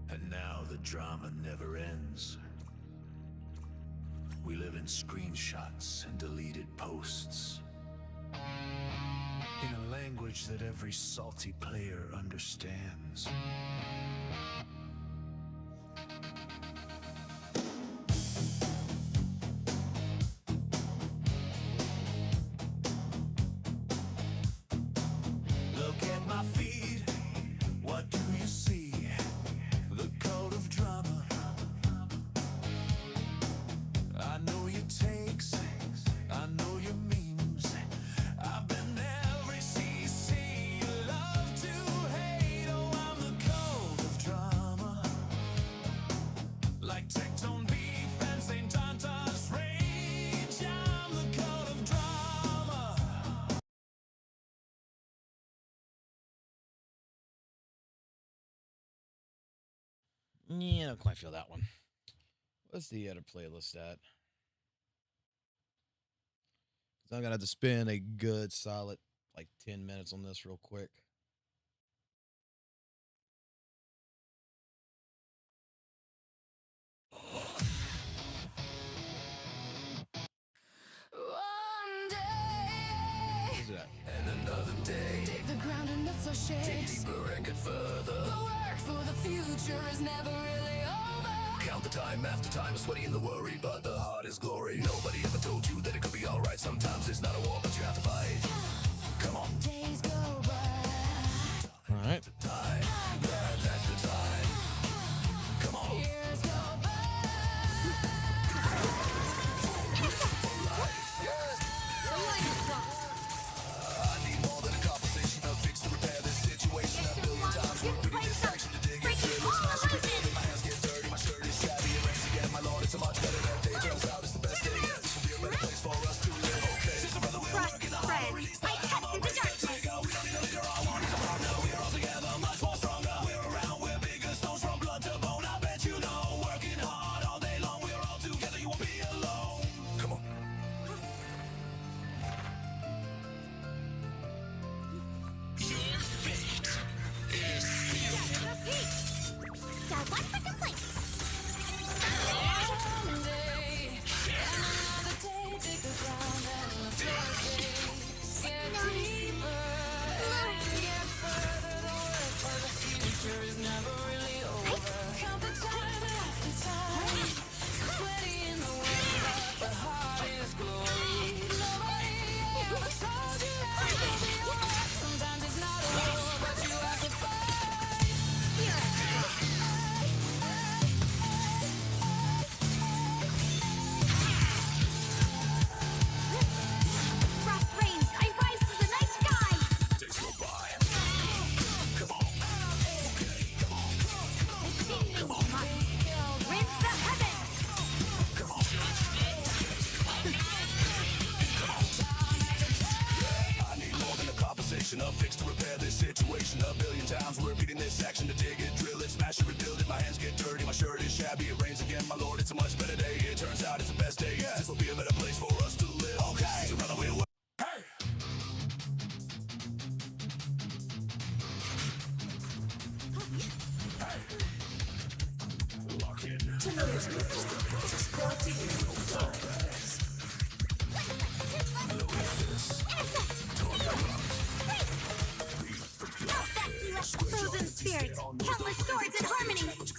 And now the drama never ends. We live in screenshots and deleted posts, in a language that every salty player understands. Look at my feed, what do you see? The code of drama. I know your takes, I know your memes. I've been every CC you love to hate. Oh, I'm the code of drama. Like Tectone beef and St. Tanta's rage. I'm the code of drama. Yeah, I don't quite feel that one. What's the other playlist at? Because I'm going to have to spend a good solid like 10 minutes on this real quick. One day, Where's it at? And another day, dig the ground enough for dig shade. deeper and get further. The work for the future is never really over. Count the time after time, sweaty in the worry, but the heart is glory. Nobody ever told you that it could be alright. Sometimes it's not a war, but you have to fight. Come on. Days go by. All right. Time, yeah, that's the time. Come on. Yeah. we're beating this action to dig it, drill it, smash it, rebuild it. My hands get dirty, my shirt is shabby, it rains again. My lord, it's a much better day. It turns out it's the best day. This will be a better place for us to live. Okay, so run away. Hey! Lock in. Frozen spirits, countless swords in harmony. Let this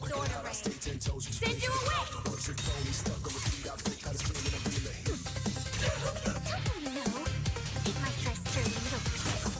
sword array send you away. No, it might try stirring a little pickle.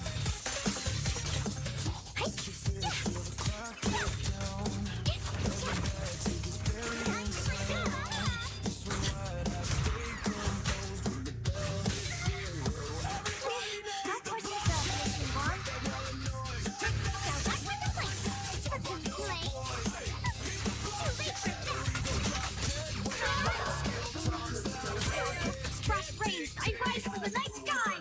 I rise to the night sky!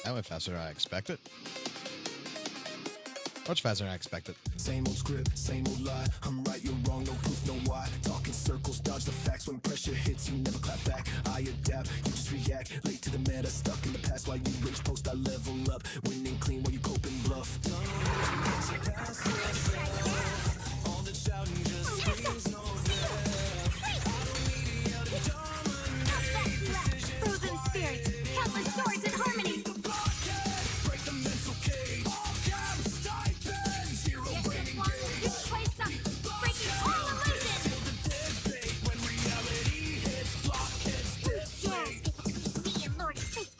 That went faster than I expected. Much faster than I expected. Same old script, same old lie. I'm right, you're wrong, no proof, no why. Talking circles, dodge the facts. When pressure hits, you never clap back. I adapt, you just react. Late to the meta, stuck in the past. While you rage post, I level up. Winning clean while you cope and bluff. All the shouting just screams no death. Frozen spirits, countless swords in harmony. Break the mental cage. All gaps, stipend. Zero brain engaged. You play some breaking all illusions. Feel the dead bait when reality hits. Blockheads deflate. Me and Lord Faith.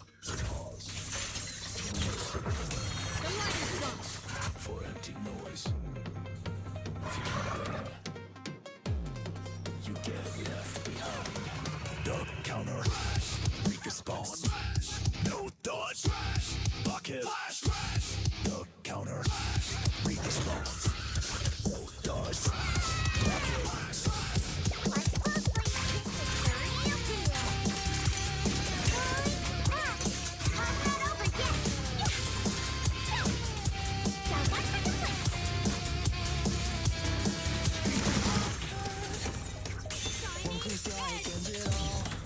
The line is gone. For empty noise. If you can't win, you get left behind. Duck counter. Respawn. No dodge. Bucket. Duck counter. Respawn. No dodge. Bucket. Let's closely. It's very empty. I'm not over yet. Now what's the difference?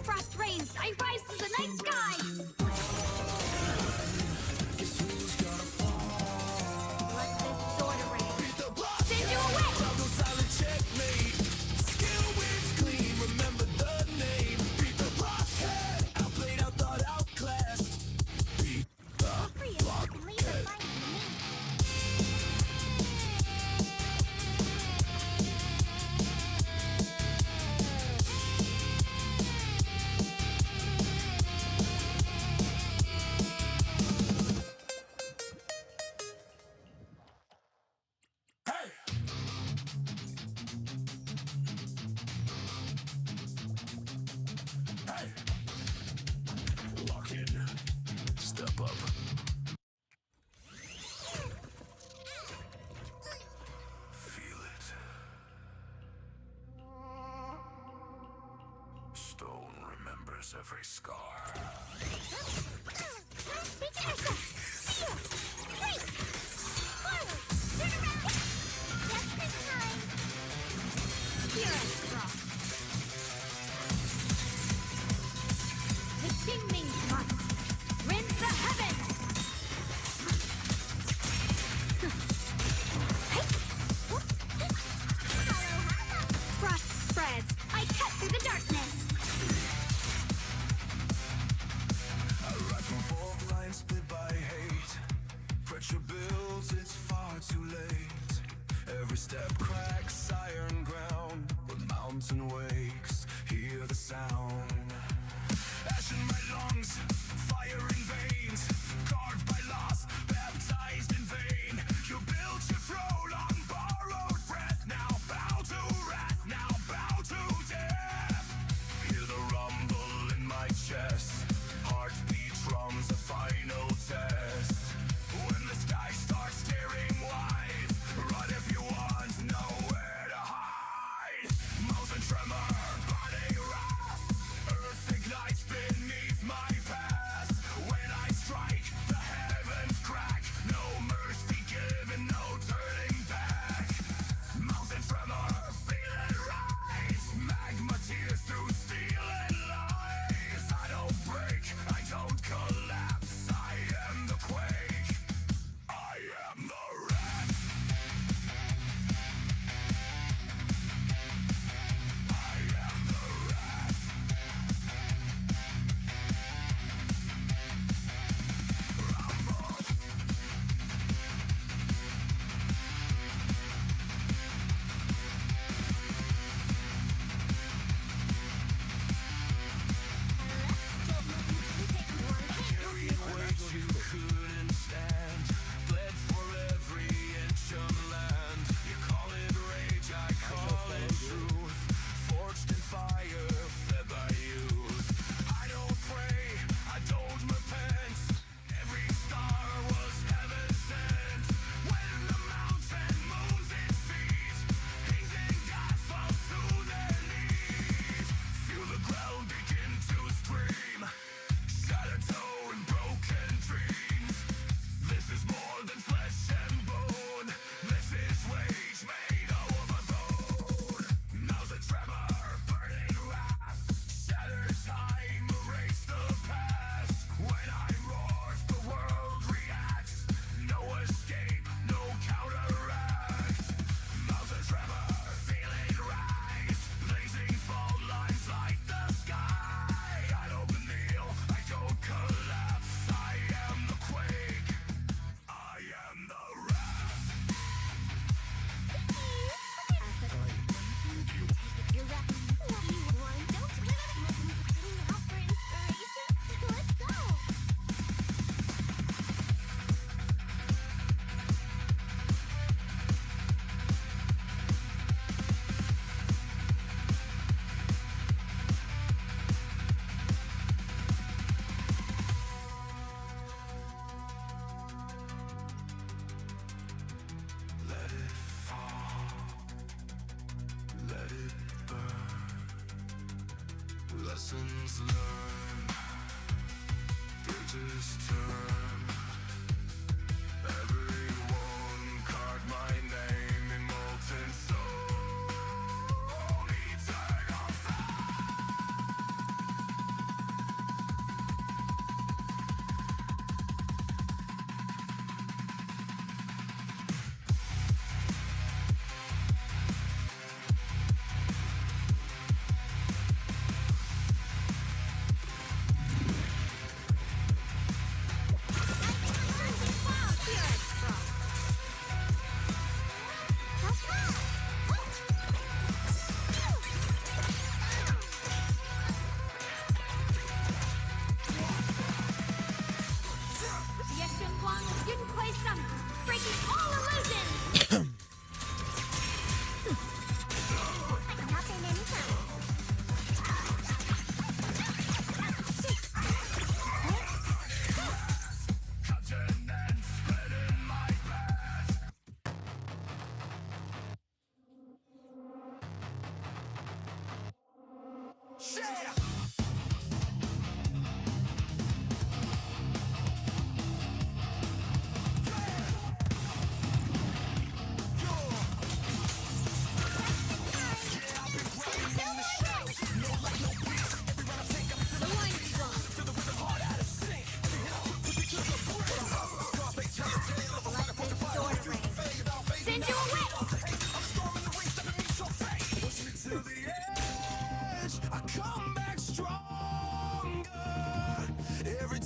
Frost rains, I rise to the night sky! Let this sword array send you away! Silent checkmate. Skill wins clean. Remember the name. Beat the blockhead. Outplayed, outthought, outclassed. Beat the Free of you can leave the fight to me. Lock in. Step up. Feel it. Stone remembers every scar. Speaking of sex, wait! Forward! Turn around! Just this time! Here is strong. The Kingming Month! Rend the heavens! Frost spreads! I cut through the darkness! I ride from four lines split by hate. Pressure builds, it's far too late. Every step cracks iron ground. The mountain wakes, hear the sound. Ash in my lungs, fire in veins. Carved by loss, baptized in vain. You built your throne on borrowed breath. Now bow to wrath, now bow to death. Lessons learned, bridges turned. Everyone caught my name in molten soul. Eternal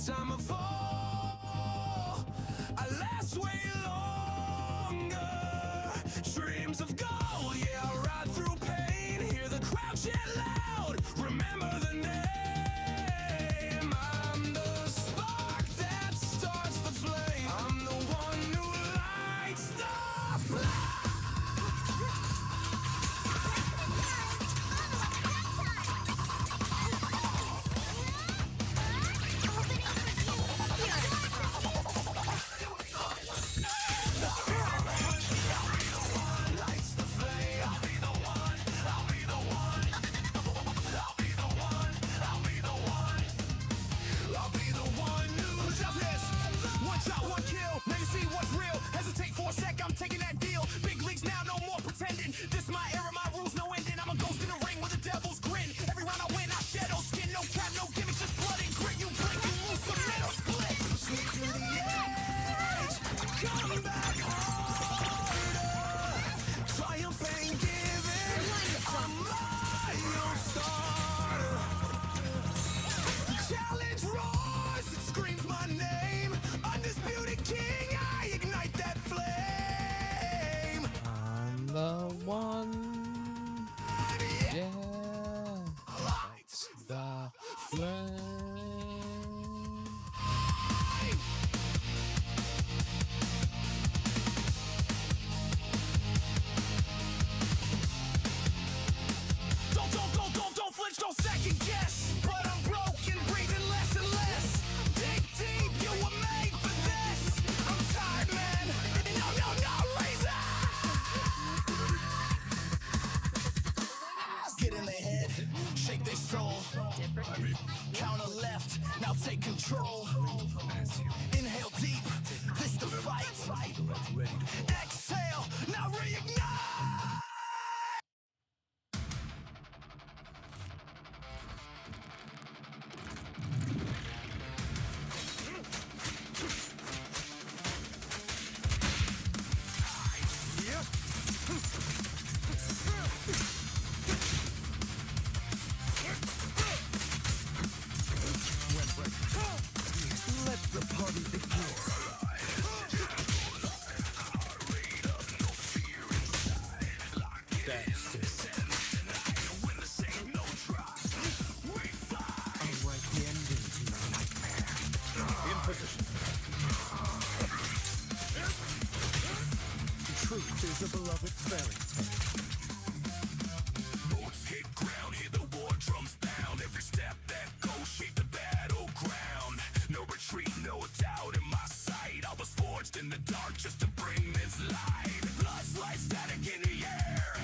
time I fall, I last way longer. Dreams of gold, yeah, I ride through pain. Hear the crowd chant loud, remember the name. I'm the spark that starts the flame. I'm the one who lights the flame. This my era, my rules, no ending. I'm a ghost in the ring with a devil's grin. Every round I win, I shed no skin, no cap, no gimmicks, just blood and grit. You blink, you lose, submit or split. Sneak to the edge, come back harder. Triumph ain't giving, I'm my own starter. Challenge roars, it screams my name. Undisputed king, I ignite that flame. I'm the one. Yeah. Lights the flame. Don't flinch, don't second guess. But I'm broken, breathing less and less. Dig deep, you were made for this. I'm tired, man. No, razor. Get in their head, shake their soul. Counter left, now take control. Inhale deep, this the fight. Exhale, now reignite. Let the party begin. I'll write the ending to your nightmare. In position. The truth is a beloved fairy tale. Boats hit ground, hear the war drums pound. Every step that goes, shake the battleground. No retreat, no doubt in my sight. I was forged in the dark just to bring this light. Blood's like static in the air.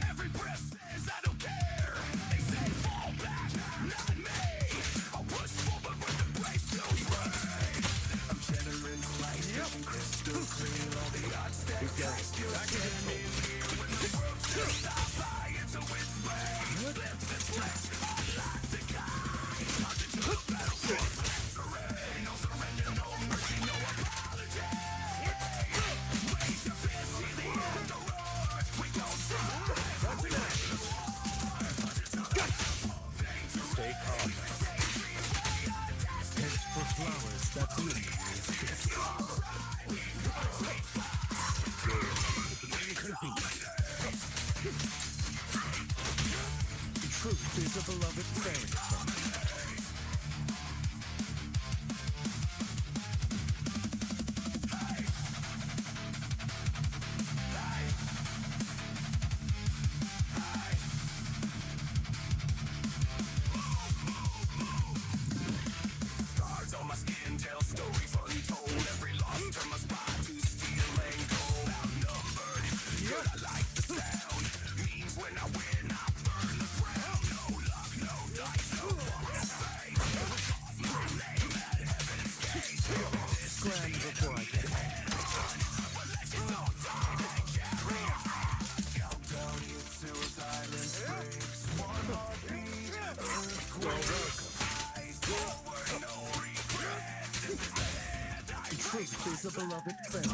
Every breath says I don't care. They say fall back. Please, a beloved friend. Scars on my skin tell stories untold. Every lost turn my spine to steel and gold. Outnumbered, but I like the sound. Means when I win, I burn the ground. No luck, no dice, no bonus fate. My name at heaven's gate. Scram before I get head on. But let your soul die and carry on. Countdown hits to silence breaks. One heartbeat, earthquake. Eyes forward, no regret. This is the head I take. Please, a beloved friend.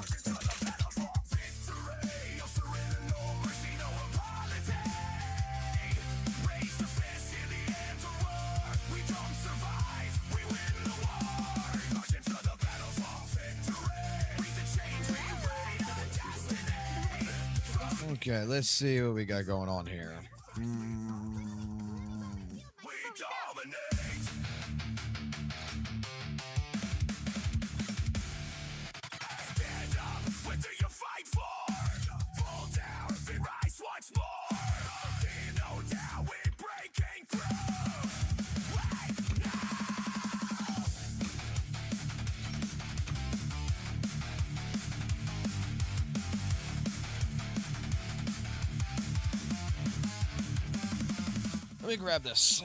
Okay, let's see what we got going on here. We dominate. Stand up, what do you fight for? Fall down, we rise once more. See no doubt we're breaking through. Right now. Let me grab this.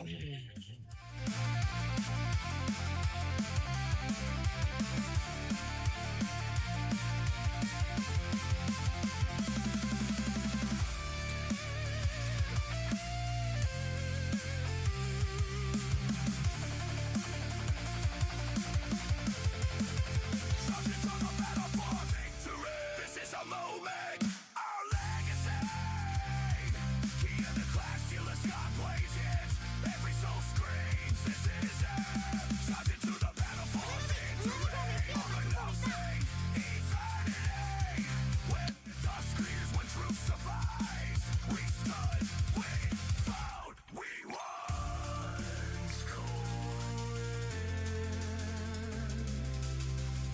Subjects on the battle for victory. This is a moment, our legacy. Key in the clash till the sky plays it. Every soul screams, this is it. Subject to the battle for victory. All the nothing, eternity. When dust clears, when truth survives. We stood, we fought, we won.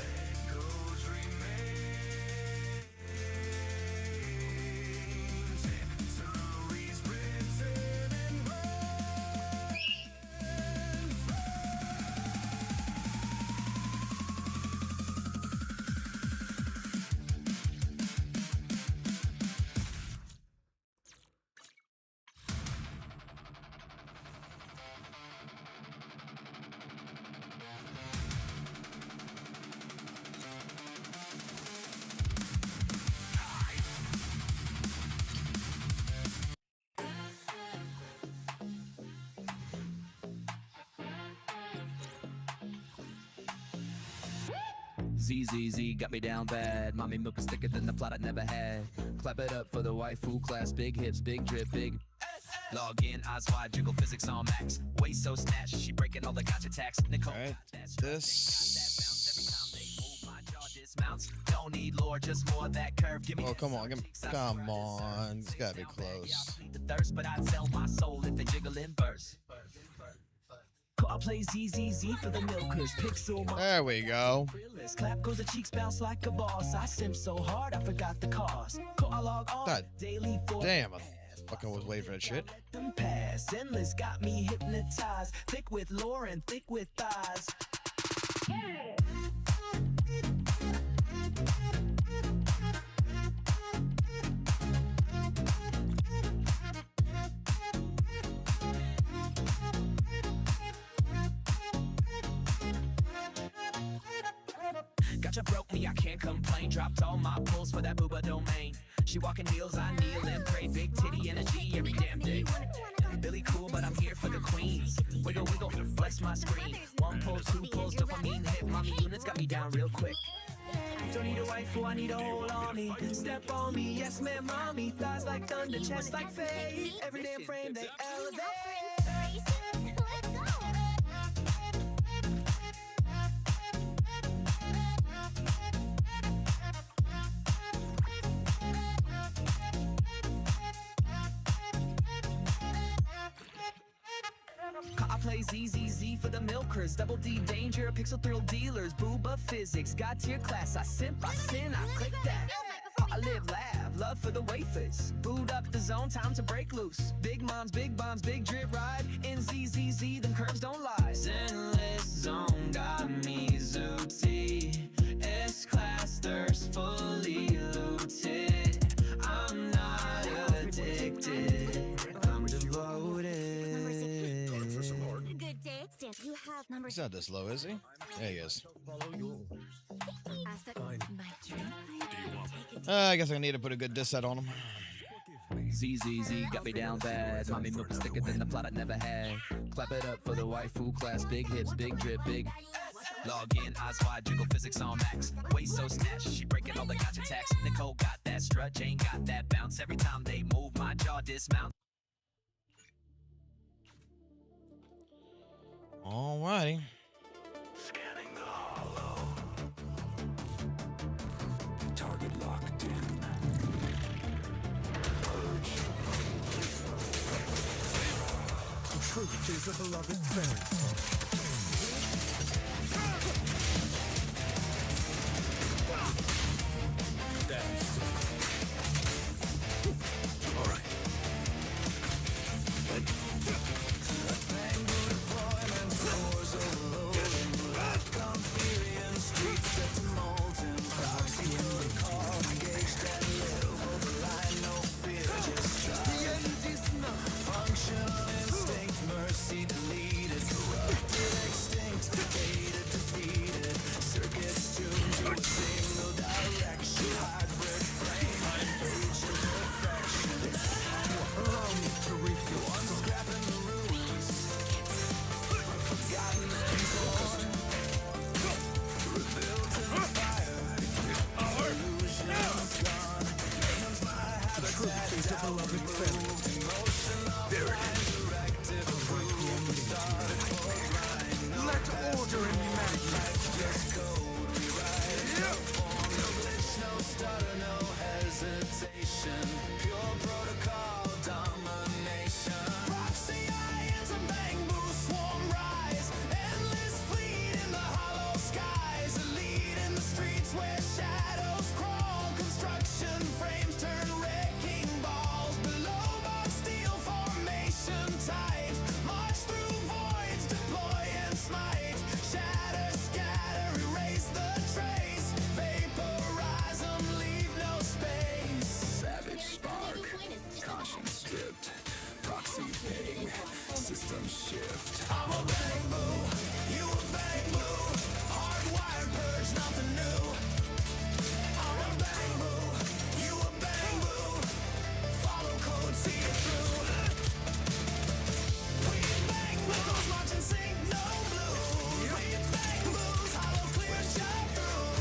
Echoes remain. Victories written in red. ZZZ got me down bad. Mommy milk is thicker than the plot I never had. Clap it up for the waifu class. Big hips, big drip, big. Log in, eyes wide, jiggle physics on max. Waist so snatched, she breaking all the gotcha tax. Nicole, Alright, dismounts. Don't need lore, just more of that curve. Give me oh, come on, come on. It's gotta be close. the thirst, but I'd sell my soul if they jiggle in verse. I'll play ZZZ for the milkers. Pixel my There we go. realist. Clap goes the cheeks bounce like a boss. I simp so hard I forgot the cost. I log on God daily for damn, I fucking was waiting for that shit. them pass. Zenless got me hypnotized. Thick with lore and thick with thighs. Gotcha broke me, I can't complain. Dropped all my pulls for that booba domain. She walking heels, I kneel and pray. Big titty energy every damn day. Billy cool, but I'm here for the queens. Wiggle, wiggle, flex my screen. One pull, two pulls, dopamine hit. Mommy units got me down real quick. Don't need a waifu, I need a hold on me. Step on me, yes man, mommy. Thighs like thunder, chest like fade. Every damn frame they elevate. play ZZZ for the milkers. Double D danger, pixel thrill dealers. Booba physics, God tier class. I simp, I sin, I click that. I live, laugh, love for the wafers. Boot up the zone, time to break loose. Big moms, big bombs, big drip ride. In ZZZ, them curves don't lie. Zenless zone got me zooty. S-class thirst fully looted. I'm not addicted, I'm devoted. Good day. Stand. You have number He's not this low, is he? Yeah, he is. My drink. I guess I need to put a good diss set on him. ZZZ got me down bad. Mommy milk is thicker than the plot I never had. Clap it up for the waifu class. Big hips, big drip, big. Log in, eyes wide, jiggle physics on max. Waist so snatched, she breaking all the gotcha tax. Nicole got that strut, Jane got that bounce. Every time they move, my jaw dismounts. Alrighty. Scanning the hollow. Target locked in. Truth is a beloved friend. All right. Let order in humanity. Pure protocol domination. Proxy ions and bang boo swarm rise. Endless fleet in the hollow skies. Elite in the streets where shadows crawl. Construction frames turn wrecking balls. Below box steel formation tight. March through voids, deploy and smite. Shatter, scatter, erase the trace. Vaporize them, leave no space. Savage spark, conscience stripped. Proxy ping, system shift. I'm a bang boo, you a bang boo. Hardwired purge, nothing new. I'm a bang boo, you a bang boo. Follow code, see it through. We bang boos, march and sing, no blues. We bang boos, hollow clear, shut through.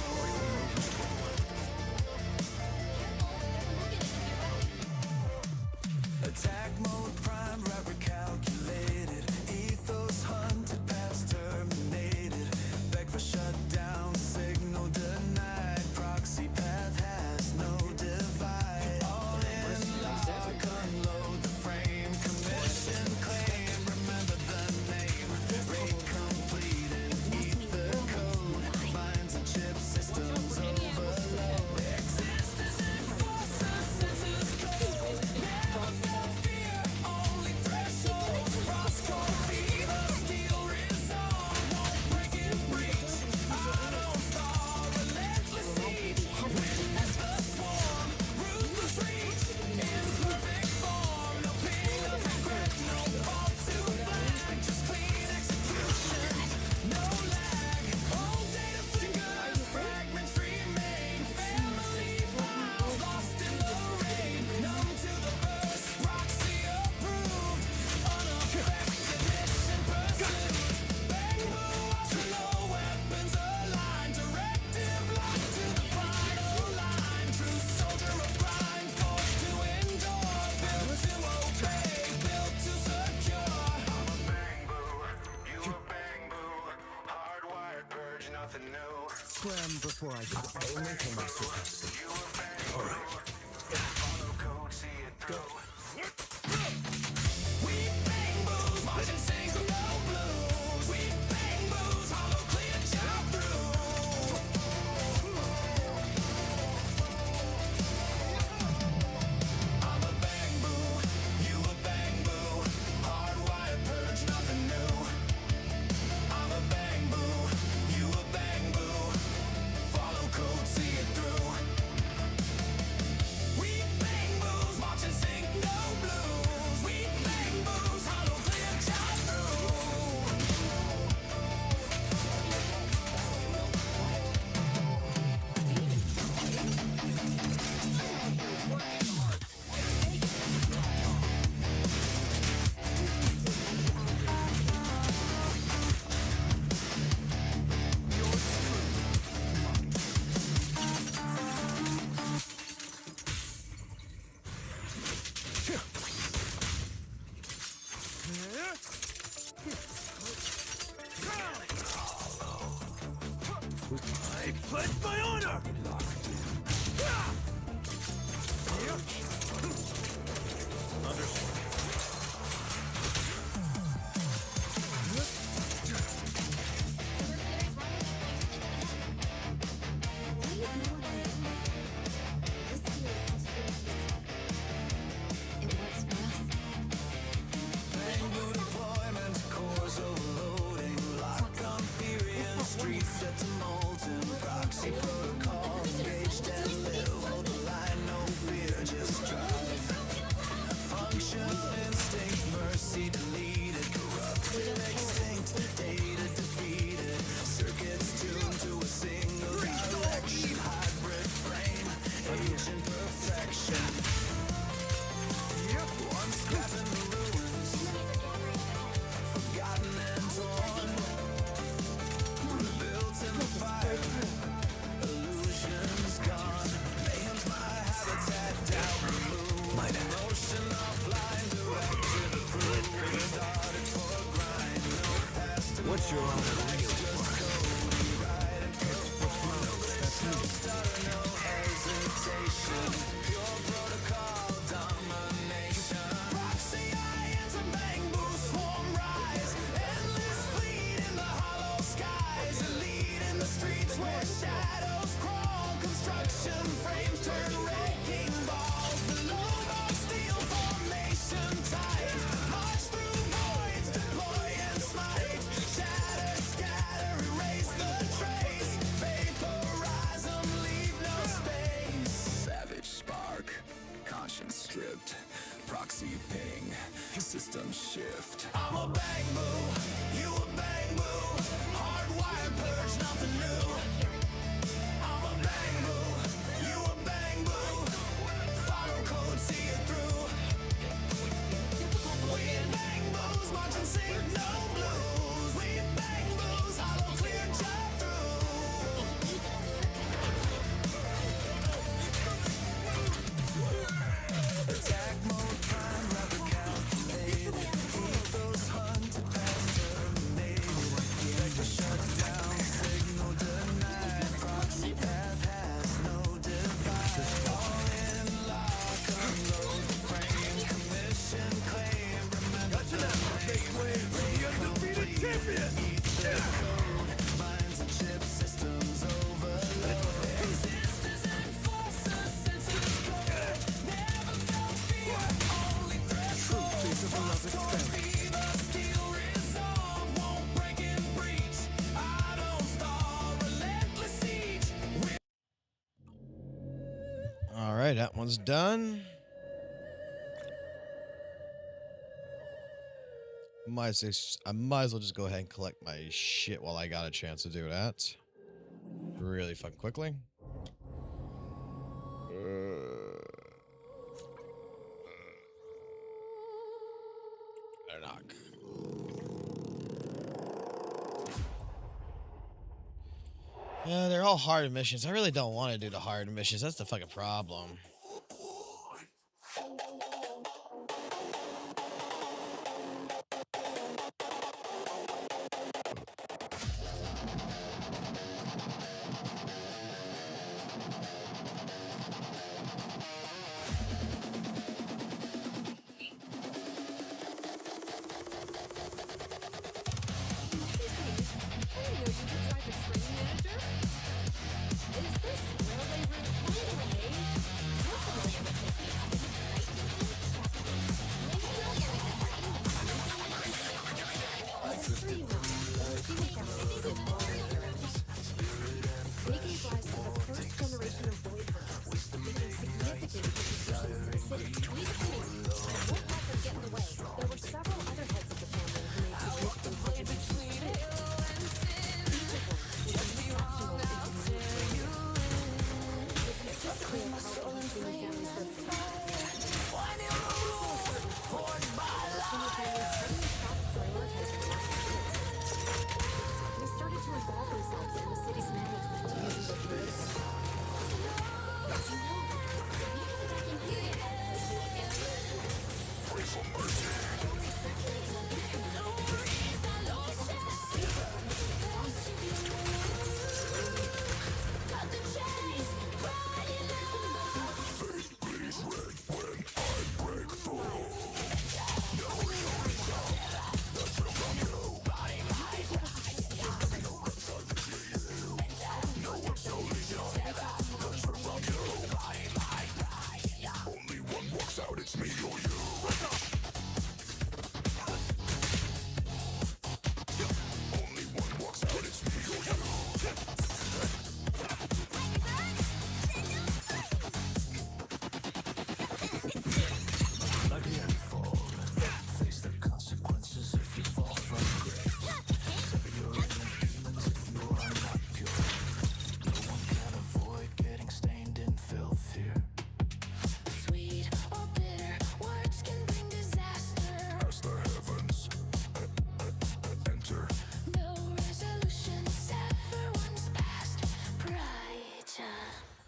Attack mode primed, right recalculated. Ethos hunted, past terminated. Beg for shutdown, signal denied. Proxy path has no divide. All in lock, unload the frame. Commission claim, remember the name. Rate completed, ether code. Minds and chip systems overload. Existence enforcer, senses code. Never felt fear, only thresholds. Cross-code fever, steel resolve. Won't break and breach. Auto thaw, relentless siege. Witness the swarm, ruthless reach. Imperfect form, no pain of regret, no fault to flag. Just clean execution, no lag. Old data fingers, fragments remain. Family files lost in the rain. Numb to the burst, proxy approved. Unaffected mission pursuit. Bang boo, ultra-low weapons aligned. Directive locked to the final line. True soldier of grind, forced to endure. Built to obey, built to secure. I'm a bang boo, you a bang boo. Hardwired purge, nothing new. Swam before I get only for myself. You a bang boo. Follow code, see it through. We bang boos, march and sing, no blue. I pledge my honor! What's your stripped, proxy ping, system shift. I'm a bang boo, you a bang boo, hardwired purge, nothing new. I'm a bang boo, you a bang boo, final code, see it through. We bang boos, marching sing, no blues. We bang boos, hollow clear, jump through. Attack mode, prime, rubber calculated. Ethos hunted, past terminated. Vector shut down, signal denied. Proxy path has no divide. All in lock, unload the frame. Commission claim, remember the name. The undefeated champion! Ether code, minds and chip systems overload. Resistors and forces, senses code. Never felt fear, only threshold. Fever, steel resolve, won't break and breach. I don't stall, relentless siege. All right, that one's done. I might as well just go ahead and collect my shit while I got a chance to do that. Really fucking quickly. Better knock. Yeah, they're all hard missions. I really don't want to do the hard missions. That's the fucking problem.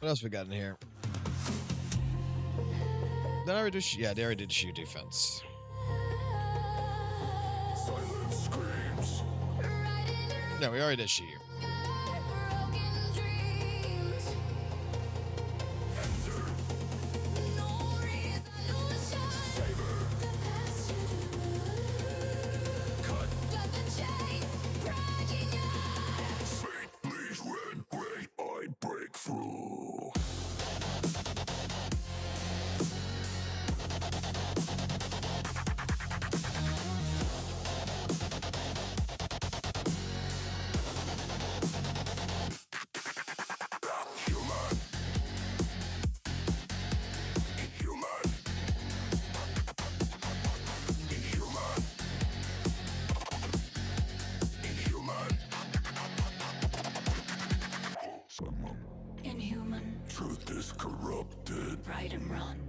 What else we got in here? Did I already do yeah, they already did shoe defense. Silent screams. No, we already did shoe. Please when wait, I break through. Inhuman, Truth is corrupted. right and run,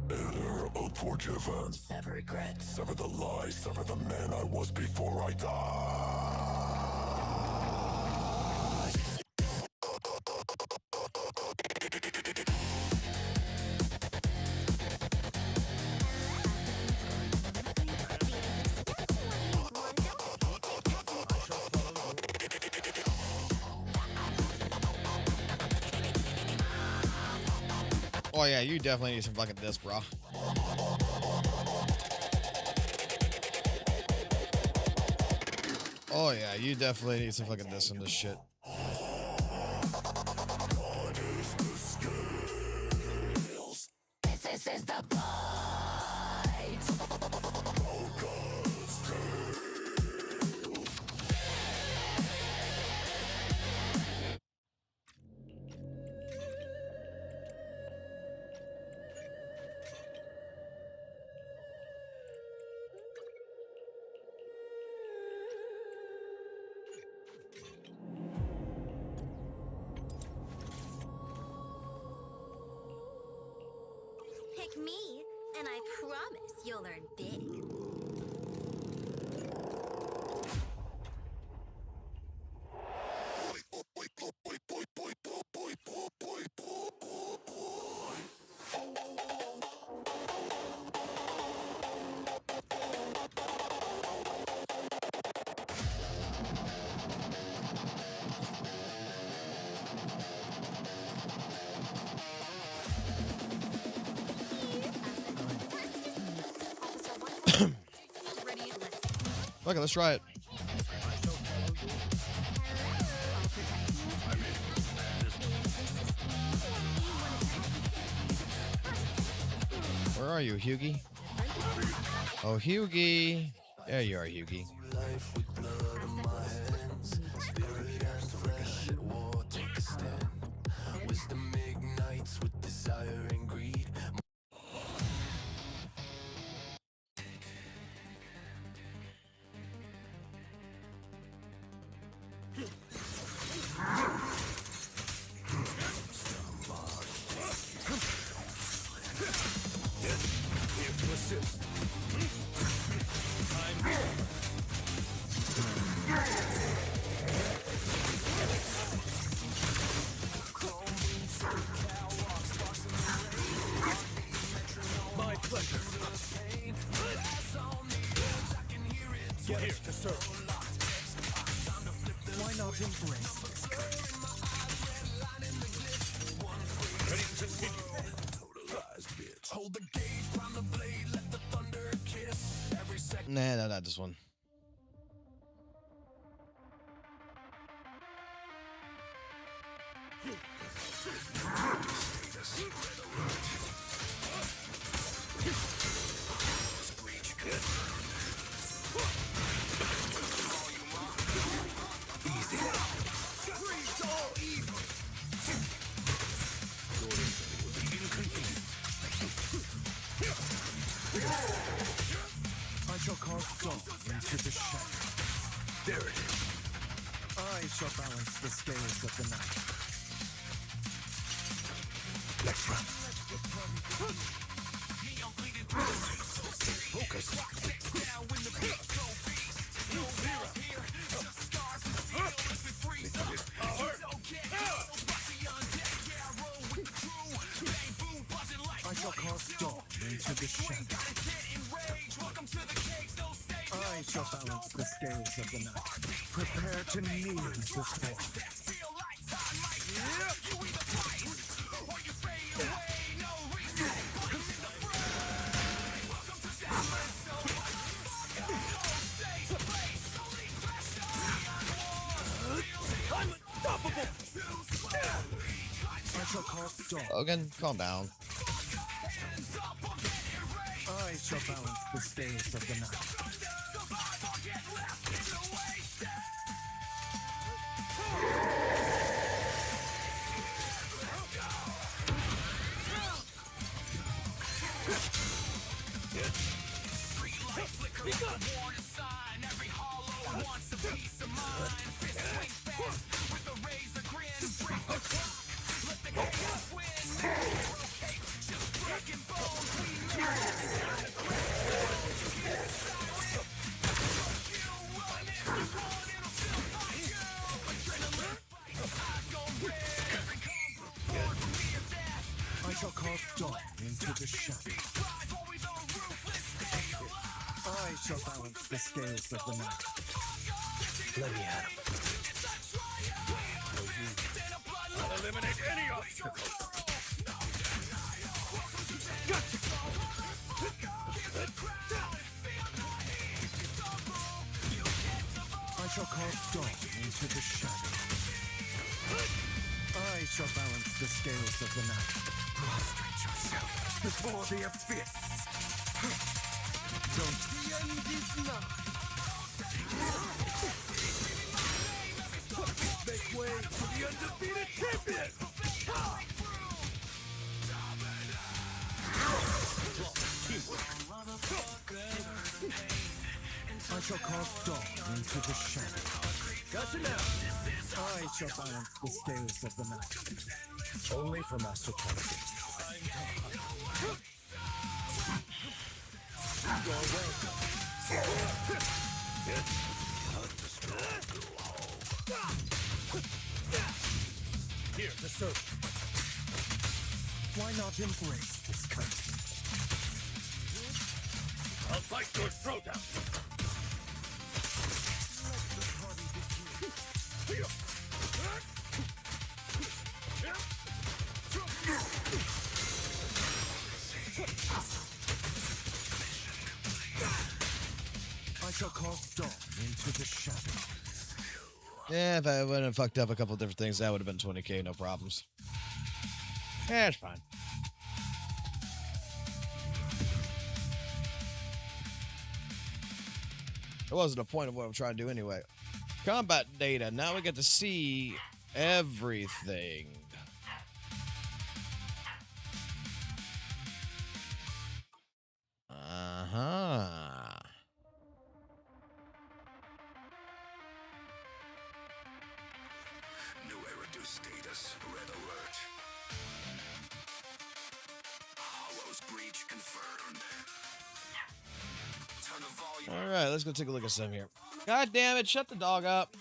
Enter upward heavens. never regret. Sever the lies, sever the man I was before I died. Oh yeah, you definitely need some fucking disc, bro. Oh yeah, you definitely need some fucking disc in this shit. This is the bite. Pick me, and I promise you'll learn big. Okay, let's try it. Where are you, Hughie? Oh, Hughie. There you are, Hughie. Nah, no, not this one. I shall carve dawn into the shadow. There it is. I shall balance the scales of the night. Let's run. Focus. into the shadow. I shall balance the scales of the night. Prepare to kneel before me. I'm unstoppable! I shall cast dawn. Logan, calm down. I shall balance the scales of the night. I shall cast dawn into the shadow. I shall balance the scales of the night. Let me at him. I'll eliminate any obstacle. Gotcha. I shall cast dawn into the shadow. I shall balance the scales of the night. Prostrate yourself before the abyss. Don't the end is nigh. Make way for the undefeated champion! I shall cast dawn into the shadow. Gotcha now! I shall balance the scales of the night. Only for Master Quality. Go away. Here to serve. Why not embrace this curse? I'll fight your throat out. I shall cast dawn into the shadow. Yeah, if I wouldn't have fucked up a couple different things, that would have been 20k, no problems. Yeah, it's fine. It wasn't the point of what I'm trying to do anyway. Combat data. Now we get to see everything. Uh-huh. New reduced status. Red alert. Hollow's breach confirmed. Turn the volume. All right, let's go take a look at some here. God damn it, shut the dog up.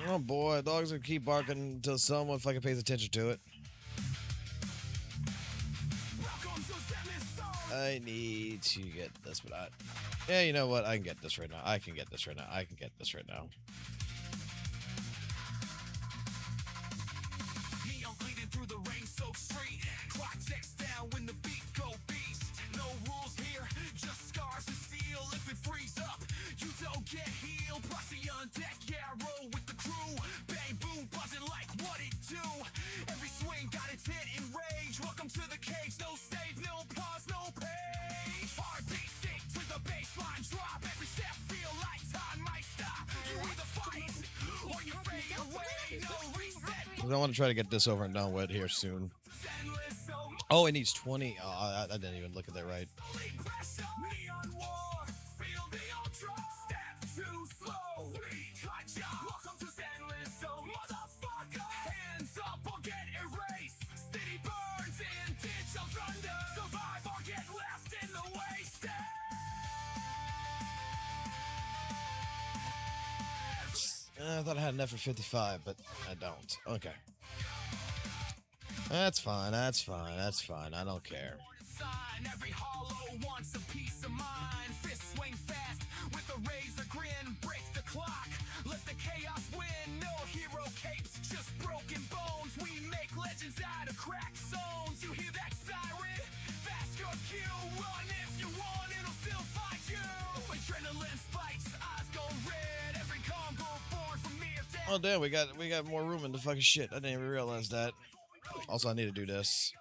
Oh boy, dogs gonna keep barking until someone fucking pays attention to it. I need to get this, but yeah, you know what? I can get this right now. I can get this right now. I can get this right now. Neon bleeding through the rain-soaked street. Clock ticks down when the beat go beast. No rules here, just scars and steel. If it frees up, you don't get healed. Posse on deck, yeah, roll with the crew. Bang, boom, buzzing like what it do. Every swing got its hit in rage. Welcome to the cage, no save, no pause, no page. Heartbeat sync to the baseline drop. Every step feel like time might stop. You either fight or you fade away. No reset. I want to try to get this over and done with here soon. Oh, it needs 20. Oh, I didn't even look at that right. Neon war, feel the ultra. Step too slow. Welcome to Zenless Zone, motherfucker. Hands up or get erased. City burns in ditch of thunder. Survive or get left in the waste. I thought I had enough for 55, but I don't. Okay. That's fine. That's fine. That's fine. I don't care. Every hollow wants a piece of mind. Fist swing fast with a razor grin. Break the clock, let the chaos win. No hero capes, just broken bones. We make legends out of cracked zones. You hear that siren? That's your cue. Run if you want, it'll still find you. Adrenaline spikes, eyes go red. Every combo born from me of death. Oh damn, we got more room in the fucking shit. I didn't even realize that. Also, I need to do this.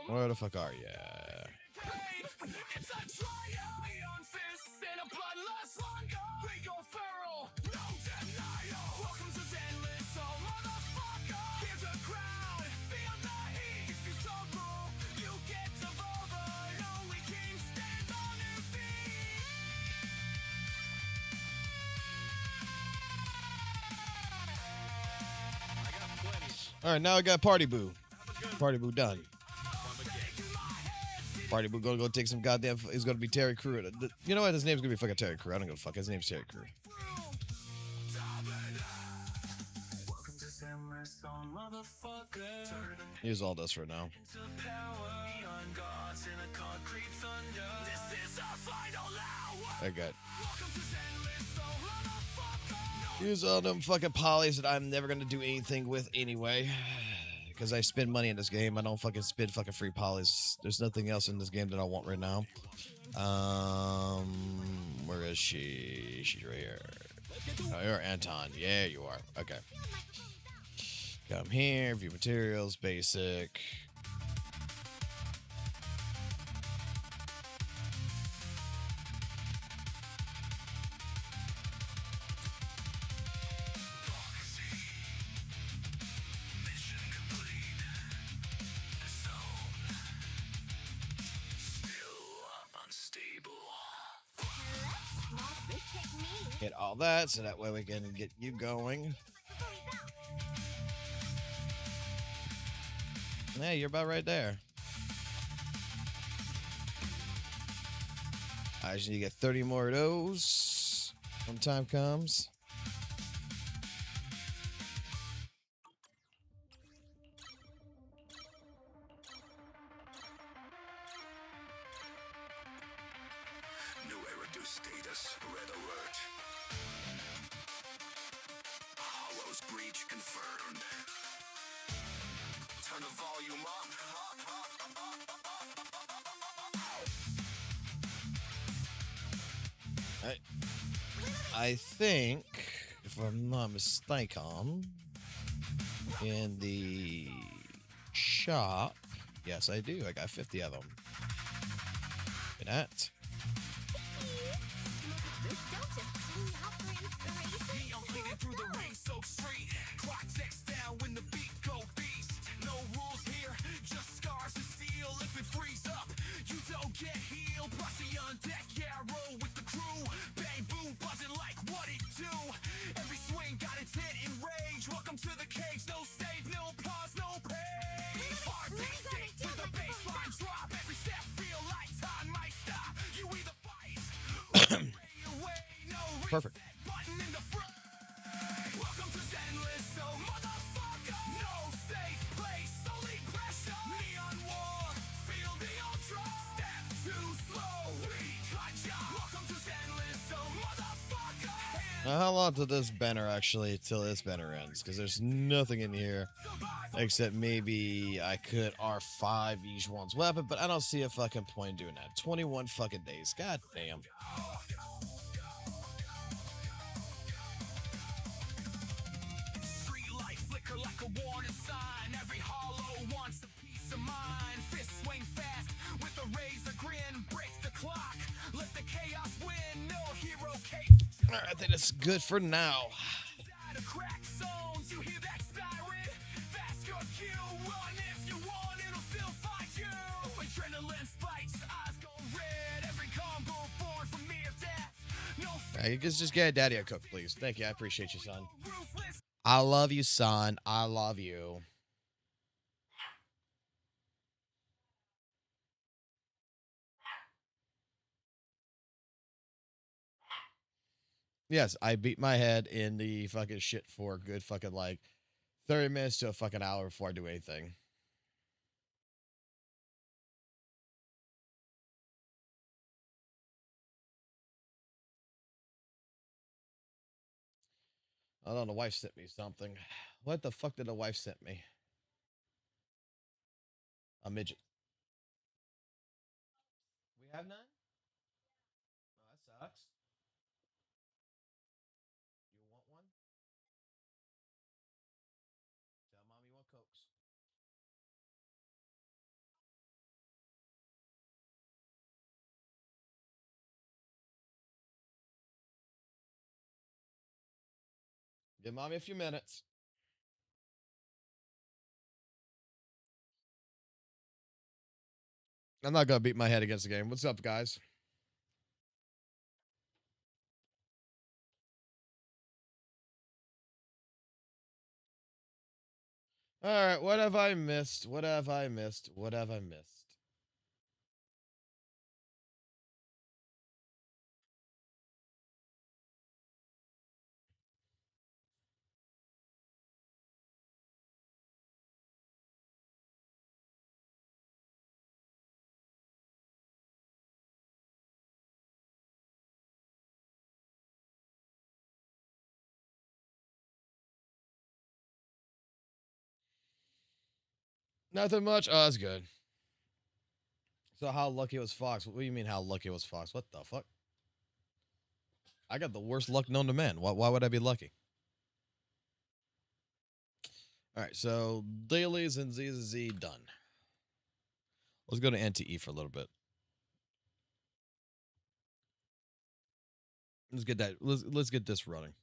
Where the fuck are you? It's a trial. Neon fists and a bloodlust hunger. We go feral, no denial. Welcome to Zenless Zone, motherfucker. Hear the crowd, feel the heat. If you stumble, you get devoured. Only kings stand on their feet. All right, now I got Party Boo. Party Boo done. Party Boo gonna go take some goddamn. He's gonna be Terry Crew. You know what? His name's gonna be fucking Terry Crew. I don't give a fuck. His name's Terry Crew. Welcome to Zenless Zone, motherfucker. Use all this for now. This is our final hour. I got. Welcome to Zenless Zone, motherfucker. Use all them fucking polys that I'm never gonna do anything with anyway. Because I spend money in this game. I don't fucking spend fucking free polys. There's nothing else in this game that I want right now. Where is she? She's right here. Oh, you're Anton. Yeah, you are. Okay. Come here. View materials. Basic. Hit all that so that way we can get you going. Hey, you're about right there. I just need to get 30 more of those when time comes. New Eridu status, red alert. Hollow's breach confirmed. Turn the volume up. I think, if I'm not mistaken, in the shop, yes, I do. I got 50 of them. Look at that. Neon bleeding through the rain-soaked street. Clock ticks down when the beat go beast. No rules here, just scars and steel. If it frees up, you don't get healed. Posse on deck, yeah, roll with the crew. Bang, boom, buzzing like what it do. Every swing got its hit in rage. Welcome to the cage, no save, no pause, no page. Heartbeat stick to the baseline drop. Every step feel like time might stop. You either fight or stay away. No Perfect. button in the front. Welcome to Zenless Zone, motherfucker. No safe place, only pressure. Neon war, feel the ultra. Step too slow, we cut ya. Welcome to Zenless Zone, motherfucker. Now, how long till this banner actually, till this banner ends? Because there's nothing in here except maybe I could R5 each one's weapon, but I don't see a fucking point in doing that. 21 fucking days. God damn. Street light flicker like a warning sign. Every hollow wants a piece of mind. Fist swing fast with a razor grin. Break the clock, let the chaos win. No hero cape. All right, I think that's good for now. Out of cracked zones, you hear that siren? That's your cue. Run if you want, it'll still find you. Adrenaline spikes, eyes go red. Every combo born from me of death. No All right, you can just get Daddy a cook, please. Thank you. I appreciate you, son. ruthless. I love you, son. I love you. Yes, I beat my head in the fucking shit for a good fucking like 30 minutes to a fucking hour before I do anything. I don't know. The wife sent me something. What the fuck did the wife send me? A midget. We have none? Oh, that sucks. You want one? Tell mom you want Cokes. Give mommy a few minutes. I'm not gonna beat my head against the game. What's up, guys? All right, what have I missed? What have I missed? What have I missed? Nothing much. Oh, that's good. So how lucky was Fox? What do you mean how lucky was Fox? What the fuck? I got the worst luck known to man. Why would I be lucky? All right, so dailies and ZZZ done. Let's go to NTE for a little bit. Let's get that. Let's get this running.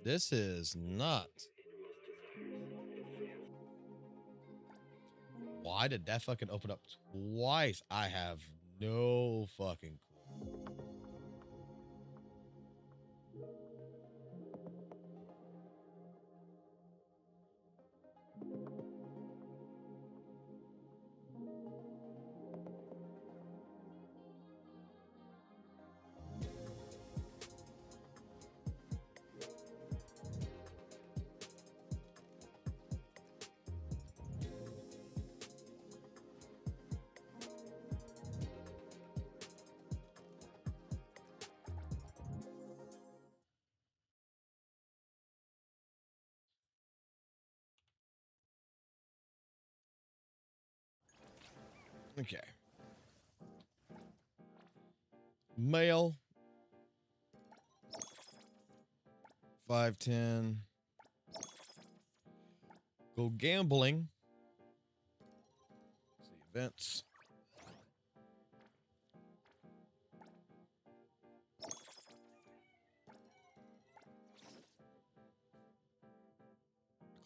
This is not. Why did that fucking open up twice? I have no fucking clue. Okay. Male. 510. Go gambling. See events.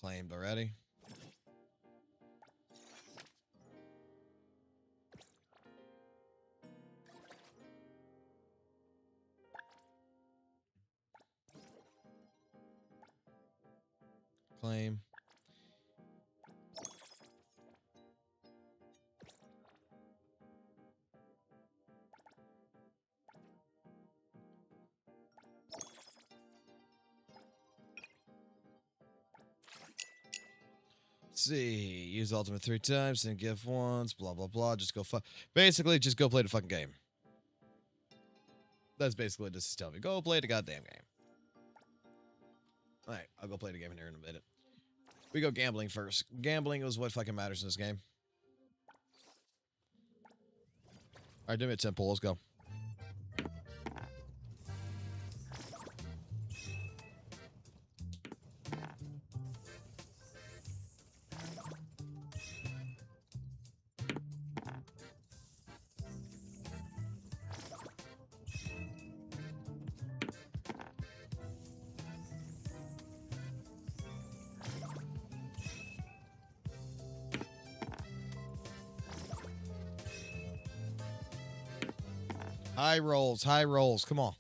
Claimed already. Claim. See, use ultimate 3 times and gift once, blah blah blah. Just go basically just go play the fucking game. That's basically what this is telling me. Go play the goddamn game. Alright, I'll go play the game in here in a minute. We go gambling first. Gambling is what fucking matters in this game. Alright, do me a 10 pull, let's go. High rolls, high rolls. Come on.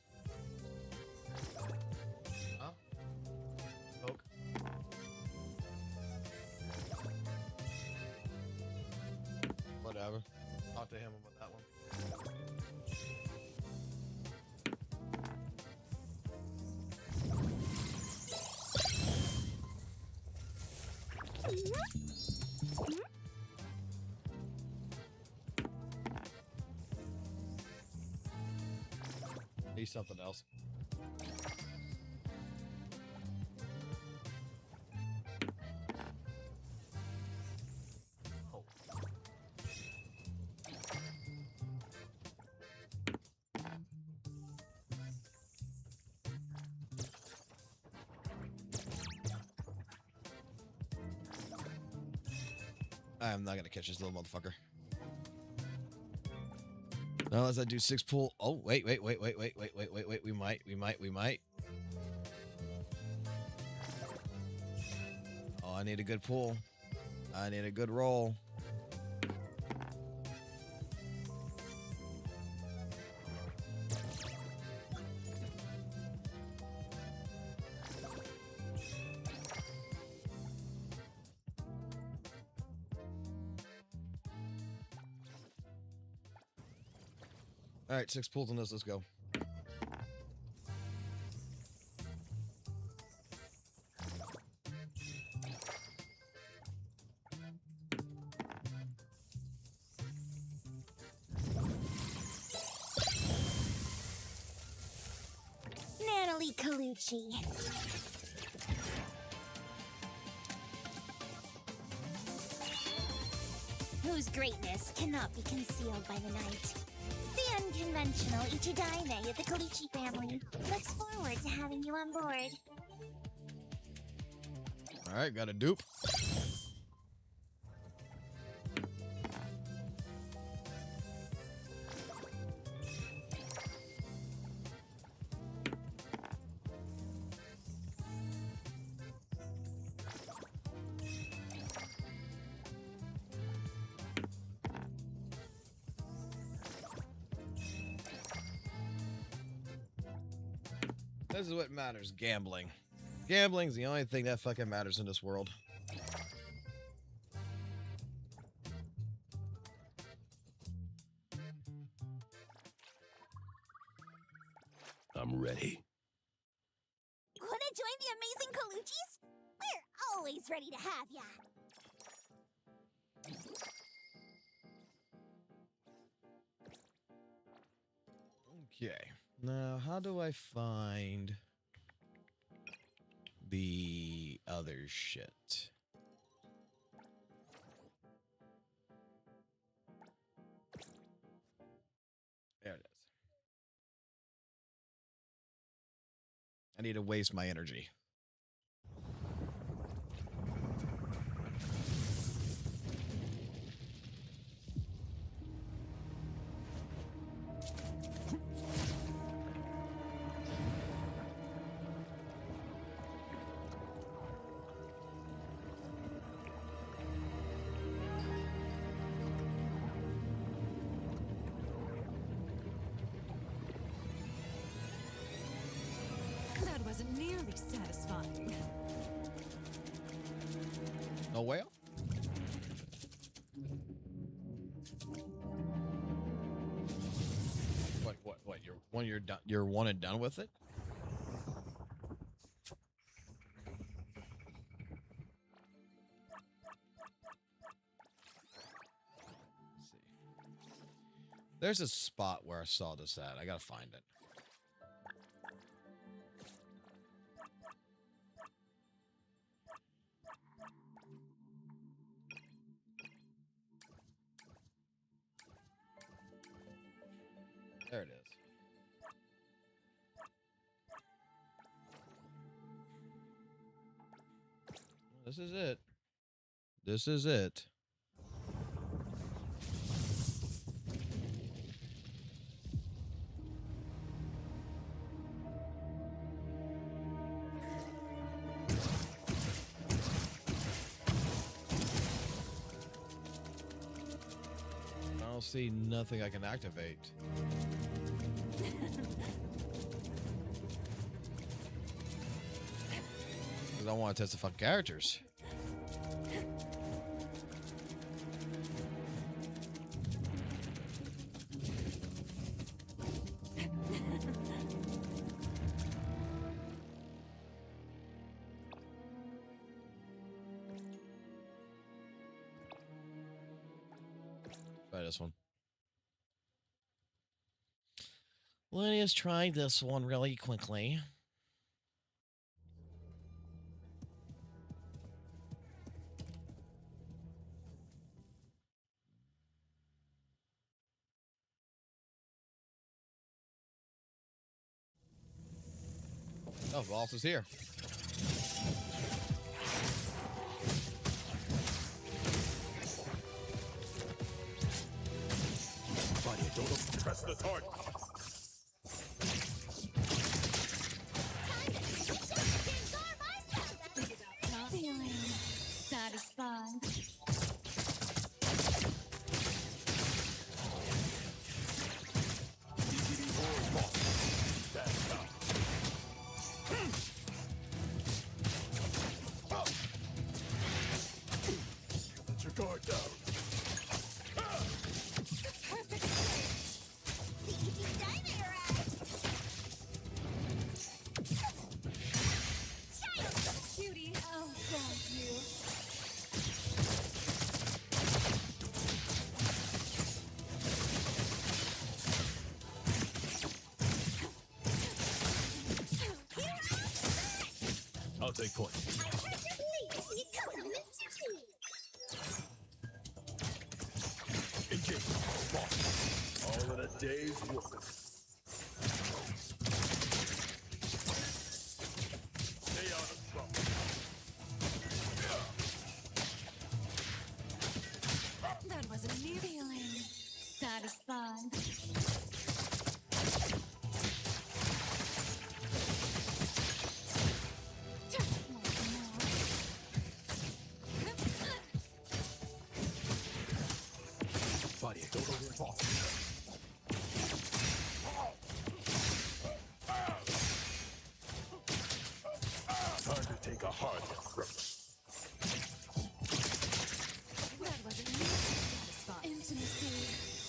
Huh? Poke. Whatever. Talk to him about that one. Need something else. Oh. I'm not gonna catch this little motherfucker. Unless I do 6 pull. Oh, wait. We might. Oh, I need a good pull. I need a good roll. All right, 6 pulls on this. Let's go. Natalie Colucci. Whose greatness cannot be concealed by the night. The unconventional Ichidaime of the Colucci family looks forward to having you on board. All right, got a dupe. This is what matters, gambling. Gambling's the only thing that fucking matters in this world. I'm ready. Wanna join the amazing Colucci's? We're always ready to have ya. Okay. Now, how do I find the other shit? There it is. I need to waste my energy. That wasn't nearly satisfying. No whale? What? You're done. You're one and done with it? Let's see. There's a spot where I saw this at. I gotta find it. There it is. This is it. This is it. I don't see nothing I can activate. Because I want to test the fucking characters. Try this one. Let's try this one really quickly. Oh, boss is here. Buddy, don't press the target. Feeling satisfied. Let your guard down. Perfect. The ET Diner arrived. Child. Cutie, oh, thank you. I'll take point. I heard your police. You come in city. Engage. All in a day's work. Stay out of trouble. That wasn't me. Feeling satisfied. Buddy, don't overtalk. Time to take a hard approach. That wasn't me. Satisfied. Intimacy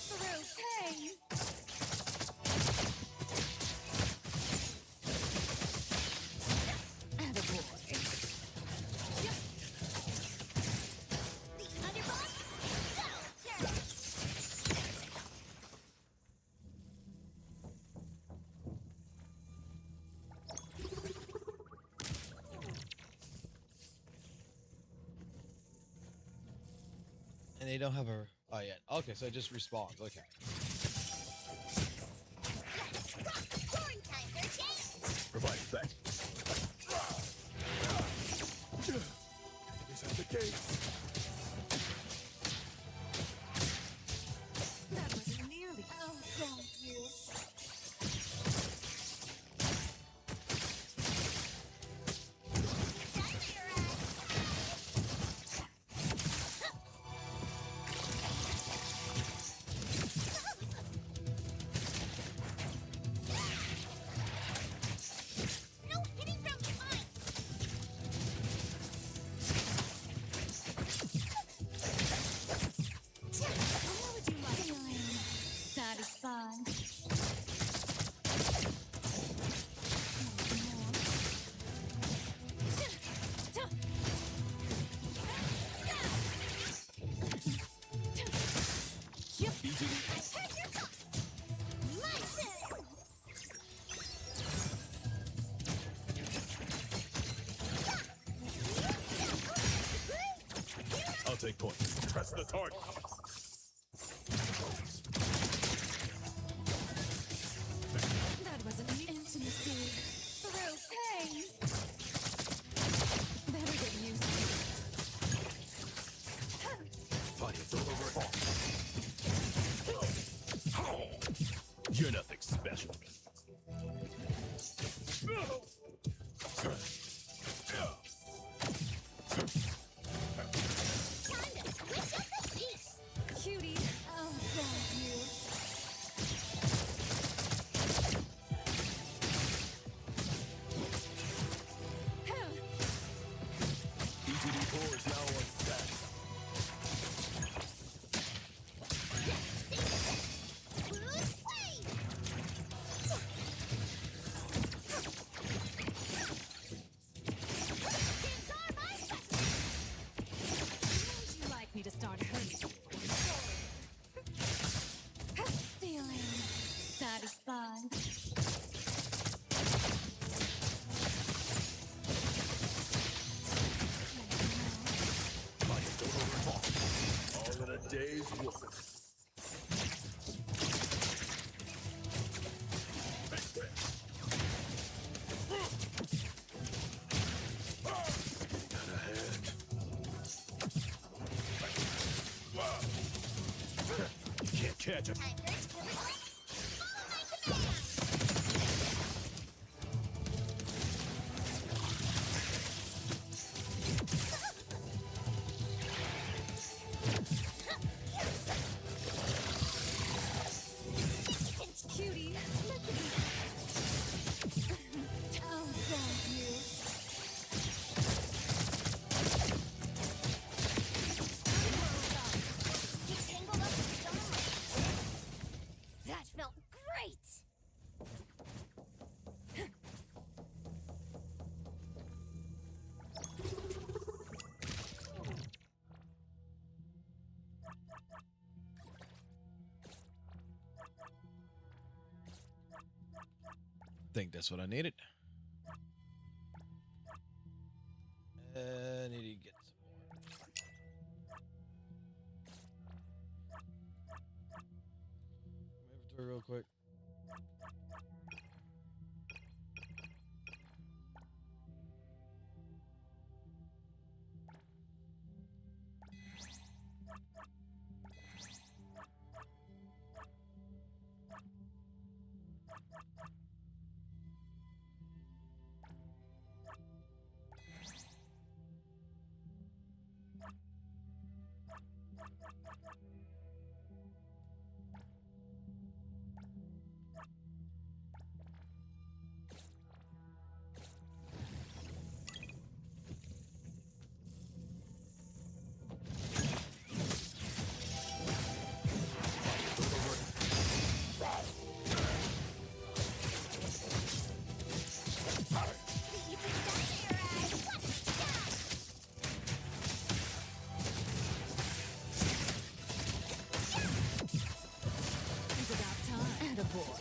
through pain. Attaboy. The underboss. Go. And they don't have a... Oh, yeah. Okay, so it just respawns. Okay. Corn time, Thursday. Provide that. Is that the case? That wasn't nearly. Oh, thank you. No hitting from behind. How would you like? Feeling satisfied. Yep. I heard your thought. My turn. I'll take point. Press the target. That wasn't me. Intimacy through pain. Better get used to it. Buddy, don't overtalk. You're nothing special. Time to switch up the beats. Cutie, oh, thank you. core is now on status. Would you like me to start hurting? Feeling satisfied. All in a day's work. Got a hand. You can't catch him. Time for it to follow my command! Cutie, look at me. Oh, thank you. Get tangled up with someone. That felt great! Think that's what I needed. I need to get some more. Inventory real quick. It's about time. Attaboy.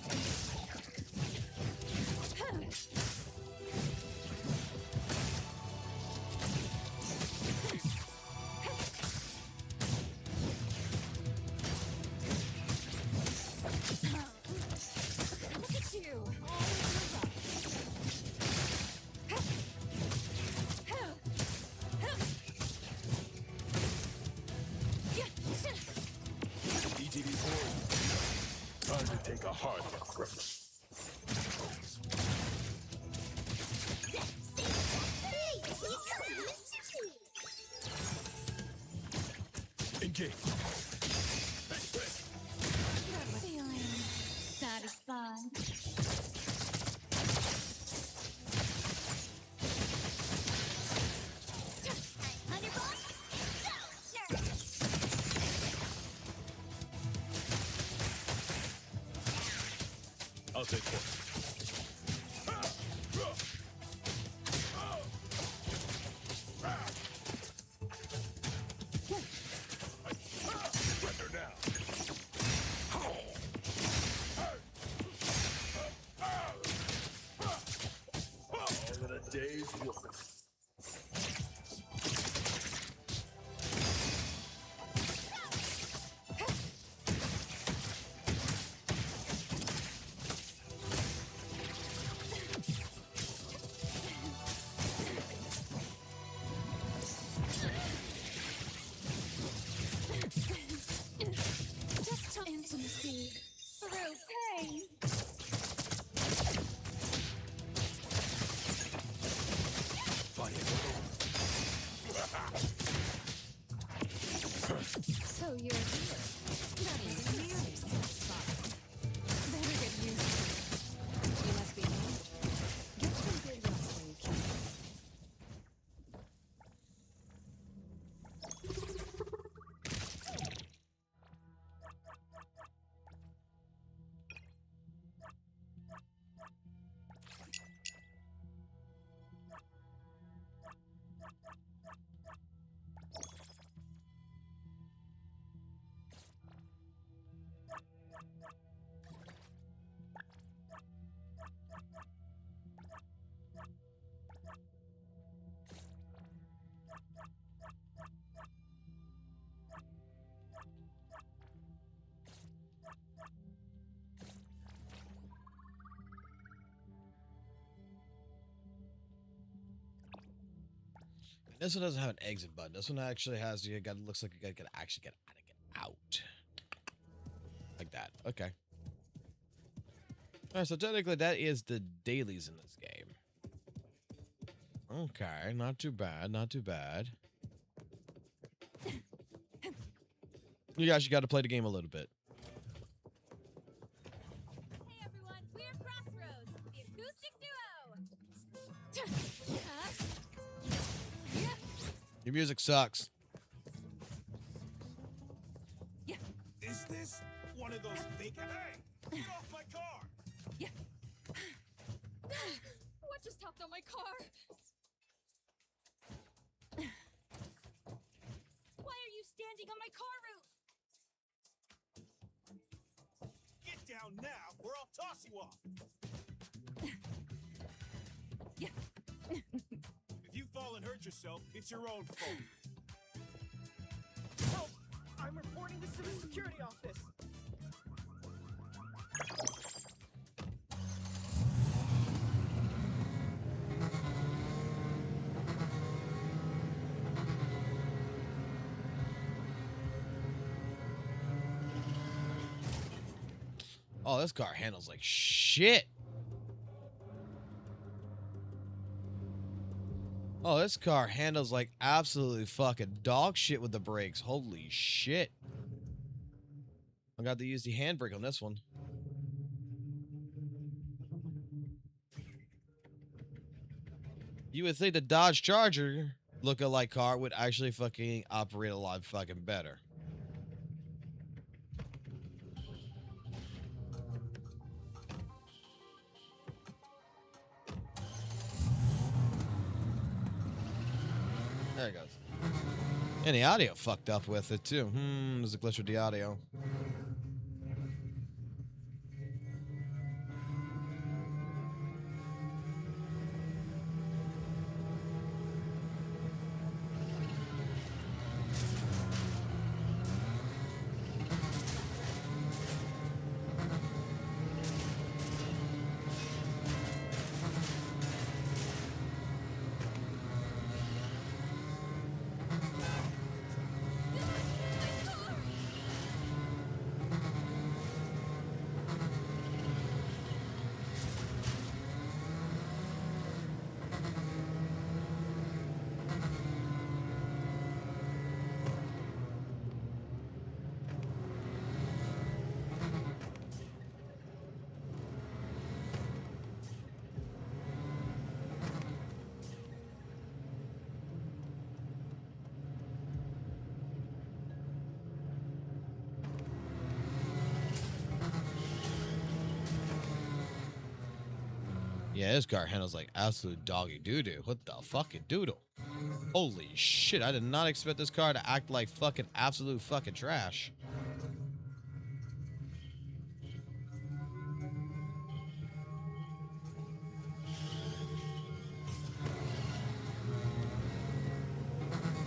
Look at you, all in a rush. ETV forward. Time to take a hard approach. Engage. Feeling satisfied. I'll take one. Surrender now. All in a day's work. Just to intimacy through pain. So you're here. That is nearly satisfying. Better get used to it. You must be new. Get some good rest when you can. This one doesn't have an exit button. This one actually has, you got, looks like you gotta actually get out. Like that. Okay. Alright, so technically that is the dailies in this game. Okay, not too bad, not too bad. You guys, you gotta play the game a little bit. Hey everyone, we're Crossroads, the acoustic duo. Your music sucks. Is this one of those fake? Hey, get off my car! What just hopped on my car? Why are you standing on my car roof? Get down now, or I'll toss you off. If you fall and hurt yourself, it's your own fault. Help! I'm reporting this to the security office. Oh, this car handles like shit. Oh, this car handles like absolutely fucking dog shit with the brakes. Holy shit. I got to use the handbrake on this one. You would think the Dodge Charger look-alike car would actually fucking operate a lot fucking better. There it goes. And the audio fucked up with it too. There's a glitch with the audio. Yeah, this car handles like absolute doggy doo-doo. What the fucking doodle? Holy shit, I did not expect this car to act like fucking absolute fucking trash.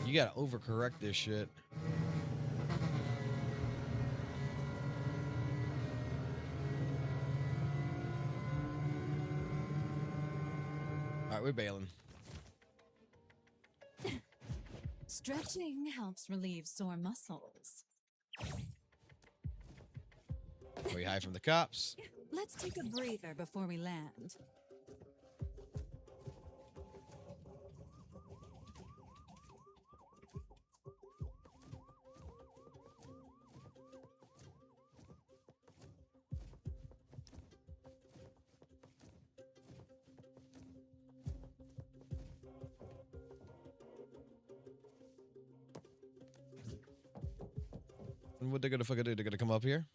You gotta overcorrect this shit. Alright, we're bailing. Stretching helps relieve sore muscles. We hide from the cops. Let's take a breather before we land. And what they're gonna fucking do? They're gonna come up here?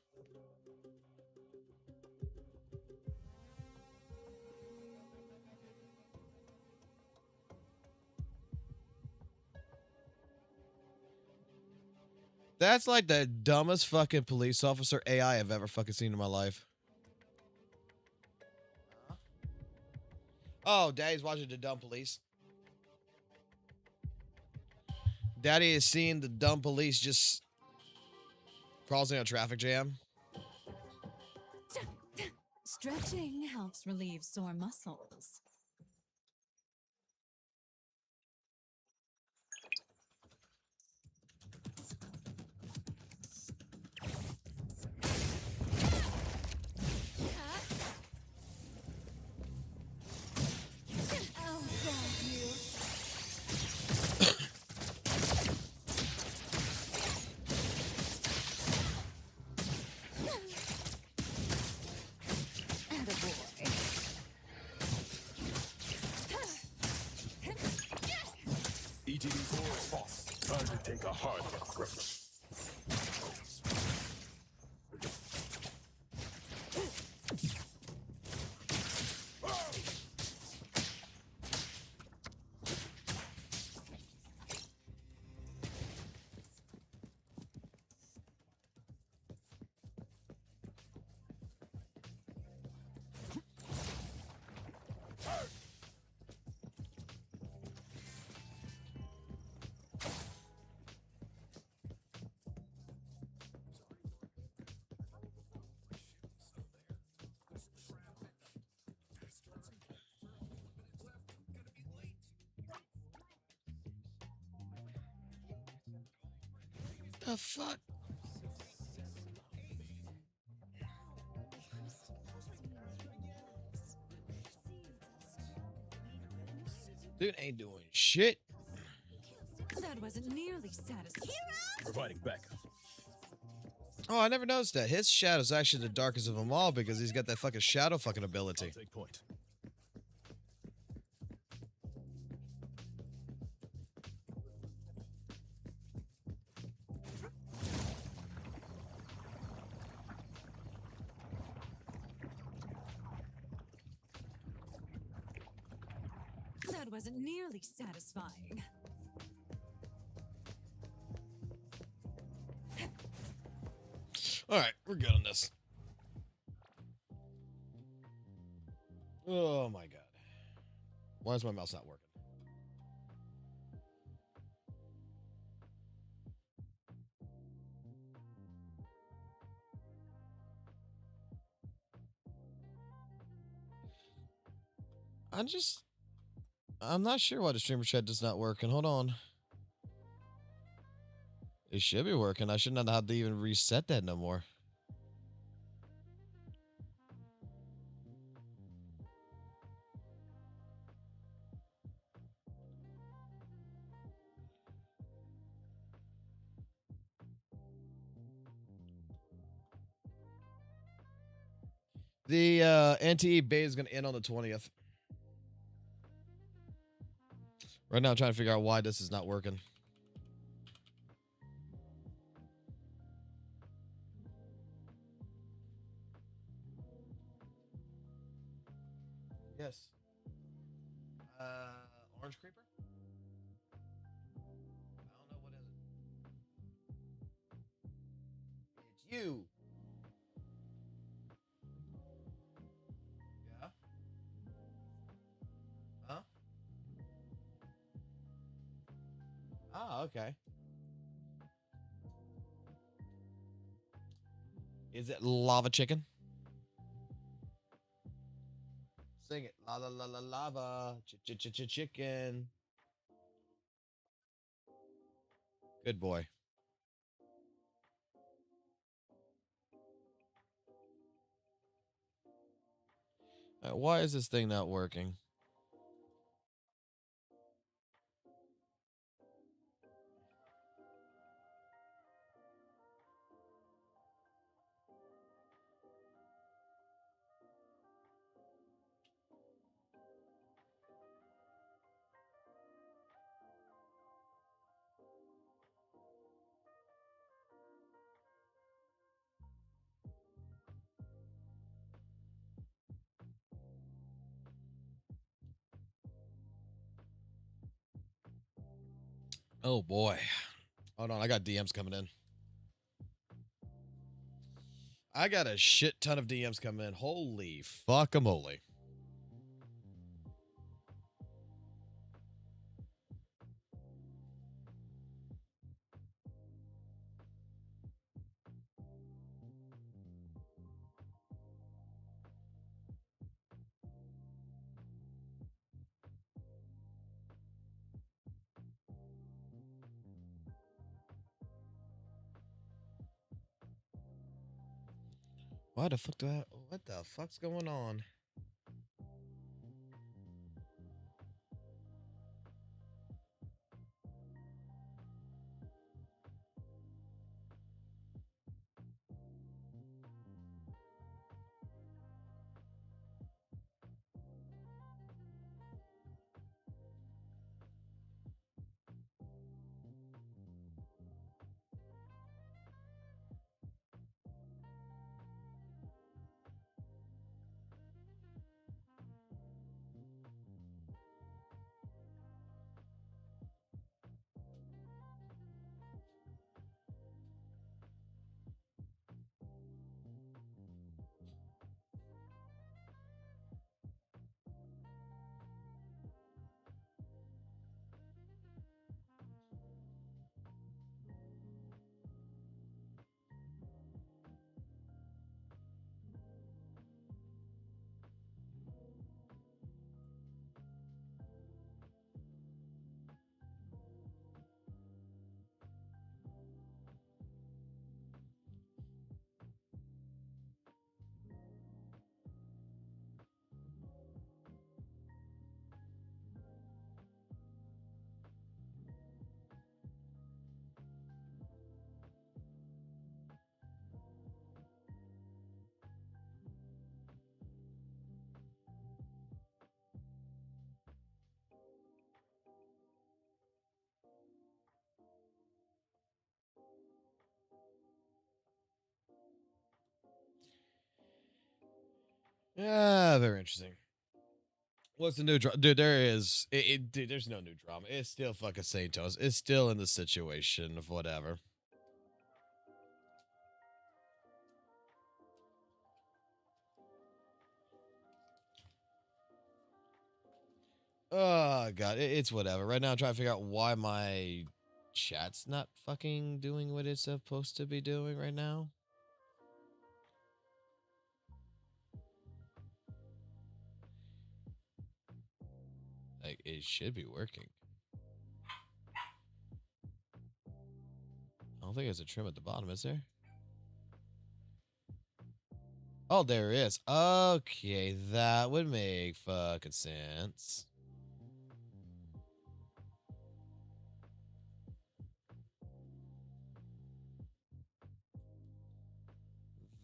That's like the dumbest fucking police officer AI I've ever fucking seen in my life. Oh, Daddy's watching the dumb police. Daddy is seeing the dumb police just crossing a traffic jam. Stretching helps relieve sore muscles. ETD4 boss. Time to take a hard approach. The fuck? Dude ain't doing shit. That wasn't nearly satisfying. Providing backup. Oh, I never noticed that. His shadow's actually the darkest of them all because he's got that fucking shadow fucking ability. Take point. That wasn't nearly satisfying. All right, we're good on this. Oh my god. Why is my mouse not working? I'm not sure why the streamer chat does not work. And hold on. It should be working. I should not have to even reset that no more. The NTE beta is going to end on the 20th. Right now, I'm trying to figure out why this is not working. Yes. Orange Creeper? I don't know, what is it? It's you. Yeah? Huh? Ah, okay. Is it lava chicken? Sing it. La la la la lava. Chicken. Good boy. Why is this thing not working? Oh boy. Hold on, I got DMs coming in. I got a shit ton of DMs coming in. Holy fuck-a-moly. Why the fuck do I... What the fuck's going on? Yeah, very interesting. What's the new drama? Dude, dude, there's no new drama. It's still fucking Santos. It's still in the situation of whatever. Oh, God. It's whatever. Right now, I'm trying to figure out why my chat's not fucking doing what it's supposed to be doing right now. Like, it should be working. I don't think there's a trim at the bottom, is there? Oh, there is. Okay, that would make fucking sense.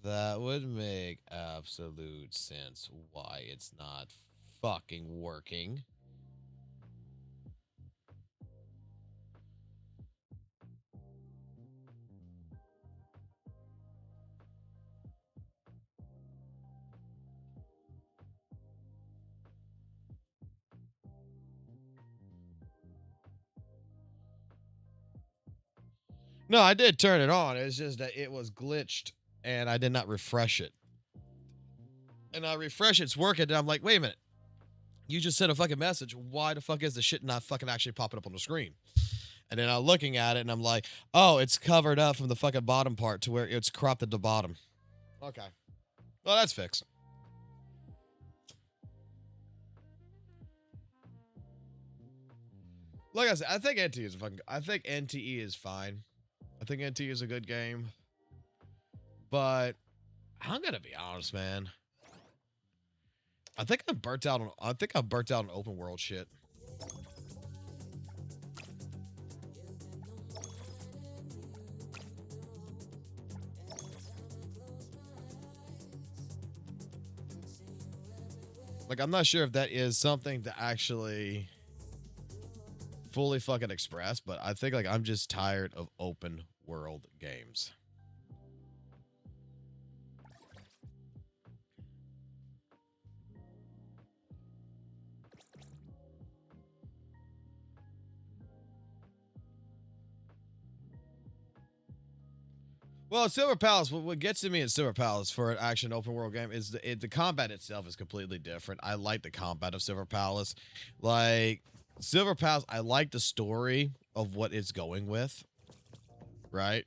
That would make absolute sense why it's not fucking working. No, I did turn it on. It's just that it was glitched and I did not refresh it. And I refresh it's working, and I'm like, wait a minute. You just sent a fucking message. Why the fuck is the shit not fucking actually popping up on the screen? And then I'm looking at it and I'm like, oh, it's covered up from the fucking bottom part to where it's cropped at the bottom. Okay. Well, that's fixed. Like I said, I think NTE is fine. I think NTE is a good game. But I'm gonna be honest, man. I think I'm burnt out on open world shit. Like, I'm not sure if that is something to actually fully fucking express, but I think, like, I'm just tired of open world games. Well, Silver Palace, what gets to me in Silver Palace for an action open world game is the combat itself is completely different. I like the combat of Silver Palace. Like, Silver Palace, I like the story of what it's going with, right?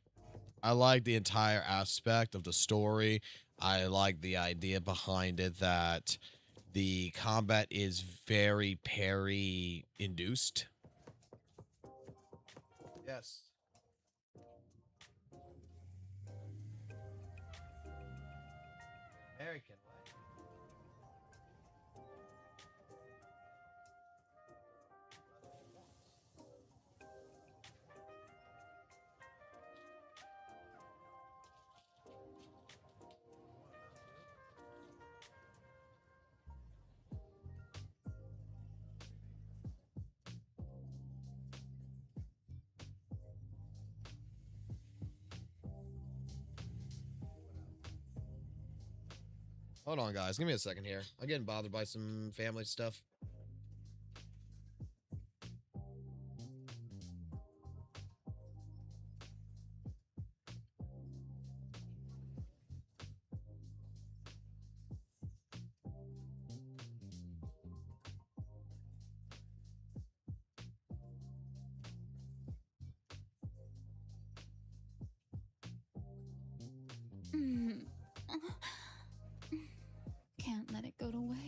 I like the entire aspect of the story. I like the idea behind it that the combat is very parry-induced. Yes. American way. Hold on, guys. Give me a second here. I'm getting bothered by some family stuff. Can't let it go to waste.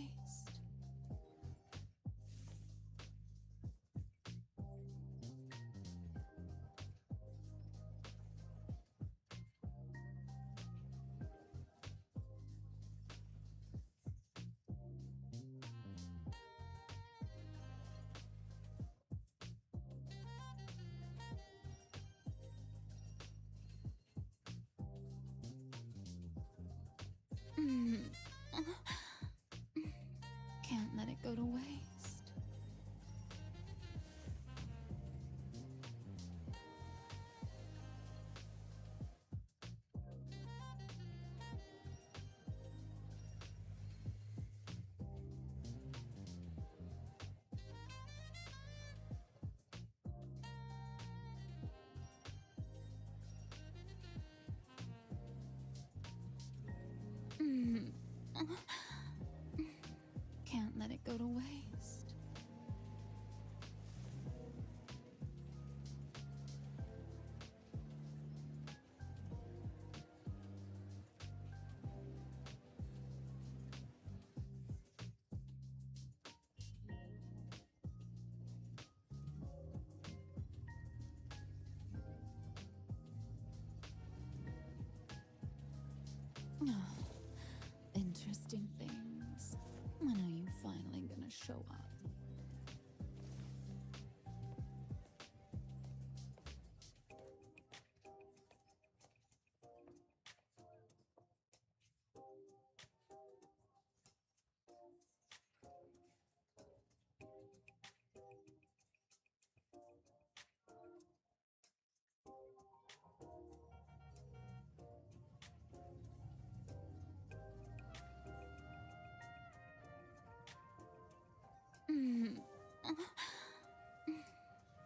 Can't let it go to waste. Interesting things. When are you finally gonna show up?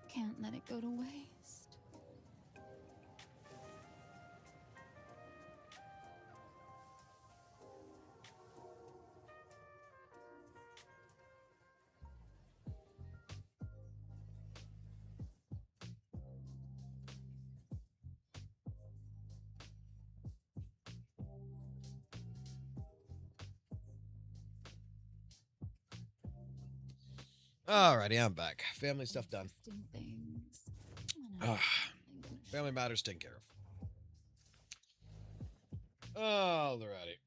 Can't let it go to waste. Alrighty, I'm back. Family stuff done. Interesting things. When are you Ah, finally gonna show family matters taken care of. Alrighty.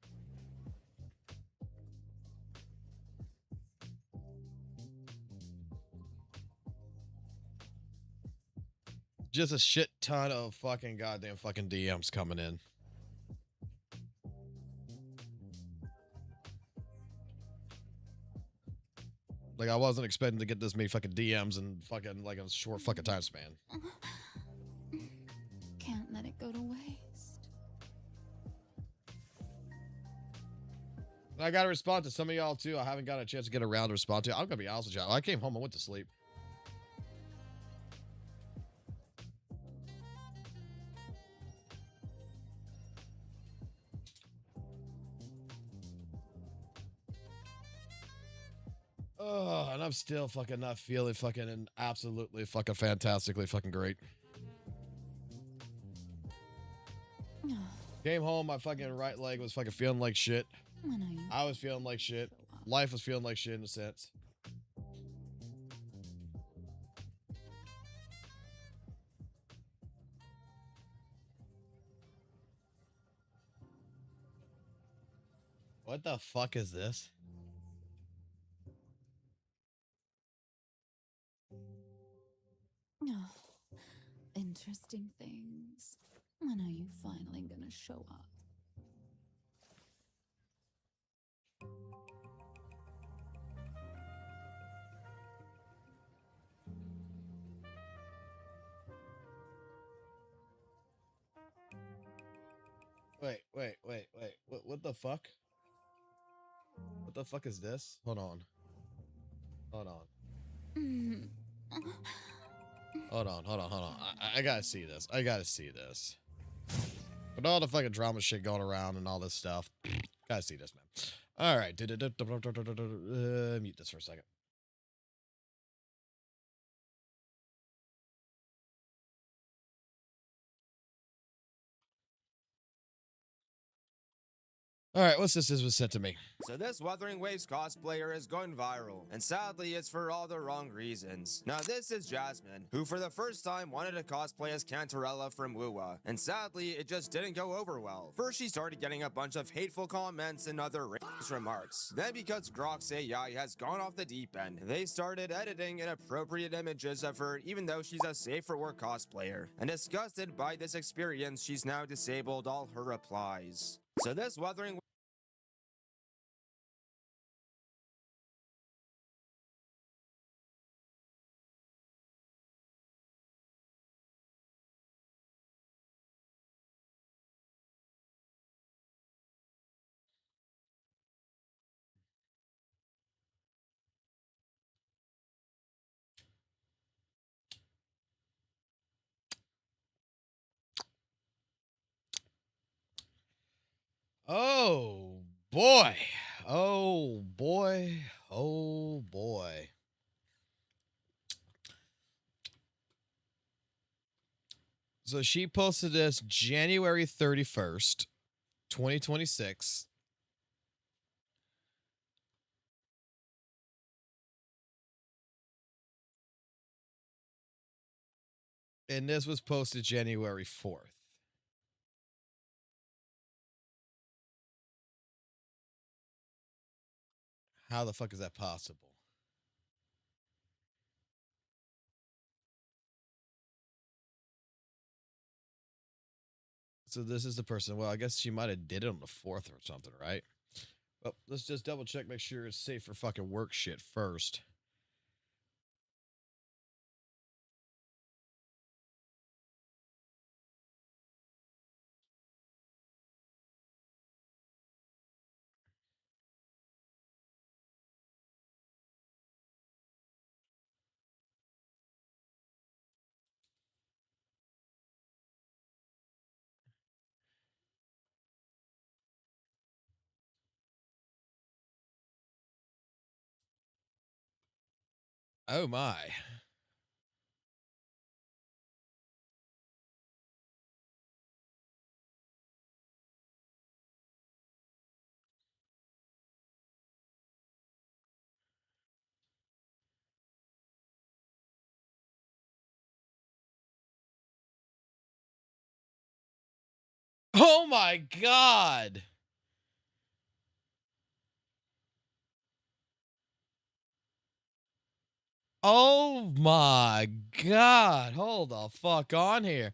Just a shit ton of fucking goddamn fucking DMs coming in. Like, I wasn't expecting to get this many fucking DMs in fucking, like, a short fucking time span. Can't let it go to waste. And I gotta respond to some of y'all, too. I haven't got a chance to get around to respond to. I'm gonna be honest with y'all. I came home and went to sleep. Oh, and I'm still fucking not feeling fucking absolutely fucking fantastically fucking great. Came home, my fucking right leg was fucking feeling like shit. When are you I was feeling like shit. Life was feeling like shit in a sense. What the fuck is this? Interesting things. When are you finally gonna show up? Wait. What the fuck? What the fuck is this? Hold on. Hold on. I gotta see this. I gotta see this. With all the fucking drama shit going around and all this stuff. Gotta see this, man. All right. Mute this for a second. All right, what's this was sent to me? So this Wuthering Waves cosplayer is going viral, and sadly it's for all the wrong reasons. Now this is Jasmine, who for the first time wanted to cosplay as Cantarella from WUWA, and sadly it just didn't go over well. First she started getting a bunch of hateful comments and other racist remarks. Then because Grok's AI has gone off the deep end, they started editing inappropriate images of her even though she's a safe for work cosplayer. And disgusted by this experience, she's now disabled all her replies. So this Wuthering Oh, boy. Oh boy. Oh boy. So she posted this January 31st, 2026. And this was posted January 4th. How the fuck is that possible? So this is the person. Well, I guess she might have did it on the 4th or something, right? Well, let's just double check, make sure it's safe for fucking work shit first. Oh my. Oh my god. Oh my god. Hold the fuck on here.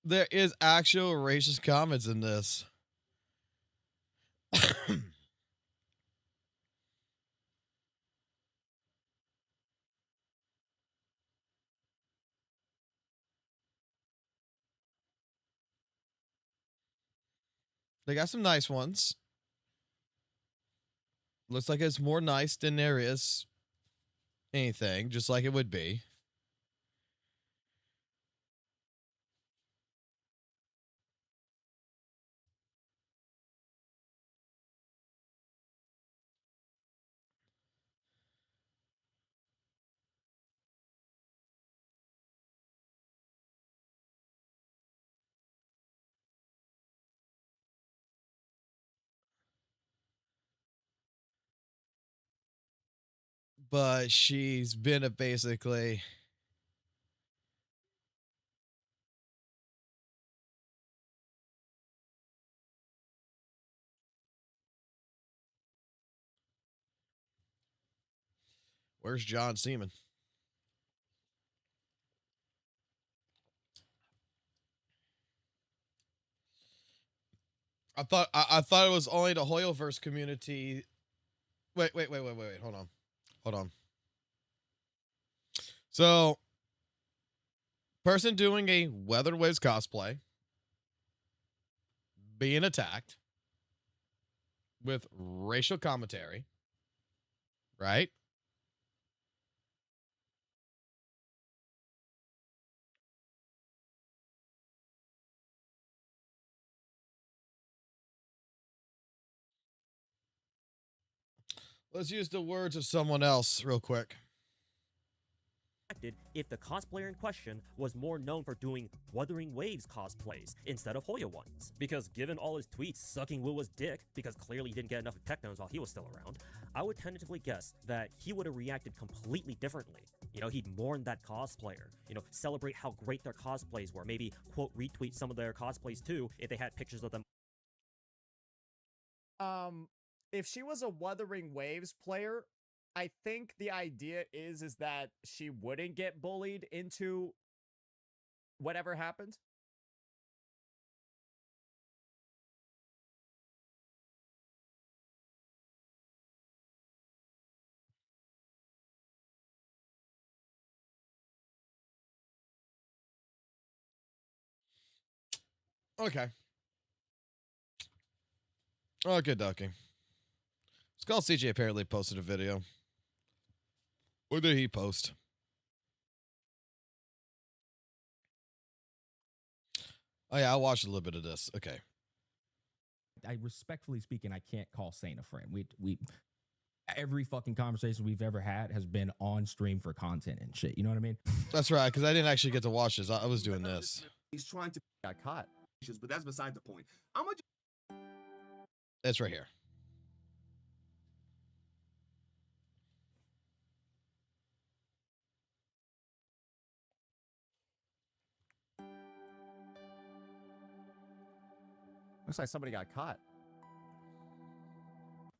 There is actual racist comments in this. They got some nice ones. Looks like it's more nice than there is anything, just like it would be. But she's been a basically. Where's John Seaman? I thought it was only the Hoyoverse community. Wait. Hold on. So, person doing a Weathered Waves cosplay being attacked with racial commentary, right? Let's use the words of someone else real quick. If the cosplayer in question was more known for doing Wuthering Waves cosplays instead of Hoya ones. Because given all his tweets sucking WUWA's dick, because clearly he didn't get enough technos while he was still around, I would tentatively guess that he would have reacted completely differently. You know, he'd mourn that cosplayer, you know, celebrate how great their cosplays were, maybe, quote, retweet some of their cosplays too, if they had pictures of them. If she was a Wuthering Waves player, I think the idea is that she wouldn't get bullied into whatever happened. Okay. Okay, dokie. Skull CJ apparently posted a video. What did he post? Oh yeah, I watched a little bit of this. Okay. I respectfully speaking, I can't call Saint a friend. We every fucking conversation we've ever had has been on stream for content and shit. You know what I mean? That's right, because I didn't actually get to watch this. I was doing this. He's trying to Got caught. but that's beside the point. I'm gonna It's right here. Looks like somebody got caught.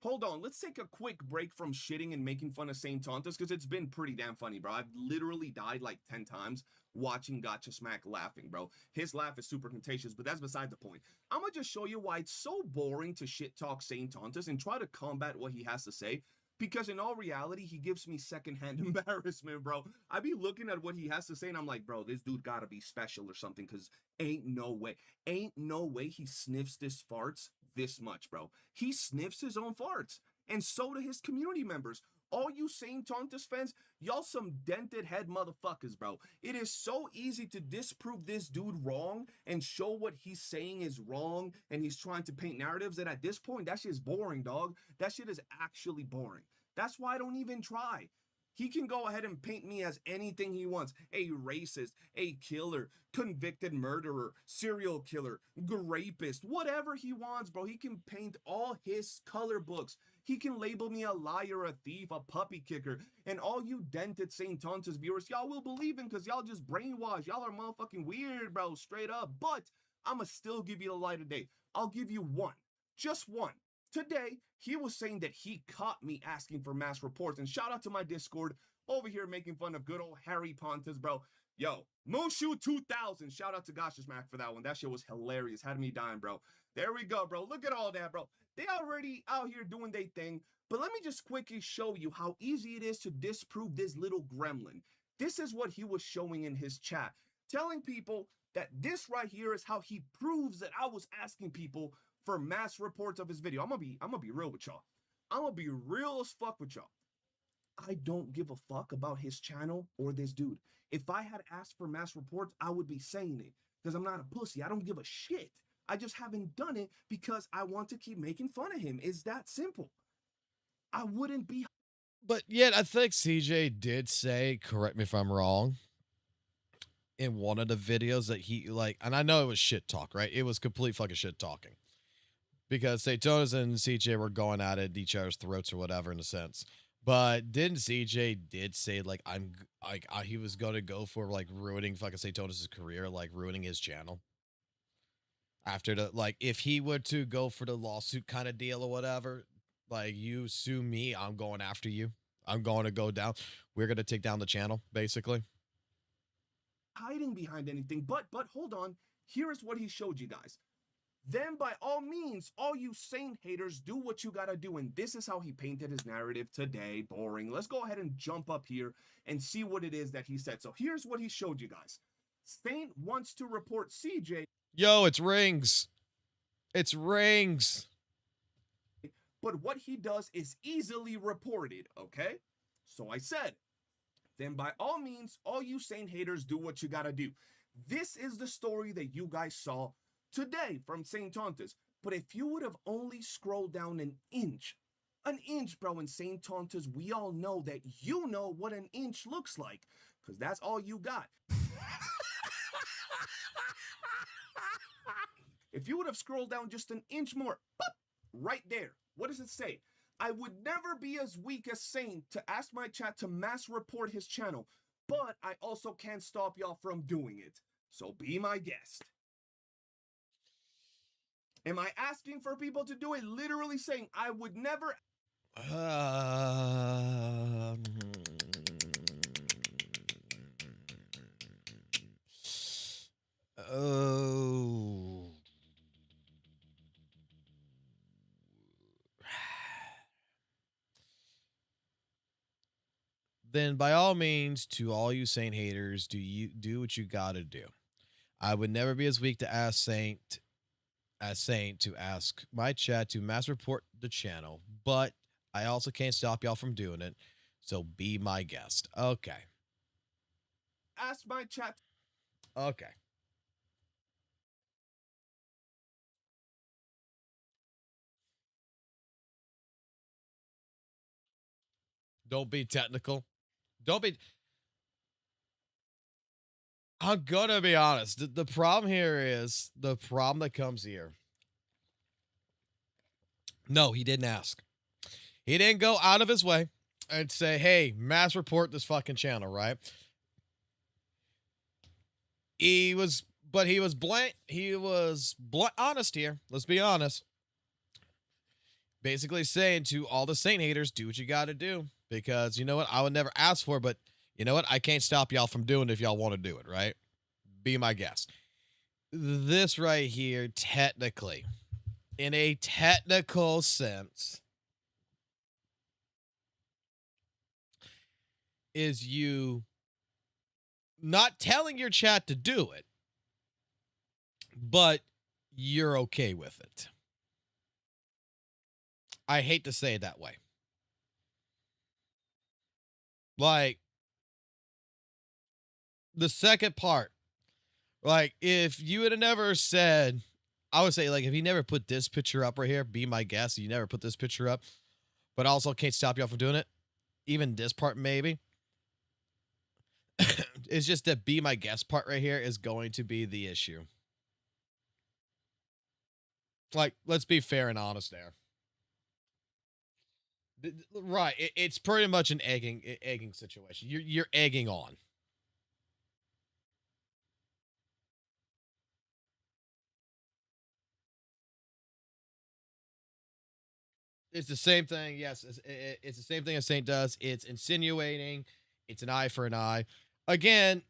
Hold on, let's take a quick break from shitting and making fun of Saint Tontus because it's been pretty damn funny, bro. I've literally died like 10 times watching Gotcha Smack laughing, bro. His laugh is super contagious, but that's beside the point. I'm gonna just show you why it's so boring to shit talk Saint Tontus and try to combat what he has to say. Because in all reality, he gives me secondhand embarrassment, bro. I be looking at what he has to say and I'm like, bro, this dude gotta be special or something because ain't no way he sniffs this farts this much, bro. He sniffs his own farts. And so do his community members. All you Saint Tontus fans, y'all some dented head motherfuckers, bro. It is so easy to disprove this dude wrong and show what he's saying is wrong and he's trying to paint narratives that at this point, that shit is boring, dog. That shit is actually boring. That's why I don't even try. He can go ahead and paint me as anything he wants. A racist, a killer, convicted murderer, serial killer, rapist, whatever he wants, bro. He can paint all his color books. He can label me a liar, a thief, a puppy kicker. And all you dented Saint Tontus viewers, y'all will believe him because y'all just brainwashed. Y'all are motherfucking weird, bro, straight up. But I'ma still give you the light of day. I'll give you one. Just one. Today, he was saying that he caught me asking for mass reports. And shout out to my Discord over here making fun of good old Harry Pontus, bro. Yo, Moonshoe 2000. Shout out to Gotcha Smack for that one. That shit was hilarious. Had me dying, bro. There we go, bro. Look at all that, bro. They already out here doing their thing. But let me just quickly show you how easy it is to disprove this little gremlin. This is what he was showing in his chat. Telling people that this right here is how he proves that I was asking people for mass reports of his video. I'm gonna be real with y'all. I'm gonna be real as fuck with y'all. I don't give a fuck about his channel or this dude. If I had asked for mass reports, I would be saying it because I'm not a pussy. I don't give a shit. I just haven't done it because I want to keep making fun of him. It's that simple. I wouldn't be. But yet, I think CJ did say, correct me if I'm wrong, in one of the videos that he, like, and I know it was shit talk, right? It was complete fucking shit talking. Because Saint Tontus and CJ were going at it, each other's throats or whatever in a sense. But didn't CJ did say, like, he was going to go for, like, ruining fucking Saint Tontus' career, like, ruining his channel? After the, like, if he were to go for the lawsuit kind of deal or whatever, like, you sue me, I'm going after you. I'm going to go down. We're going to take down the channel, basically. Hiding behind anything, but hold on. Here is what he showed you guys. Then by all means, all you Saint haters, do what you gotta do. And this is how he painted his narrative today. Boring. Let's go ahead and jump up here and see what it is that he said. So here's what he showed you guys. Saint wants to report CJ. Yo, it's rings. It's rings. But what he does is easily reported, okay? So I said, then by all means, all you Saint haters, do what you gotta do. This is the story that you guys saw today from Saint Tontus. But if you would have only scrolled down an inch, bro, in Saint Tontus, we all know that you know what an inch looks like, because that's all you got. If you would have scrolled down just an inch more, boop, right there, what does it say? I would never be as weak as Saint to ask my chat to mass report his channel, but I also can't stop y'all from doing it. So be my guest. Am I asking for people to do it? Literally saying I would never. Oh. Then by all means, to all you Saint haters, do what you gotta do. I would never be as weak to ask Saint as Saint to ask my chat to mass report the channel, but I also can't stop y'all from doing it. So be my guest. Okay. Ask my chat. Okay. Don't be technical. Don't be. I'm gonna be honest. The problem here is the problem that comes here. No, he didn't ask. He didn't go out of his way and say, "Hey, mass report this fucking channel," right? He was, but he was blunt. He was blunt, honest here. Let's be honest. Basically saying to all the Saint haters, do what you got to do, because you know what? I would never ask for, but you know what? I can't stop y'all from doing it if y'all want to do it, right? Be my guest. This right here, technically, in a technical sense, is you not telling your chat to do it, but you're okay with it. I hate to say it that way. Like, the second part, like, if you would have never said, I would say, like, if he never put this picture up right here, be my guest, you never put this picture up, but also can't stop y'all from doing it, even this part maybe. It's just that be my guest part right here is going to be the issue. Like, let's be fair and honest there. Right, it's pretty much an egging situation. You're egging on. It's the same thing. Yes, it's the same thing as Saint does. It's insinuating. It's an eye for an eye. Again,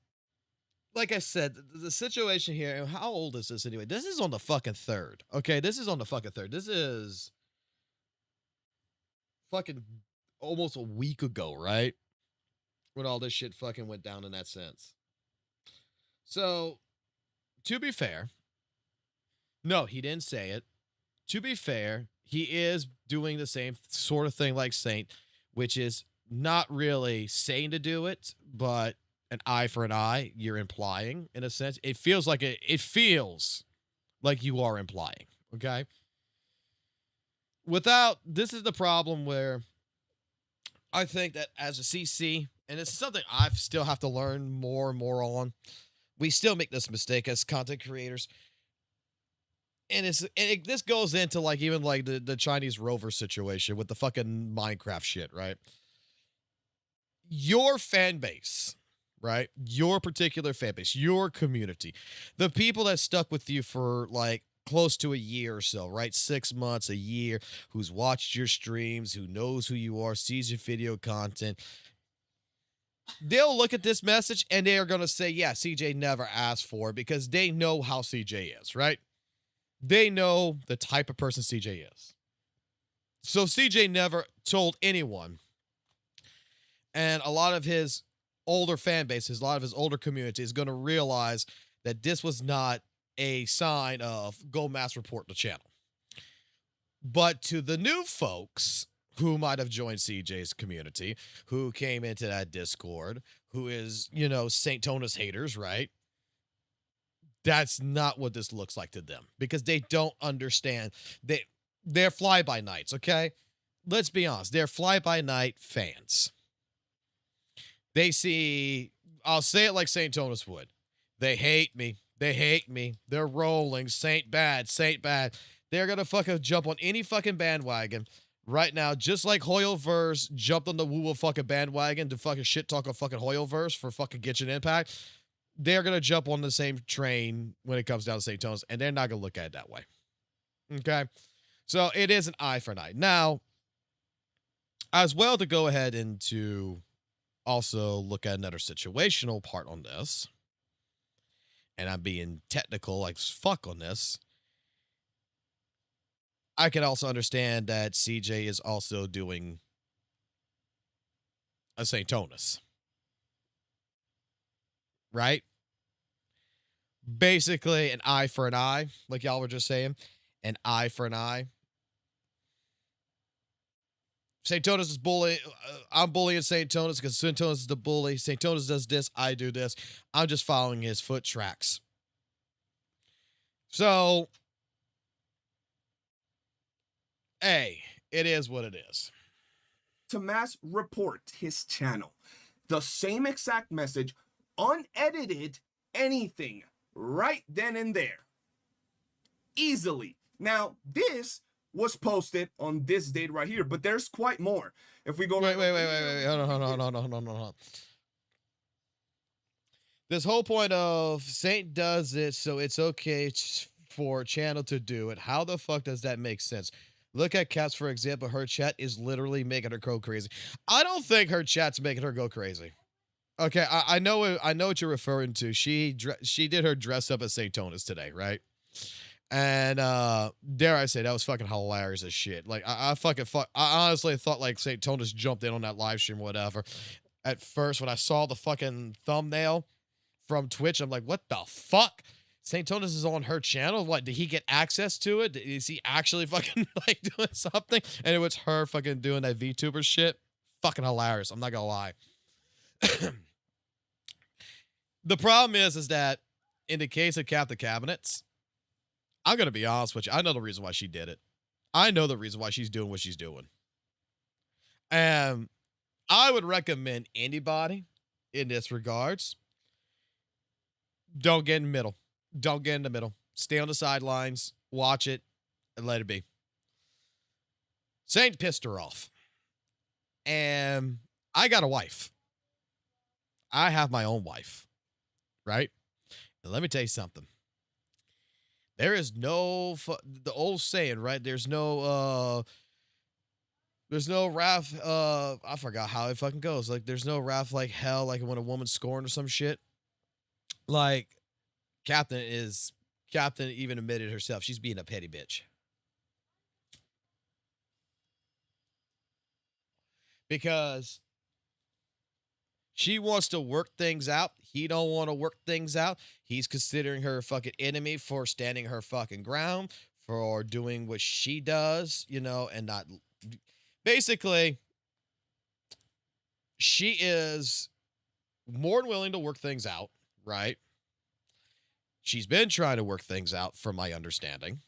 like I said, the situation here. How old is this anyway? This is on the fucking third. Okay, this is on the fucking third. This is fucking almost a week ago, right? When all this shit fucking went down in that sense. So, to be fair, no, he didn't say it. To be fair, he is doing the same sort of thing like Saint, which is not really saying to do it, but an eye for an eye. You're implying, in a sense. It feels like it feels like you are implying. Okay. This is the problem where I think that as a CC, and it's something I still have to learn more and more on. We still make this mistake as content creators. And this goes into like even like the Chinese rover situation with the fucking Minecraft shit, right? Your fan base, right? Your particular fan base, your community, the people that stuck with you for like close to a year or so, right? 6 months, a year, who's watched your streams, who knows who you are, sees your video content. They'll look at this message and they are going to say, yeah, CJ never asked for it, because they know how CJ is, right? They know the type of person CJ is. So CJ never told anyone. And a lot of his older fan bases, a lot of his older community is going to realize that this was not a sign of go mass report the channel. But to the new folks who might have joined CJ's community, who came into that Discord, who is, you know, St. Tonus haters, right? That's not what this looks like to them, because they don't understand. They're fly-by-nights, okay? Let's be honest. They're fly-by-night fans. They see, I'll say it like St. Tonus would. They hate me. They hate me. They're rolling. Saint bad. Saint bad. They're going to fucking jump on any fucking bandwagon right now, just like Hoyoverse jumped on the WUWA fucking bandwagon to fucking shit talk on fucking Hoyoverse for fucking Genshin Impact. They're going to jump on the same train when it comes down to St. Tonus, and they're not going to look at it that way. Okay? So it is an eye for an eye. Now, as well, to go ahead and to also look at another situational part on this, and I'm being technical like fuck on this, I can also understand that CJ is also doing a St. Tonus. Right? Basically, an eye for an eye, like y'all were just saying. an eye for an eye. St. Tonis is bullying. I'm bullying St. Tonis because St. Tonis is the bully. St. Tonis does this. I do this. I'm just following his foot tracks. So, hey, it is what it is. To mass report his channel. The same exact message, unedited, anything, right then and there. Easily. Now, this was posted on this date right here, but there's quite more. If we go wait, hold on. This whole point of Saint does it, so it's okay for a channel to do it. How the fuck does that make sense? Look at Caps, for example. Her chat is literally making her go crazy. I don't think her chat's making her go crazy. Okay, I know what you're referring to. She did her dress up as St. Tonis today, right? And dare I say, that was fucking hilarious as shit. Like I honestly thought like St. Tonis jumped in on that live stream or whatever. At first, when I saw the fucking thumbnail from Twitch, I'm like, what the fuck? St. Tonis is on her channel. What, did he get access to it? Is he actually fucking like doing something? And it was her fucking doing that VTuber shit. Fucking hilarious. I'm not gonna lie. The problem is that in the case of Captain Cabinets, I'm going to be honest with you. I know the reason why she did it. I know the reason why she's doing what she's doing. And I would recommend anybody in this regards, don't get in the middle. Don't get in the middle. Stay on the sidelines, watch it, and let it be. Saint pissed her off. And I got a wife. I have my own wife. Right? And let me tell you something. There is no, the old saying, right? There's no wrath, I forgot how it fucking goes. Like, there's no wrath like hell, like when a woman's scorned or some shit. Like, Captain even admitted herself, she's being a petty bitch. Because she wants to work things out. He don't want to work things out. He's considering her a fucking enemy for standing her fucking ground, for doing what she does, you know, and not... Basically, she is more than willing to work things out, right? She's been trying to work things out, from my understanding.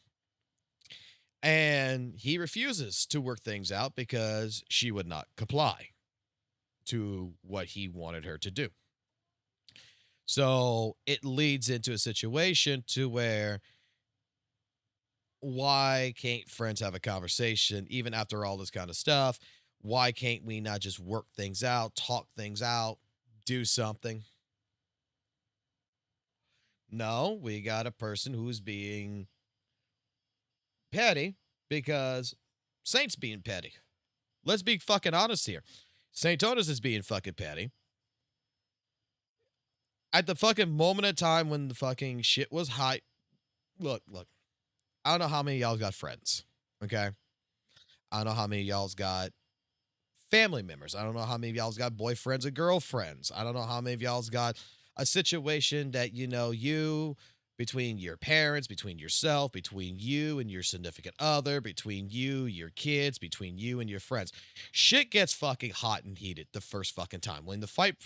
And he refuses to work things out because she would not comply to what he wanted her to do. So it leads into a situation to where, why can't friends have a conversation even after all this kind of stuff? Why can't we not just work things out, talk things out, do something? No, we got a person who's being petty because Saint's being petty. Let's be fucking honest here. St. Tonis is being fucking petty. At the fucking moment of time when the fucking shit was high. Look. I don't know how many of y'all got friends. Okay? I don't know how many of y'all's got family members. I don't know how many of y'all's got boyfriends and girlfriends. I don't know how many of y'all's got a situation that, you know, between your parents, between yourself, between you and your significant other, between you, your kids, between you and your friends. Shit gets fucking hot and heated the first fucking time. When the fight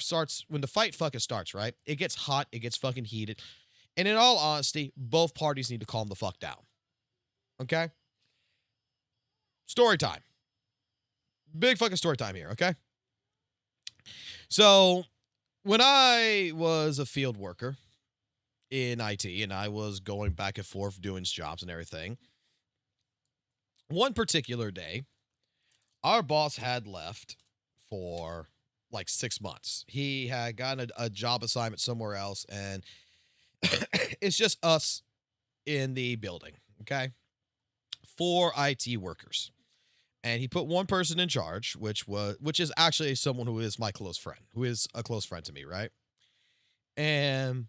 fucking starts, right? It gets hot, it gets fucking heated. And in all honesty, both parties need to calm the fuck down. Okay? Story time. Big fucking story time here, okay? So, when I was a field worker in IT, and I was going back and forth doing jobs and everything, one particular day, our boss had left for like 6 months. He had gotten a job assignment somewhere else, and it's just us in the building, okay? 4 IT workers. And he put one person in charge, which is actually someone who is my close friend, who is a close friend to me, right? And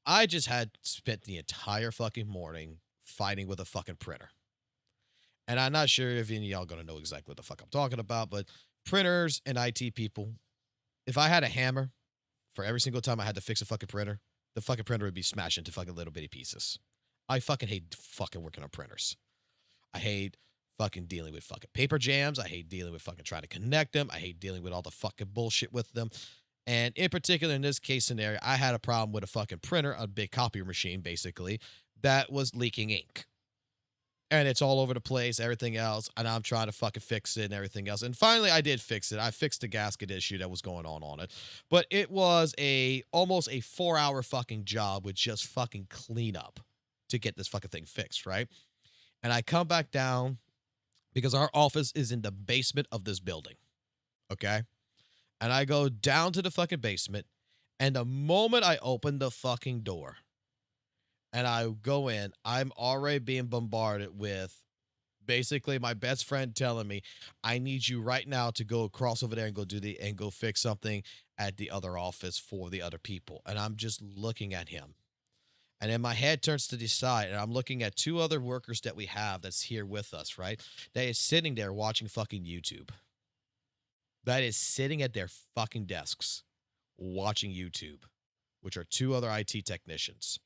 I just had spent the entire fucking morning fighting with a fucking printer. And I'm not sure if any of y'all gonna know exactly what the fuck I'm talking about, but printers and IT people, if I had a hammer for every single time I had to fix a fucking printer, the fucking printer would be smashed into fucking little bitty pieces. I fucking hate fucking working on printers. I hate fucking dealing with fucking paper jams. I hate dealing with fucking trying to connect them. I hate dealing with all the fucking bullshit with them. And in particular, in this case scenario, I had a problem with a fucking printer, a big copier machine, basically, that was leaking ink. And it's all over the place, everything else, and I'm trying to fucking fix it and everything else. And finally, I did fix it. I fixed the gasket issue that was going on it. But it was almost a 4-hour fucking job with just fucking cleanup to get this fucking thing fixed, right? And I come back down because our office is in the basement of this building, okay? And I go down to the fucking basement, and the moment I open the fucking door and I go in, I'm already being bombarded with basically my best friend telling me, I need you right now to go across over there and go fix something at the other office for the other people. And I'm just looking at him. And then my head turns to the side, and I'm looking at 2 other workers that we have that's here with us, right? That is sitting there watching fucking YouTube. That is sitting at their fucking desks watching YouTube, which are 2 other IT technicians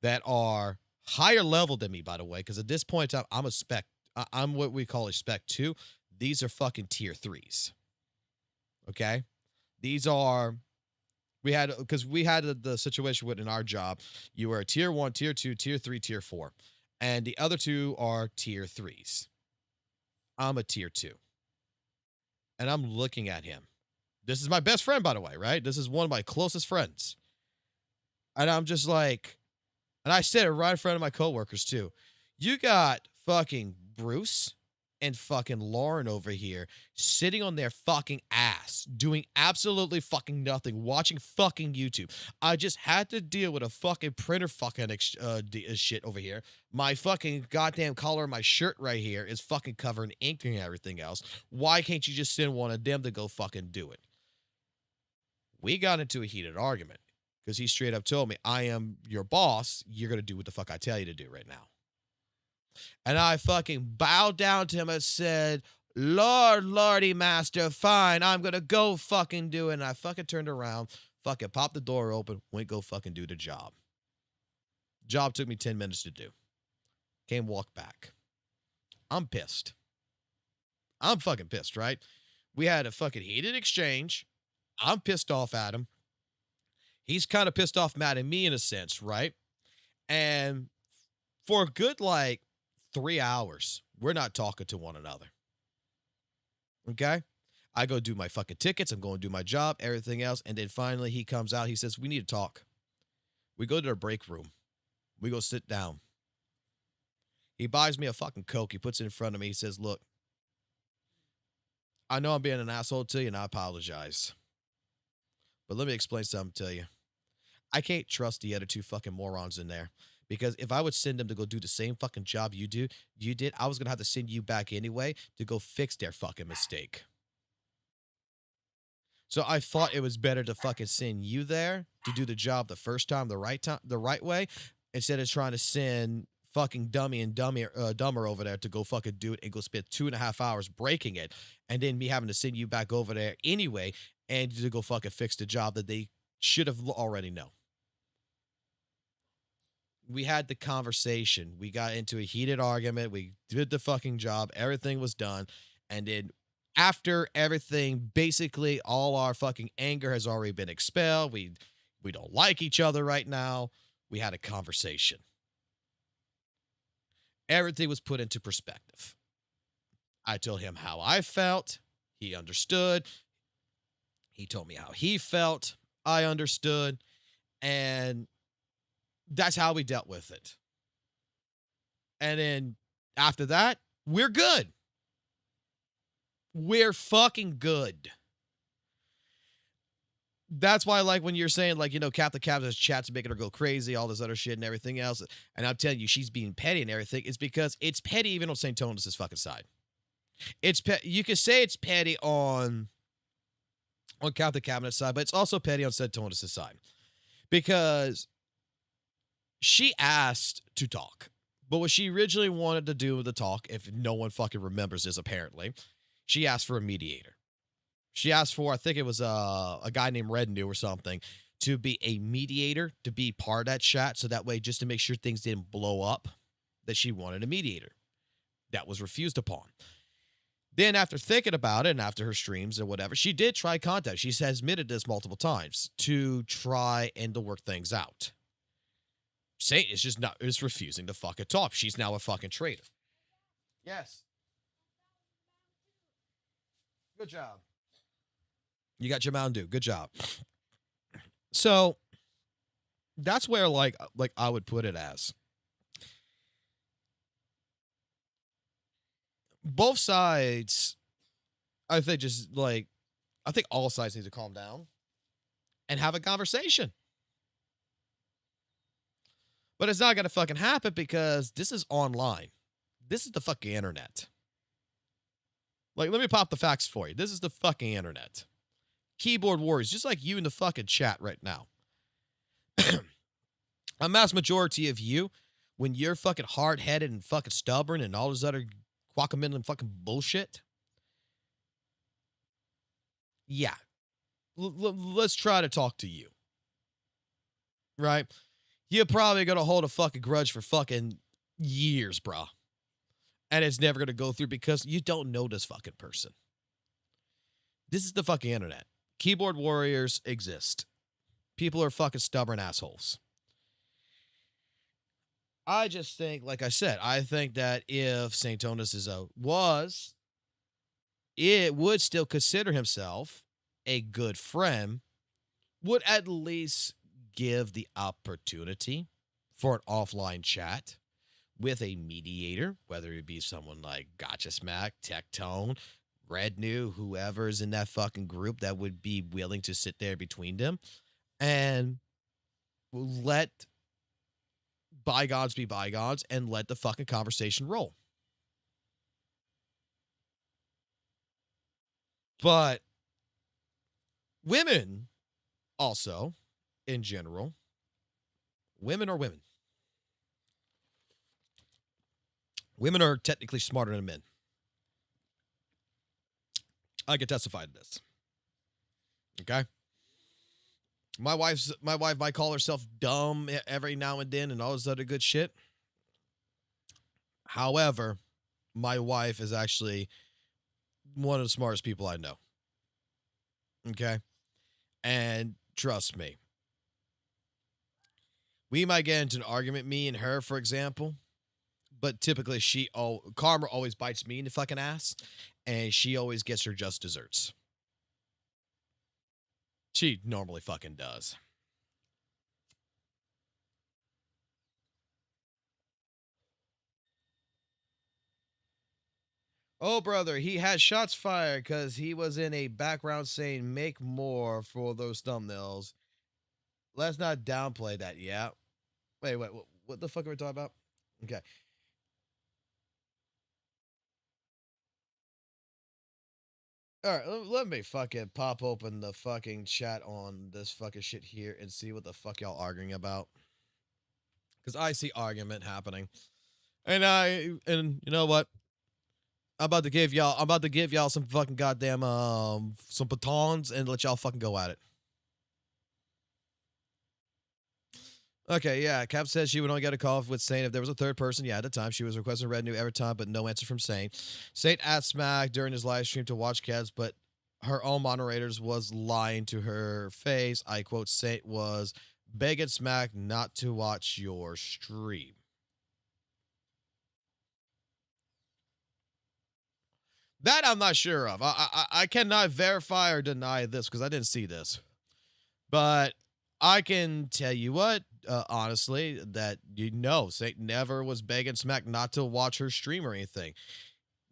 that are higher level than me, by the way, because at this point in time, I'm a spec. I'm what we call a spec 2. These are fucking tier 3s. Okay? These are, we had the situation with in our job, you were a tier 1, tier 2, tier 3, tier 4. And the other 2 are tier 3s. I'm a tier 2. And I'm looking at him. This is my best friend, by the way, right? This is one of my closest friends. And I'm just like, and I said it right in front of my coworkers too. You got fucking Bruce and fucking Lauren over here sitting on their fucking ass, doing absolutely fucking nothing, watching fucking YouTube. I just had to deal with a fucking printer fucking shit over here. My fucking goddamn collar of my shirt right here is fucking covered in ink and everything else. Why can't you just send one of them to go fucking do it? We got into a heated argument because he straight up told me, I am your boss. You're going to do what the fuck I tell you to do right now. And I fucking bowed down to him and said, Lordy master, fine, I'm going to go fucking do it. And I fucking turned around, fucking popped the door open, went go fucking do the job. Job took me 10 minutes to do. Came walk back. I'm pissed. I'm fucking pissed, right? We had a fucking heated exchange. I'm pissed off at him. He's kind of pissed off mad at me in a sense, right? And for a good, 3 hours, we're not talking to one another. Okay? I go do my fucking tickets. I'm going to do my job, everything else. And then finally he comes out. He says, we need to talk. We go to the break room. We go sit down. He buys me a fucking Coke. He puts it in front of me. He says, look, I know I'm being an asshole to you, and I apologize. But let me explain something to you. I can't trust the other 2 fucking morons in there. Because if I would send them to go do the same fucking job you did, I was going to have to send you back anyway to go fix their fucking mistake. So I thought it was better to fucking send you there to do the job the first time, the right way, instead of trying to send fucking dummy and dumber over there to go fucking do it and go spend 2.5 hours breaking it, and then me having to send you back over there anyway and to go fucking fix the job that they should have already known. We had the conversation. We got into a heated argument. We did the fucking job. Everything was done. And then after everything, basically all our fucking anger has already been expelled. We don't like each other right now. We had a conversation. Everything was put into perspective. I told him how I felt. He understood. He told me how he felt. I understood. And that's how we dealt with it. And then after that, we're good. We're fucking good. That's why, when you're saying, Catholic Cabs chats making her go crazy, all this other shit and everything else. And I'm telling you, she's being petty and everything. It's because it's petty even on St. Tonus' fucking side. You could say it's petty on Catholic Cabinet's side, but it's also petty on St. Tonus' side. Because she asked to talk, but what she originally wanted to do with the talk, if no one fucking remembers this apparently, she asked for a mediator. She asked for, I think it was a guy named Red New or something, to be a mediator, to be part of that chat. So that way, just to make sure things didn't blow up, that she wanted a mediator. That was refused upon. Then after thinking about it and after her streams or whatever, she did try contact. She has admitted this multiple times to try and to work things out. Saint is just not, is refusing to fucking talk. She's now a fucking traitor. Yes. Good job. You got your Mountain Dew. Good job. So that's where like I would put it as. Both sides, I think I think all sides need to calm down and have a conversation. But it's not going to fucking happen because this is online. This is the fucking internet. Like, let me pop the facts for you. This is the fucking internet. Keyboard warriors, just like you in the fucking chat right now. A mass majority of you, when you're fucking hard-headed and fucking stubborn and all this other guacamole and fucking bullshit. Yeah. Let's try to talk to you. Right? You're probably going to hold a fucking grudge for fucking years, bro. And it's never going to go through because you don't know this fucking person. This is the fucking internet. Keyboard warriors exist. People are fucking stubborn assholes. I just think, like I said, I think that if St. Tonis it would still consider himself a good friend, would at least give the opportunity for an offline chat with a mediator, whether it be someone like Gotcha Smack, Tectone, Red New, whoever's in that fucking group that would be willing to sit there between them and let bygones be bygones and let the fucking conversation roll. But women also, in general, women are women. Women are technically smarter than men. I can testify to this. Okay? My wife might call herself dumb every now and then and all this other good shit. However, my wife is actually one of the smartest people I know. Okay? And trust me, we might get into an argument, me and her, for example, but typically karma always bites me in the fucking ass, and she always gets her just desserts. She normally fucking does. Oh, brother, he had shots fired because he was in a background saying, make more for those thumbnails. Let's not downplay that, yeah. Wait, what the fuck are we talking about? Okay. All right, let me fucking pop open the fucking chat on this fucking shit here and see what the fuck y'all arguing about. Because I see argument happening. And you know what? I'm about to give y'all some fucking goddamn some batons and let y'all fucking go at it. Okay, yeah. Cap says she would only get a call with Saint if there was a third person. Yeah, at the time she was requesting Red New every time, but no answer from Saint. Saint asked Smack during his live stream to watch Cavs, but her own moderators was lying to her face. I quote, Saint was begging Smack not to watch your stream. That I'm not sure of. I cannot verify or deny this because I didn't see this. But I can tell you what, honestly, that Saint never was begging Smack not to watch her stream or anything.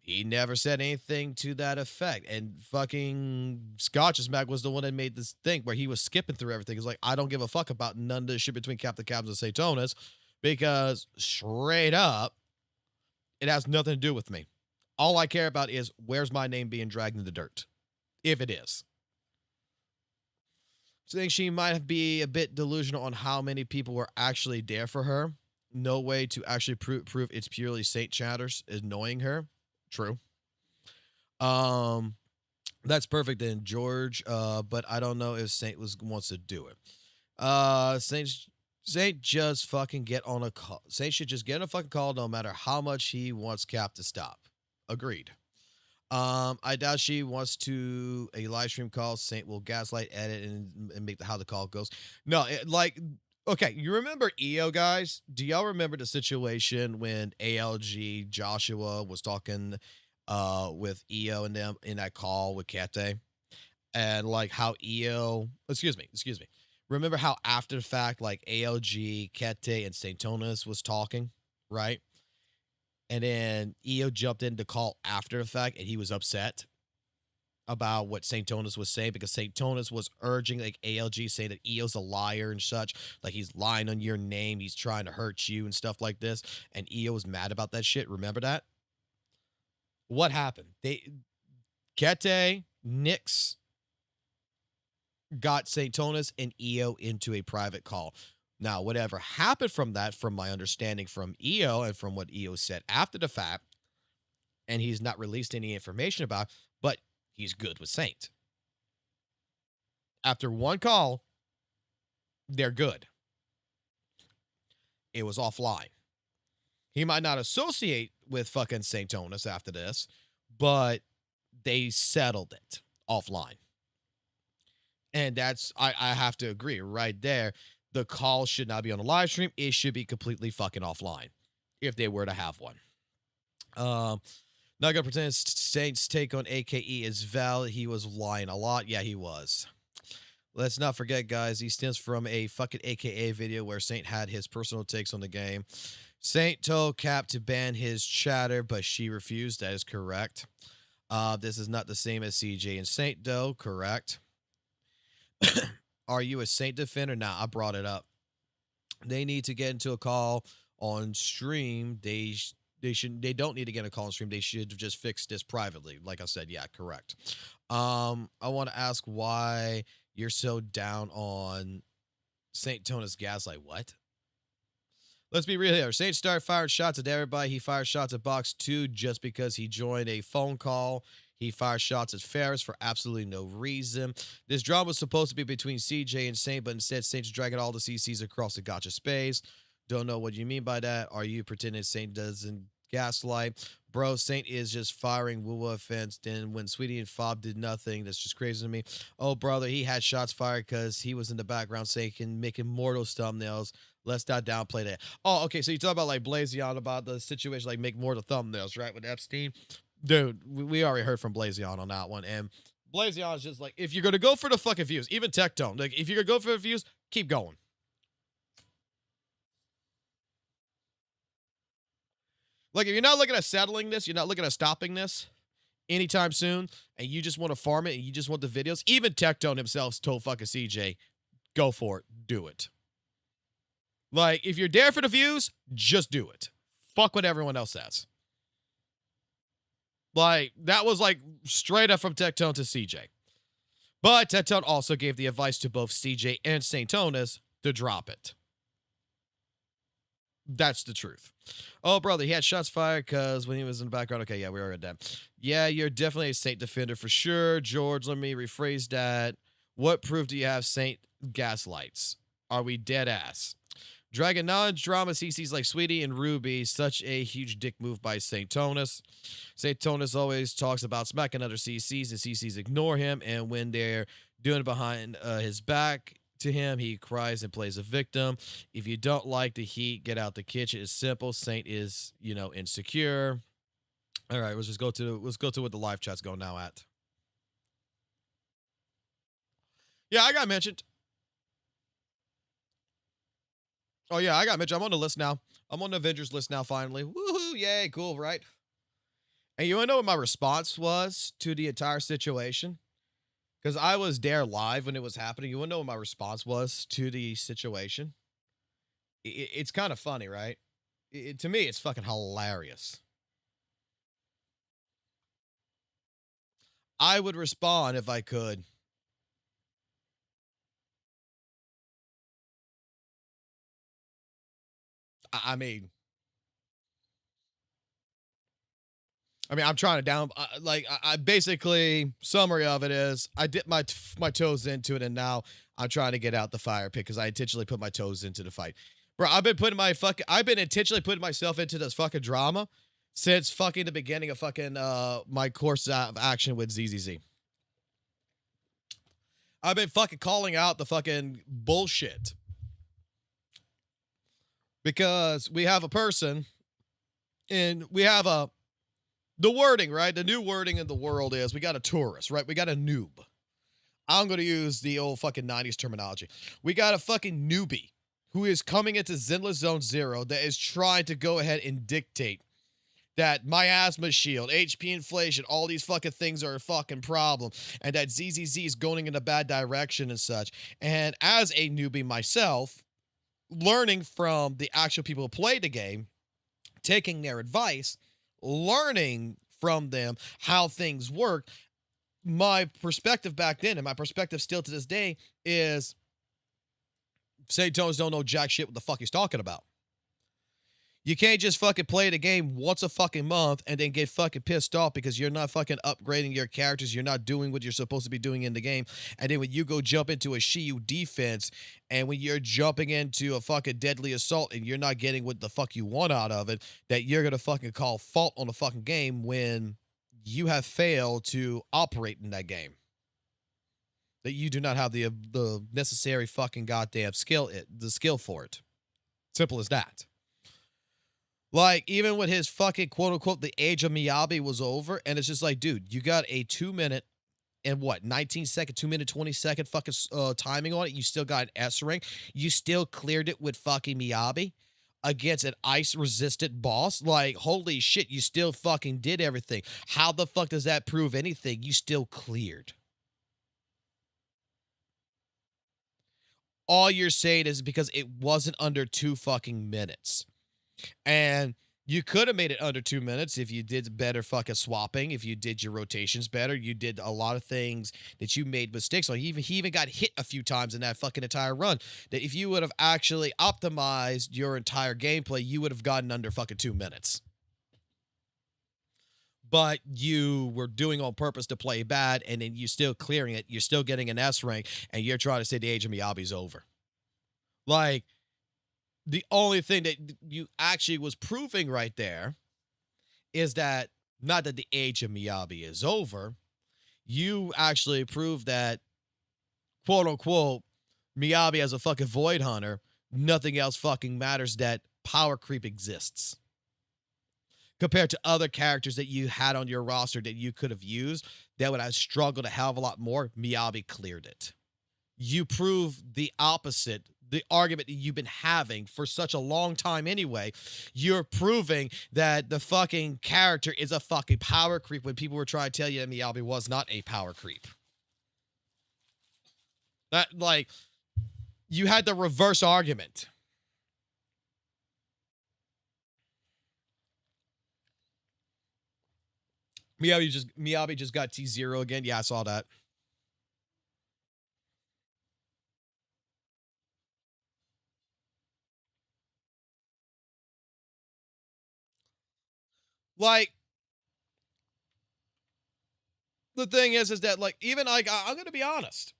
He never said anything to that effect. And fucking Scotch Smack was the one that made this thing where he was skipping through everything. He's like, I don't give a fuck about none of this shit between Captain Cabs and St. Tonis because straight up, it has nothing to do with me. All I care about is where's my name being dragged in the dirt, if it is. So I think she might be a bit delusional on how many people were actually there for her. No way to actually prove it's purely Saint chatters annoying her. True. That's perfect then, George. But I don't know if Saint wants to do it. Saint Saint just fucking get on a call. Saint should just get on a fucking call no matter how much he wants Cap to stop. Agreed. I doubt she wants to a live stream call. Saint will gaslight, edit, and make how the call goes. No, okay, you remember EO guys? Do y'all remember the situation when ALG Joshua was talking with EO and them in that call with Kate? And like how EO, excuse me. Remember how after the fact, like ALG, Kete, and Saintonis was talking, right? And then EO jumped in to call after the fact, and he was upset about what Saintonis was saying because Saintonis was urging like ALG, saying that EO's a liar and such, like he's lying on your name, he's trying to hurt you and stuff like this. And EO was mad about that shit. Remember that? What happened? Kete, Nyx got Saintonis and EO into a private call. Now, whatever happened from that, from my understanding from EO and from what EO said after the fact, and he's not released any information about, but he's good with Saint. After one call, they're good. It was offline. He might not associate with fucking Saintonis after this, but they settled it offline. And that's, I have to agree right there. The call should not be on a live stream. It should be completely fucking offline if they were to have one. Not gonna pretend Saint's take on AKE is valid. He was lying a lot. Yeah, he was. Let's not forget, guys, he stems from a fucking AKA video where Saint had his personal takes on the game. Saint told Cap to ban his chatter, but she refused. That is correct. This is not the same as CJ and Saint, though. Correct. Are you a Saint defender? Nah, I brought it up. They need to get into a call on stream. They don't need to get a call on stream. They should have just fixed this privately. Like I said, yeah, correct. I want to ask why you're so down on Saintonis Gaslight. What? Let's be real here. Saint started firing shots at everybody. He fired shots at Box 2 just because he joined a phone call. He fired shots at Ferris for absolutely no reason. This drama was supposed to be between CJ and Saint, but instead Saint's dragging all the CCs across the gotcha space. Don't know what you mean by that. Are you pretending Saint doesn't gaslight? Bro, Saint is just firing WUWA offense. Then when Sweetie and Fob did nothing, that's just crazy to me. Oh, brother, he had shots fired because he was in the background saying, making Mortals thumbnails. Let's not downplay that. Oh, okay, so you talk about like Blazion about the situation, like make Mortal thumbnails, right, with Epstein? Dude, we already heard from Blazion on that one. And Blazion is just like, if you're going to go for the fucking views, even Tectone, like, if you're going to go for the views, keep going. Like, if you're not looking at settling this, you're not looking at stopping this anytime soon, and you just want to farm it, and you just want the videos, even Tectone himself told fucking CJ, go for it. Do it. Like, if you're there for the views, just do it. Fuck what everyone else says. Like, that was like straight up from Tectone to CJ. But Tectone also gave the advice to both CJ and Saintonis to drop it. That's the truth. Oh, brother, he had shots fired because when he was in the background. Okay, yeah, we already done. Yeah, you're definitely a Saint defender for sure. George, let me rephrase that. What proof do you have Saint gaslights? Are we dead ass? Dragon non-drama CCs like Sweetie and Ruby, such a huge dick move by Saintonis. Saintonis always talks about smacking other CCs, and CCs ignore him, and when they're doing it behind his back to him, he cries and plays a victim. If you don't like the heat, get out the kitchen. It's simple. Saint is, insecure. All right, let's go to what the live chat's going now at. Yeah, I got mentioned. Oh, yeah, I got Mitch. I'm on the list now. I'm on the Avengers list now, finally. Woohoo! Yay, cool, right? And you want to know what my response was to the entire situation? Because I was there live when it was happening. You want to know what my response was to the situation? It's kind of funny, right? To me, it's fucking hilarious. I would respond if I could. I mean, I mean, I'm trying to I basically, summary of it is I dipped my toes into it, and now I'm trying to get out the fire pit because I intentionally put my toes into the fight. Bro, I've been intentionally putting myself into this fucking drama since fucking the beginning of fucking my course of action with ZZZ. I've been fucking calling out the fucking bullshit. Because we have a person and we have the wording, right? The new wording in the world is we got a tourist, right? We got a noob. I'm going to use the old fucking 90s terminology. We got a fucking newbie who is coming into Zenless Zone Zero that is trying to go ahead and dictate that miasma shield, HP inflation, all these fucking things are a fucking problem, and that ZZZ is going in a bad direction and such. And as a newbie myself, learning from the actual people who play the game, taking their advice, learning from them how things work, my perspective back then and my perspective still to this day is St. Tones don't know jack shit what the fuck he's talking about. You can't just fucking play the game once a fucking month and then get fucking pissed off because you're not fucking upgrading your characters. You're not doing what you're supposed to be doing in the game. And then when you go jump into a Shiyu defense and when you're jumping into a fucking deadly assault and you're not getting what the fuck you want out of it, that you're going to fucking call fault on the fucking game when you have failed to operate in that game. That you do not have the necessary fucking goddamn skill for it. Simple as that. Like, even with his fucking quote-unquote the age of Miyabi was over, and it's just like, dude, you got a 2-minute and 19-second, 2-minute, 20-second fucking timing on it. You still got an S rank. You still cleared it with fucking Miyabi against an ice-resistant boss. Like, holy shit, you still fucking did everything. How the fuck does that prove anything? You still cleared. All you're saying is because it wasn't under 2 fucking minutes. And you could have made it under 2 minutes if you did better fucking swapping, if you did your rotations better. You did a lot of things that you made mistakes on. He even got hit a few times in that fucking entire run. That if you would have actually optimized your entire gameplay, you would have gotten under fucking 2 minutes. But you were doing on purpose to play bad, and then you still clearing it. You're still getting an S rank, and you're trying to say the age of Miyabi's over. Like, the only thing that you actually was proving right there is that not that the age of Miyabi is over. You actually proved that, quote unquote, Miyabi as a fucking void hunter, nothing else fucking matters, that power creep exists. Compared to other characters that you had on your roster that you could have used that would have struggled a hell of a lot more, Miyabi cleared it. You proved the opposite. The argument that you've been having for such a long time anyway, you're proving that the fucking character is a fucking power creep when people were trying to tell you that Miyabi was not a power creep. That, like, you had the reverse argument. Miyabi just got T0 again. Yeah, I saw that. Like, the thing is that, like, even, like, I'm going to be honest.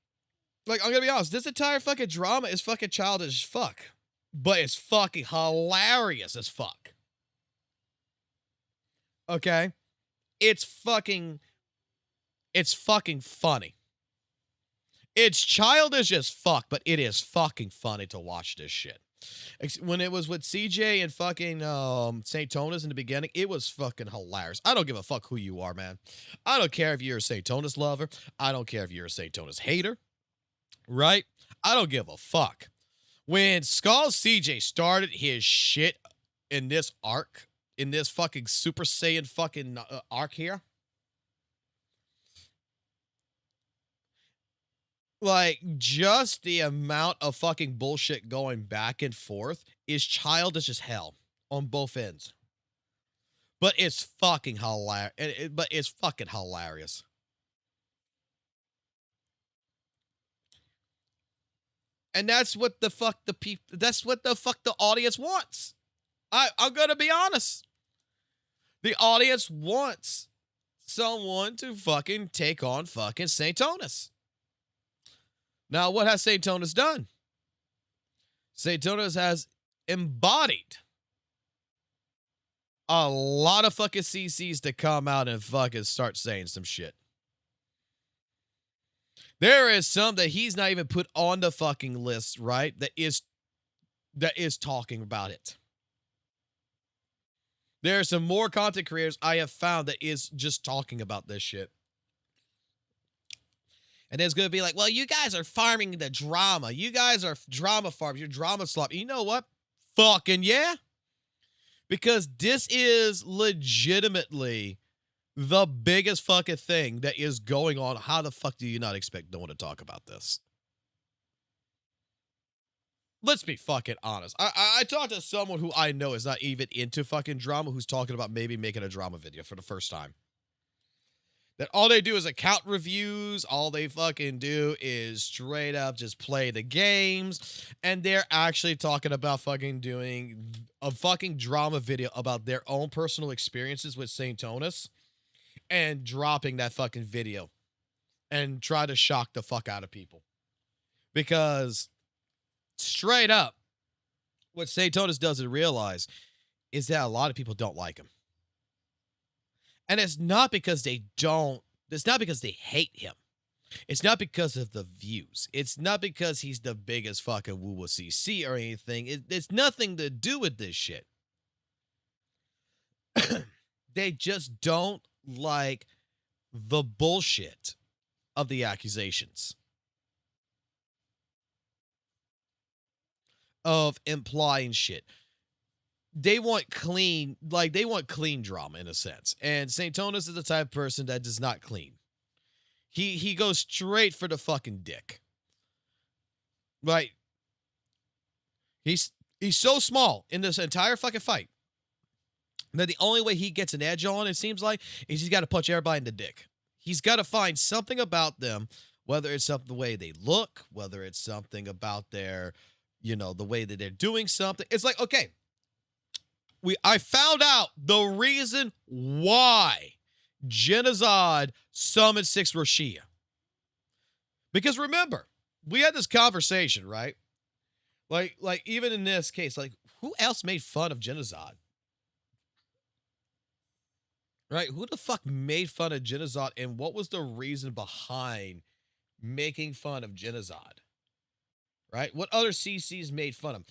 Like, I'm going to be honest. This entire fucking drama is fucking childish as fuck. But it's fucking hilarious as fuck. Okay? It's fucking funny. It's childish as fuck, but it is fucking funny to watch this shit. When it was with CJ and fucking St. Tonas in the beginning, it was fucking hilarious. I don't give a fuck who you are, man. I don't care if you're a St. Tonas lover. I don't care if you're a St. Tonas hater. Right? I don't give a fuck. When Skull CJ started his shit in this arc, in this fucking Super Saiyan fucking arc here, like, just the amount of fucking bullshit going back and forth is childish as hell on both ends. But it's fucking hilarious. But it's fucking hilarious. And that's what the fuck the audience wants. I'm gonna be honest. The audience wants someone to fucking take on fucking St. Tonus. Now, what has St. Tonus done? St. Tonus has embodied a lot of fucking CCs to come out and fucking start saying some shit. There is some that he's not even put on the fucking list, right? That is talking about it. There are some more content creators I have found that is just talking about this shit. And it's going to be like, well, you guys are farming the drama. You guys are drama farms. You're drama slop. You know what? Fucking yeah. Because this is legitimately the biggest fucking thing that is going on. How the fuck do you not expect no one to talk about this? Let's be fucking honest. I talked to someone who I know is not even into fucking drama, who's talking about maybe making a drama video for the first time. That all they do is account reviews. All they fucking do is straight up just play the games. And they're actually talking about fucking doing a fucking drama video about their own personal experiences with St. Tonus and dropping that fucking video and try to shock the fuck out of people. Because straight up, what St. Tonus doesn't realize is that a lot of people don't like him. And it's not because they hate him. It's not because of the views. It's not because he's the biggest fucking WUWA CC or anything. It's nothing to do with this shit. They just don't like the bullshit of the accusations. Of implying shit. They want clean, they want clean drama in a sense. And St. Tonus is the type of person that does not clean. He goes straight for the fucking dick. Right? He's so small in this entire fucking fight that the only way he gets an edge on, it seems like, is he's got to punch everybody in the dick. He's got to find something about them, whether it's something the way they look, whether it's something about their, the way that they're doing something. It's like, okay, I found out the reason why Genozod summoned 6 Roshia. Because remember, we had this conversation, right? Like even in this case, who else made fun of Genozod? Right? Who the fuck made fun of Genozod, and what was the reason behind making fun of Genozod? Right? What other CCs made fun of him?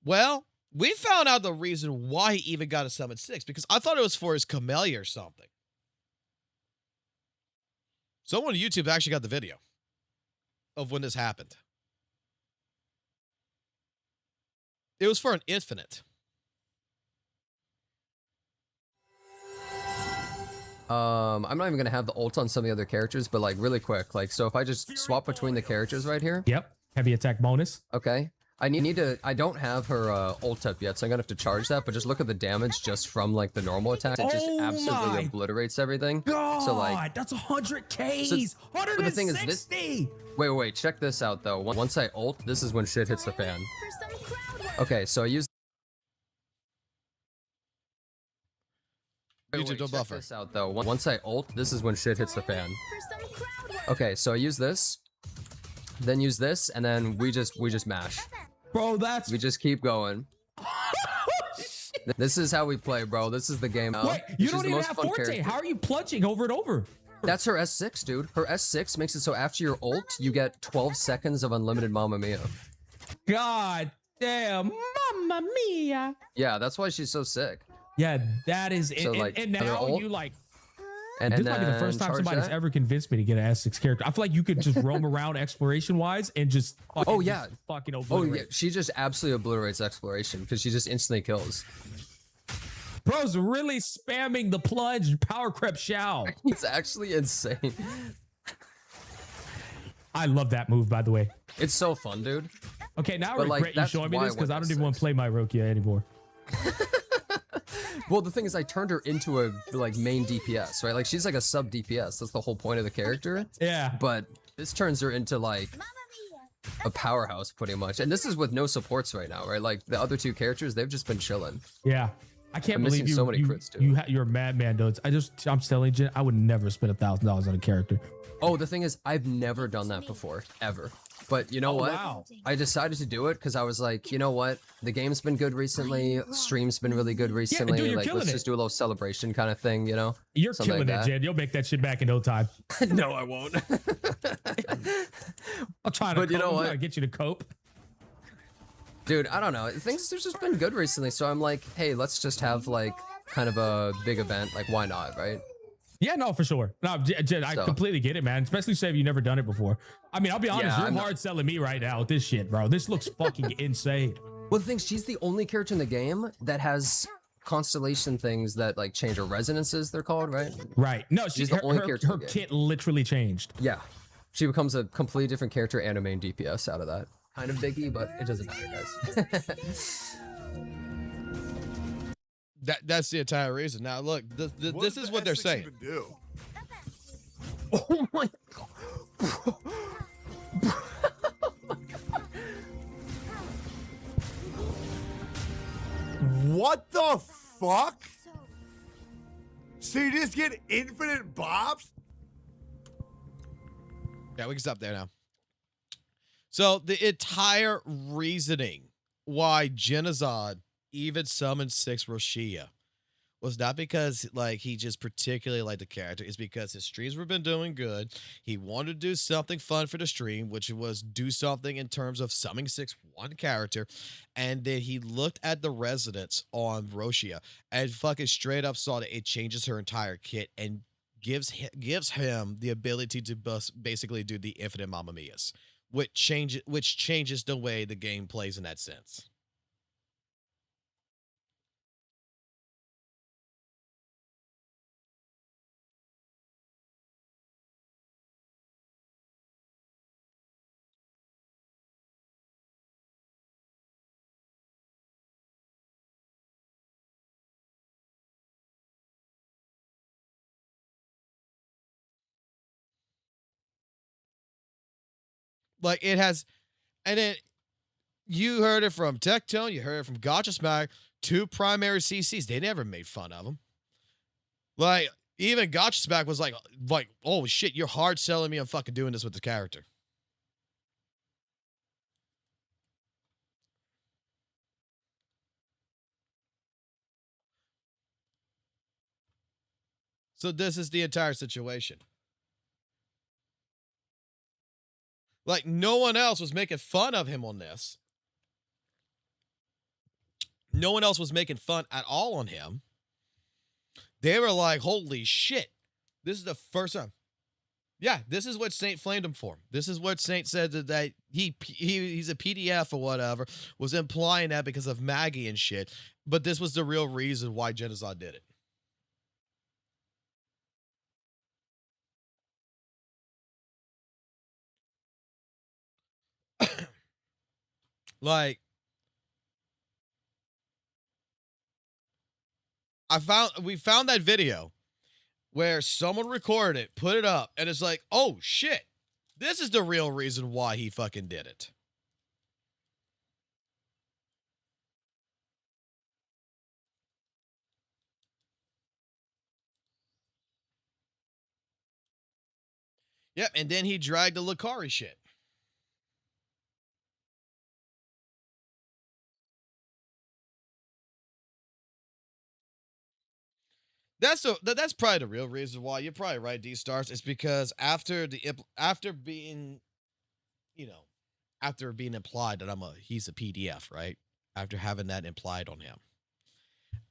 Well, we found out the reason why he even got a summon 6, because I thought it was for his camellia or something. Someone on YouTube actually got the video of when this happened. It was for an infinite. I'm not even gonna have the ult on some of the other characters, but really quick, so if I just swap between the characters right here. Yep. Heavy attack bonus. Okay. I don't have her ult up yet, so I'm gonna have to charge that, but just look at the damage just from the normal attack. It just absolutely obliterates everything. God, so that's 100 Ks. So, 160. the thing is this. Wait, check this out though. Once I ult, this is when shit hits the fan. Okay, so I use. YouTube, don't buffer. Check this out though. Once I ult, this is when shit hits the fan. Okay, so I use this, then use this, and then we just mash. Bro, we just keep going. This is how we play, bro. This is the game. Wait, you don't even have Forte. How are you plunging over and over? That's her S6, dude. Her S6 makes it so after your ult, you get 12 seconds of unlimited Mamma Mia. God damn, Mamma Mia. Yeah, that's why she's so sick. Yeah, that is it. So, and now you and this might be the first time somebody's ever convinced me to get an S6 character. I feel like you could just roam around exploration wise and just fucking, fucking obliterate. Oh yeah, she just absolutely obliterates exploration because she just instantly kills. Bro's really spamming the plunge power creep Shao. It's actually insane. I love that move, by the way. It's so fun, dude. Okay, now I regret you showing me this because I don't even want to play my Rokia anymore. Well, the thing is, I turned her into a main DPS, right? She's like a sub DPS. That's the whole point of the character. Yeah. But this turns her into a powerhouse, pretty much. And this is with no supports right now, right? The other two characters, they've just been chilling. Yeah. I can't I'm believe missing you. so many you, crits, too. You're a madman, dudes. I'm telling you, I would never spend $1,000 on a character. Oh, the thing is, I've never done that before, ever. But you know what? Wow. I decided to do it because I was like, you know what? The game's been good recently. Stream's been really good recently. dude, you're like, killing let's it. just do a little celebration kind of thing, you know? You're Something killing like it, that. Jen. You'll make that shit back in no time. No, I won't. I'm trying to. But you know what? I'm trying to get you to cope. Dude, I don't know. Things have just been good recently, so I'm like, hey, let's just have like kind of a big event. Like, why not, right? Yeah, no, for sure. No, Jen, I completely get it, man. Especially say if you've never done it before. I mean, I'll be honest, you're hard selling me right now with this shit, bro. This looks fucking insane. Well, the thing, she's the only character in the game that has constellation things that like change her resonances. They're called, right? Right. No, she's the only character. Her kit literally changed. Yeah, she becomes a completely different character, anime and DPS out of that. Kind of biggie, but it doesn't matter, guys. That's the entire reason. Now, look, this is what they're saying. Oh my god. What the fuck? So you just get infinite bobs? Yeah, we can stop there now. So the entire reasoning why Genazad even summoned 6 Roshia was not because like he just particularly liked the character. It's because his streams were been doing good. He wanted to do something fun for the stream, which was do something in terms of summoning 6 one character, and then he looked at the resonance on Roshia and fucking straight up saw that it changes her entire kit and gives him the ability to basically do the infinite Mamma Mias, which changes the way the game plays in that sense. Like it has, and then you heard it from Tectone, you heard it from Gotcha Smack, 2 primary CCs. They never made fun of him. Like even Gotcha Smack was like, oh shit, you're hard selling me on fucking doing this with the character. So this is the entire situation. Like no one else was making fun of him on this. No one else was making fun at all on him. They were like, holy shit. This is the first time. Yeah, this is what Saint flamed him for. This is what Saint said that he's a PDF or whatever, was implying that because of Maggie and shit. But this was the real reason why Genazad did it. Like, we found that video where someone recorded it, put it up, and it's like, oh shit, this is the real reason why he fucking did it. Yep, and then he dragged the Lucari shit. That's probably the real reason why. You're probably right, D-Stars. It's because after being implied that he's a PDF, right? After having that implied on him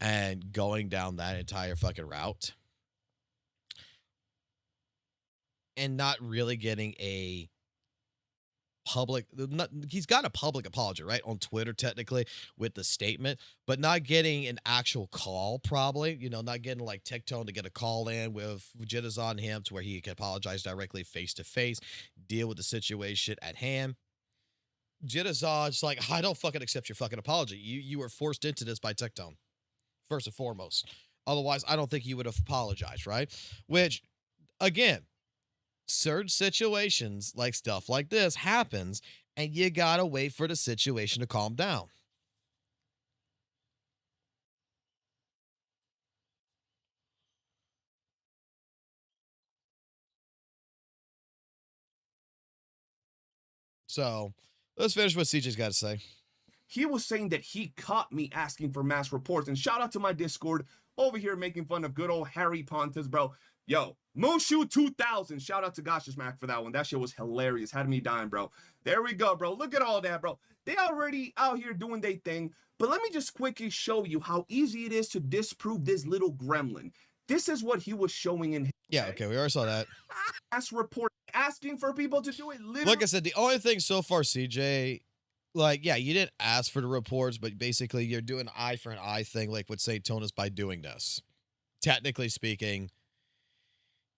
and going down that entire fucking route and not really getting a he's got a public apology, right? On Twitter, technically, with the statement, but not getting an actual call, probably, not getting like Tectone to get a call in with Genazad and him to where he can apologize directly face to face, deal with the situation at hand. Genazad's like, I don't fucking accept your fucking apology. You were forced into this by Tectone, first and foremost. Otherwise, I don't think you would have apologized, right? Which, again, certain situations, like stuff like this, happens, and you gotta wait for the situation to calm down. So let's finish what CJ's got to say. He was saying that he caught me asking for mass reports. And shout out to my Discord over here making fun of good old Harry Pontus, bro. Yo, Mushu 2000. Shout out to Gotcha Smack for that one. That shit was hilarious. Had me dying, bro. There we go, bro. Look at all that, bro. They already out here doing their thing. But let me just quickly show you how easy it is to disprove this little gremlin. This is what he was showing in his Okay, we already saw that. mass report, asking for people to do it. Literally. Like I said, the only thing so far, CJ, like, yeah, you didn't ask for the reports, but basically you're doing eye for an eye thing, like with St. Tonus by doing this. Technically speaking,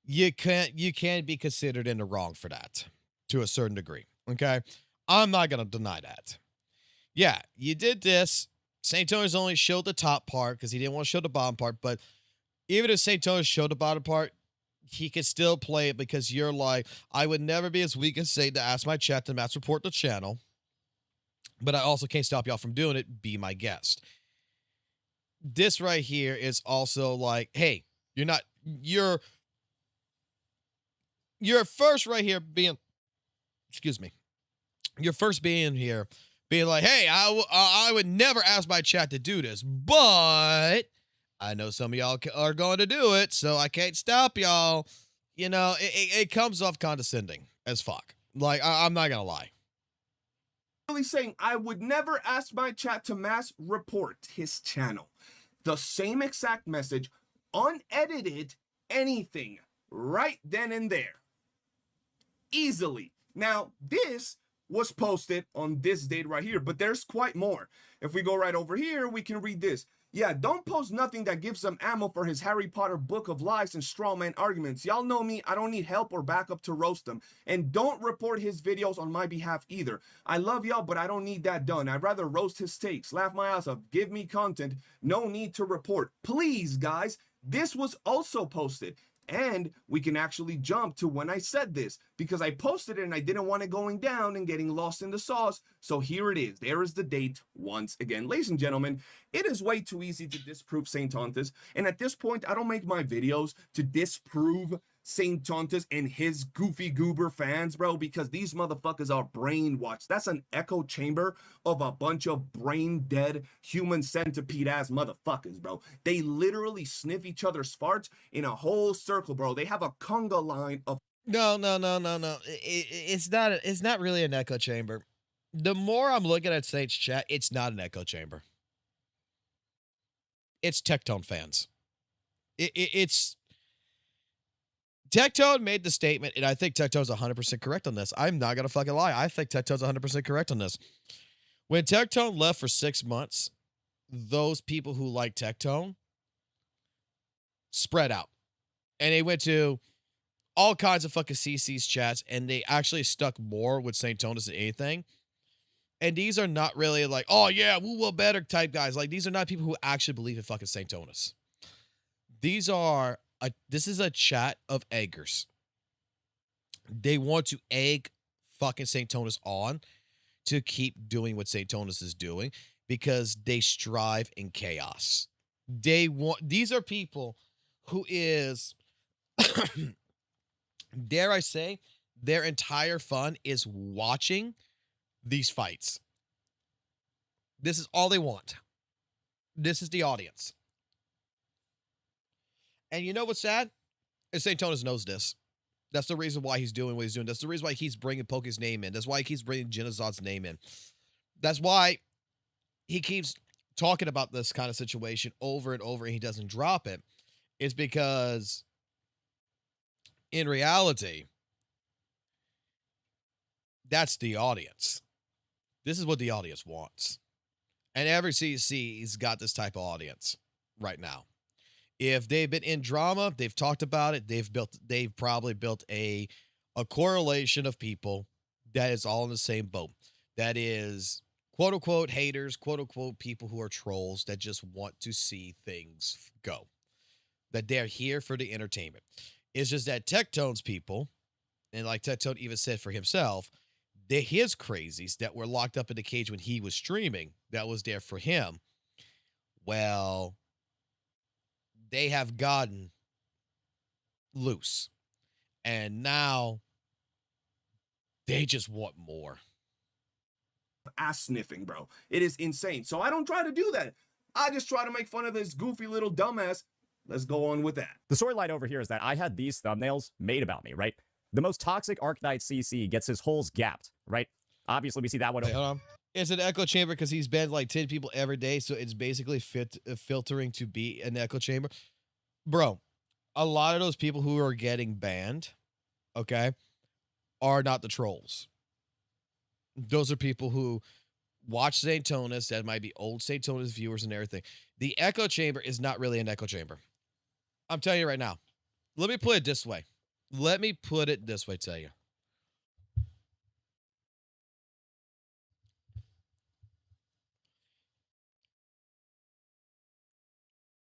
you can't be considered in the wrong for that to a certain degree. Okay, I'm not gonna deny that. Yeah, you did this. St. Tonus only showed the top part because he didn't want to show the bottom part, but even if St. Tonus showed the bottom part, he could still play it because you're like, I would never be as weak as Satan to ask my chat to mass report the channel, but I also can't stop y'all from doing it. Be my guest. This right here is also like, hey, you're first right here being, excuse me, you're first being here, being like, hey, I would never ask my chat to do this, but I know some of y'all are going to do it, so I can't stop y'all. You know, it comes off condescending as fuck. Like, I'm not going to lie. Really saying, I would never ask my chat to mass report his channel. The same exact message, unedited, anything, right then and there. Easily. Now, this was posted on this date right here, but there's quite more. If we go right over here, we can read this. Yeah, don't post nothing that gives them ammo for his Harry Potter book of lies and strawman arguments. Y'all know me, I don't need help or backup to roast them. And don't report his videos on my behalf either. I love y'all, but I don't need that done. I'd rather roast his takes, laugh my ass off, give me content. No need to report. Please, guys, this was also posted. And we can actually jump to when I said this, because I posted it and I didn't want it going down and getting lost in the sauce. So here it is. There is the date once again. Ladies and gentlemen, it is way too easy to disprove St. Tontus. And at this point, I don't make my videos to disprove St. Tontus and his goofy goober fans, bro, because these motherfuckers are brainwashed. That's an echo chamber of a bunch of brain dead human centipede ass motherfuckers, bro. They literally sniff each other's farts in a whole circle, bro. They have a conga line of No. It's not really an echo chamber. The more I'm looking at Saint's chat, it's not an echo chamber. It's Tectone fans. It's Tectone made the statement, and I think Tectone's 100% correct on this. I'm not going to fucking lie. I think Tectone's 100% correct on this. When Tectone left for 6 months, those people who like Tectone spread out. And they went to all kinds of fucking CC's chats, and they actually stuck more with St. Tonus than anything. And these are not really like, oh yeah, WUWA better type guys. Like, these are not people who actually believe in fucking St. Tonus. This is a chat of eggers. They want to egg fucking St. Tonus on to keep doing what St. Tonus is doing because they strive in chaos. These are people who is, dare I say, their entire fun is watching these fights. This is all they want. This is the audience. And you know what's sad? Is St. Tonus knows this. That's the reason why he's doing what he's doing. That's the reason why he keeps bringing Poke's name in. That's why he keeps bringing Genozod's name in. That's why he keeps talking about this kind of situation over and over and he doesn't drop it. It's because in reality, that's the audience. This is what the audience wants. And every CC's got this type of audience right now. If they've been in drama, they've talked about it. They've probably built a correlation of people that is all in the same boat. That is quote unquote haters, quote unquote people who are trolls that just want to see things go. That they're here for the entertainment. It's just that Tectone's people, and like Tectone even said for himself, they're his crazies that were locked up in the cage when he was streaming, that was there for him. Well, they have gotten loose. And now they just want more. ass sniffing, bro. It is insane. So I don't try to do that. I just try to make fun of this goofy little dumbass. Let's go on with that. The storyline over here is that I had these thumbnails made about me, right? The most toxic Arcanite CC gets his holes gapped, right? Obviously, we see that one. Wait, hold on. It's an echo chamber because he's banned like 10 people every day, so it's basically filtering to be an echo chamber. Bro, a lot of those people who are getting banned, okay, are not the trolls. Those are people who watch St. Tonus, that might be old St. Tonus viewers and everything. The echo chamber is not really an echo chamber. I'm telling you right now. Let me put it this way. Tell you.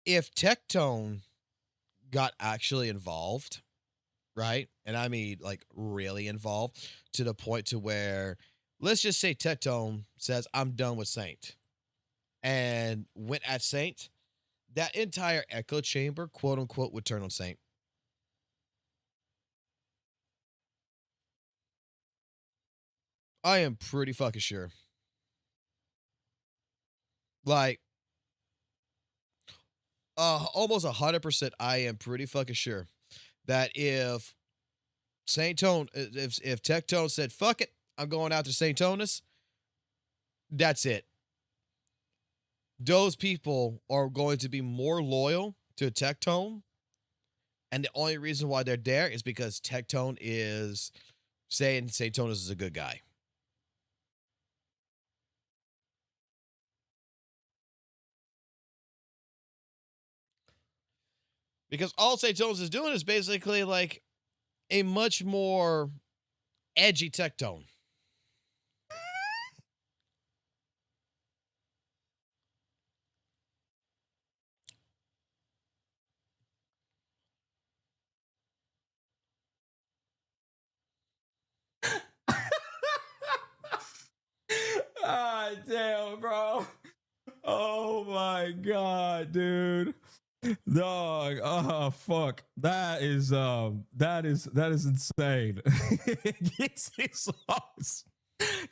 If Tectone got actually involved, right? And I mean like really involved to the point to where, let's just say Tectone says, I'm done with Saint, and went at Saint, that entire echo chamber, quote unquote, would turn on Saint. I am pretty fucking sure. Like, almost 100%, I am pretty fucking sure that if St. Tone, if Tectone said, fuck it, I'm going out to St. Tonus, that's it. Those people are going to be more loyal to Tectone, and the only reason why they're there is because Tectone is saying St. Tonus is a good guy. Because all St. Tonus is doing is basically like a much more edgy Tectone. Ah, damn, bro. Oh my god, dude. Dog. Oh fuck. That is insane. Gets his sauce.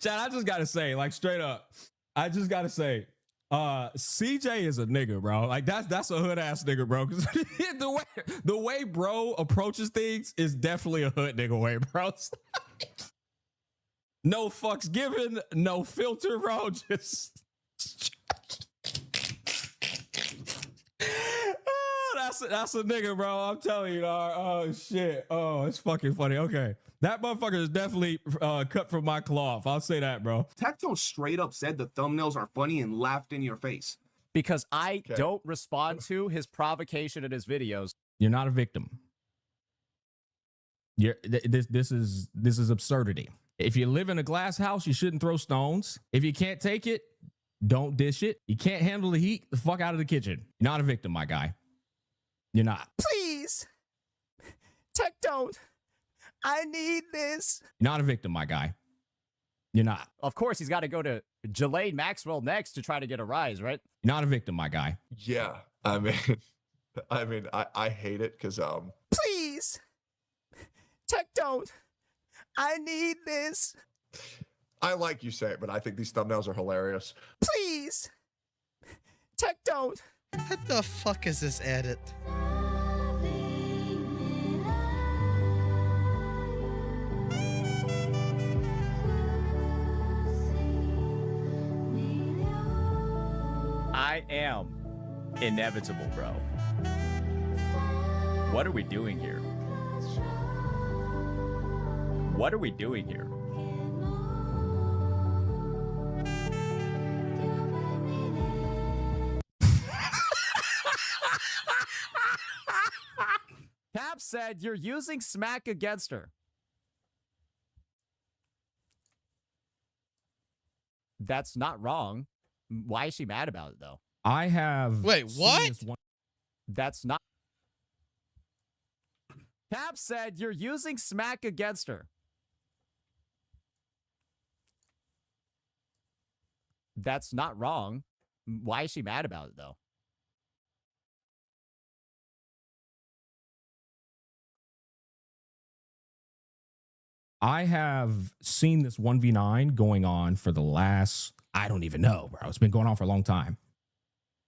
Chad, I just gotta say, like straight up, I just gotta say, CJ is a nigga, bro. Like that's a hood ass nigga, bro. Because the way bro approaches things is definitely a hood nigga way, bro. No fucks given, no filter, bro. Just that's a nigga, bro. I'm telling you, dog. Oh shit. Oh, it's fucking funny. Okay, that motherfucker is definitely cut from my cloth. I'll say that, bro. Tectone straight up said the thumbnails are funny and laughed in your face. Because I don't respond to his provocation in his videos. You're not a victim. This is absurdity. If you live in a glass house, you shouldn't throw stones. If you can't take it, don't dish it. You can't handle the heat, the fuck out of the kitchen. You're not a victim, my guy. You're not. Please, Tectone, I need this. You're not a victim, my guy. You're not. Of course, he's got to go to Jelaine Maxwell next to try to get a rise, right? You're not a victim, my guy. Yeah, I mean, I hate it because Please, Tectone, I need this. I like you say it, but I think these thumbnails are hilarious. Please, Tectone. What the fuck is this edit? I am inevitable, bro. What are we doing here? What are we doing here? Cap said you're using smack against her. That's not wrong. Why is she mad about it, though? I have. Wait, what? That's not. Cap said you're using smack against her. That's not wrong. Why is she mad about it, though? I have seen this 1v9 going on for the last, I don't even know, bro. It's been going on for a long time.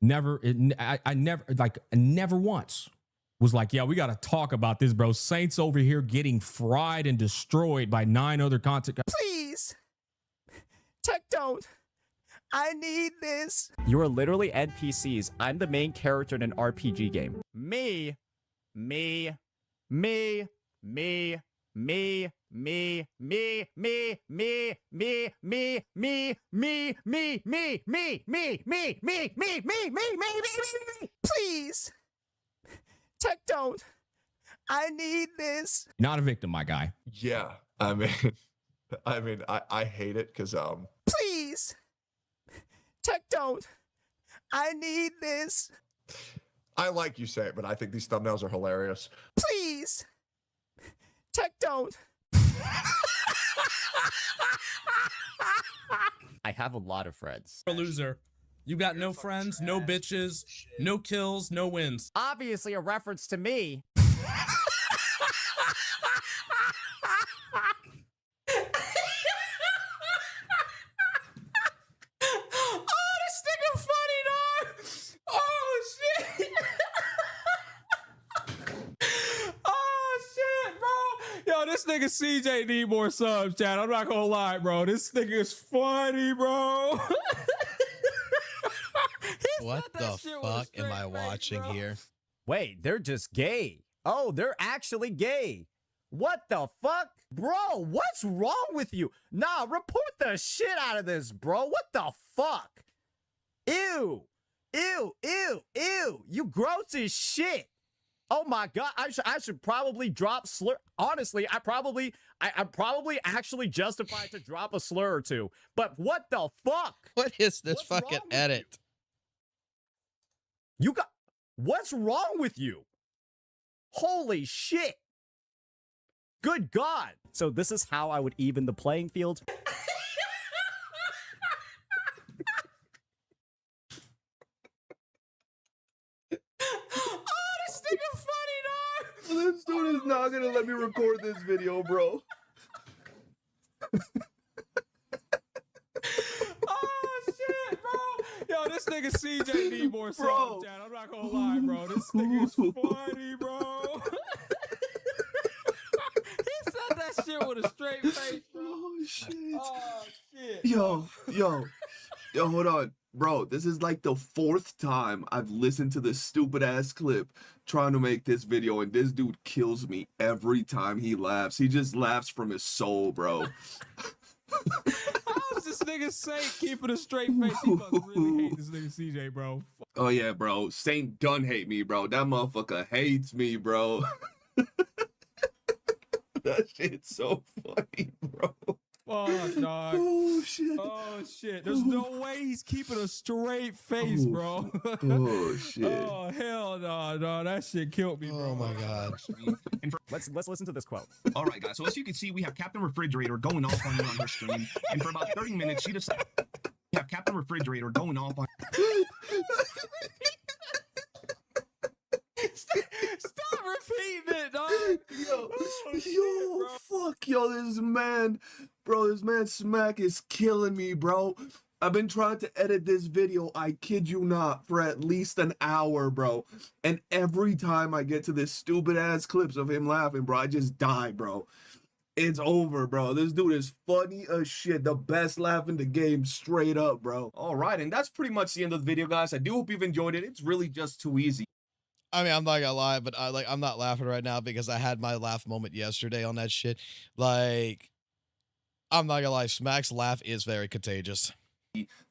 I never once was like, yeah, we got to talk about this, bro. Saints over here getting fried and destroyed by 9 other content. Please. Tech don't. I need this. You are literally NPCs. I'm the main character in an RPG game. Me. Please. Tech don't. I need this. Not a victim, my guy. Yeah, I mean, I hate it because Please. Tech don't. I need this. I like you say it, but I think these thumbnails are hilarious. Please. Tech don't. I have a lot of friends. A loser. You got no friends, no bitches, no kills, no wins. Obviously a reference to me. This nigga CJ need more subs, Chad. I'm not gonna lie, bro. This nigga is funny, bro. What the fuck am I watching here? Wait, they're just gay. Oh, they're actually gay. What the fuck? Bro, what's wrong with you? Nah, report the shit out of this, bro. What the fuck? Ew. Ew, ew, ew. You gross as shit. Oh my god, I should probably drop slur. Honestly, I'm probably actually justified to drop a slur or two. But what the fuck? What is this fucking edit? What's wrong with you? Holy shit. Good god. So this is how I would even the playing field. This dude is not gonna let me record this video, bro. Oh shit, bro. Yo, this nigga CJ need more subs, Chad. I'm not gonna lie, bro. This nigga is funny, bro. He said that shit with a straight face, bro. Oh shit. Oh shit. Yo, hold on. Bro, this is like the 4th time I've listened to this stupid ass clip trying to make this video, and this dude kills me every time he laughs. He just laughs from his soul, bro. How's this nigga Saint keeping a straight face? He must really hate this nigga CJ, bro. Oh yeah, bro. Saint done hate me, bro. That motherfucker hates me, bro. That shit's so funny, bro. Fuck, dog. Oh shit. Oh shit. There's no way he's keeping a straight face, bro. Oh shit. Oh hell no, no. That shit killed me, bro. Oh my god. Let's listen to this quote. All right, guys. So as you can see, we have Captain Refrigerator going off on you on her stream, and for about 30 minutes, she decided we have Captain Refrigerator going off on. Stop repeating it, dog. Yo, fuck, yo, this man Smack is killing me, bro. I've been trying to edit this video, I kid you not, for at least an hour, bro. And every time I get to this stupid ass clips of him laughing, bro, I just die, bro. It's over, bro. This dude is funny as shit. The best laugh in the game, straight up, bro. All right, and that's pretty much the end of the video, guys. I do hope you've enjoyed it. It's really just too easy. I mean, I'm not gonna lie, but I'm not laughing right now because I had my laugh moment yesterday on that shit. Like, I'm not gonna lie, Smack's laugh is very contagious.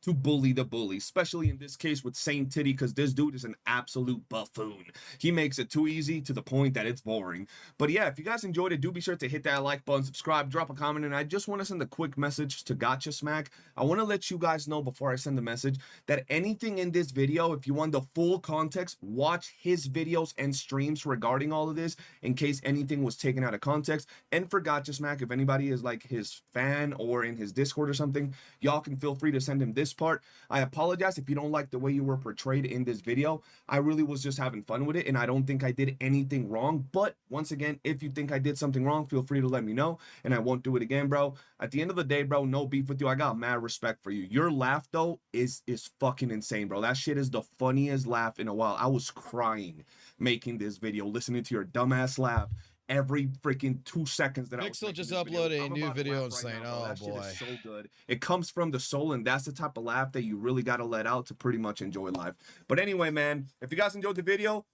To bully the bully, especially in this case with Saint Titty, because this dude is an absolute buffoon. He makes it too easy to the point that it's boring. But yeah, if you guys enjoyed it, do be sure to hit that like button, subscribe, drop a comment, and I just want to send a quick message to Gotcha Smack. I want to let you guys know before I send the message that anything in this video, if you want the full context, watch his videos and streams regarding all of this in case anything was taken out of context. And for Gotcha Smack, if anybody is like his fan or in his Discord or something, y'all can feel free to send send him this part. I apologize if you don't like the way you were portrayed in this video. I really was just having fun with it, and I don't think I did anything wrong. But once again, if you think I did something wrong, feel free to let me know, and I won't do it again, bro. At the end of the day, bro, no beef with you. I got mad respect for you. Your laugh, though, is fucking insane, bro. That shit is the funniest laugh in a while. I was crying making this video, listening to your dumbass laugh every freaking 2 seconds that Pixel just uploaded a new video and saying, "Oh that boy, shit is so good." It comes from the soul, and that's the type of laugh that you really got to let out to pretty much enjoy life. But anyway, man, if you guys enjoyed the video,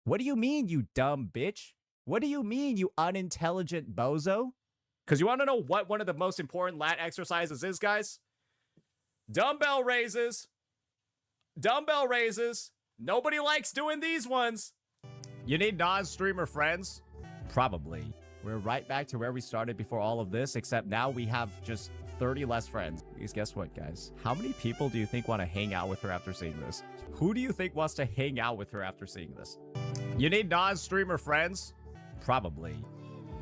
What do you mean, you dumb bitch? What do you mean, you unintelligent bozo? Because you want to know what one of the most important lat exercises is, guys? Dumbbell raises. Dumbbell raises. Nobody likes doing these ones. You need non-streamer friends? Probably. We're right back to where we started before all of this, except now we have just 30 less friends. Because guess what, guys? How many people do you think want to hang out with her after seeing this? Who do you think wants to hang out with her after seeing this? You need non-streamer friends? Probably.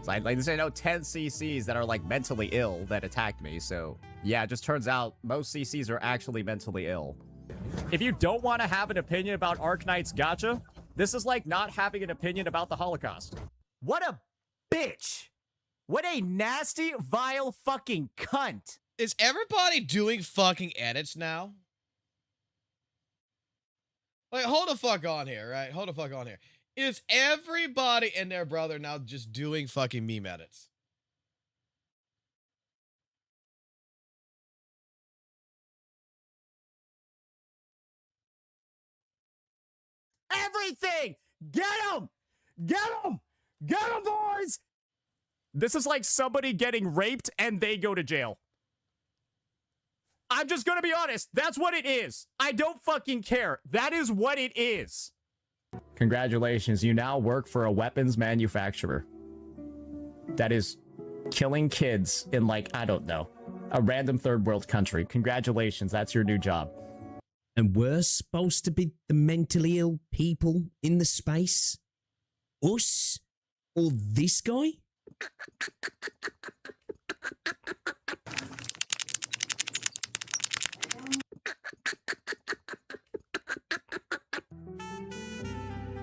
So like I know 10 CCs that are like mentally ill that attacked me, so yeah, it just turns out most CCs are actually mentally ill. If you don't want to have an opinion about Arknight's gacha, this is like not having an opinion about the Holocaust. What a bitch! What a nasty, vile fucking cunt! Is everybody doing fucking edits now? Like, hold the fuck on here, right? Hold the fuck on here. Is everybody and their brother now just doing fucking meme edits? Everything! Get him! Get him! Get him, boys! This is like somebody getting raped and they go to jail. I'm just gonna be honest. That's what it is. I don't fucking care. That is what it is. Congratulations. You now work for a weapons manufacturer that is killing kids in, like, I don't know, a random third world country. Congratulations. That's your new job. And we're supposed to be the mentally ill people in the space? Us? Or this guy?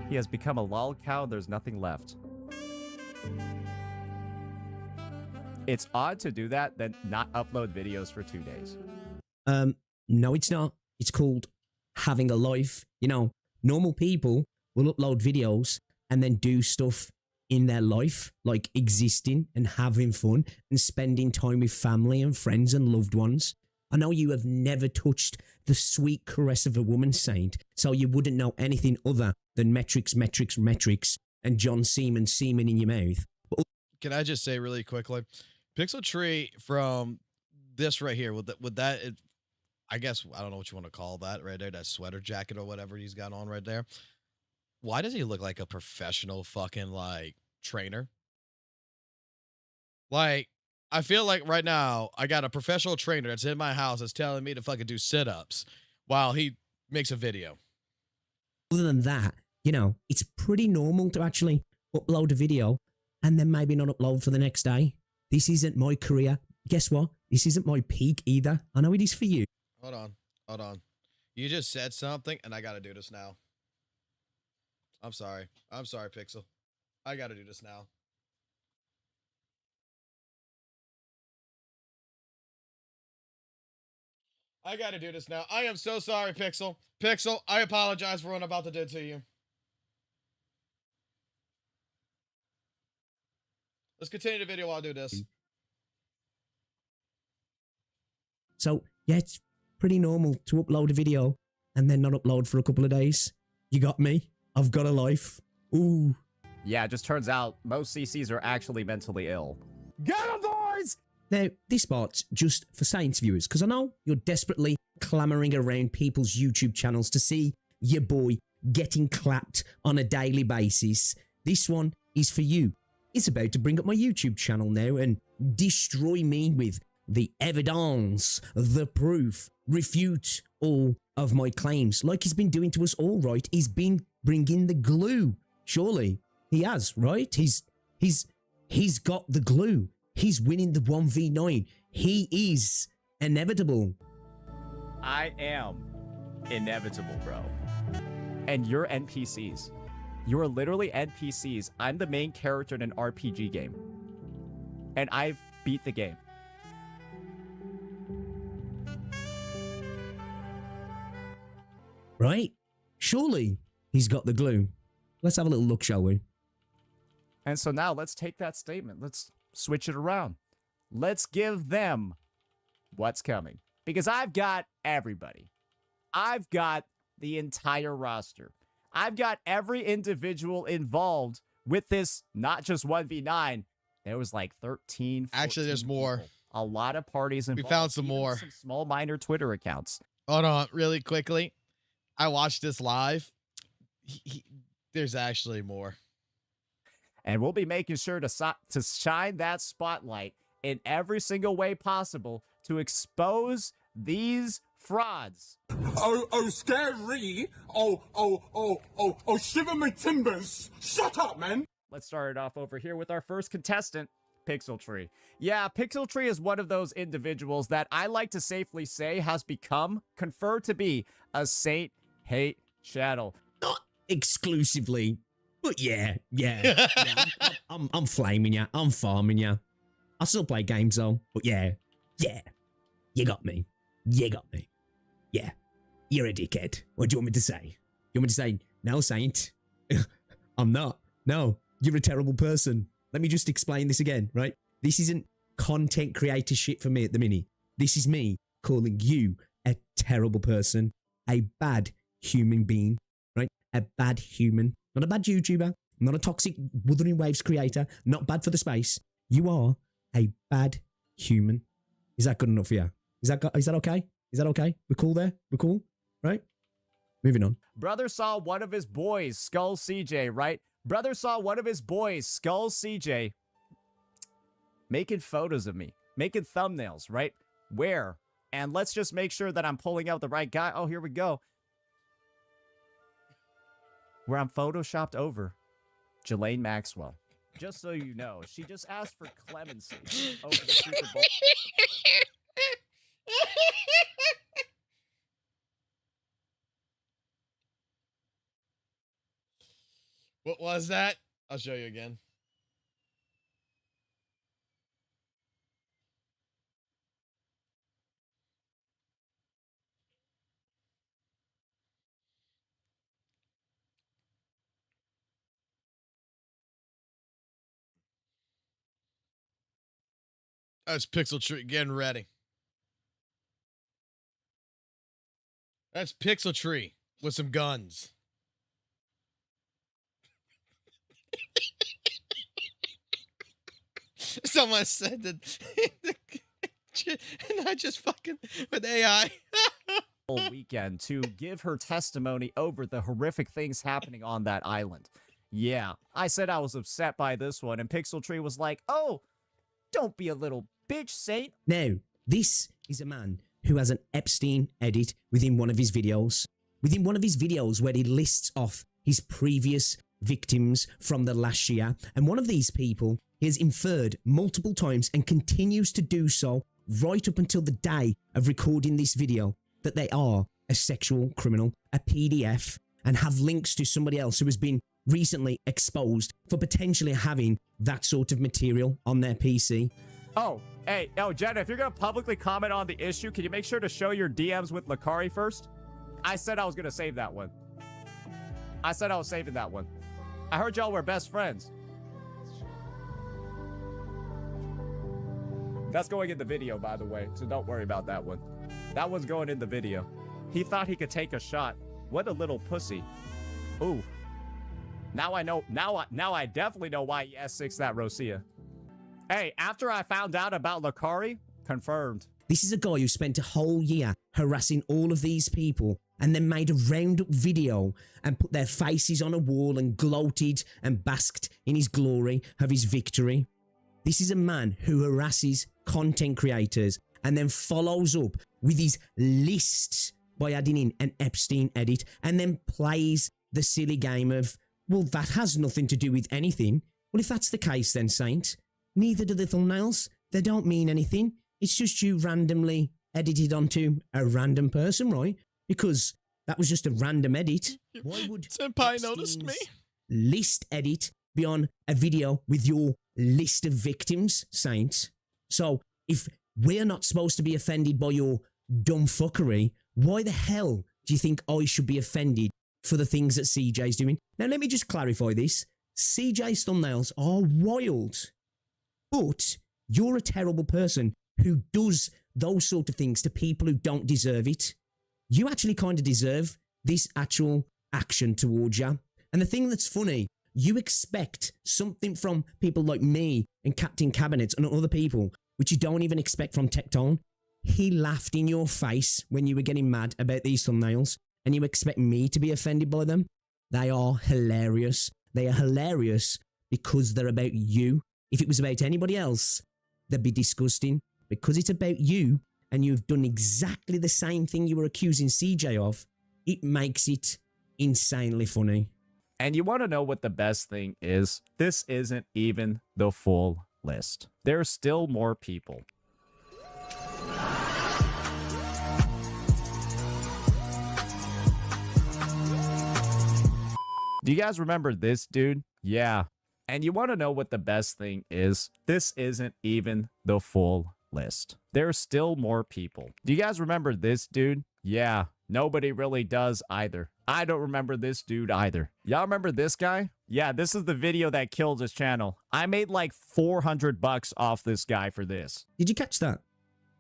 He has become a lol cow. There's nothing left. It's odd to do that, then not upload videos for 2 days. No, it's not. It's called having a life. You know, normal people will upload videos and then do stuff in their life, like existing and having fun and spending time with family and friends and loved ones. I know you have never touched the sweet caress of a woman, Saint, so you wouldn't know anything other than metrics, metrics, metrics, and John Seaman in your mouth. Can I just say really quickly, Pixel Tree from this right here, would that I guess, I don't know what you want to call that right there, that sweater jacket or whatever he's got on right there. Why does he look like a professional fucking, like, trainer? Like, I feel like right now I got a professional trainer that's in my house that's telling me to fucking do sit-ups while he makes a video. Other than that, you know, it's pretty normal to actually upload a video and then maybe not upload for the next day. This isn't my career. Guess what? This isn't my peak either. I know it is for you. Hold on. Hold on. You just said something and I got to do this now. I'm sorry. I'm sorry, Pixel. I got to do this now. I got to do this now. I am so sorry, Pixel. Pixel, I apologize for what I'm about to do to you. Let's continue the video while I do this. So, yeah, it's pretty normal to upload a video and then not upload for a couple of days. You got me? I've got a life. Ooh. Yeah, it just turns out most CCs are actually mentally ill. Get 'em, boys! Now, this part's just for Saints viewers, because I know you're desperately clamoring around people's YouTube channels to see your boy getting clapped on a daily basis. This one is for you. It's about to bring up my YouTube channel now and destroy me with the evidence, the proof, refute all of my claims. Like he's been doing to us all, right? He's been bringing the glue. Surely, He has, right? He's got the glue. He's winning the 1v9. He is inevitable. I am inevitable, bro. And you're NPCs. You are literally NPCs. I'm the main character in an RPG game. And I've beat the game. Right? Surely he's got the glue. Let's have a little look, shall we? And so now let's take that statement. Let's switch it around. Let's give them what's coming. Because I've got everybody. I've got the entire roster. I've got every individual involved with this, not just 1v9. There was like 13. Actually, there's more. People. A lot of parties involved. We found some even more. Some small minor Twitter accounts. Hold on, really quickly. I watched this live. There's actually more. And we'll be making sure to shine that spotlight in every single way possible to expose these frauds. Oh, scary. Oh, shiver my timbers. Shut up, man. Let's start it off over here with our first contestant, Pixel Tree. Yeah, Pixel Tree is one of those individuals that I like to safely say has become, conferred to be, a Saint Hate Shadow. Not exclusively, but yeah. I'm flaming ya. I'm farming ya. I still play games though, but yeah. You got me. Yeah. You're a dickhead. What do you want me to say? You want me to say, no, Saint? I'm not. No, you're a terrible person. Let me just explain this again, right? This isn't content creator shit for me at the minute. This is me calling you a terrible person, a bad human being, right? A bad human, not a bad YouTuber, not a toxic Wuthering Waves creator, not bad for the space. You are a bad human. Is that good enough for you? Is that okay? Is that okay? We're cool there? We're cool? Right? Moving on. Brother saw one of his boys, Skull CJ, right? Brother saw one of his boys, Skull CJ, making photos of me, making thumbnails, right? Where? And let's just make sure that I'm pulling out the right guy. Oh, here we go. Where I'm photoshopped over Jelaine Maxwell. Just so you know, she just asked for clemency over the Super Bowl. What was that? I'll show you again. That's Pixel Tree getting ready. That's Pixel Tree with some guns. Someone said that, and I just fucking with AI. Whole weekend to give her testimony over the horrific things happening on that island. Yeah, I said I was upset by this one, and Pixel Tree was like, "Oh, don't be a little bitch, Saint." Now, this is a man who has an Epstein edit within one of his videos. Within one of his videos where he lists off his previous victims from the last year. And one of these people he has inferred multiple times and continues to do so right up until the day of recording this video that they are a sexual criminal, a PDF, and have links to somebody else who has been recently exposed for potentially having that sort of material on their PC. Oh, hey, Jenna, if you're going to publicly comment on the issue, can you make sure to show your DMs with Lakari first? I said I was going to save that one. I said I was saving that one. I heard y'all were best friends. That's going in the video, by the way, so don't worry about that one. That one's going in the video. He thought he could take a shot. What a little pussy. Ooh. Now I know, now I definitely know why he S6 that Rosia. Hey, after I found out about Lakari, confirmed. This is a guy who spent a whole year harassing all of these people and then made a roundup video and put their faces on a wall and gloated and basked in his glory of his victory. This is a man who harasses content creators and then follows up with his lists by adding in an Epstein edit and then plays the silly game of, well, that has nothing to do with anything. Well, if that's the case then, Saint, neither do the thumbnails. They don't mean anything. It's just you randomly edited onto a random person, right? Because that was just a random edit. Why would Senpai noticed me? list edit be on a video with your list of victims, Saint? So if we're not supposed to be offended by your dumb fuckery, why the hell do you think I should be offended for the things that CJ's doing? Now, let me just clarify this. CJ's thumbnails are wild, but you're a terrible person who does those sort of things to people who don't deserve it. You actually kind of deserve this actual action towards you. And the thing that's funny, you expect something from people like me and Captain Cabinet and other people, which you don't even expect from Tectone. He laughed in your face when you were getting mad about these thumbnails, and you expect me to be offended by them? They are hilarious. They are hilarious because they're about you. If it was about anybody else, they'd be disgusting. Because it's about you, and you've done exactly the same thing you were accusing CJ of, it makes it insanely funny. And you want to know what the best thing is? This isn't even the full list. There's still more people. Do you guys remember this dude? Yeah. And you want to know what the best thing is? This isn't even the full list. There's still more people. Do you guys remember this dude? Yeah. Nobody really does either. I don't remember this dude either. Y'all remember this guy? Yeah, this is the video that killed his channel. I made like $400 off this guy for this. Did you catch that?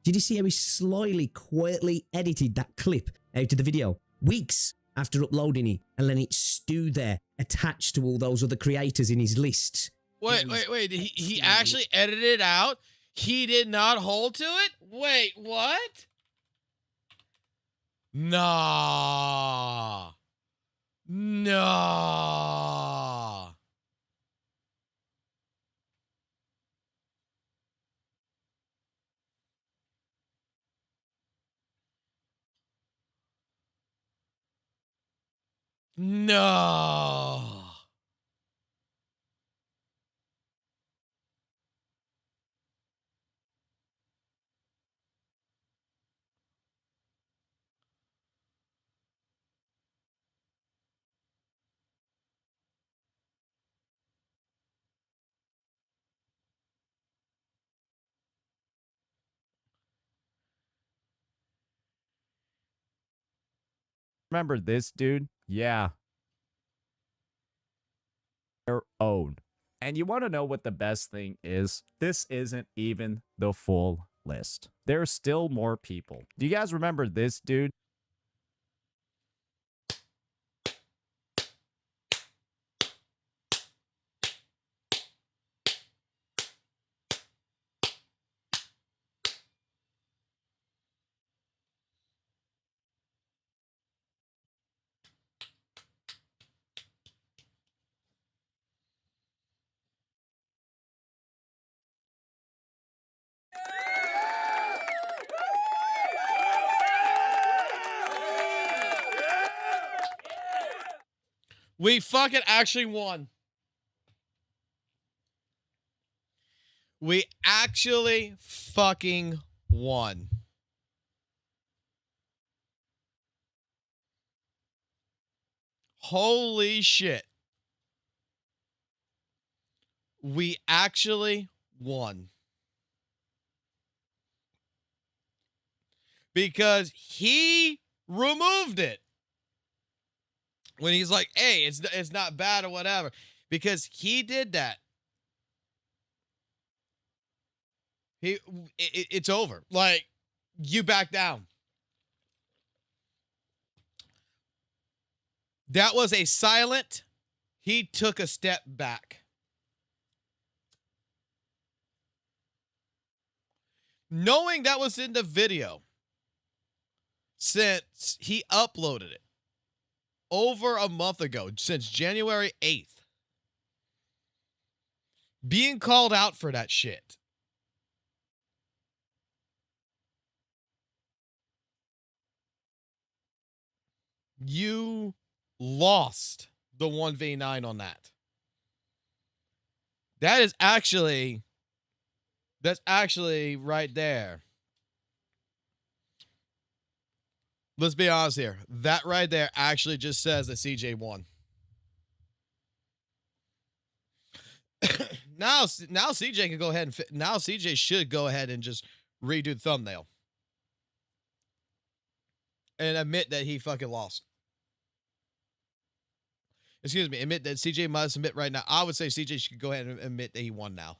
Did you see how he slyly, quietly edited that clip out of the video? Weeks after uploading it and letting it stew there, attached to all those other creators in his list. Wait. He actually edited it out? He did not hold to it? Wait, what? Nah. Nah. No. Remember this dude? Yeah. Their own. And you want to know what the best thing is? This isn't even the full list. There's still more people. Do you guys remember this dude? We fucking actually won. We actually fucking won. Holy shit. We actually won. Because he removed it. When he's like, hey, it's not bad or whatever. Because he did that. It's over. Like, you back down. That was a silent. He took a step back. Knowing that was in the video, since he uploaded it over a month ago, since January 8th, being called out for that shit. You lost the 1v9 on that. That's actually right there. Let's be honest here. That right there actually just says that CJ won. now CJ can go ahead and now CJ should go ahead and just redo the thumbnail and admit that he fucking lost. Excuse me, admit that CJ must admit right now. I would say CJ should go ahead and admit that he won now.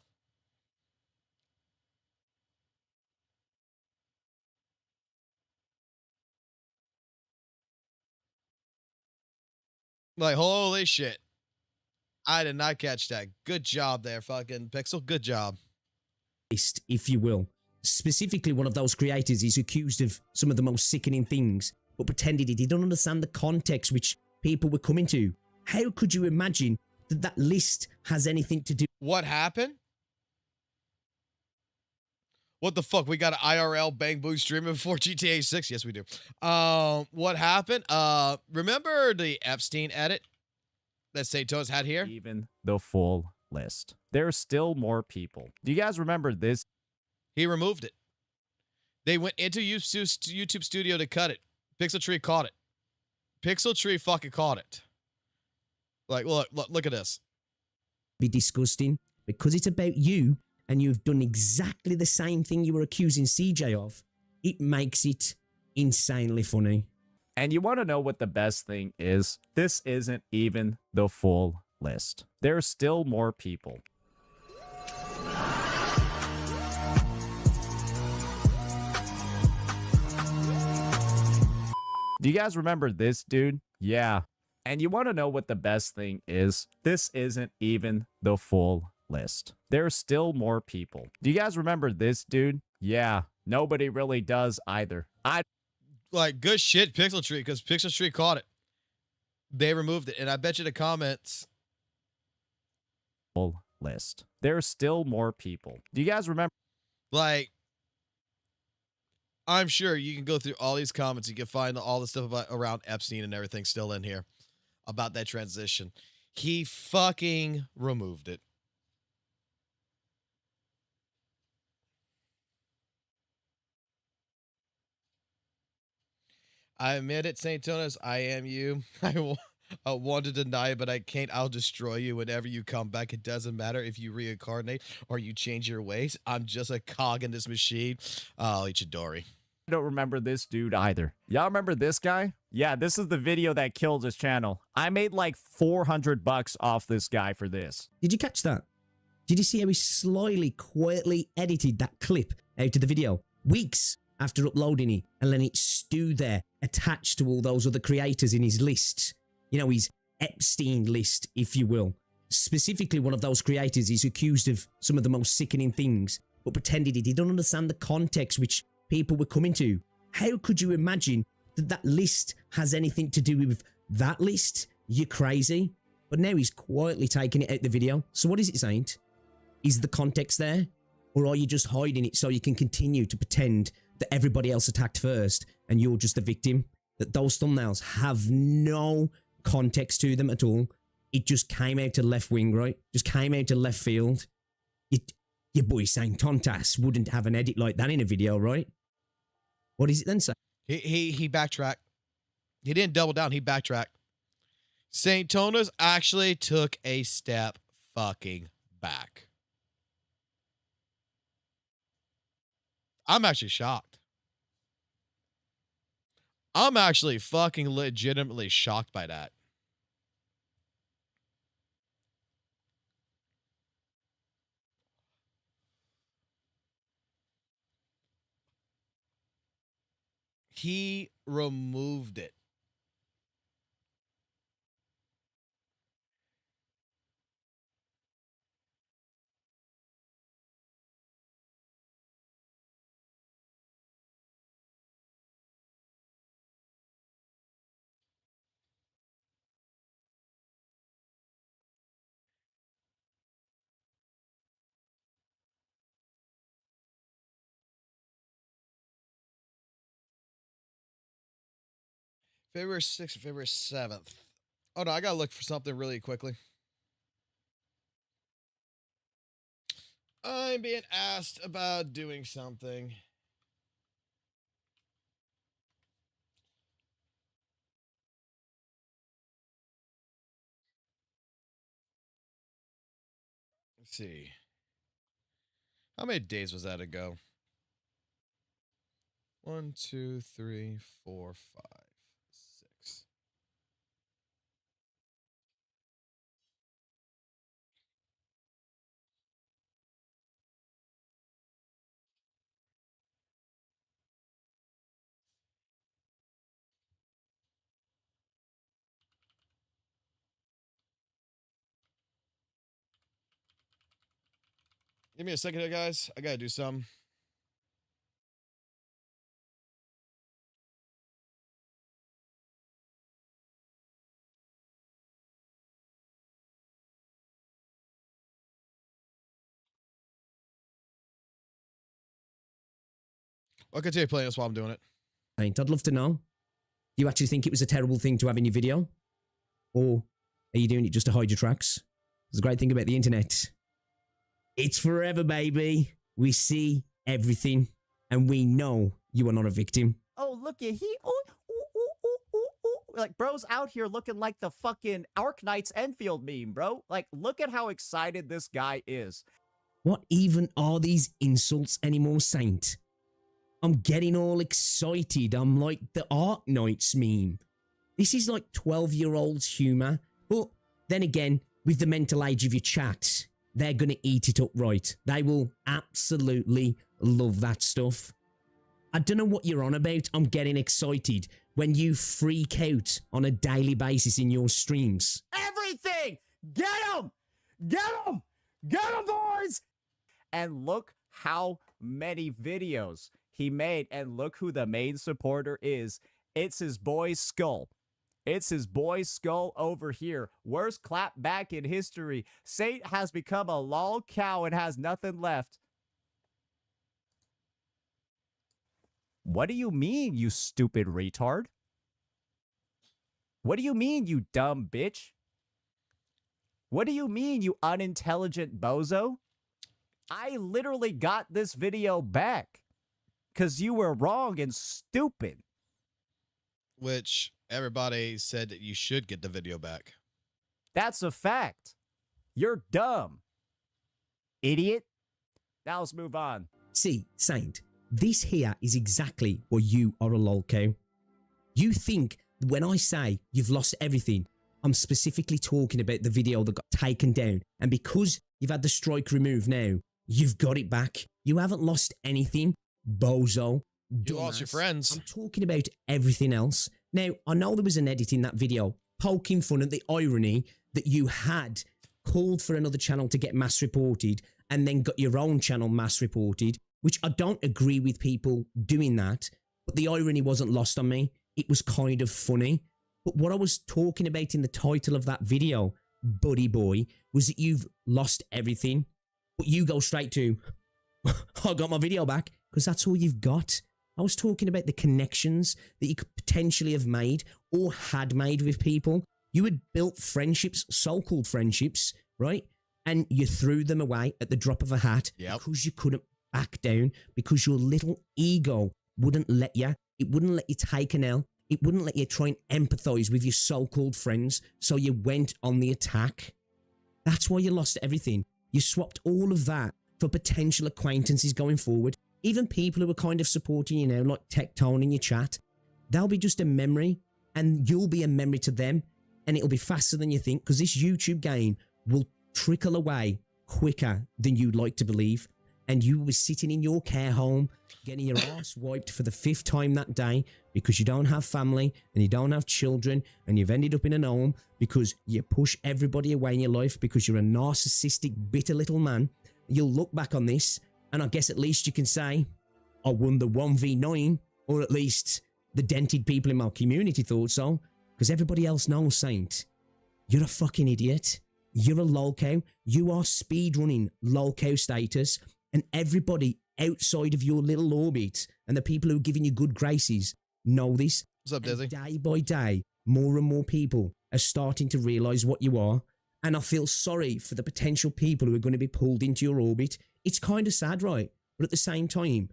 Like, holy shit. I did not catch that. Good job there, fucking Pixel. Good job. If you will. Specifically, one of those creators is accused of some of the most sickening things, but pretended he didn't understand the context which people were coming to. How could you imagine that that list has anything to do? What happened? What the fuck? We got an IRL Bang Boo streaming before GTA 6? Yes, we do. What happened? Remember the Epstein edit that St. Toes had here? Even the full list. There's still more people. Do you guys remember this? He removed it. They went into YouTube Studio to cut it. Pixel Tree caught it. Pixel Tree fucking caught it. Like, look at this. Be disgusting because it's about you and you've done exactly the same thing you were accusing CJ of. It makes it insanely funny. And you want to know what the best thing is? This isn't even the full list. There's still more people. Do you guys remember this dude? Yeah. And you want to know what the best thing is? This isn't even the full list. There's still more people. Do you guys remember this dude? Yeah. Nobody really does either. Like, good shit, Pixel Tree, because Pixel Tree caught it. They removed it, and I bet you the comments. Full list. There's still more people. Do you guys remember? Like, I'm sure you can go through all these comments. You can find all the stuff about around Epstein and everything still in here about that transition. He fucking removed it. I admit it, St. Tonas. I am you. I want to deny it, but I can't. I'll destroy you whenever you come back. It doesn't matter if you reincarnate or you change your ways. I'm just a cog in this machine. Oh, Ichidori. I don't remember this dude either. Y'all remember this guy? Yeah, this is the video that killed his channel. I made like $400 off this guy for this. Did you catch that? Did you see how he slyly, quietly edited that clip out of the video? Weeks after uploading it and letting it stew there, attached to all those other creators in his lists. You know, his Epstein list, if you will. Specifically, one of those creators is accused of some of the most sickening things, but pretended he didn't understand the context which people were coming to. How could you imagine that that list has anything to do with that list? You're crazy. But now he's quietly taking it out the video. So what is it, Saint? Is the context there? Or are you just hiding it so you can continue to pretend that everybody else attacked first and you're just the victim? That those thumbnails have no context to them at all. It just came out to left wing, right? Just came out to left field. Your boy Saint Tontas wouldn't have an edit like that in a video, right? What is it then, Saint? He backtracked. He didn't double down. He backtracked. St. Tonas actually took a step fucking back. I'm actually shocked. I'm actually fucking legitimately shocked by that. He removed it. February 6th, February 7th. Oh, no, I gotta look for something really quickly. I'm being asked about doing something. Let's see. How many days was that ago? 1, 2, 3, 4, 5, 6. Give me a second here, guys. I gotta do some. I'll continue playing this while I'm doing it. I'd love to know. Do you actually think it was a terrible thing to have in your video? Or are you doing it just to hide your tracks? There's a great thing about the internet. It's forever, baby. We see everything, and we know you are not a victim. Oh, look at like, bro's out here looking like the fucking Arknights Enfield meme, bro. Like, look at how excited this guy is. What even are these insults anymore, Saint? I'm getting all excited. I'm like the Arknights meme. This is like 12-year-olds humor. But then again, with the mental age of your chat, they're going to eat it up right. They will absolutely love that stuff. I don't know what you're on about. I'm getting excited when you freak out on a daily basis in your streams. Everything! Get him! Get him! Get him, boys! And look how many videos he made, and look who the main supporter is. It's his boy Skull. It's his boy Skull over here. Worst clapback in history. Saint has become a lol cow and has nothing left. What do you mean, you stupid retard? What do you mean, you dumb bitch? What do you mean, you unintelligent bozo? I literally got this video back because you were wrong and stupid. Which everybody said that you should get the video back. That's a fact. You're dumb, idiot. Now let's move on. See, Saint, this here is exactly what you are a lol cow. You think when I say you've lost everything, I'm specifically talking about the video that got taken down. And because you've had the strike removed now, you've got it back. You haven't lost anything, bozo. You lost your friends. I'm talking about everything else. Now, I know there was an edit in that video poking fun at the irony that you had called for another channel to get mass reported and then got your own channel mass reported, which I don't agree with people doing that, but the irony wasn't lost on me. It was kind of funny. But what I was talking about in the title of that video, buddy boy, was that you've lost everything, but you go straight to, I got my video back, because that's all you've got. I was talking about the connections that you could potentially have made or had made with people. You had built friendships, so-called friendships, right? And you threw them away at the drop of a hat because you couldn't back down, because your little ego wouldn't let you. It wouldn't let you take an L. It wouldn't let you try and empathize with your so-called friends, so you went on the attack. That's why you lost everything. You swapped all of that for potential acquaintances going forward. Even people who are kind of supporting you now, like Tectone in your chat, they'll be just a memory, and you'll be a memory to them, and it'll be faster than you think, because this YouTube game will trickle away quicker than you'd like to believe, and you will be sitting in your care home, getting your ass wiped for the 5th time that day, because you don't have family, and you don't have children, and you've ended up in an home, because you push everybody away in your life, because you're a narcissistic, bitter little man. You'll look back on this, and I guess at least you can say, I won the 1v9, or at least the dented people in my community thought so, because everybody else knows, Saint, you're a fucking idiot. You're a lol cow. You are speedrunning lol cow status, and everybody outside of your little orbit and the people who are giving you good graces know this. What's up, Dizzy? Day by day, more and more people are starting to realize what you are. And I feel sorry for the potential people who are going to be pulled into your orbit. It's kind of sad, right? But at the same time,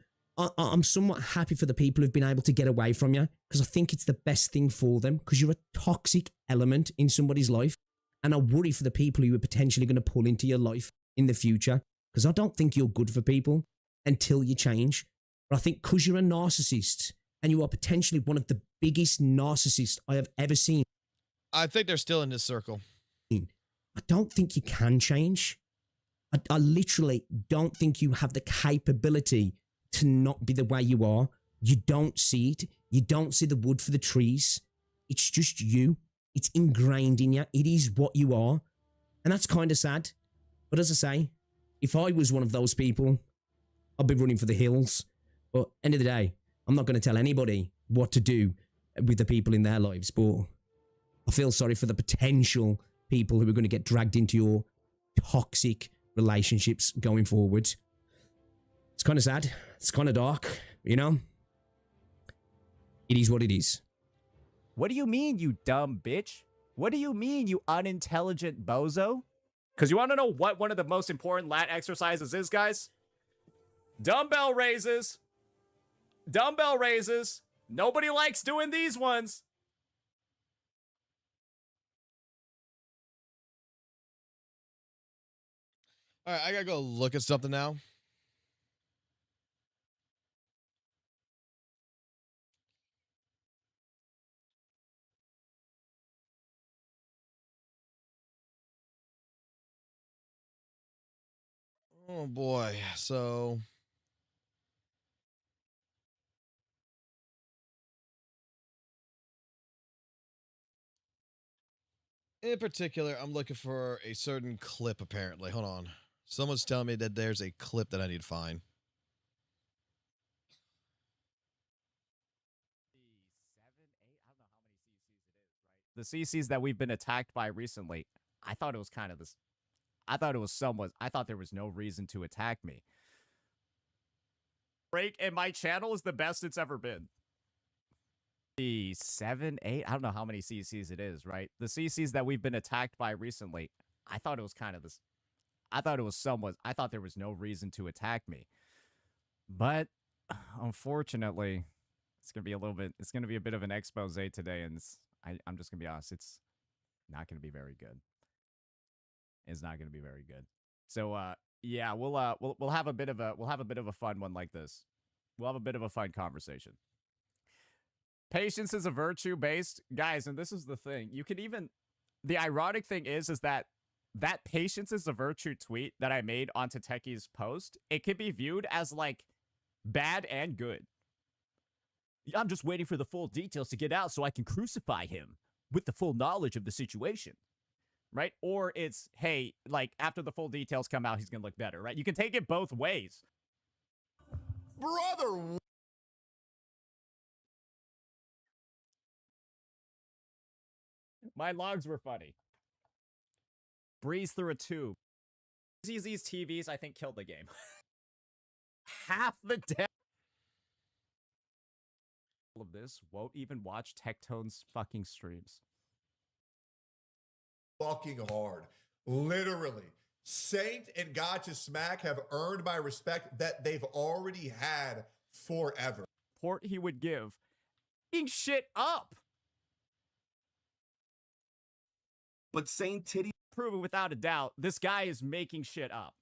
I'm somewhat happy for the people who've been able to get away from you, because I think it's the best thing for them, because you're a toxic element in somebody's life. And I worry for the people who are potentially going to pull into your life in the future, because I don't think you're good for people until you change. But I think because you're a narcissist, and you are potentially one of the biggest narcissists I have ever seen. I think they're still in this circle. I don't think you can change. I literally don't think you have the capability to not be the way you are. You don't see it. You don't see the wood for the trees. It's just you. It's ingrained in you. It is what you are. And that's kind of sad. But as I say, if I was one of those people, I'd be running for the hills. But end of the day, I'm not going to tell anybody what to do with the people in their lives. But I feel sorry for the potential people who are going to get dragged into your toxic relationships going forward. It's kind of sad. It's kind of dark, you know? It is what it is. What do you mean, you dumb bitch? What do you mean, you unintelligent bozo? Because you want to know what one of the most important lat exercises is, guys? Dumbbell raises. Dumbbell raises. Nobody likes doing these ones. All right, I gotta go look at something now. Oh boy, so in particular, I'm looking for a certain clip, apparently. Hold on. Someone's telling me that there's a clip that I need to find. The CCs that we've been attacked by recently, I thought it was kind of this. I thought it was somewhat. I thought there was no reason to attack me. Break in my channel is the best it's ever been. The 7, 8, I don't know how many CCs it is, right? The CCs that we've been attacked by recently, I thought it was kind of this. I thought it was somewhat. I thought there was no reason to attack me. But unfortunately, it's gonna be a little bit. It's gonna be a bit of an expose today, and I'm just gonna be honest. It's not gonna be very good. It's not gonna be very good. So yeah, we'll have a bit of a fun one like this. We'll have a bit of a fun conversation. Patience is a virtue based, guys, and this is the thing. You can even, the ironic thing is that patience is a virtue tweet that I made onto Techie's post, it could be viewed as like bad and good. I'm just waiting for the full details to get out so I can crucify him with the full knowledge of the situation. Right? Or it's, hey, like after the full details come out, he's gonna look better, right? You can take it both ways. Brother. My logs were funny. Breeze through a tube. ZZ's TVs, I think, killed the game. Half the death of this won't even watch Tectone's fucking streams. Fucking hard. Literally. Saint and Gotcha Smack have earned my respect that they've already had forever. Port he would give. Eating shit up. But Saint Titty proven without a doubt, this guy is making shit up.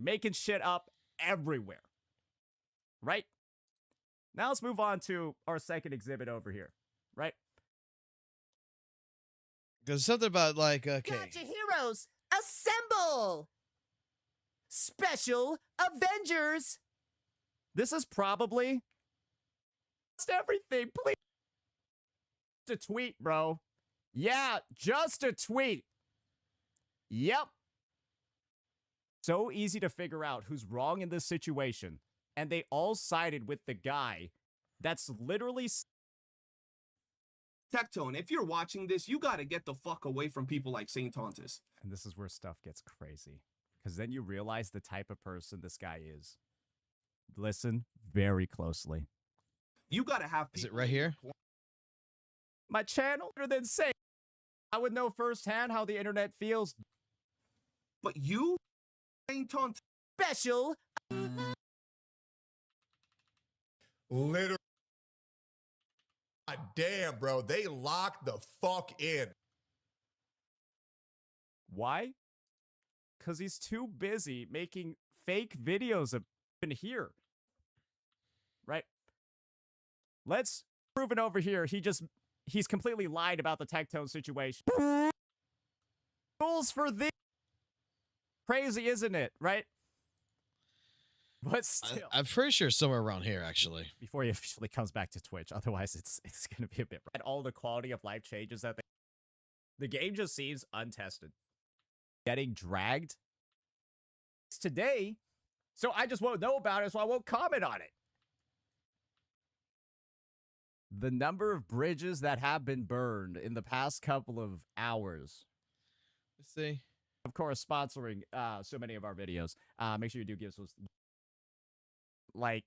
Making shit up everywhere. Right? Now let's move on to our second exhibit over here. Right? There's something about like, okay. Gotcha heroes, assemble! Special Avengers! This is probably just everything, please. Just a tweet, bro. Yeah, just a tweet. Yep. So easy to figure out who's wrong in this situation. And they all sided with the guy that's literally... Tectone, if you're watching this, you gotta get the fuck away from people like Saint Tontus. And this is where stuff gets crazy. Because then you realize the type of person this guy is. Listen very closely. You gotta have people... Is it right here? My channel, other than say I would know firsthand how the internet feels. But you ain't on Special. Literally. God damn, bro. They locked the fuck in. Why? Because he's too busy making fake videos of in here. Right? Let's prove it over here. He's completely lied about the Tectone situation. Rules for this. Crazy, isn't it? Right? But still. I'm pretty sure somewhere around here, actually. Before he officially comes back to Twitch. Otherwise, it's going to be a bit... And all the quality of life changes that the game just seems untested. Getting dragged today, so I just won't know about it, so I won't comment on it. The number of bridges that have been burned in the past couple of hours. Let's see. Of course, sponsoring so many of our videos. Make sure you do give us... Like,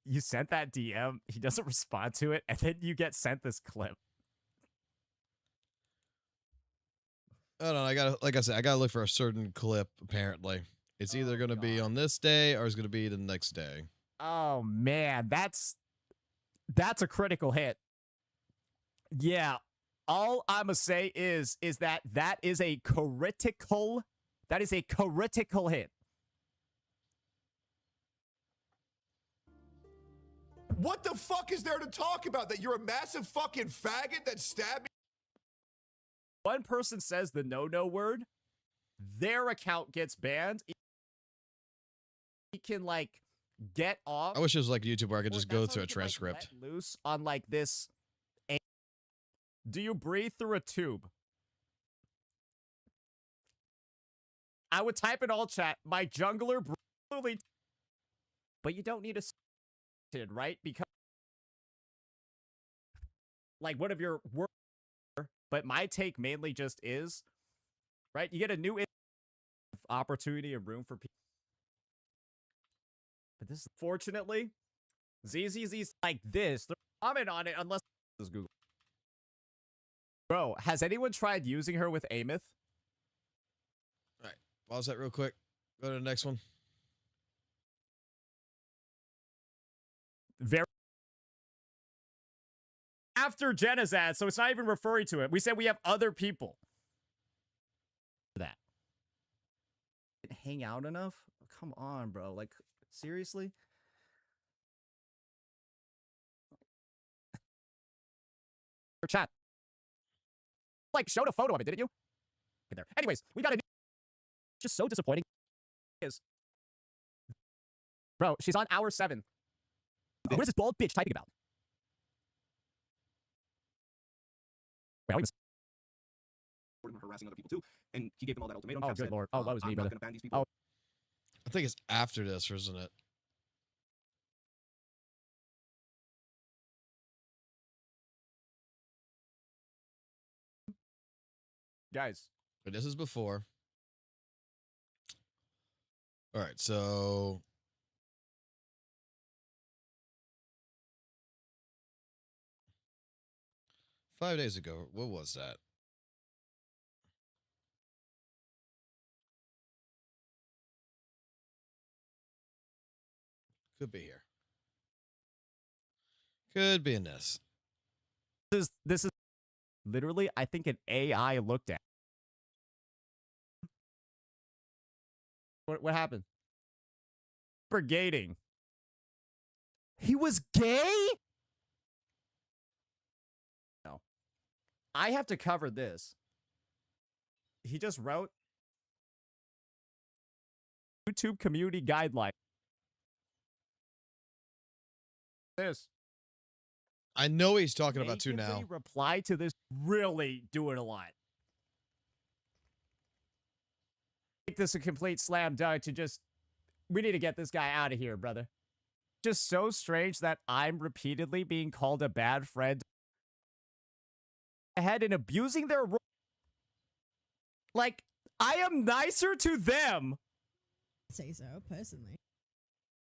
you sent that DM, he doesn't respond to it, and then you get sent this clip. I don't know. I gotta look for a certain clip. Apparently, it's either gonna be on this day or it's gonna be the next day. Oh man, that's a critical hit. Yeah, all I'ma say is that is a critical. That is a critical hit. What the fuck is there to talk about? That you're a massive fucking faggot that stabbed me? One person says the no word, their account gets banned. He can, like, get off. I wish it was like YouTube where I could just go through a transcript. Like, let loose on, like, this. Do you breathe through a tube? I would type in all chat, my jungler brutally. But you don't need a... right? Because like one of your work, but my take mainly just is, right? You get a new opportunity and room for people. But this, fortunately, ZZZ's like this. They're comment on it unless this is Google. Bro, has anyone tried using her with Amith? All right, pause that real quick. Go to the next one. Very after Jenna's ad, so it's not even referring to it. We said we have other people. That didn't hang out enough? Come on, bro. Like, seriously? Your chat. Like, showed a photo of it, didn't you? There. Anyways, we got a just so disappointing. Is bro, she's on hour 7. What is this bald bitch typing about? Wait, harassing other people too, and he gave them all that ultimatum. Oh, Kev good said, lord. Oh, that was me, I'm brother. not gonna ban these people. Oh. I think it's after this, isn't it? Guys. But this is before. All right, so... $5 days ago, what was that? Could be here. Could be in this. This is literally, I think, an AI looked at. What happened? Brigading. He was gay? No. I have to cover this. He just wrote YouTube community guideline. This. I know he's talking about two now. Reply to this. Really doing a lot. Make this a complete slam dunk to just... We need to get this guy out of here, brother. Just so strange that I'm repeatedly being called a bad friend. Ahead and abusing their role. Like, I am nicer to them. Say so, personally.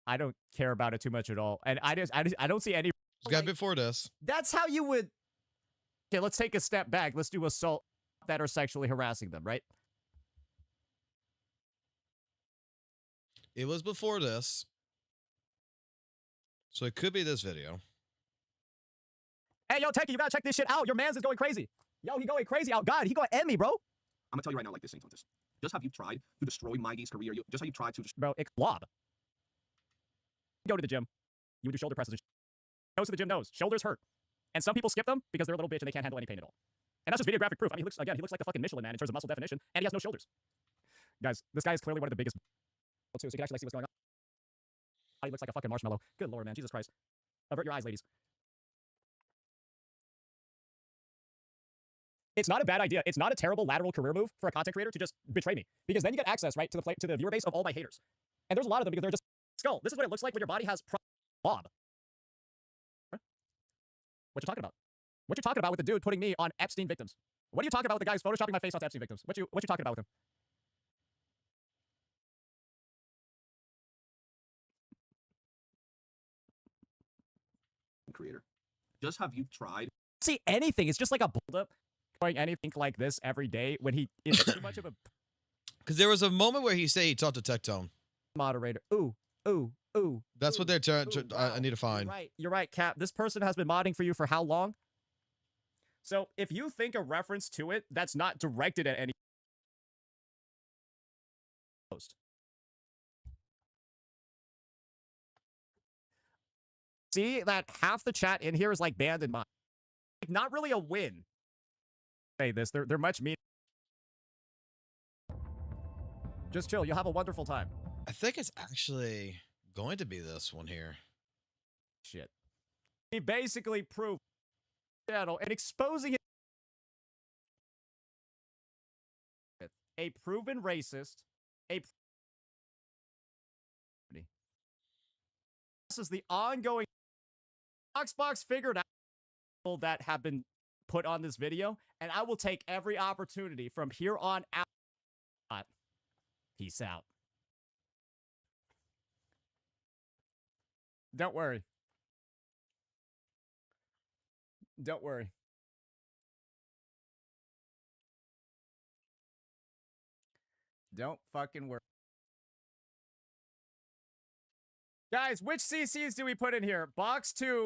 I don't care about it too much at all. And I don't see any... It's got before this. That's how you would... Okay, let's take a step back. Let's do assault that are sexually harassing them, right? It was before this. So it could be this video. Hey, yo, Techie, you gotta check this shit out. Your man's is going crazy. Yo, he going crazy out. God, he gonna end me, bro. I'm gonna tell you right now, like this, Saint Huntus. Just have you tried to destroy Mikey's career? Just have you tried to Bro, it's lob. Go to the gym. You would do shoulder presses. Goes to the gym knows. Shoulders hurt. And some people skip them because they're a little bitch and they can't handle any pain at all. And that's just videographic proof. I mean, he looks like the fucking Michelin man in terms of muscle definition, and he has no shoulders. Guys, this guy is clearly one of the biggest too, so you can actually see what's going on. He looks like a fucking marshmallow. Good lord, man. Jesus Christ. Avert your eyes, ladies. It's not a bad idea. It's not a terrible lateral career move for a content creator to just betray me, because then you get access, right, to the viewer base of all my haters. And there's a lot of them because they're just skull. This is what it looks like when your body has bob. What you talking about? What you talking about with the dude putting me on Epstein victims? What are you talking about with the guy who's photoshopping my face onto Epstein victims? What you talking about with him? creator. Just have you tried? See anything. It's just like a build-up. Going anything like this every day when he is too much of a Because there was a moment where he said he talked to Tectone. Moderator. Ooh. That's what they're trying. I need to find. You're right, Cap. This person has been modding for you for how long? So if you think a reference to it that's not directed at any post. See that half the chat in here is like banned in mine. Not really a win. Say this. They're much mean. Just chill. You'll have a wonderful time. I think it's actually going to be this one here. Shit. He basically proved channel and exposing a proven racist. This is the ongoing Xbox figured out that have been put on this video, and I will take every opportunity from here on out. Peace out. Don't worry. Don't worry. Don't fucking worry. Guys, which CCs do we put in here? Box 2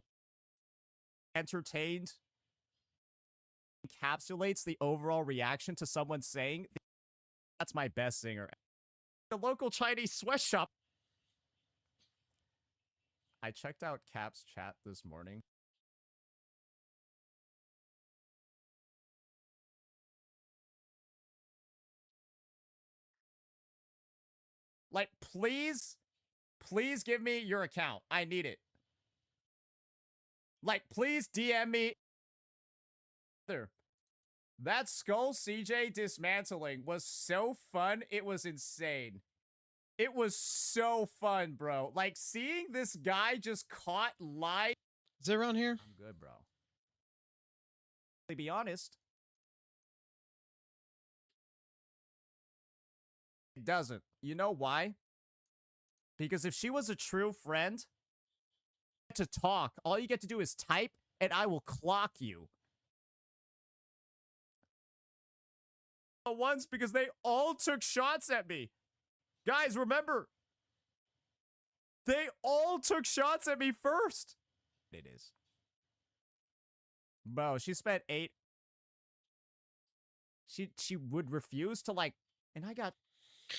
entertained encapsulates the overall reaction to someone saying that's my best singer. The local Chinese sweatshop. I checked out Cap's chat this morning. Like, please give me your account. I need it. Like, please DM me. That Skull CJ dismantling was so fun. It was insane. It was so fun, bro. Like, seeing this guy just caught live. Is it around here? I'm good, bro. To be honest, it doesn't. You know why? Because if she was a true friend, to talk, all you get to do is type, and I will clock you. Once, because they all took shots at me. Guys, remember, they all took shots at me first. It is. Bro, she spent 8. She would refuse to, like, and I got.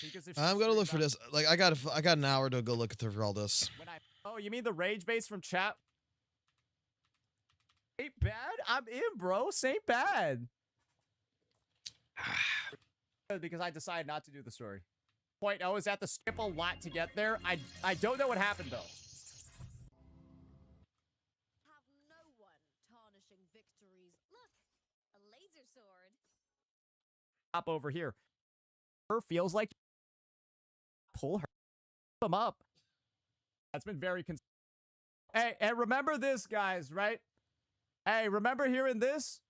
Because if I'm gonna look for this. Like, I got an hour to go look through all this. Oh, you mean the rage base from chat? Ain't bad. I'm in, bro. Ain't bad. Because I decided not to do the story. Point O is at the skip a lot to get there. I don't know what happened though. Have no one tarnishing victories. Look, a laser sword. Up over here. Her feels like pull her them up. That's been very Hey, and remember this, guys, right? Hey, remember hearing this?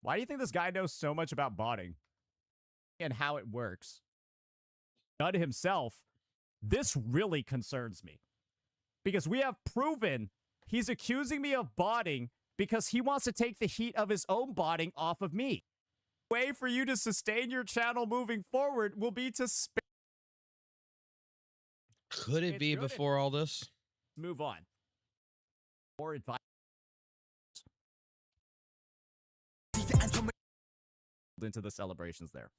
Why do you think this guy knows so much about botting and how it works? Done himself. This really concerns me. because we have proven he's accusing me of botting because he wants to take the heat of his own botting off of me. The way for you to sustain your channel moving forward will be to Could it be before all this? move on. More advice. Into the celebrations there.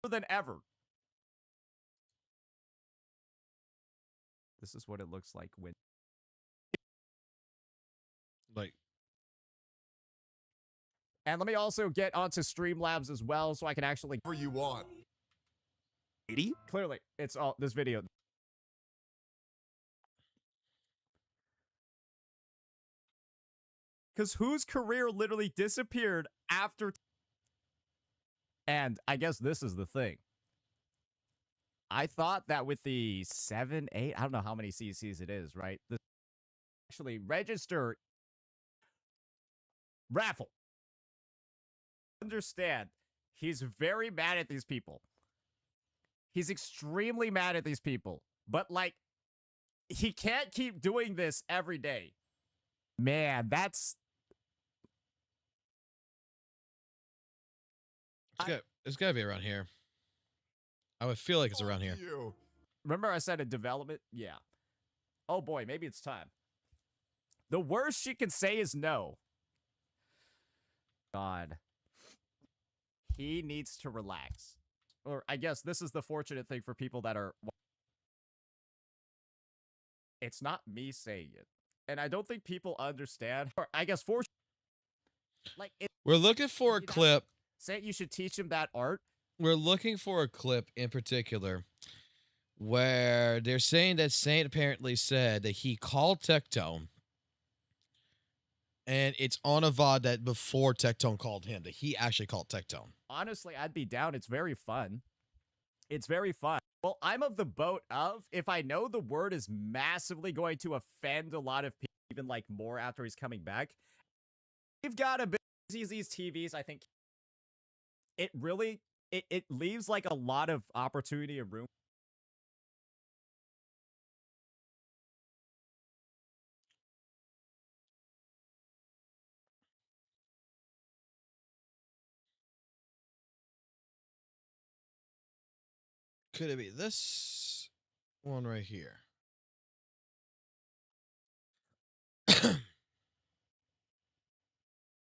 More than ever. This is what it looks like when. And let me also get onto Streamlabs as well so I can actually. Whatever you want. 80? Clearly, it's all this video. Because whose career literally disappeared after. And I guess this is the thing. I thought that with the 7, 8, I don't know how many CCs it is, right? This actually register raffle. Understand, he's very mad at these people. He's extremely mad at these people. But, like, he can't keep doing this every day. Man, that's... It's got to be around here. I would feel like it's around here. Remember I said a development? Yeah. Oh boy, maybe it's time. The worst she can say is no. God. He needs to relax. Or I guess this is the fortunate thing for people that are... It's not me saying it. And I don't think people understand. Or I guess for... Like, We're looking for a clip. Say you should teach him that art. We're looking for a clip in particular where they're saying that Saint apparently said that he called Tectone, and it's on a VOD that before Tectone called him, that he actually called Tectone. Honestly, I'd be down. It's very fun. It's very fun. Well, I'm of the boat of, if I know the word is massively going to offend a lot of people, even like more after he's coming back, we've got a bit of these TVs, I think it really, it leaves like a lot of opportunity and room. Could it be this one right here?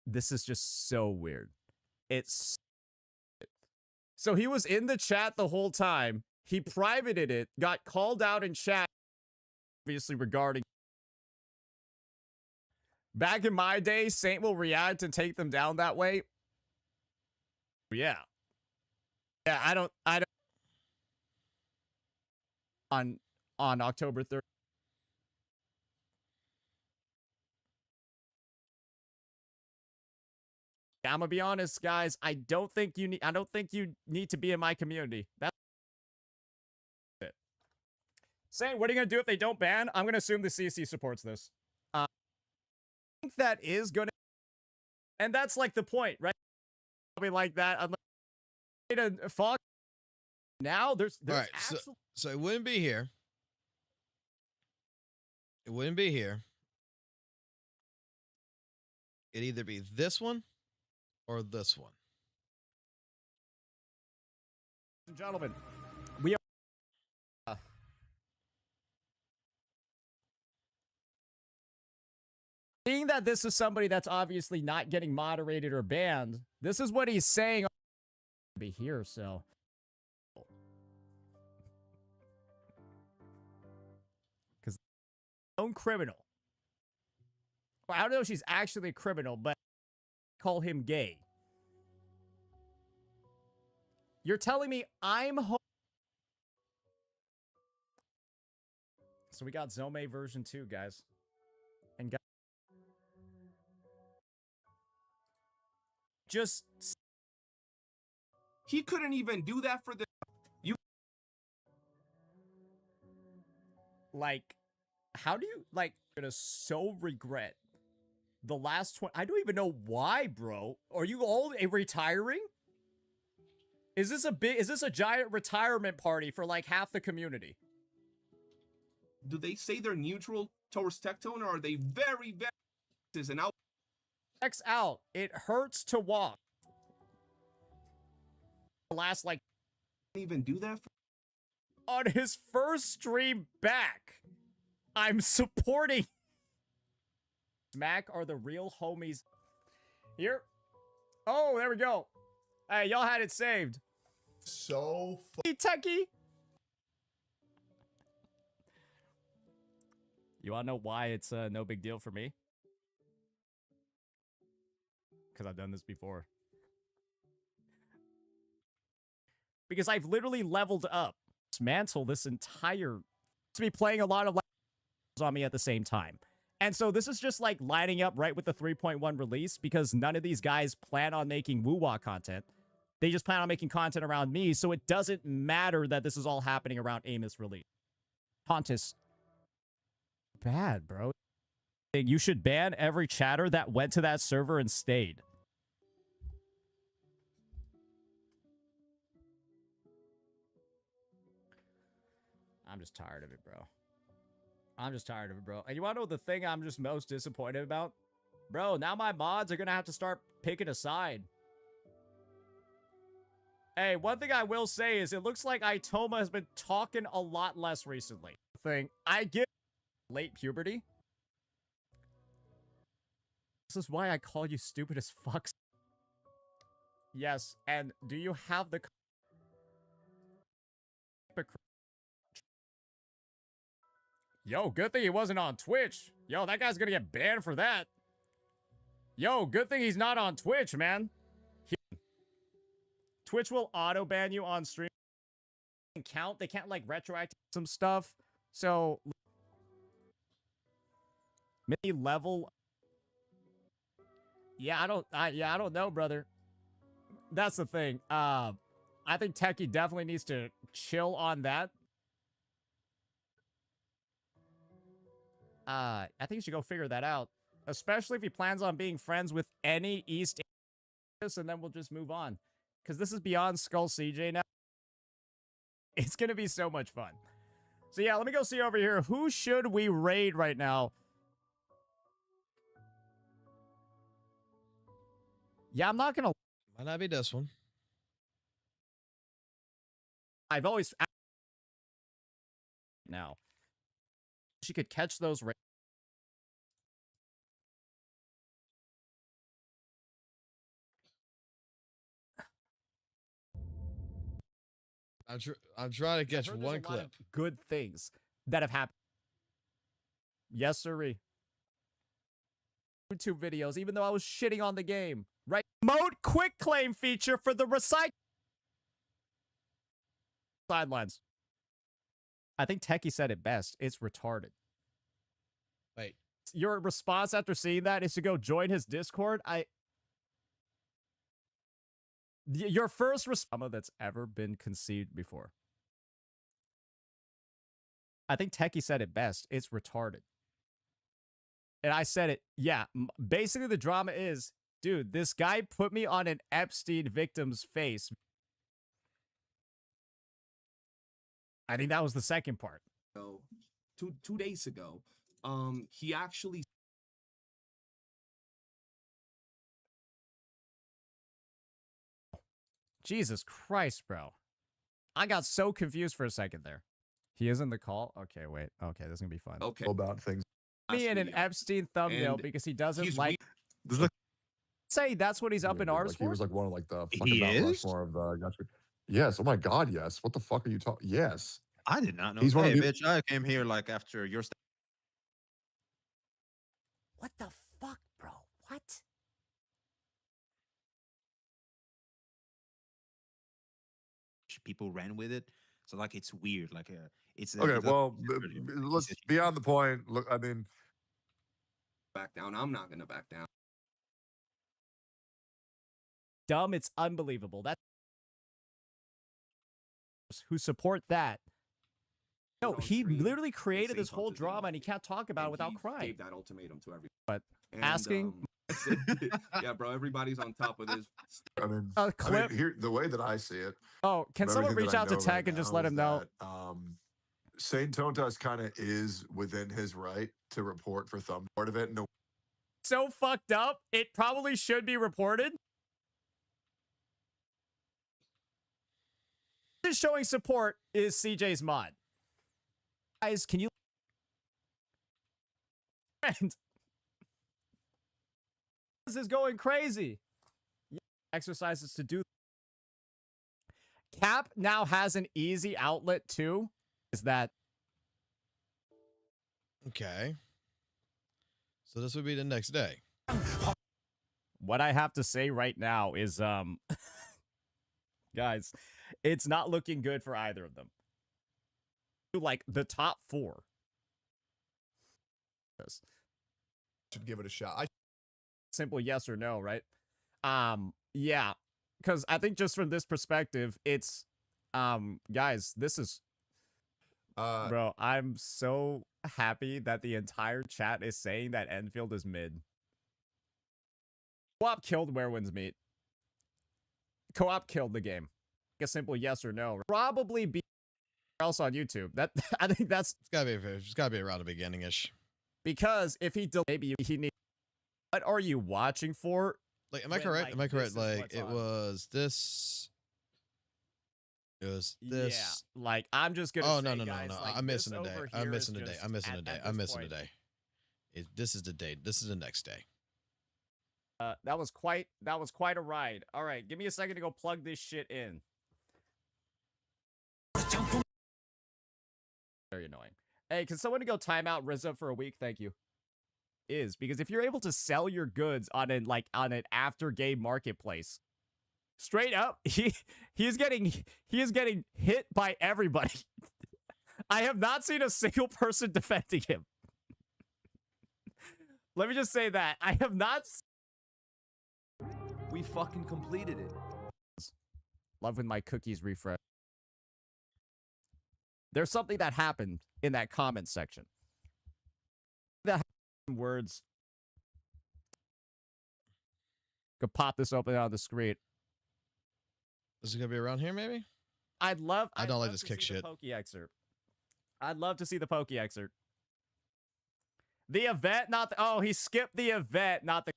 This is just so weird. It's so he was in the chat the whole time. He privated it, got called out in chat, obviously regarding. Back in my day, Saint will react and take them down that way. Yeah. Yeah, I don't on October 3rd. I'm gonna be honest, guys. I don't think you need to be in my community. That's it. Saying, what are you gonna do if they don't ban? I'm gonna assume the CC supports this. I think that is gonna, and that's like the point, right? Probably like that. Unless fuck. Now there's all right. So it wouldn't be here. It wouldn't be here. It'd either be this one or this one. Ladies and gentlemen, we are seeing that this is somebody that's obviously not getting moderated or banned. This is what he's saying. Be here, so because own criminal. Well, I don't know if she's actually a criminal, but call him gay. You're telling me I'm home. So we got Zome version 2, guys. And just he couldn't even do that for the like, how do you like gonna so regret the last 20? I don't even know why, bro. Are you all retiring? Is this a giant retirement party for like half the community? do they say they're neutral towards Tectone, or are they very, very and out? Checks out. It hurts to walk. Last like even do that on his first stream back. I'm supporting Smack are the real homies. Here. Oh, there we go. Hey, y'all had it saved. So Hey, Techie. You wanna know why it's no big deal for me? Because I've done this before. Because I've literally leveled up. Dismantle this entire... to be playing a lot of on me at the same time. And so this is just like lining up right with the 3.1 release because none of these guys plan on making WUWA content. They just plan on making content around me, so it doesn't matter that this is all happening around Amos' release. Pontus. Bad, bro. You should ban every chatter that went to that server and stayed. I'm just tired of it, bro. I'm just tired of it, bro. And you want to know the thing I'm just most disappointed about? Bro, now my mods are going to have to start picking a side. Hey, one thing I will say is it looks like Itoma has been talking a lot less recently. I get late puberty. This is why I call you stupid as fuck. Yes, and do you have the... Yo, good thing he wasn't on Twitch. Yo, that guy's gonna get banned for that. Yo, good thing he's not on Twitch, man. Twitch will auto-ban you on stream. Count. They can't, like, retroact some stuff. So... maybe level... Yeah, I don't know, brother. That's the thing. I think Techie definitely needs to chill on that. I think you should go figure that out. Especially if he plans on being friends with any East Asians, and then we'll just move on. Because this is beyond Skull CJ now. It's going to be so much fun. So yeah, let me go see over here. Who should we raid right now? Yeah, I'm not going to... Might not be this one. I've always... now. She could catch those... I'm trying to catch one clip. Good things that have happened. Yes, sirree. YouTube videos, even though I was shitting on the game. Right? Mode quick claim feature for the recycle sidelines. I think Techie said it best. It's retarded. Wait. Your response after seeing that is to go join his Discord? Your first response that's ever been conceived before. I think Techie said it best. It's retarded. And I said it. Yeah. Basically, the drama is, dude, this guy put me on an Epstein victim's face. I think that was the second part. So, two days ago, he actually... Jesus Christ, bro. I got so confused for a second there. He is in the call? Okay, wait. Okay, this is going to be fun. Okay. About things. Me in an Epstein thumbnail And because he doesn't like... This say that's what he's up in arms He for? was like one of like the He fucking Mount is? Rushmore of the gotcha. Yes. Oh my God. Yes. What the fuck are you talking? Yes. I did not know. He's one of Hey, the- bitch, I came here like after your What the fuck, bro? What? people ran with it. So like it's weird. Like it's Okay. it's Well, it's let's beyond the point. Look, I mean, back down. I'm not gonna back down. Dumb, it's unbelievable. That's who support that. No, he literally created this whole drama and he can't talk about it without crying. Gave that ultimatum to everybody. But And, asking... yeah, bro, everybody's on top of this. I mean, clip. Here, the way that I see it. Oh, can someone everything reach that I out to know Tech right and just now let is him know? that, Saint Tontas kind of is within his right to report for thumb part of it. No, So fucked up, it probably should be reported. Just showing support is CJ's mod. Guys, can you... And this is going crazy. Exercises to do. Cap now has an easy outlet too. Is that Okay. So this would be the next day. what I have to say right now is guys, it's not looking good for either of them. Like the top 4. should give it a shot. Simple yes or no, right? Yeah, because I think just from this perspective, it's guys, this is bro, I'm so happy that the entire chat is saying that Enfield is mid. Co-op killed Werewin's Meat. Co-op killed the game. A simple yes or no. Probably be else on YouTube. That I think that's it's gotta be around the beginning-ish. Because if he maybe he needs. What are you watching for? Like, am I correct? Am I correct? Like, it was this. It was this. Yeah, like I'm just gonna. Oh say, no! guys, like, I'm missing a this day. over I'm here missing is a day. just I'm missing a at day. this I'm missing a point. day. This is the day. This is the next day. That was quite a ride. All right, give me a second to go plug this shit in. Very annoying. Hey, can someone go time out Rizza for a week? Thank you. Is because if you're able to sell your goods on an after game marketplace, straight up, he is getting hit by everybody. I have not seen a single person defending him. Let me just say that I have not. We fucking completed it. Love when my cookies refresh. There's something that happened in that comment section. That words. Could pop this open on the screen. Is it gonna be around here? Maybe. I don't like this to kick see the shit. Pokey excerpt. I'd love to see the Pokey excerpt. The event, not the. Oh, he skipped the event, not the.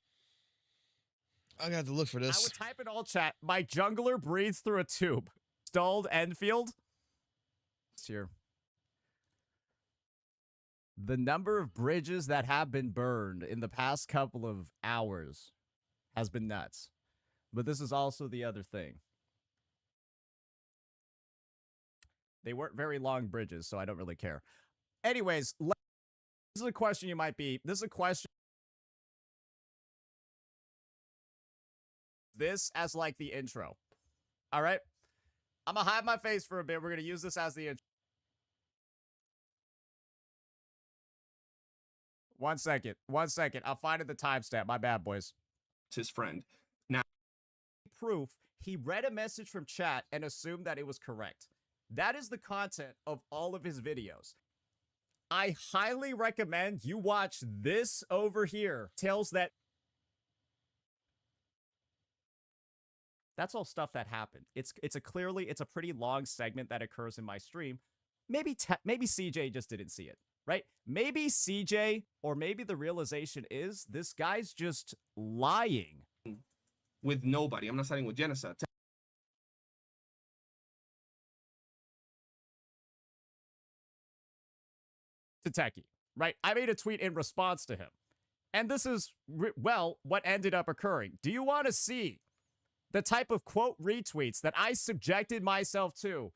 I got to look for I this. would type in all chat. My jungler breathes through a tube. Stalled Enfield. Here. The number of bridges that have been burned in the past couple of hours has been nuts. But this is also the other thing. They weren't very long bridges, so I don't really care. Anyways, this is a question you might be. This is a question. This as like the intro. All right? I'm going to hide my face for a bit. We're going to use this as the intro. 1 second. 1 second. I'll find it the timestamp. My bad, boys. It's his friend. Now, proof, he read a message from chat and assumed that it was correct. That is the content of all of his videos. I highly recommend you watch this over here. Tells that. That's all stuff that happened. It's a pretty long segment that occurs in my stream. Maybe CJ just didn't see it, right? Maybe CJ, or maybe the realization is this guy's just lying. with nobody. I'm not siding with genocide. To Techie, right? I made a tweet in response to him. And this is, well, what ended up occurring. Do you want to see the type of quote retweets that I subjected myself to?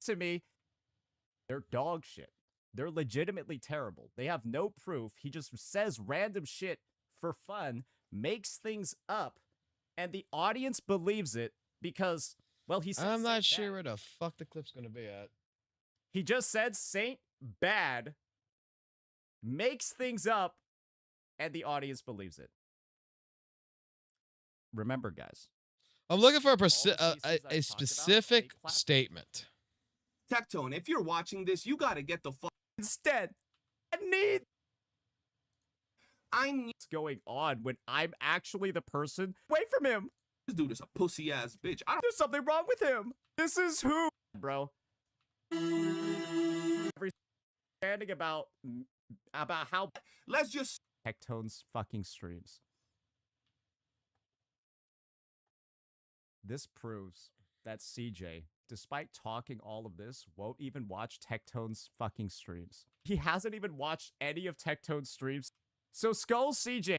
To me, they're dog shit. They're legitimately terrible. They have no proof. He just says random shit for fun, makes things up, and the audience believes it because, well, he said I'm not sure where the fuck the clip's gonna be at. He just said Saint bad, makes things up, and the audience believes it. Remember, guys. I'm looking for a specific statement. Tectone, if you're watching this, you gotta get the fuck. Instead, I need what's going on when I'm actually the person. Wait from him. This dude is a pussy ass bitch. There's something wrong with him. This is who, bro. about how let's just Tectone's fucking streams. This proves that CJ, despite talking all of this, won't even watch Tectone's fucking streams. He hasn't even watched any of Tectone's streams. So Skull CJ,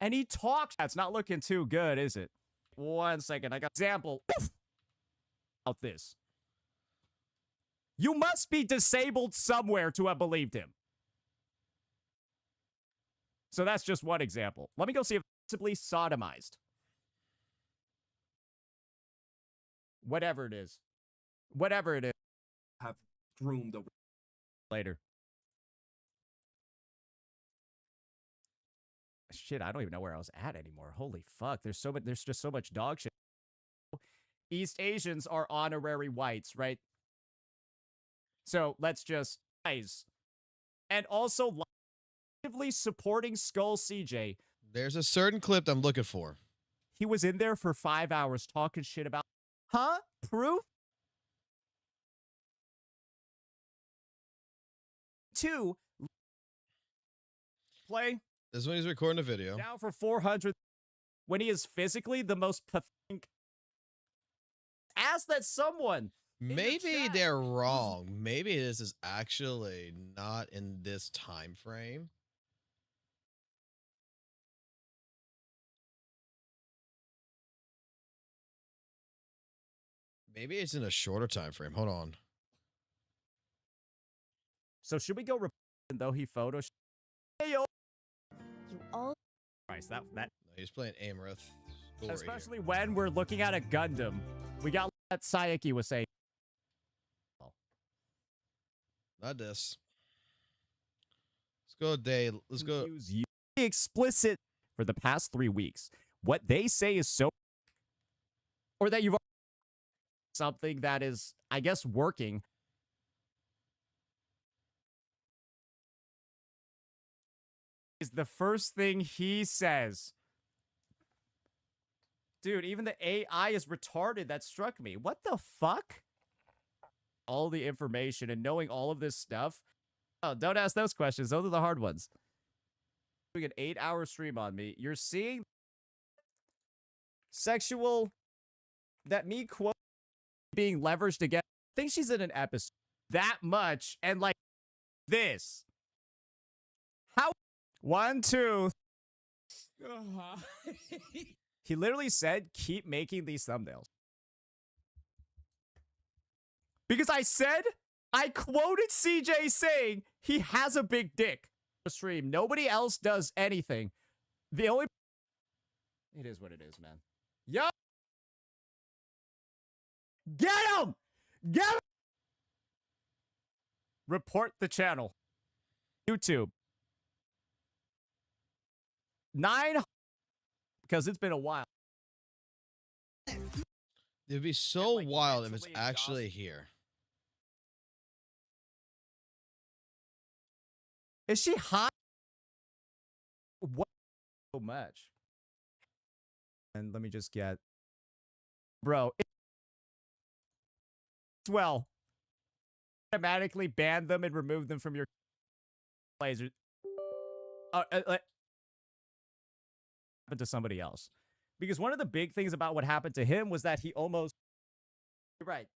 and he talks. That's not looking too good, is it? 1 second, I got example about this. You must be disabled somewhere to have believed him. So that's just one example. Let me go see if possibly sodomized. Whatever it is. Whatever it is. Have groomed over Later. Shit, I don't even know where I was at anymore. Holy fuck. There's just so much dog shit. East Asians are honorary whites, right? So let's just guys. And also actively supporting Skull CJ. There's a certain clip I'm looking for. He was in there for 5 hours talking shit about huh? Proof? 2. Play. This is when he's recording a video. Down for 400 when he is physically the most pathetic. Ask that someone. Maybe they're wrong. Maybe this is actually not in this time frame. Maybe it's in a shorter time frame. Hold on. So should we go though he photoshopped? Hey, yo. You all. Christ, that. No, he's playing Amrith. Especially when we're looking at a Gundam. We got that Sayaki was saying. Not this. Let's go, Day. Let's go. You. Explicit for the past 3 weeks. What they say is so. Or that you've. Something that is, I guess, working. Is the first thing he says. Dude, even the AI is retarded. That struck me. What the fuck? All the information and knowing all of this stuff. Oh, don't ask those questions. Those are the hard ones. Doing an 8-hour stream on me. You're seeing sexual that me quote being leveraged again. I think she's in an episode that much and like this. How 1, 2. He literally said, keep making these thumbnails. Because I quoted CJ saying he has a big dick. Stream. Nobody else does anything. The only. It is what it is, man. Yo! Get him! Get him! Report the channel. YouTube. 9. Because it's been a while. It'd be so wild if it's actually here. Is she hot? What so much? And let me just get. Bro. Well. Automatically ban them and remove them from your lasers. Happened to somebody else. Because one of the big things about what happened to him was that he almost. You're right.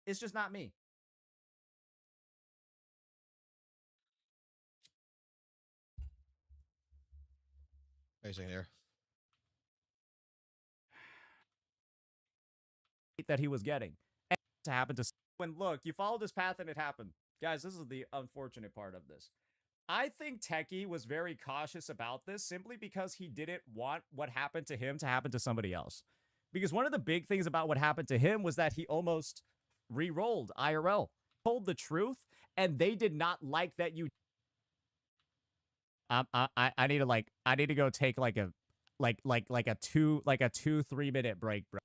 It's just not me. Amazing here. That he was getting. And to happen to when look, you followed this path and it happened. Guys, this is the unfortunate part of this. I think Techie was very cautious about this simply because he didn't want what happened to him to happen to somebody else. Because one of the big things about what happened to him was that he almost re-rolled IRL, told the truth, and they did not like that you. I need to go take like a 2-3 minute break, bro.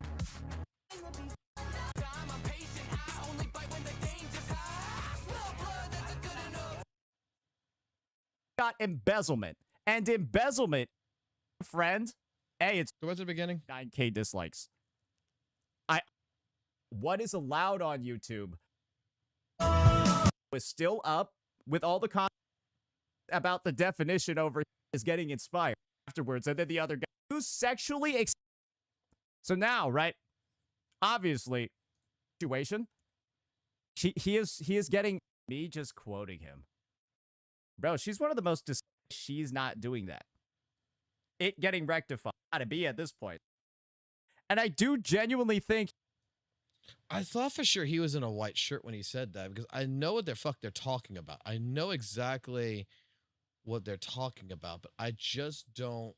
Got embezzlement. And embezzlement, friend. Hey, it's go back to the beginning. 9K dislikes. What is allowed on YouTube? was still up with all the comments about the definition over is getting inspired afterwards, and then the other guy who's sexually so now, right? Obviously, situation. He is getting me just quoting him. Bro, she's one of the most she's not doing that. It getting rectified. Gotta be at this point. And I do genuinely think I thought for sure he was in a white shirt when he said that, because I know what the fuck they're talking about. I know exactly what they're talking about, but I just don't.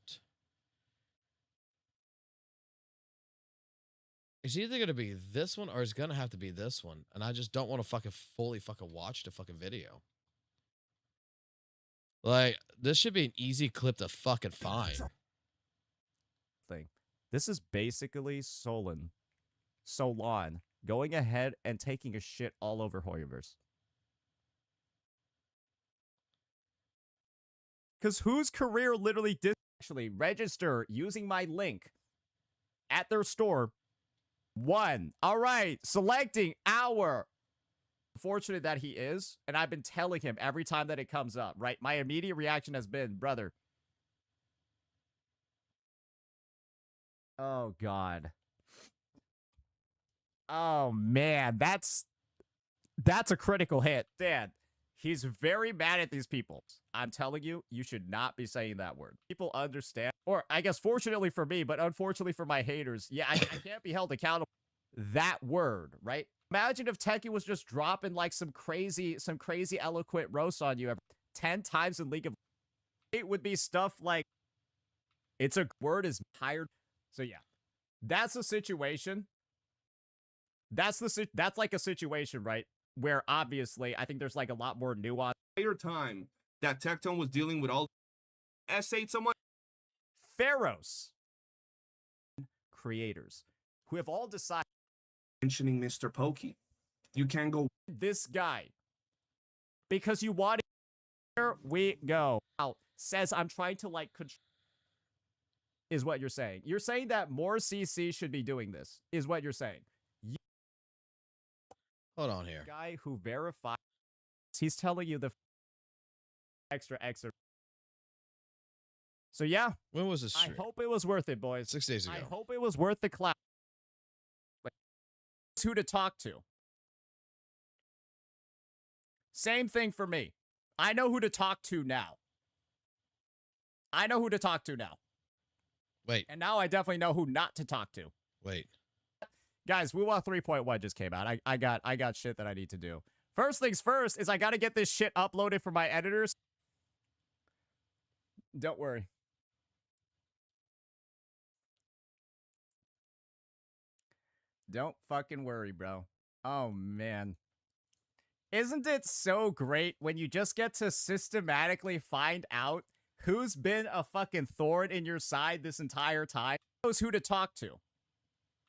It's either going to be this one or it's going to have to be this one. And I just don't want to fucking fully fucking watch the fucking video. Like, this should be an easy clip to fucking find. This is basically Solon going ahead and taking a shit all over Hoyoverse. Because whose career literally did actually register using my link at their store? One. All right. Selecting our. Fortunate that he is. And I've been telling him every time that it comes up, right? My immediate reaction has been, brother. Oh, God. Oh, man. That's a critical hit. Dad, he's very mad at these people. I'm telling you, you should not be saying that word. People understand. Or I guess fortunately for me, but unfortunately for my haters, yeah, I can't be held accountable. That word, right? Imagine if Techie was just dropping like some crazy eloquent roast on you 10 times in League of Legends. It would be stuff like, it's a word is hired. So yeah, that's a situation. That's like a situation, right? Where obviously I think there's like a lot more nuance. Entire time that Tectone was dealing with all S8 someone. Pharaohs. Creators who have all decided. Mentioning Mr. Pokey. You can go. This guy. Because you want it. Here we go. Out. Says I'm trying to like control. Is what you're saying. You're saying that more CC should be doing this. Is what you're saying. Hold on here. Guy who verified. He's telling you the extra. So yeah. When was this? I hope it was worth it, boys. 6 days ago. I hope it was worth the clout. Who to talk to. Same thing for me. I know who to talk to now. Wait. And now I definitely know who not to talk to. Wait. Guys, WUWA 3.1 just came out. I got shit that I need to do. First things first is I got to get this shit uploaded for my editors. Don't worry. Don't fucking worry, bro. Oh, man. Isn't it so great when you just get to systematically find out who's been a fucking thorn in your side this entire time? Knows who to talk to.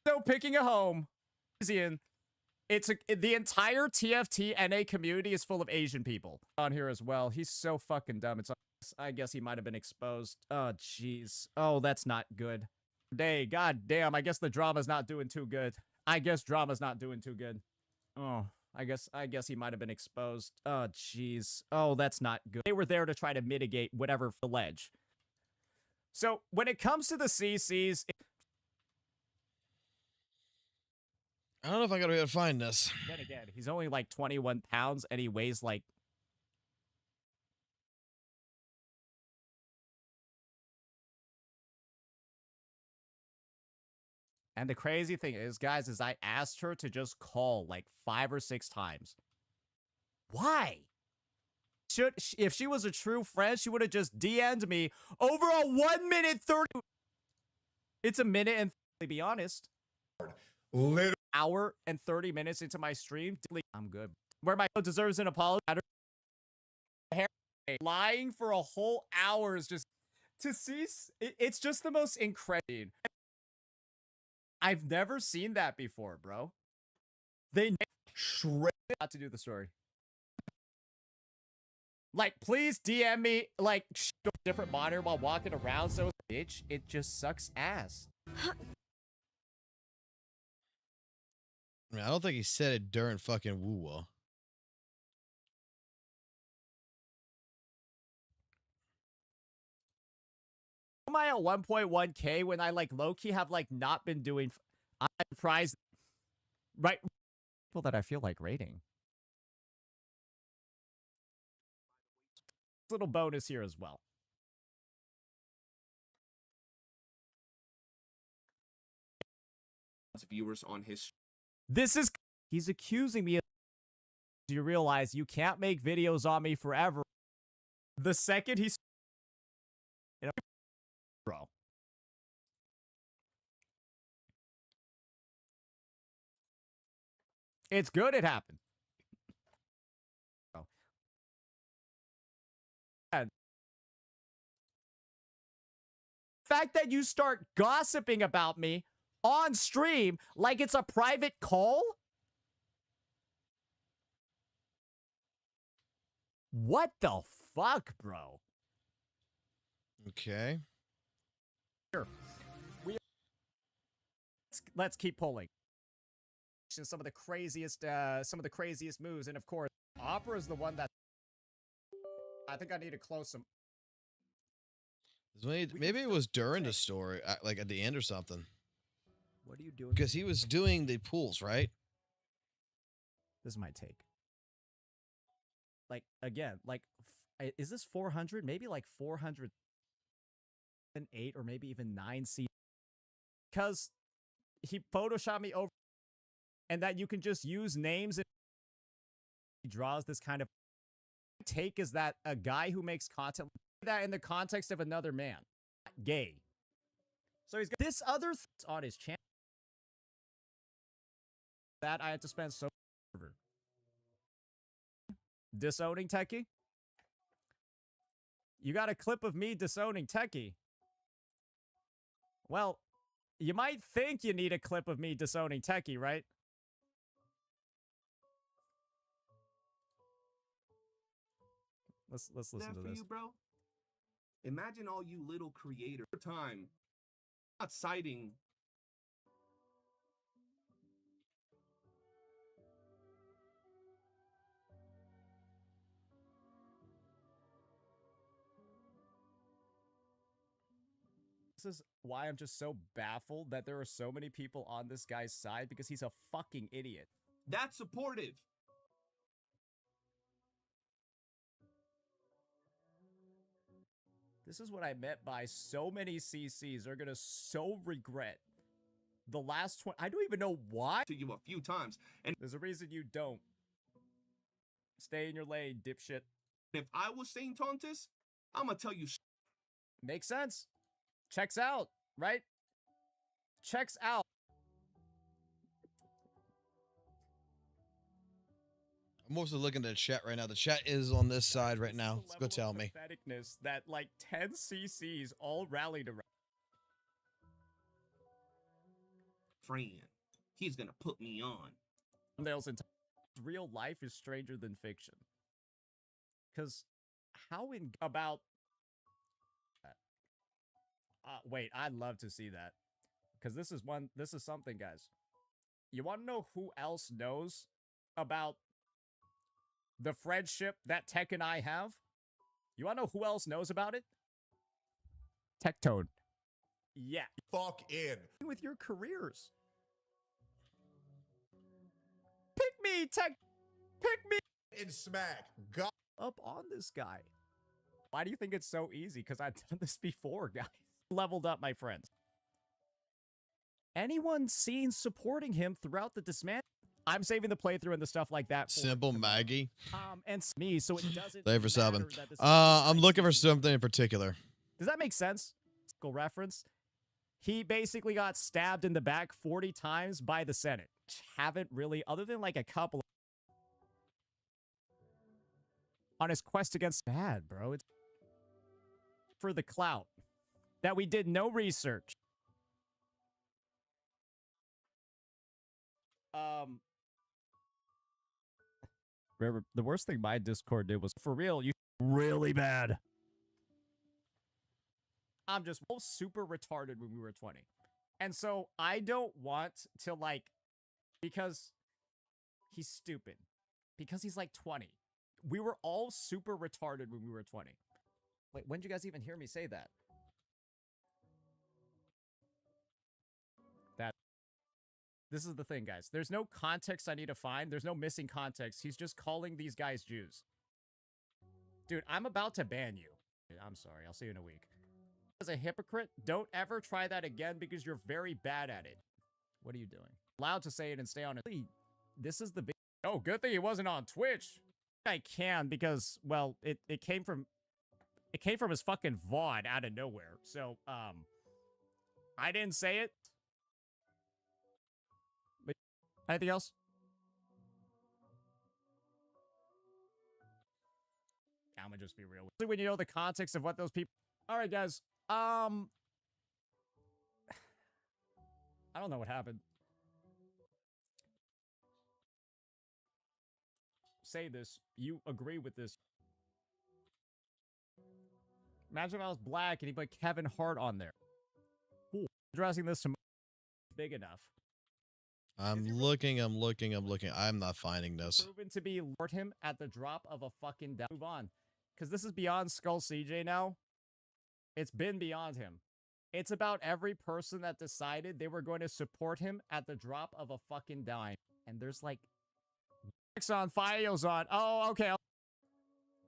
So picking a home. The entire TFT NA community is full of Asian people on here as well. He's so fucking dumb. I guess he might have been exposed. Oh, jeez. Oh, that's not good. God damn. I guess the drama's not doing too good. Oh, I guess he might have been exposed. Oh, jeez. Oh, that's not good. They were there to try to mitigate whatever allege. So when it comes to the CCs, I don't know if I gotta be able to find this. then again, he's only like 21 pounds and he weighs like. And the crazy thing is, guys, is I asked her to just call like 5 or 6 times. Why? If she was a true friend, she would have just DM'd me over a 1 minute 30. It's a minute and, to be honest, literally hour and 30 minutes into my stream. I'm good. Where my deserves an apology. Lying for a whole hour is just to see. It's just the most incredible. I've never seen that before, bro. They not to do the story. Like, please DM me, like, different monitor while walking around, so bitch, it just sucks ass. I mean, I don't think he said it during fucking WUWA. Am I at 1.1K when I like low-key have like not been doing I'm surprised, right? People that I feel like rating. Little bonus here as well. Viewers on his. This is he's accusing me of. Do you realize you can't make videos on me forever? The second he's, bro. It's good it happened. Oh. And fact that you start gossiping about me on stream like it's a private call? What the fuck, bro? Okay. Here. Let's keep pulling. Some of the craziest moves, and of course, Opera is the one that I think I need to close some. Maybe it was during the story, like at the end or something. What are you doing? Because he was doing the pools, right? This is my take. Like again, like is this 400? Maybe like 408 or maybe even 9 C. Because he photoshopped me over. And that you can just use names and he draws this kind of take is that a guy who makes content like that in the context of another man, gay. So he's got this other on his channel that I had to spend so much disowning Techie. You got a clip of me disowning Techie. Well, you might think you need a clip of me disowning Techie, right? Let's listen to this. You, bro? Imagine all you little creators time not citing. This is why I'm just so baffled that there are so many people on this guy's side because he's a fucking idiot. That's supportive. This is what I meant by so many CCs are gonna so regret the last 20. I don't even know why. To you a few times, and there's a reason you don't. Stay in your lane, dipshit. If I was saying Tauntus, I'm gonna tell you. Makes sense. Checks out, right? Checks out. I'm mostly looking at the chat right now. The chat is on this side right now. Go tell me. Patheticness that like 10 CCs all rallied around. Friend, he's gonna put me on. Real life is stranger than fiction. Because how in about wait, I'd love to see that. Because this is something, guys. You want to know who else knows about the friendship that Tech and I have? You want to know who else knows about it? Tectone. Yeah. Fuck in. With your careers. Pick me, Tech. Pick me. In Smack. God. Up on this guy. Why do you think it's so easy? Because I've done this before, guys. Leveled up, my friends. Anyone seen supporting him throughout the dismantle? I'm saving the playthrough and the stuff like that. Simple Maggie. And me, so it doesn't. Thank you for subbing. I'm looking for something in particular. Does that make sense? Cool reference. He basically got stabbed in the back 40 times by the Senate. Haven't really, other than like a couple. On his quest against bad, bro. It's for the clout. That we did no research. The worst thing my Discord did was, for real, you really bad. I'm just super retarded when we were 20. And so I don't want to like, because he's stupid. Because he's like 20. We were all super retarded when we were 20. Wait, when did you guys even hear me say that? This is the thing, guys. There's no context I need to find. There's no missing context. He's just calling these guys Jews. Dude, I'm about to ban you. I'm sorry. I'll see you in a week. As a hypocrite, don't ever try that again because you're very bad at it. What are you doing? Allowed to say it and stay on it. This is the big... Oh, good thing he wasn't on Twitch. I can because, well, it came from his fucking VOD out of nowhere. So, I didn't say it. But anything else? I'm gonna just be real. When you know the context of what those people... All right, guys. I don't know what happened. Say this. You agree with this. Imagine if I was black and he put Kevin Hart on there. Ooh, addressing this to big enough. I'm looking. I'm not finding this. Proven to be Lord him at the drop of a fucking down. Move on. Because this is beyond Skull CJ now. It's been beyond him. It's about every person that decided they were going to support him at the drop of a fucking dime. And there's like... on, Fio's on. Oh, okay.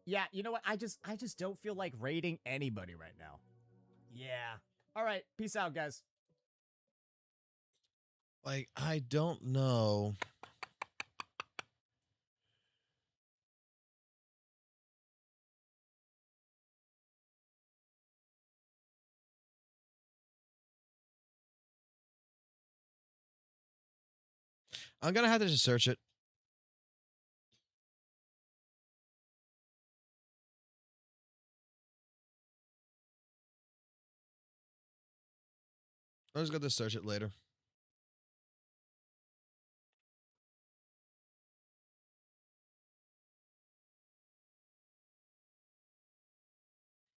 Yeah, you know what? I just don't feel like raiding anybody right now. Yeah. All right. Peace out, guys. Like, I don't know. I'm gonna have to just search it. I'm just gonna search it later.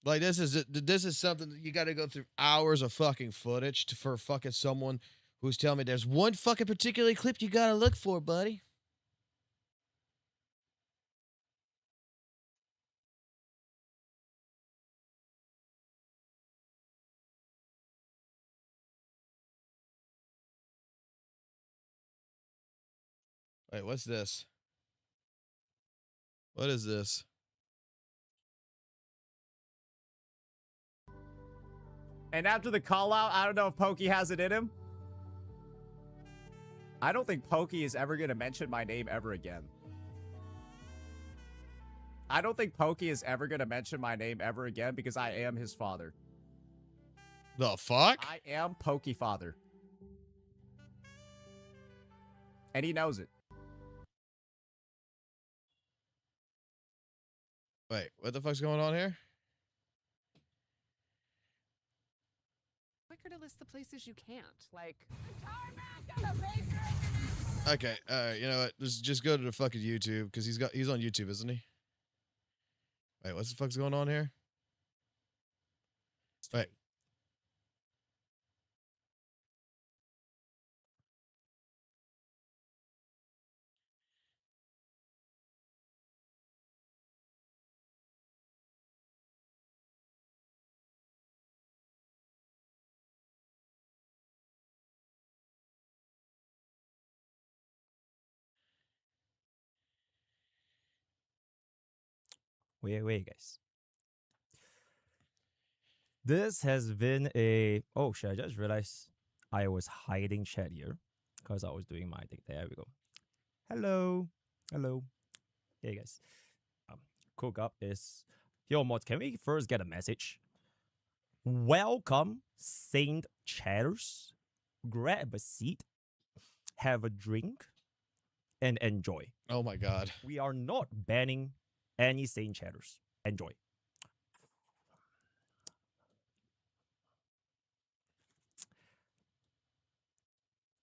Like, this is something that you got to go through hours of fucking footage for fucking someone who's telling me there's one fucking particular clip you got to look for, buddy. Wait, what's this? What is this? And after the call out, I don't know if Pokey has it in him. I don't think Pokey is ever going to mention my name ever again. I don't think Pokey is ever going to mention my name ever again because I am his father. The fuck? I am Pokey father. And he knows it. Wait, what the fuck's going on here? Quicker to list the places you can't. Like, Okay, you know what? Just go to the fucking YouTube because he's on YouTube, isn't he? Wait, what's the fuck's going on here? Wait. Wait, guys. This has been a... Oh, shit, I just realized I was hiding chat here because I was doing my thing. There we go. Hello. Hey, guys. Cook up is... Yo, mods, can we first get a message? Welcome, Saint Chatters. Grab a seat, have a drink, and enjoy. Oh my god. We are not banning any Saint Chatters. Enjoy.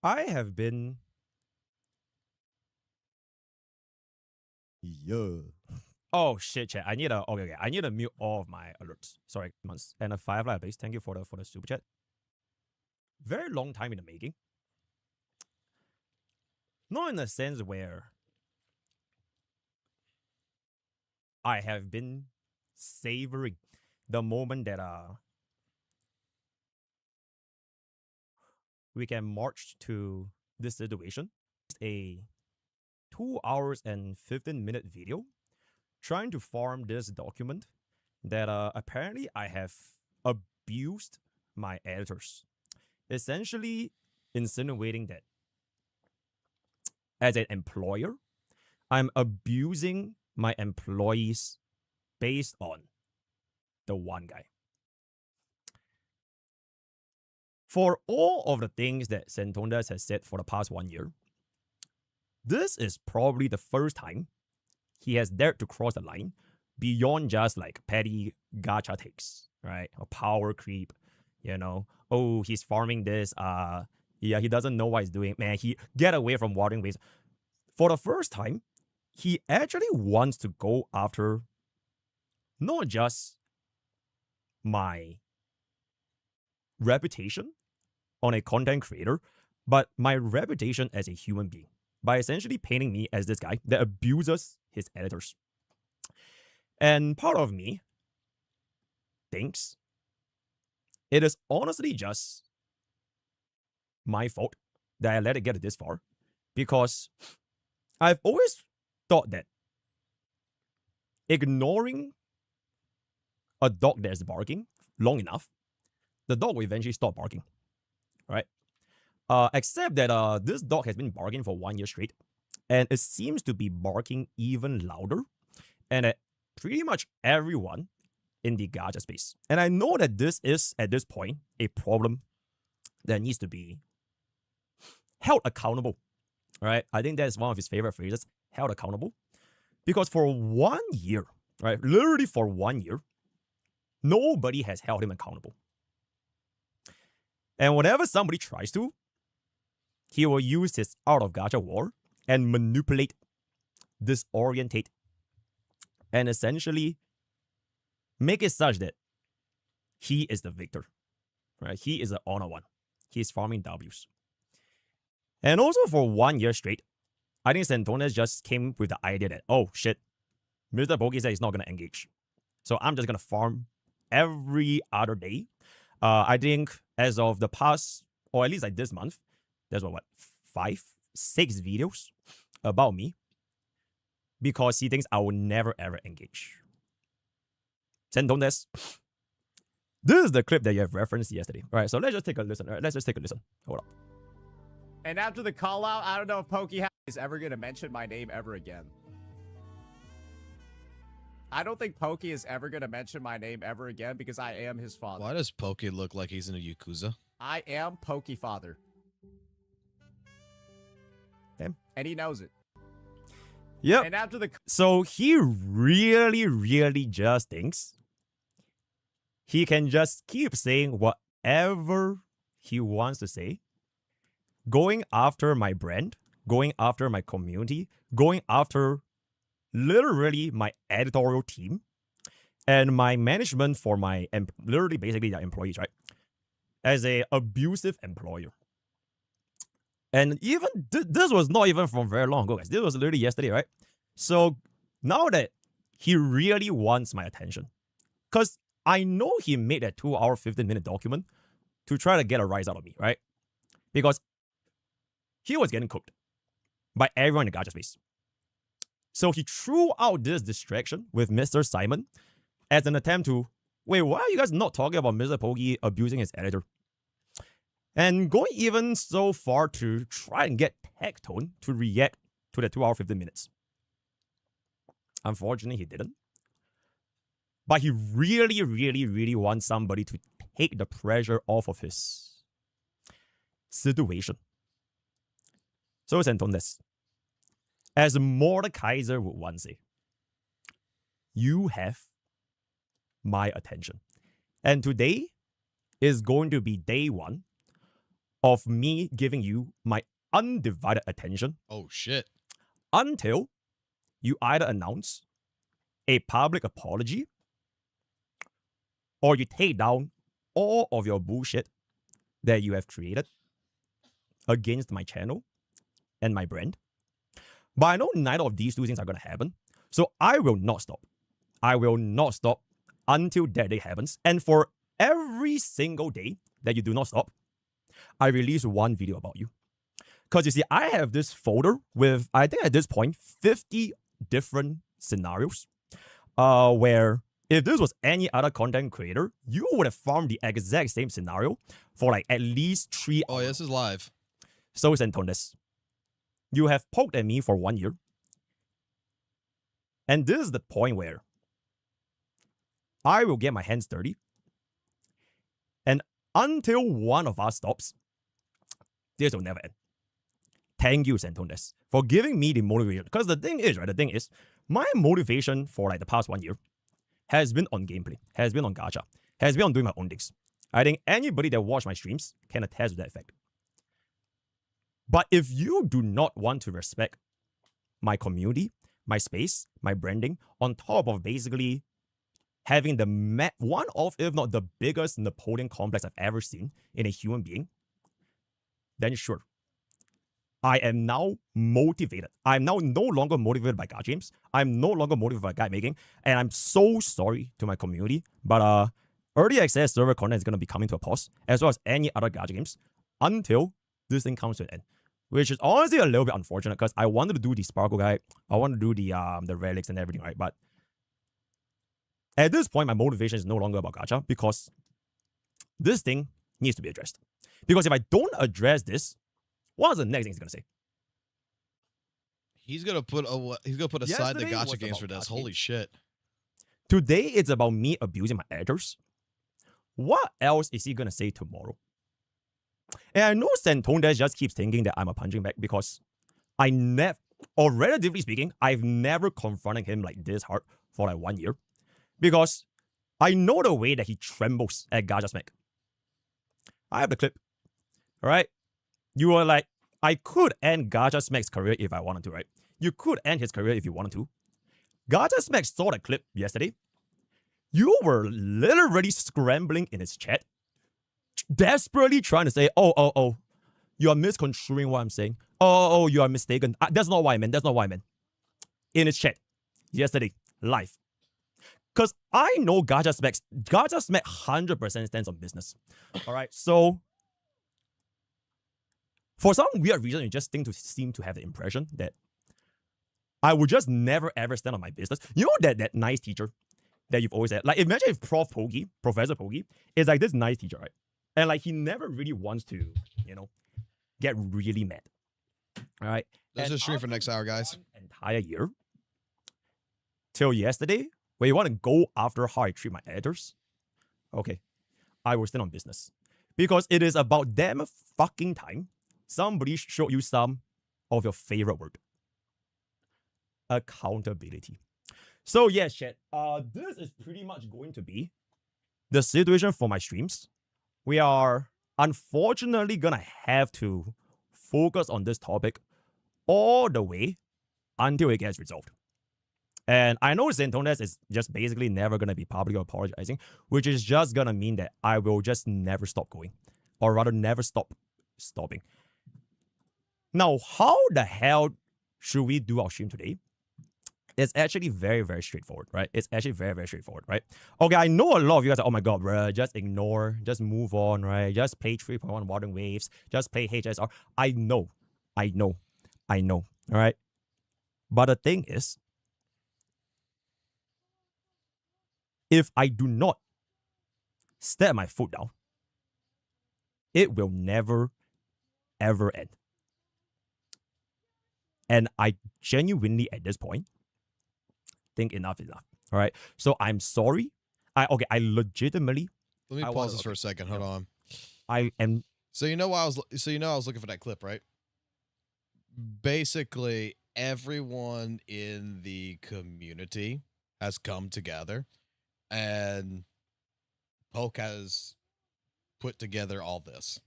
I have been... Yeah. Oh shit, chat. I need a... Okay. I need to mute all of my alerts. Sorry, months. And a 5 live base. Thank you for the super chat. Very long time in the making. Not in a sense where I have been savoring the moment that we can march to this situation. A 2 hours and 15-minute video trying to farm this document that apparently I have abused my editors, essentially insinuating that as an employer, I'm abusing my employees based on the one guy. For all of the things that Santondas has said for the past 1 year, this is probably the first time he has dared to cross the line beyond just like petty gacha takes, right? Or power creep, you know. Oh, he's farming this. Yeah, he doesn't know what he's doing. Man, he get away from watering waves. For the first time, he actually wants to go after not just my reputation on a content creator, but my reputation as a human being, by essentially painting me as this guy that abuses his editors. And part of me thinks it is honestly just my fault that I let it get this far, because I've always thought that ignoring a dog that is barking long enough, the dog will eventually stop barking, right? Except that this dog has been barking for 1 year straight, and it seems to be barking even louder, and at pretty much everyone in the gacha space. And I know that this is, at this point, a problem that needs to be held accountable, right? I think that's one of his favorite phrases, held accountable. Because for 1 year, right, literally for 1 year, nobody has held him accountable. And whenever somebody tries to, he will use his art of gacha war and manipulate, disorientate, and essentially make it such that he is the victor, right? He is the honor one. He's farming W's. And also for 1 year straight, I think Santondas just came with the idea that, oh shit, Mr. Pokey said he's not going to engage. So I'm just going to farm every other day. I think as of the past, or at least like this month, there's what, 5, 6 videos about me, because he thinks I will never ever engage. Santondas, this is the clip that you have referenced yesterday. All right, so let's just take a listen. All right, let's just take a listen. Hold up. And after the call out, I don't know if Pokey is ever going to mention my name ever again. I don't think Pokey is ever going to mention my name ever again, because I am his father. Why does Pokey look like he's in a Yakuza? I am Pokey father. Damn. And he knows it. Yep. And after the... So he really, really just thinks he can just keep saying whatever he wants to say, going after my brand, going after my community, going after literally my editorial team and my management for my, literally basically their employees, right? As a abusive employer. And even, this was not even from very long ago, guys. This was literally yesterday, right? So now that he really wants my attention, because I know he made that 2 hour, 15-minute document to try to get a rise out of me, right? Because he was getting cooked by everyone in the gacha space. So he threw out this distraction with Mr. Simon as an attempt to, wait, why are you guys not talking about Mr. Pokey abusing his editor? And going even so far to try and get Tectone to react to the 2 hour, 15 minutes. Unfortunately, he didn't. But he really, really, really wants somebody to take the pressure off of his situation. So Santondas, as Mordekaiser would once say, you have my attention. And today is going to be day 1 of me giving you my undivided attention. Oh, shit. Until you either announce a public apology or you take down all of your bullshit that you have created against my channel and my brand. But I know neither of these two things are going to happen. So I will not stop. I will not stop until that day happens. And for every single day that you do not stop, I release one video about you. Because you see, I have this folder with, I think at this point, 50 different scenarios where if this was any other content creator, you would have farmed the exact same scenario for like at least 3 hours. Oh, yeah, this is live. So, Zentondes, you have poked at me for 1 year. And this is the point where I will get my hands dirty. And until one of us stops, this will never end. Thank you, Zentondes, for giving me the motivation. Because the thing is, right, the thing is, my motivation for like the past 1 year has been on gameplay, has been on gacha, has been on doing my own things. I think anybody that watch my streams can attest to that fact. But if you do not want to respect my community, my space, my branding, on top of basically having the one of, if not the biggest Napoleon complex I've ever seen in a human being, then sure, I am now motivated. I'm now no longer motivated by gacha games. I'm no longer motivated by guide making. And I'm so sorry to my community. But early access server content is going to be coming to a pause, as well as any other gacha games, until this thing comes to an end. Which is honestly a little bit unfortunate, because I wanted to do the Sparkle guide. I wanted to do the relics and everything, right? But at this point, my motivation is no longer about gacha, because this thing needs to be addressed. Because if I don't address this, what's the next thing he's gonna say? He's gonna put aside the Yesterday was gacha games for about this. gacha Holy games. shit. Today, it's about me abusing my editors. What else is he gonna say tomorrow? And I know Zentondes just keeps thinking that I'm a punching bag, because I never, or relatively speaking, I've never confronted him like this hard for like 1 year. Because I know the way that he trembles at Gacha Smack. I have the clip. Alright? You were like, I could end Gacha Smack's career if I wanted to, right? You could end his career if you wanted to. Gacha Smack saw the clip yesterday. You were literally scrambling in his chat, desperately trying to say, oh, you are misconstruing what I'm saying. Oh, you are mistaken. That's not what I meant. That's not what I meant. In his chat yesterday, live. Because I know Gacha Smack 100% stands on business. All right, so for some weird reason, you just seem to have the impression that I would just never ever stand on my business. You know that nice teacher that you've always had? Like, imagine if Professor Poggy, is like this nice teacher, right? And like, he never really wants to, get really mad. All right? Let's just stream for next hour, guys. Entire year, till yesterday, where you want to go after how I treat my editors, okay, I will stand on business. Because it is about damn fucking time somebody showed you some of your favorite word. Accountability. So yes, chat, this is pretty much going to be the situation for my streams. We are unfortunately gonna have to focus on this topic all the way until it gets resolved. And I know Zentondes is just basically never gonna be publicly apologizing, which is just gonna mean that I will just never stop going, or rather never stop stopping. Now, how the hell should we do our stream today? It's actually very, very straightforward, right? It's actually very, very straightforward, right? Okay, I know a lot of you guys are, oh my god, bro, just ignore, just move on, right? Just play 3.1 Wuthering Waves, just play HSR. I know, all right? But the thing is, if I do not step my foot down, it will never, ever end. And I genuinely, at this point, think enough is enough. All right. So I'm sorry. I legitimately. Let me pause this for a second. Hold on. I am. So I was looking for that clip, right? Basically, everyone in the community has come together, and Poke has put together all this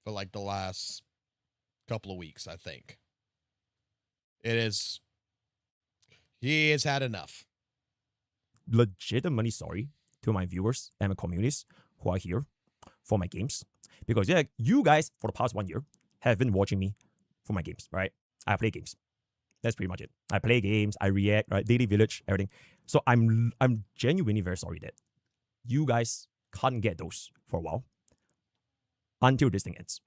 for like the last couple of weeks, I think. He has had enough. Legitimately sorry to my viewers and my communities who are here for my games. Because yeah, you guys for the past 1 year have been watching me for my games, right? I play games. That's pretty much it. I play games, I react, right? Daily Village, everything. So I'm genuinely very sorry that you guys can't get those for a while until this thing ends.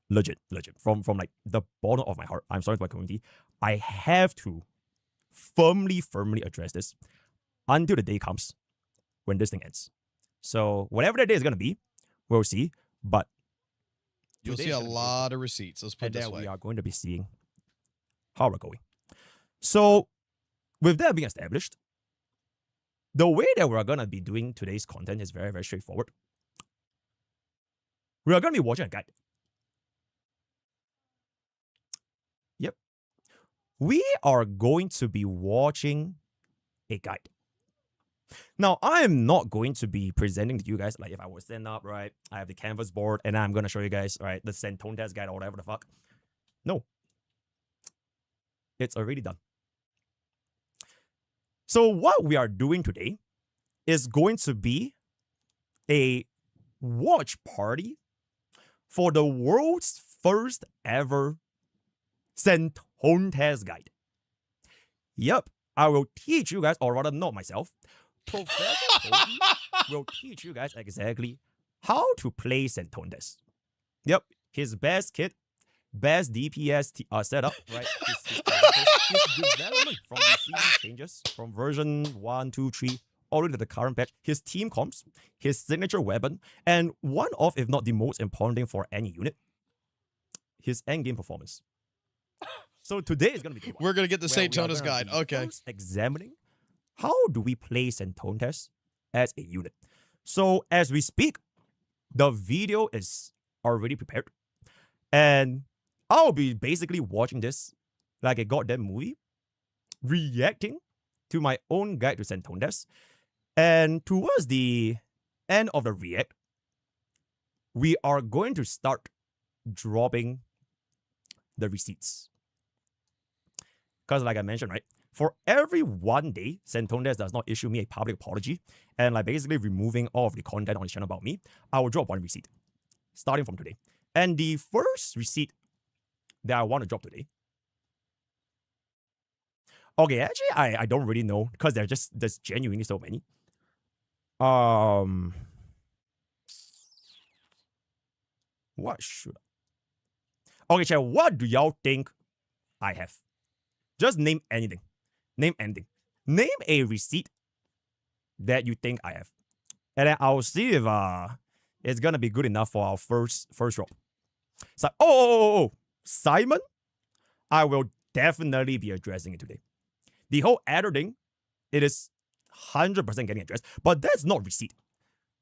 legit, from like the bottom of my heart, I'm sorry to my community. I have to firmly address this until the day comes when this thing ends. So whatever that day is gonna be, we'll see. But you'll see a lot of receipts. Let's put it this way. We are going to be seeing how we're going. So with that being established, the way that we're gonna be doing today's content is very straightforward. We are gonna be watching a guide. Yep. We are going to be watching a guide. Now, I am not going to be presenting to you guys, like if I was stand up, right? I have the canvas board and I'm going to show you guys, right, the send tone test guide or whatever the fuck. No. It's already done. So what we are doing today is going to be a watch party for the world's first ever send tone test guide. Yep, I will teach you guys, or rather not myself, Professor Toby will teach you guys exactly how to play send tone test. Yep, his best kit, best DPS setup, right? His development from receiving changes from version 1, 2, 3, all the way to the current patch, his team comps, his signature weapon, and one of, if not the most important thing for any unit, his endgame performance. So today is going to be we're going to get the St. Tonas guide. Okay. Examining how do we play send tone test as a unit. So as we speak, the video is already prepared. And I'll be basically watching this like a goddamn movie, reacting to my own guide to send tone test. And towards the end of the react, we are going to start dropping the receipts. Because like I mentioned, right, for every 1 day, send tone test does not issue me a public apology and like basically removing all of the content on the channel about me, I will drop one receipt starting from today. And the first receipt that I want to drop today, okay, actually I don't really know because there's genuinely so many. What should I? Okay, chat, what do y'all think I have? Just name anything. Name anything. Name a receipt that you think I have. And then I'll see if it's gonna be good enough for our first drop. So Simon, I will definitely be addressing it today. The whole adder thing, it is 100% getting addressed, but that's not receipt.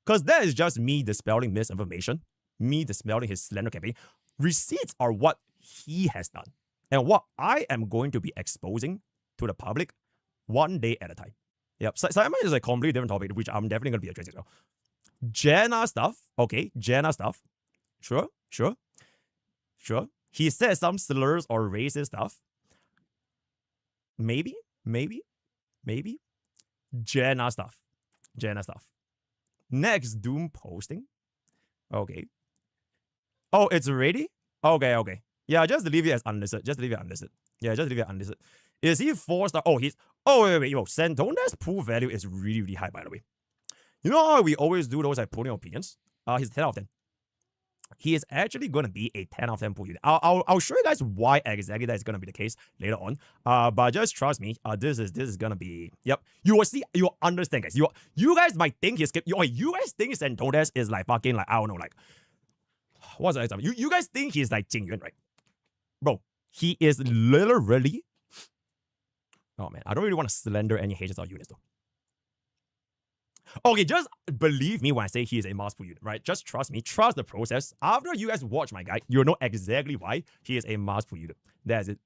Because that is just me dispelling misinformation, me dispelling his slander campaign. Receipts are what he has done and what I am going to be exposing to the public 1 day at a time. Yep, Simon is a completely different topic, which I'm definitely going to be addressing as well. Jenna stuff, okay, Jenna stuff. Sure. He said some slurs or racist stuff. Maybe. Jenna stuff. Next, Doom posting. Okay. Oh, it's ready? Okay. Yeah, just leave it as unlisted. Yeah, just leave it unlisted. Is he 4-star? Oh, he's... Oh, wait. Yo, send tone test pool value is really high, by the way. You know how we always do those like polling opinions? He's 10 out of 10. He is actually going to be a 10 out of 10 pool unit. I'll show you guys why exactly that is going to be the case later on. But just trust me, this is going to be... Yep. You will see, you'll understand, guys. You guys might think he's... You guys think send tone test is like fucking like, I don't know, like... What's the example? You guys think he's like Jing Yuan, right? Bro, he is literally... Oh man, I don't really want to slander any haters or units though. Okay, just believe me when I say he is a mass pool unit, right? Just trust me, trust the process. After you guys watch my guide, you'll know exactly why he is a mass pool unit. That's it.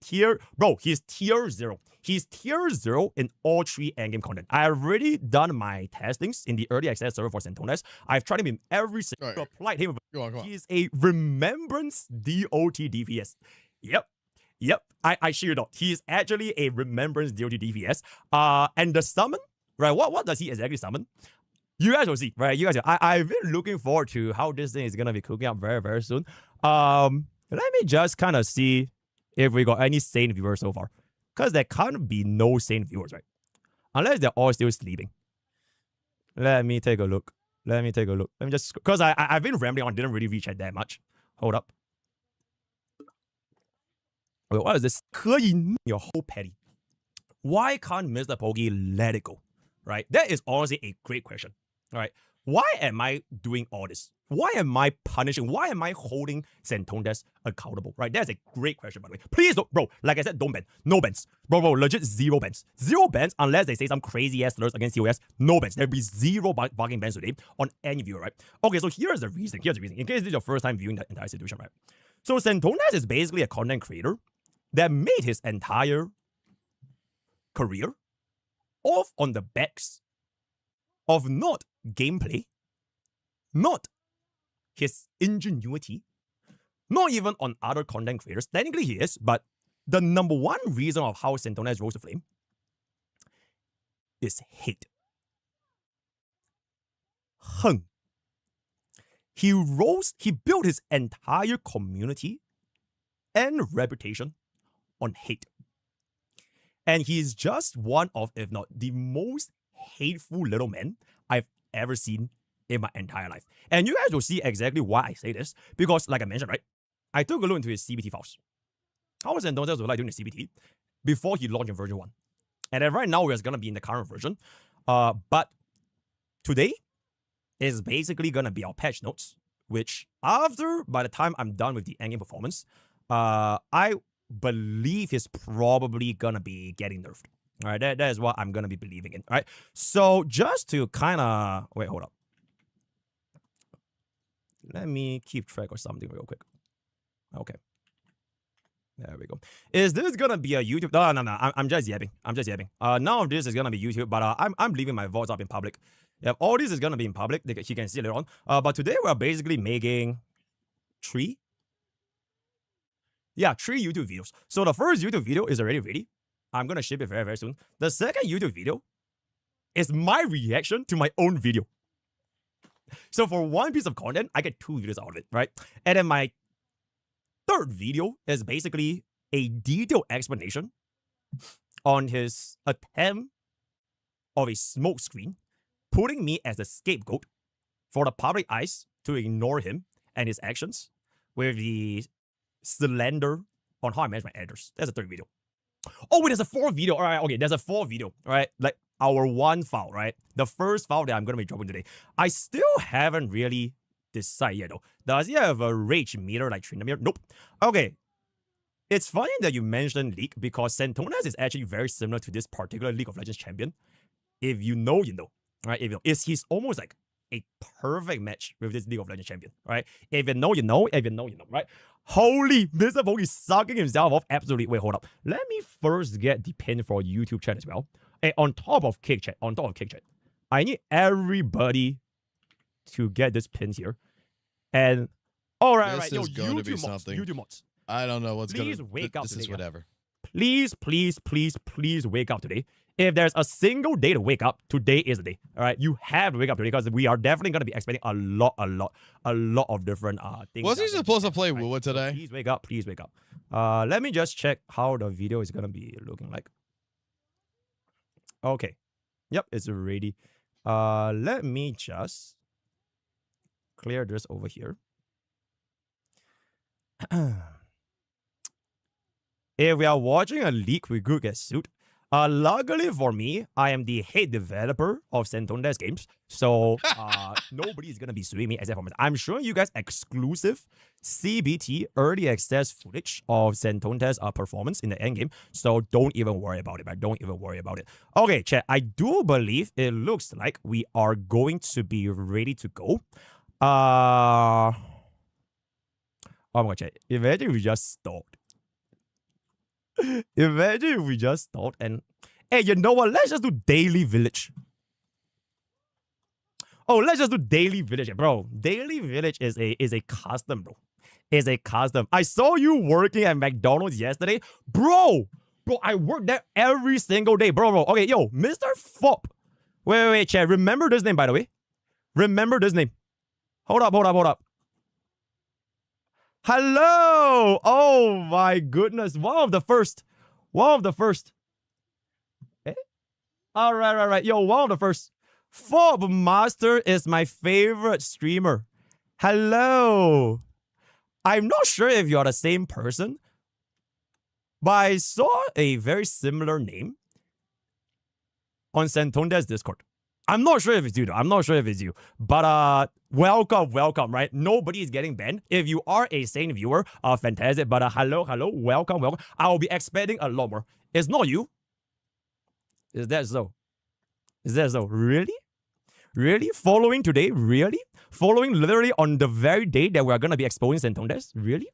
Bro, he's tier 0. He's tier 0 in all 3 endgame content. I have already done my testings in the early access server for St. Tonas. I've tried him in every single applied him. Go on. He is a remembrance DOT DPS. Yep. I share you not. He is actually a remembrance DOT DPS. And the summon, right? What does he exactly summon? You guys will see, right? I've been looking forward to how this thing is gonna be cooking up very soon. Let me just kind of see if we got any sane viewers so far, because there can't be no sane viewers, right? Unless they're all still sleeping. Let me take a look. Let me just, because I've been rambling on, didn't really reach at that much. Hold up. Wait, what is this? 可以 your whole petty. Why can't Mr. Poggy let it go? Right? That is honestly a great question. All right. Why am I doing all this? Why am I punishing? Why am I holding Santondes accountable? Right? That's a great question, by the way. Please don't, bro. Like I said, don't ban. No bans. Bro, legit zero bans. Zero bans unless they say some crazy ass slurs against COS. No bans. There'll be zero bugging bans today on any viewer, right? Okay, so here's the reason. Here's the reason. In case this is your first time viewing that entire situation, right? So Santondes is basically a content creator that made his entire career off on the backs of not gameplay, not his ingenuity, not even on other content creators. Technically he is, but the number one reason of how Santondes rose to flame is hate. 恨. He built his entire community and reputation on hate. And he is just one of, if not the most hateful little man I've ever seen in my entire life. And you guys will see exactly why I say this. Because, like I mentioned, right, I took a look into his CBT files. How was Santondes like doing the CBT before he launched in version 1? And then right now, we're going to be in the current version. But today is basically going to be our patch notes, which by the time I'm done with the endgame performance, I believe he's probably going to be getting nerfed. All right, that is what I'm going to be believing in. All right, so just to kind of... Wait, hold up. Let me keep track of something real quick. Okay. There we go. Is this going to be a YouTube... No. I'm just yapping. None of this is going to be YouTube, but I'm leaving my voice up in public. Yeah, all this is going to be in public. You can see it later on. But today we're basically making 3 YouTube videos. So the first YouTube video is already ready. I'm going to ship it very, very soon. The second YouTube video is my reaction to my own video. So for one piece of content, I get 2 videos out of it, right? And then my third video is basically a detailed explanation on his attempt of a smoke screen, putting me as the scapegoat for the public eyes to ignore him and his actions with the slander on how I manage my editors. That's the third video. Oh, wait, there's a 4th video. All right, okay, there's a 4th video, all right? Like our 1 file, right? The first file that I'm going to be dropping today. I still haven't really decided yet, though. Does he have a rage meter like Trinamir? Nope. Okay. It's funny that you mentioned League because Santondes is actually very similar to this particular League of Legends champion. If you know, you know. Right? If you know, he's almost like a perfect match with this League of Legends champion, right? If you know, you know. If you know, you know, right? Holy, Mr. Pog is sucking himself off. Absolutely. Wait, hold up. Let me first get the pin for YouTube chat as well. Hey, on top of Kick Chat, I need everybody to get this pin here. And all right, this is going to be something. YouTube mods. I don't know what's going to. Please wake up. This is whatever. Please wake up today. If there's a single day to wake up, today is the day. All right, you have to wake up today because we are definitely going to be expecting a lot of different things. Was he supposed to play WUWA today? Please wake up. Please wake up. Let me just check how the video is going to be looking like. Okay. Yep, it's ready. Let me just clear this over here. If we are watching a leak, we could get sued. Luckily for me, I am the head developer of Santondes games, so nobody is gonna be suing me except for me. I'm showing you guys exclusive CBT early access footage of Santondes' performance in the end game, so don't even worry about it, man. Don't even worry about it. Okay, chat. I do believe it looks like we are going to be ready to go. Oh my god, chat. Imagine we just stopped. Imagine if we just stopped and... Hey, you know what? Let's just do Daily Village. Oh, let's just do Daily Village, bro. Daily Village is a custom, bro. Is a custom. I saw you working at McDonald's yesterday. Bro, I work there every single day. Bro. Okay, yo, Mr. Fop. Wait, chat. Remember this name, by the way. Remember this name. Hold up. Hello! Oh my goodness. One of the first. Eh? All right. Yo, one of the first. Fob Master is my favorite streamer. Hello. I'm not sure if you're the same person. But I saw a very similar name on Santondes Discord. I'm not sure if it's you though. I'm not sure if it's you. But welcome, right? Nobody is getting banned. If you are a sane viewer, fantastic. But hello, welcome. I will be expecting a lot more. It's not you. Is that so? Really? Really? Following today? Really? Following literally on the very day that we're gonna be exposing Santondes? Really?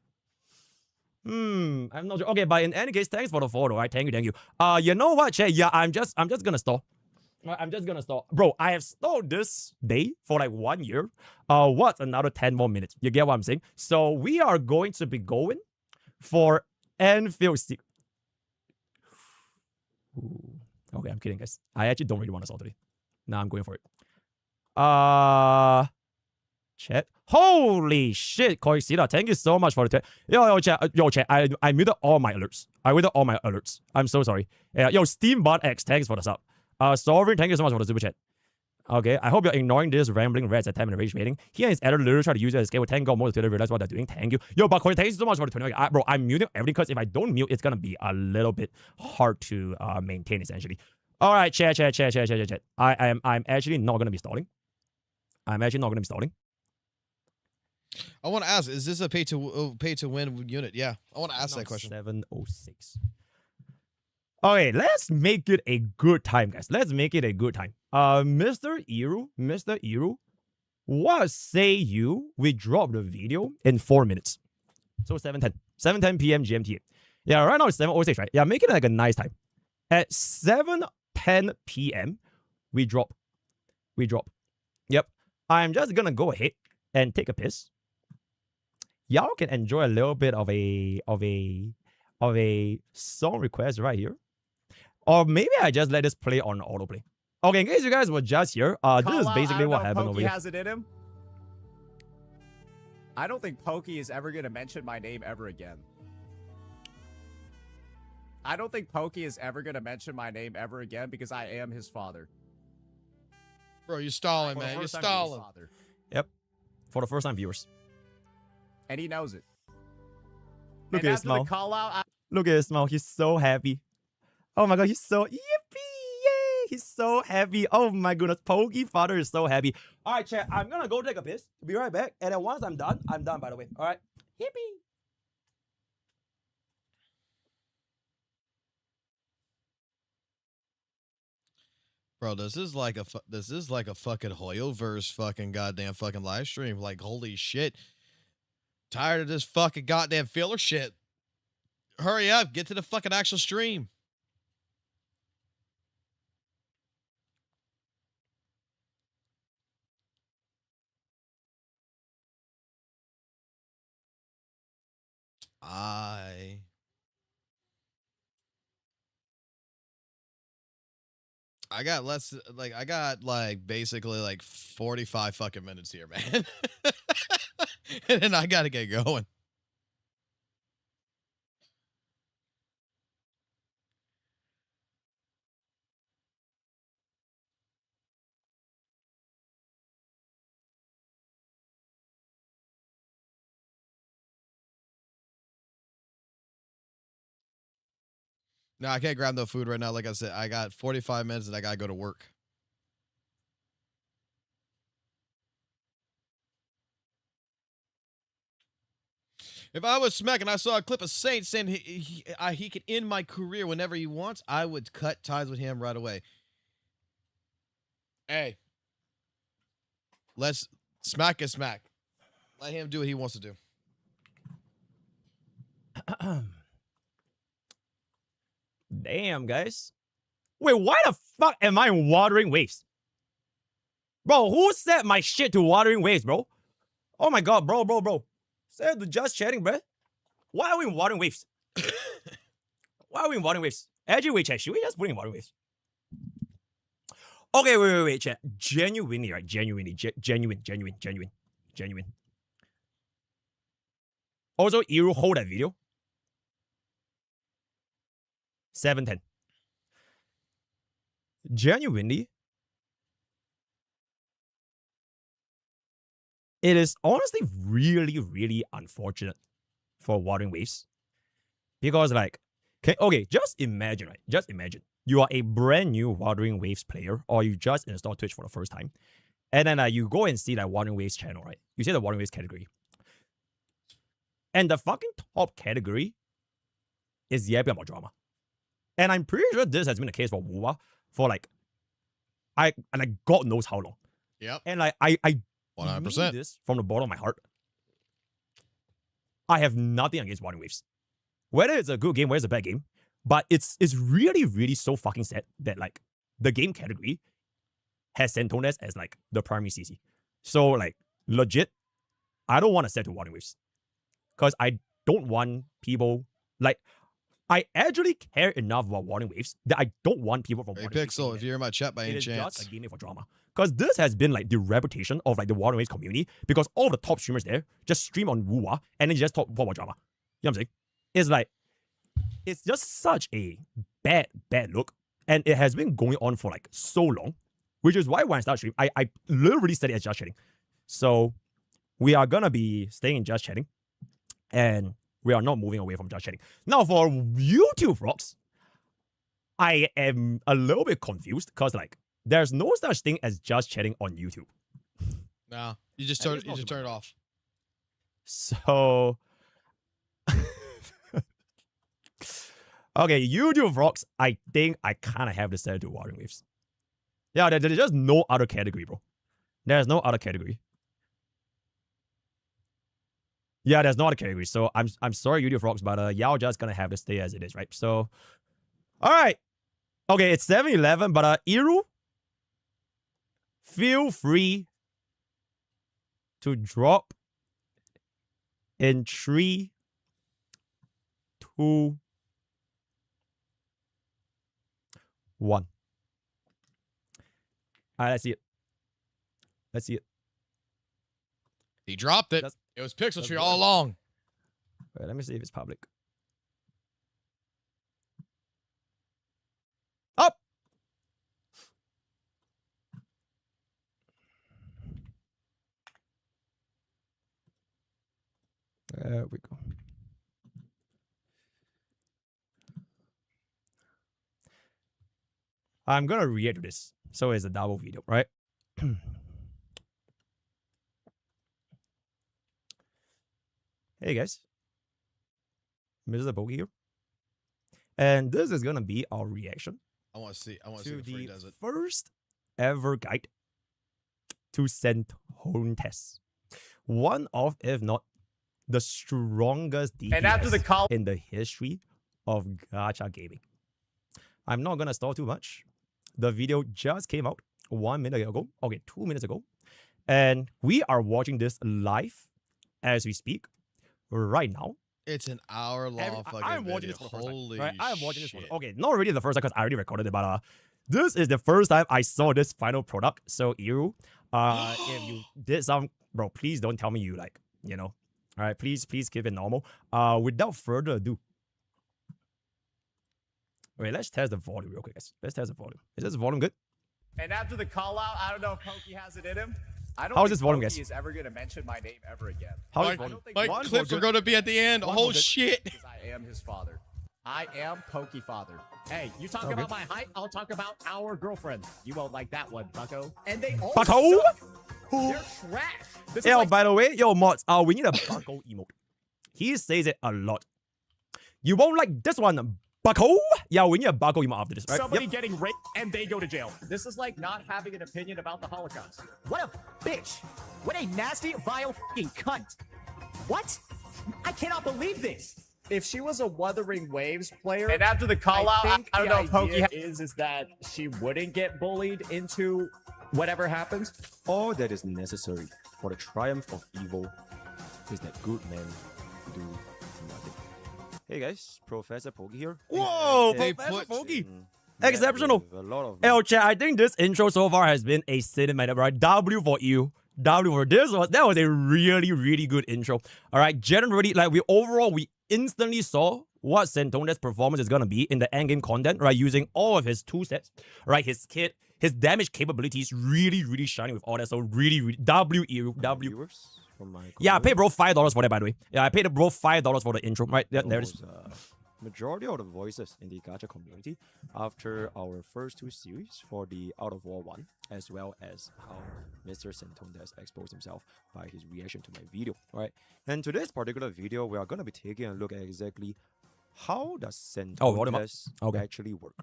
I'm not sure. Okay, but in any case, thanks for the follow, right? Thank you. You know what, chat? Yeah, I'm just gonna stall. I'm just gonna stall. Bro, I have stalled this day for like 1 year. What's another 10 more minutes? You get what I'm saying? So we are going to be going for Enfield Stick. Okay, I'm kidding, guys. I actually don't really want to stall today. Nah, I'm going for it. Chat. Holy shit, Koixida. Thank you so much for the chat. Yo, chat. I muted all my alerts. I'm so sorry. Yo, Steambot X, thanks for the sub. Sovereign, thank you so much for the super chat. Okay, I hope you're ignoring this rambling rats at time and rage waiting. He and his editor literally try to use it as a scale with 10 gold more to realize what they're doing. Thank you. Yo, but thank you so much for the 20. Bro, I'm muting everything because if I don't mute, it's gonna be a little bit hard to maintain essentially. All right, chat. I'm actually not gonna be stalling. I want to ask: is this a pay to win unit? Yeah, I want to ask that question. 706. Okay, let's make it a good time, guys. Let's make it a good time. Mr. Iru, what say we drop the video in 4 minutes? So 7:10 p.m. GMT. Yeah, right now it's 7:06, right? Yeah, make it like a nice time. At 7:10 p.m. we drop. Yep. I'm just gonna go ahead and take a piss. Y'all can enjoy a little bit of a song request right here. Or maybe I just let this play on autoplay. Okay, in case you guys were just here, this is basically what happened over here. Has it in him? I don't think Pokey is ever going to mention my name ever again. Because I am his father. Bro, you're stalling, man. You're stalling. Yep. For the first time viewers. And he knows it. Look at his smile. Look at his smile. He's so happy. Oh my god, he's so yippee! Yay! He's so happy. Oh my goodness, Pokey father is so happy. All right, chat. I'm gonna go take a piss. Be right back. And then once I'm done, by the way. All right. Yippee! Bro, this is like a fucking Hoyoverse fucking goddamn fucking live stream. Like, holy shit. Tired of this fucking goddamn filler shit. Hurry up, get to the fucking actual stream. I got basically like 45 fucking minutes here, man. And then I gotta get going. No, I can't grab no food right now. Like I said, I got 45 minutes and I gotta go to work. If I was Smack and I saw a clip of Saint saying he could end my career whenever he wants, I would cut ties with him right away. Hey. Let's Smack is Smack. Let him do what he wants to do. Damn, guys. Wait, why the fuck am I in Watering Waves? Bro, who set my shit to Watering Waves, bro? Oh my god, bro. Set to just chatting, bro. Why are we in Watering Waves? Actually, wait, chat. Should we just put in Watering Waves? Okay, wait, chat. Genuinely, right? Genuine. Also, you hold that video. 7:10. Genuinely, it is honestly really, really unfortunate for Watering Waves. Because, like, Okay, just imagine, right? Just imagine you are a brand new Wuthering Waves player, or you just installed Twitch for the first time, and then you go and see that Wuthering Waves channel, right? You see the Wuthering Waves category, and the fucking top category is yapping about drama. And I'm pretty sure this has been the case for WUWA for like God knows how long. Yep. And like I 100%. mean this from the bottom of my heart. I have nothing against Wuthering Waves. Whether it's a good game, whether it's a bad game, but it's really, really so fucking sad that like the game category has Santones as like the primary CC. So like legit, I don't want to set to Wuthering Waves. Because I don't want people like I actually care enough about Wuthering Waves that I don't want people from Hey Wuthering Waves Pixel, if you're in my chat by any it is chance. just a game for drama. Because this has been like the reputation of like the Wuthering Waves community, because all the top streamers there just stream on WUWA and then just talk about drama. You know what I'm saying? It's like, it's just such a bad look. And it has been going on for like so long, which is why when I start streaming, I literally studied as just chatting. So we are gonna be staying in just chatting, and we are not moving away from just chatting. Now for YouTube vlogs, I am a little bit confused because like there's no such thing as just chatting on YouTube. No, you just turn it off. So okay, YouTube vlogs, I think I kind of have to set it to Wuthering Waves. Yeah, there's just no other category, bro. There's no other category. Yeah, there's no other category. So I'm sorry, YouTube vlogs, but y'all just gonna have to stay as it is, right? So, all right. Okay, it's 7-11, but Iru, feel free to drop in 3, 2, 1. All right, let's see it. Let's see it. He dropped it. It was Pixel Tree all along. Wait, let me see if it's public. Up. There we go. I'm gonna react to this, so it's a double video, right? Hey guys, Mr. Bogey here, and this is gonna be our reaction. I want to see to before he the does it. first ever guide to Santones, one of, if not the strongest DPS And after the call in the history of gacha gaming. I'm not gonna stall too much. The video just came out 1 minute ago. Okay, 2 minutes ago, and we are watching this live as we speak right now. It's an hour-long fucking I'm video. watching this for the first time. Holy Right? I'm watching this for shit. okay, not really the first time because I already recorded it, but this is the first time I saw this final product. So Iru, if you did some, bro, please don't tell me you like, you know. All right, please keep it normal. Without further ado, wait, let's test the volume real quick, guys. Let's test the volume. Is this volume good? And after the call out, I don't know if Pokey has it in him. I don't How is think this volume, Pokey guys? is ever going to mention my name ever again. How is I volume? don't think My one clips more are going to be at the end. One Oh more good- shit. because I am his father. I am Pokey father. Hey, you talk Okay. about my height, I'll talk about our girlfriend. You won't like that one, bucko. And they all Bucko? suck. They're trash. This is Yo, like by the way, yo, mods, we need a bucko emote. He says it a lot. You won't like this one, bucko? Yeah, we need a bucko emote after this, right? somebody Yep. getting raped and they go to jail. This is like not having an opinion about the Holocaust. What a bitch. What a nasty, vile fucking cunt. What? I cannot believe this. If she was a Wuthering Waves player, And after the call out, think I don't the know if Pokey idea is that she wouldn't get bullied into whatever happens. All that is necessary for the triumph of evil is that good men do nothing. Hey guys, Professor Pokey here. Whoa, Hey, Professor puts Pokey. in Exceptional. with a lot of Yo, chat, I think this intro so far has been a cinematic, right? W for you. W for this that was a really, really good intro. All right, generally, like we instantly saw what Santones' performance is gonna be in the endgame content, right? Using all of his tool sets, right? His kit, his damage capabilities, really, really shining with all that. So really, W. from my Yeah, I paid bro $5 for that, by the way. Yeah, I paid bro $5 for the intro, right? Yeah, there it is. majority of the voices in the gacha community after our first 2 series for the Out of War 1, as well as how Mr. Santondes exposed himself by his reaction to my video, right? And today's particular video, we are going to be taking a look at exactly how does Santondes actually work,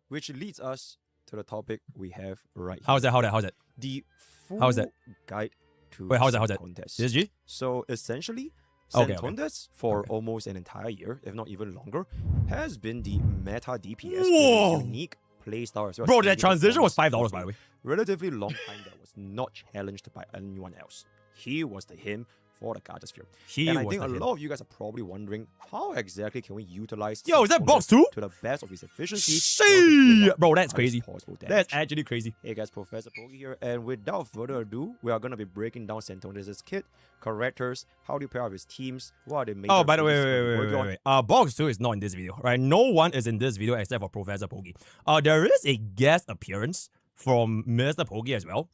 which leads us to the topic we have right How's here. that? How's that? The full How's that? guide to Wait, how's that? Santondes. ZZZ? So essentially, Okay, Santondes for almost an entire year, if not even longer, has been the meta DPS Whoa! with a unique playstyle as well. Bro, as that unique transition was performance $5, by the way. Relatively long time that was not challenged by anyone else. He was the him for the gacha sphere. And I think a lot of you guys are probably wondering how exactly can we utilize Yo, is that Santondes box too? to the best of his efficiency? Shit! Bro, that's crazy. Damage. That's actually crazy. Hey guys, Professor Pogi here, and without further ado, we are going to be breaking down Santondes' kit, characters, how do you pair up his teams, what are the major Oh, by the way, things he's gonna be working on. wait. Box 2 is not in this video, right? No one is in this video except for Professor Pogi. There is a guest appearance from Mr. Pogi as well,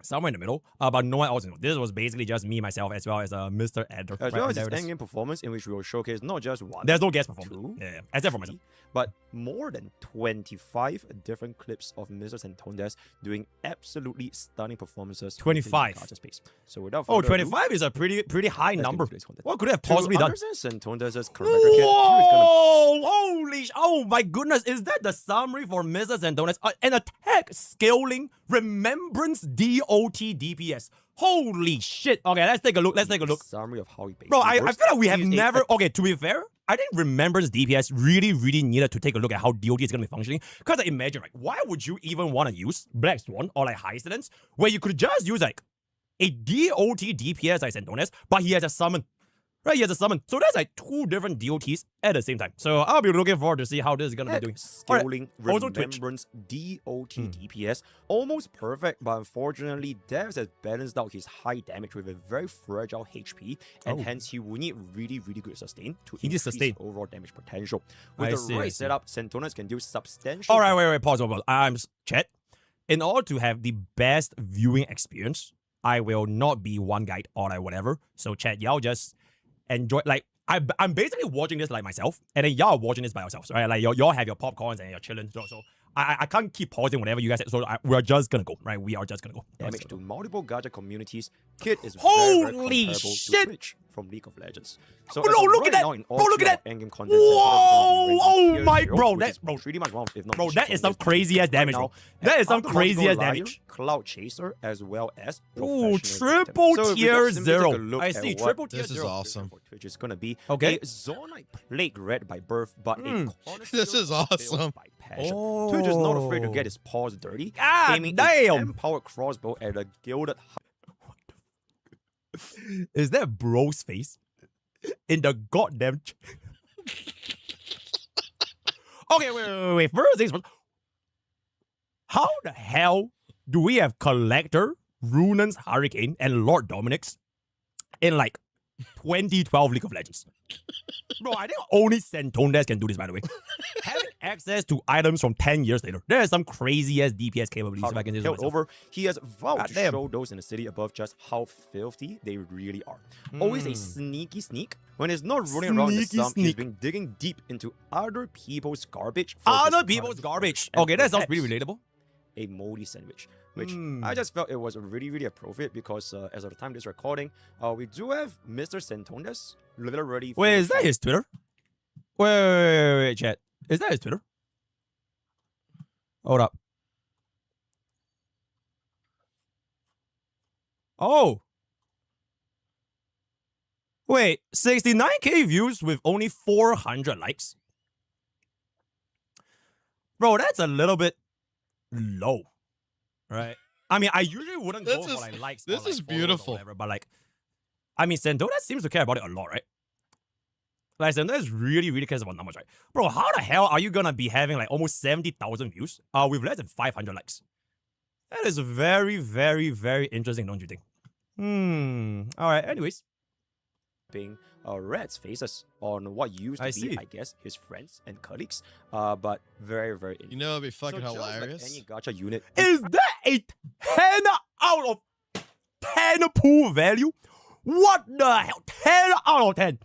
somewhere in the middle, but no one else. This was basically just me, myself, as well as Mr. Eder. As well as his endgame performance, in which we will showcase not just one. There's no guest performance. Two, Yeah, except for myself. but more than 25 different clips of Mr. Santondes doing absolutely stunning performances. 25. within the gacha space. So without Oh, further 25 is a pretty high number. What could have possibly to done? understand Santondes' character kit, here is gonna Whoa! Oh my goodness! Is that the summary for Mr. Santondes? An attack scaling remembrance DOT DPS. Holy shit! Okay, let's take a look. Summary of how he basically Bro, I works. feel like we have He is a- never. Okay, to be fair, I think remembrance DPS really needed to take a look at how DOT is gonna be functioning. Cause I imagine, right, why would you even want to use Black Swan or like High Silence, where you could just use like a DOT DPS like Santondes, but he has a summon. Right, he has a summon. So that's like 2 different DOTs at the same time. So I'll be looking forward to see how this is gonna be doing. Scaling Also Twitch. remembrance DOT DPS, almost perfect, but unfortunately Devs has balanced out his high damage with a very fragile HP, and hence he will need really good sustain to increase overall damage potential. With the right setup, Santondes can do substantial. Alright, wait, pause. I'm chat. In order to have the best viewing experience, I will not be one guide or like whatever. So chat, y'all just enjoy. Like I'm basically watching this like myself, and then y'all are watching this by yourselves, right? Like y'all have your popcorns and you're chilling. So I can't keep pausing whatever you guys say. So we're just gonna go, right? We are just gonna go. Damage to multiple gacha communities. Kit is Holy very comparable shit! to Twitch from League of Legends. So Bro, as of look right at that! now in all Bro, look at three that! endgame content, Whoa! Oh my, zero, bro, which that's is pretty much one, if not bro, the that is some strongest crazy ass right damage, now. bro. That is some Underdog crazy ass Liar, damage. Cloud Chaser, as well as Ooh, Professional triple Victim. So if we tier just simply take a 0. look I at see, what triple tier This is 0. awesome. for Twitch is gonna be Okay. a Zonite Plague Red by birth, but a cornerstone This is of build awesome. by passion. Twitch is not afraid to get his paws dirty, aiming a damn! empowered crossbow at a gilded. Is that bro's face in the goddamn? Okay, wait. First things first. How the hell do we have Collector, Runan's Hurricane, and Lord Dominic's in like 2012 League of Legends? Bro, I think only Santondes can do this, by the way. Having access to items from 10 years later. There is some crazy ass DPS capabilities if I can say so myself. Over, he has vowed to Goddamn. show those in the city above just how filthy they really are. Always a sneaky sneak. When he's not running around in the Sneaky sump, he's sneak. been digging deep into other people's garbage. for Other his people's cards. garbage. And Okay, that sounds pretty perhaps relatable. A moldy sandwich, which I just felt it was really appropriate because as of the time of this recording, we do have Mr. Santondes literally. Wait, is that full his Twitter? Wait, chat. Is that his Twitter? Hold up. Oh. Wait, 69k views with only 400 likes? Bro, that's a little bit low, right? I mean, I usually wouldn't go for like likes. This or, like, is follows or beautiful. whatever, but like, I mean, Santondes seems to care about it a lot, right? Like, Santondes really cares about numbers, right? Bro, how the hell are you gonna be having like almost 70,000 views with less than 500 likes? That is very interesting, don't you think? All right. Anyways, being Red's faces on what used to be, I guess, his friends and colleagues. But very You know, it'd be fucking so just hilarious. Like any gacha unit. Is that a 10 out of 10 pool value? What the hell? 10 out of 10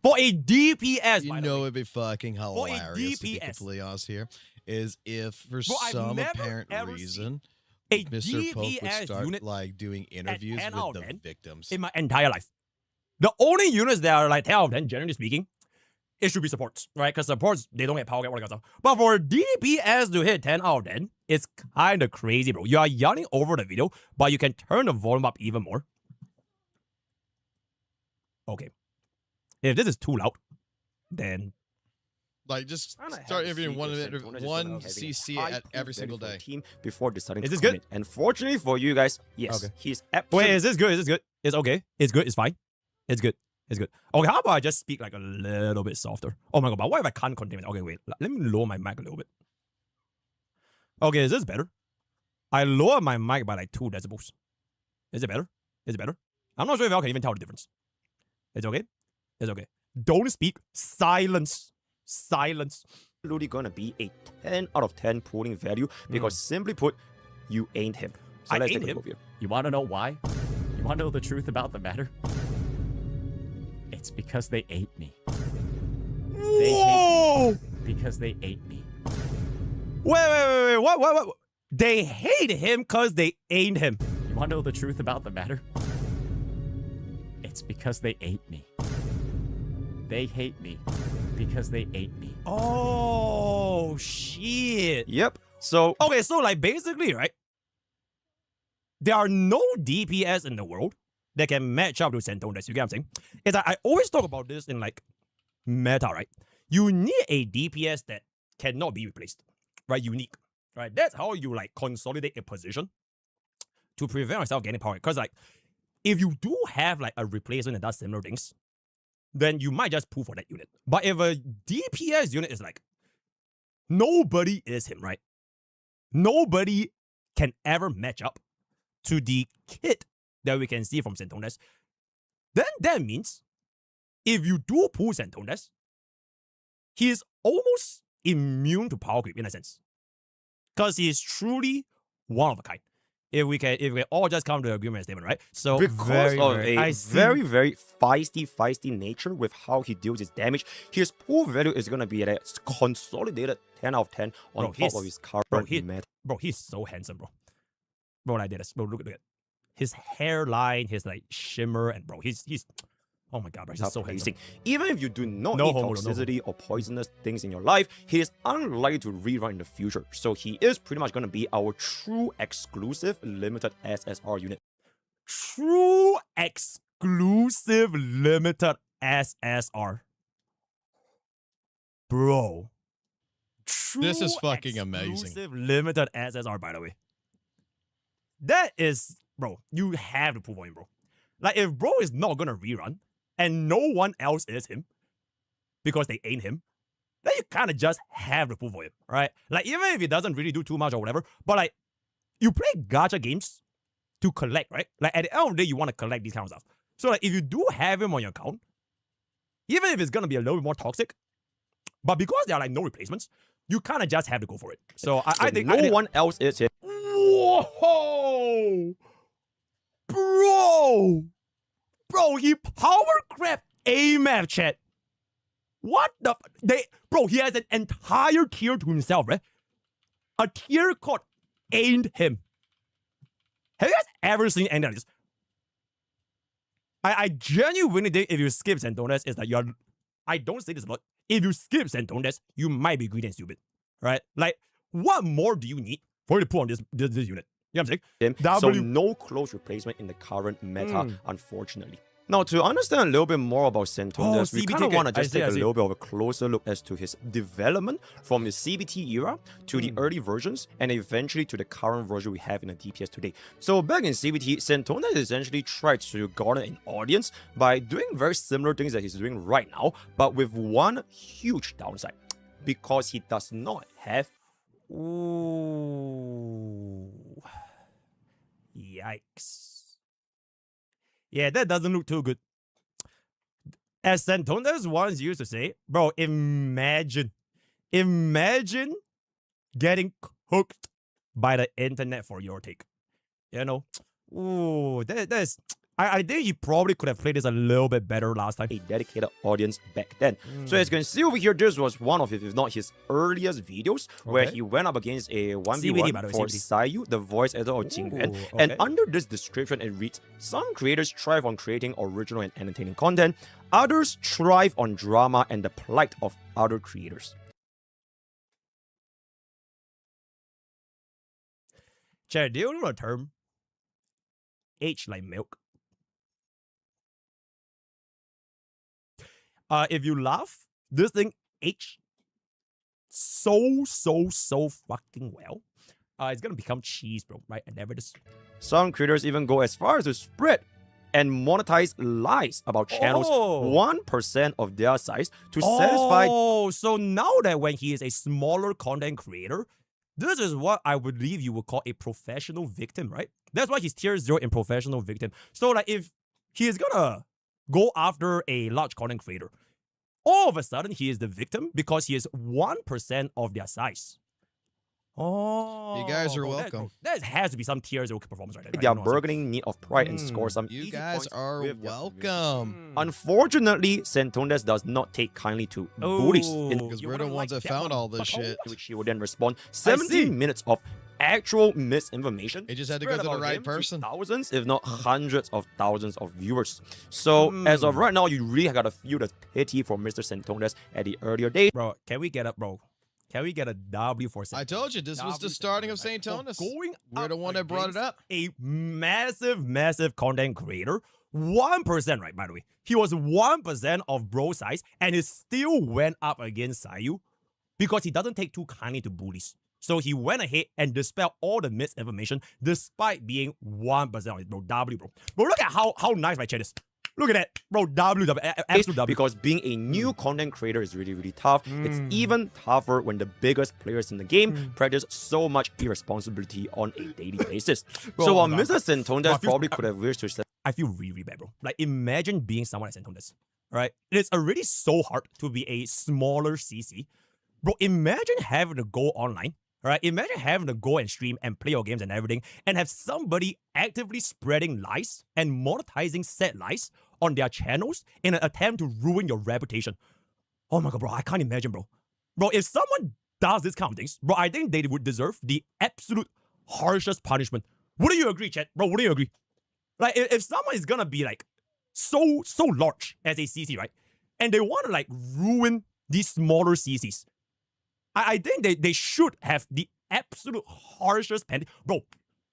For a DPS, You by the know way. it'd be fucking For a hilarious to be DPS. completely honest here. Is if for Bro, I've some never, apparent ever reason a Mr. Pope would DPS start unit like doing interviews 10 with out the of 10 victims. in my entire life. The only units that are like 10 out of 10, generally speaking, it should be supports, right? Because supports, they don't get power, get all that kind of stuff. But for DPS to hit 10 out of 10, it's kind of crazy, bro. You are yelling over the video, but you can turn the volume up even more. Okay. If this is too loud, then Like just Kinda start have to interviewing see one if minute, Santona's just one gonna having a CC high at every proof single value for day. team before deciding Is to this good? commit. And fortunately for you guys, yes, Okay. he's Wait, absolutely. is this good? Is this good? It's okay. It's good. It's fine. It's good. It's good. Okay, how about I just speak like a little bit softer? Oh my god, but what if I can't contain it? Okay, wait. Let me lower my mic a little bit. Okay, is this better? I lower my mic by like 2 decibels. Is it better? Is it better? I'm not sure if y'all can even tell the difference. It's okay? It's okay. Don't speak. Silence. Silence. Absolutely gonna be a 10 out of 10 pulling value because simply put, you ain't him. So I let's ain't take a him. look here. You want to know why? You want to know the truth about the matter? It's because they ate me. They hate me because they ate me. Wait. What? They hate him because they ain't him. You want to know the truth about the matter? It's because they ate me. They hate me because they ate me. Oh, shit. Yep. So, okay, so like basically, right? There are no DPS in the world that can match up to Santones. You get what I'm saying? It's like, I always talk about this in like meta, right? You need a DPS that cannot be replaced, right? Unique, right? That's how you like consolidate a position to prevent yourself getting power. Because like, if you do have like a replacement that does similar things, then you might just pull for that unit. But if a DPS unit is like, nobody is him, right? Nobody can ever match up to the kit that we can see from Santones. Then that means if you do pull Santones, he is almost immune to power creep in a sense. Because he is truly one of a kind. If we can all just come to an agreement statement, right? So because of a very feisty nature with how he deals his damage, his pull value is gonna be at a consolidated 10 out of 10 on top of his current meta. Bro, he's so handsome, bro. Bro, like this. Bro, look at his hairline, his like shimmer, and bro, he's oh my god, bro, he's so handsome. Even if you do not No need homo, no toxicity or poisonous things in your life, he is unlikely to rerun in the future. So he is pretty much gonna be our true exclusive limited SSR unit. True exclusive limited SSR. Bro. True This is fucking amazing. Exclusive limited SSR, by the way. That is, bro, you have to prove on him, bro. Like, if bro is not gonna rerun, and no one else is him, because they ain't him, then you kind of just have to prove for him, right? Like, even if he doesn't really do too much or whatever, but like, you play gacha games to collect, right? Like, at the end of the day, you want to collect these kind of stuff. So, like, if you do have him on your account, even if it's gonna be a little bit more toxic, but because there are like no replacements, you kind of just have to go for it. So I think no one else is him. Whoa! Bro, he power grabbed AMAP chat. What the? Bro, he has an entire tier to himself, right? A tier called Ain't Him. Have you guys ever seen any of this? I genuinely think if you skip Santones, it's like you're. I don't say this a lot. If you skip Santones, you might be greedy and stupid, right? Like, what more do you need for you to put on this unit? You know what I'm saying? So no close replacement in the current meta, unfortunately. Now, to understand a little bit more about Santones, we kind of want to just take a little bit of a closer look as to his development from the CBT era to the early versions and eventually to the current version we have in the DPS today. So back in CBT, Santones essentially tried to garner an audience by doing very similar things that he's doing right now, but with one huge downside. Because he does not have... Ooh. Yikes. Yeah, that doesn't look too good. As Santones once used to say, bro, imagine getting cooked by the internet for your take. You know? Ooh, that's I think he probably could have played this a little bit better last time. A dedicated audience back then. So as you can see over here, this was one of his, if not his earliest videos, where he went up against a 1v1 for Sayu, the voice actor of Jingyuan. And under this description, it reads, some creators thrive on creating original and entertaining content. Others thrive on drama and the plight of other creators. Chad, do you know the term? Age like milk. If you laugh, this thing aged so fucking well. It's gonna become cheese, bro, right? And never just. Some creators even go as far as to spread and monetize lies about channels 1% of their size to satisfy. Oh, so now that when he is a smaller content creator, this is what I would believe you would call a professional victim, right? That's why he's tier 0 in professional victim. So like if he is gonna go after a large content creator, all of a sudden he is the victim because he is 1% of their size. Oh, you guys are welcome. That has to be some tier 0 performance right there. They are burgeoning need of pride and score some. You guys are welcome. Unfortunately, Santondes does not take kindly to bullies. Because we're the ones that found all this shit. Which he would then respond 17 minutes of actual misinformation. It just had to go to the right person. Thousands, if not hundreds of thousands of viewers. So as of right now, you really gotta feel the pity for Mr. Santondes at the earlier days. Bro, can we get up, bro? Can we get a W for Santondes? I told you, this was the starting of St. Tonus. We're the one that brought it up. A massive content creator. 1%, right, by the way. He was 1% of bro size, and he still went up against Sayu because he doesn't take too kindly to bullies. So he went ahead and dispelled all the misinformation despite being 1% of it, bro. W, bro. Bro, look at how nice my chat is. Look at that, bro. Absolute W. Because being a new content creator is really tough. It's even tougher when the biggest players in the game practice so much irresponsibility on a daily basis. So while Mr. Santondes probably could have wished to... I feel really bad, bro. Like, imagine being someone like Santondes, right? It is already so hard to be a smaller CC. Bro, imagine having to go online. Right? Imagine having to go and stream and play your games and everything and have somebody actively spreading lies and monetizing said lies on their channels in an attempt to ruin your reputation. Oh my god, bro, I can't imagine, bro. Bro, if someone does this kind of things, bro, I think they would deserve the absolute harshest punishment. Wouldn't you agree, chat? Bro, wouldn't you agree? Like, if someone is gonna be like so large as a CC, right? And they want to like ruin these smaller CCs, I think they should have the absolute harshest penalty. Bro,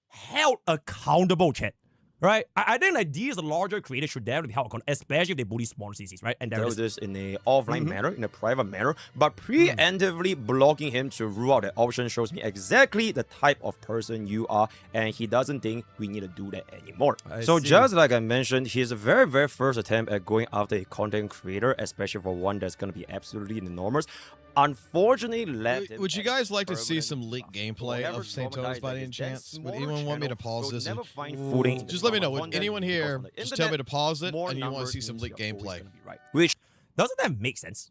held accountable, chat. Right? I think like these larger creators should definitely be held accountable, especially if they bully smaller CCs, right? And there is this in a offline manner, in a private manner, but preemptively blocking him to rule out that option shows me exactly the type of person you are, and he doesn't think we need to do that anymore. So just like I mentioned, his very first attempt at going after a content creator, especially for one that's going to be absolutely enormous, unfortunately left. Would you guys like to see some leaked gameplay of St. Tonus by any chance? Would anyone want me to pause this? Just let me know. Would anyone here just tell me to pause it and you want to see some leaked gameplay? Which doesn't that make sense?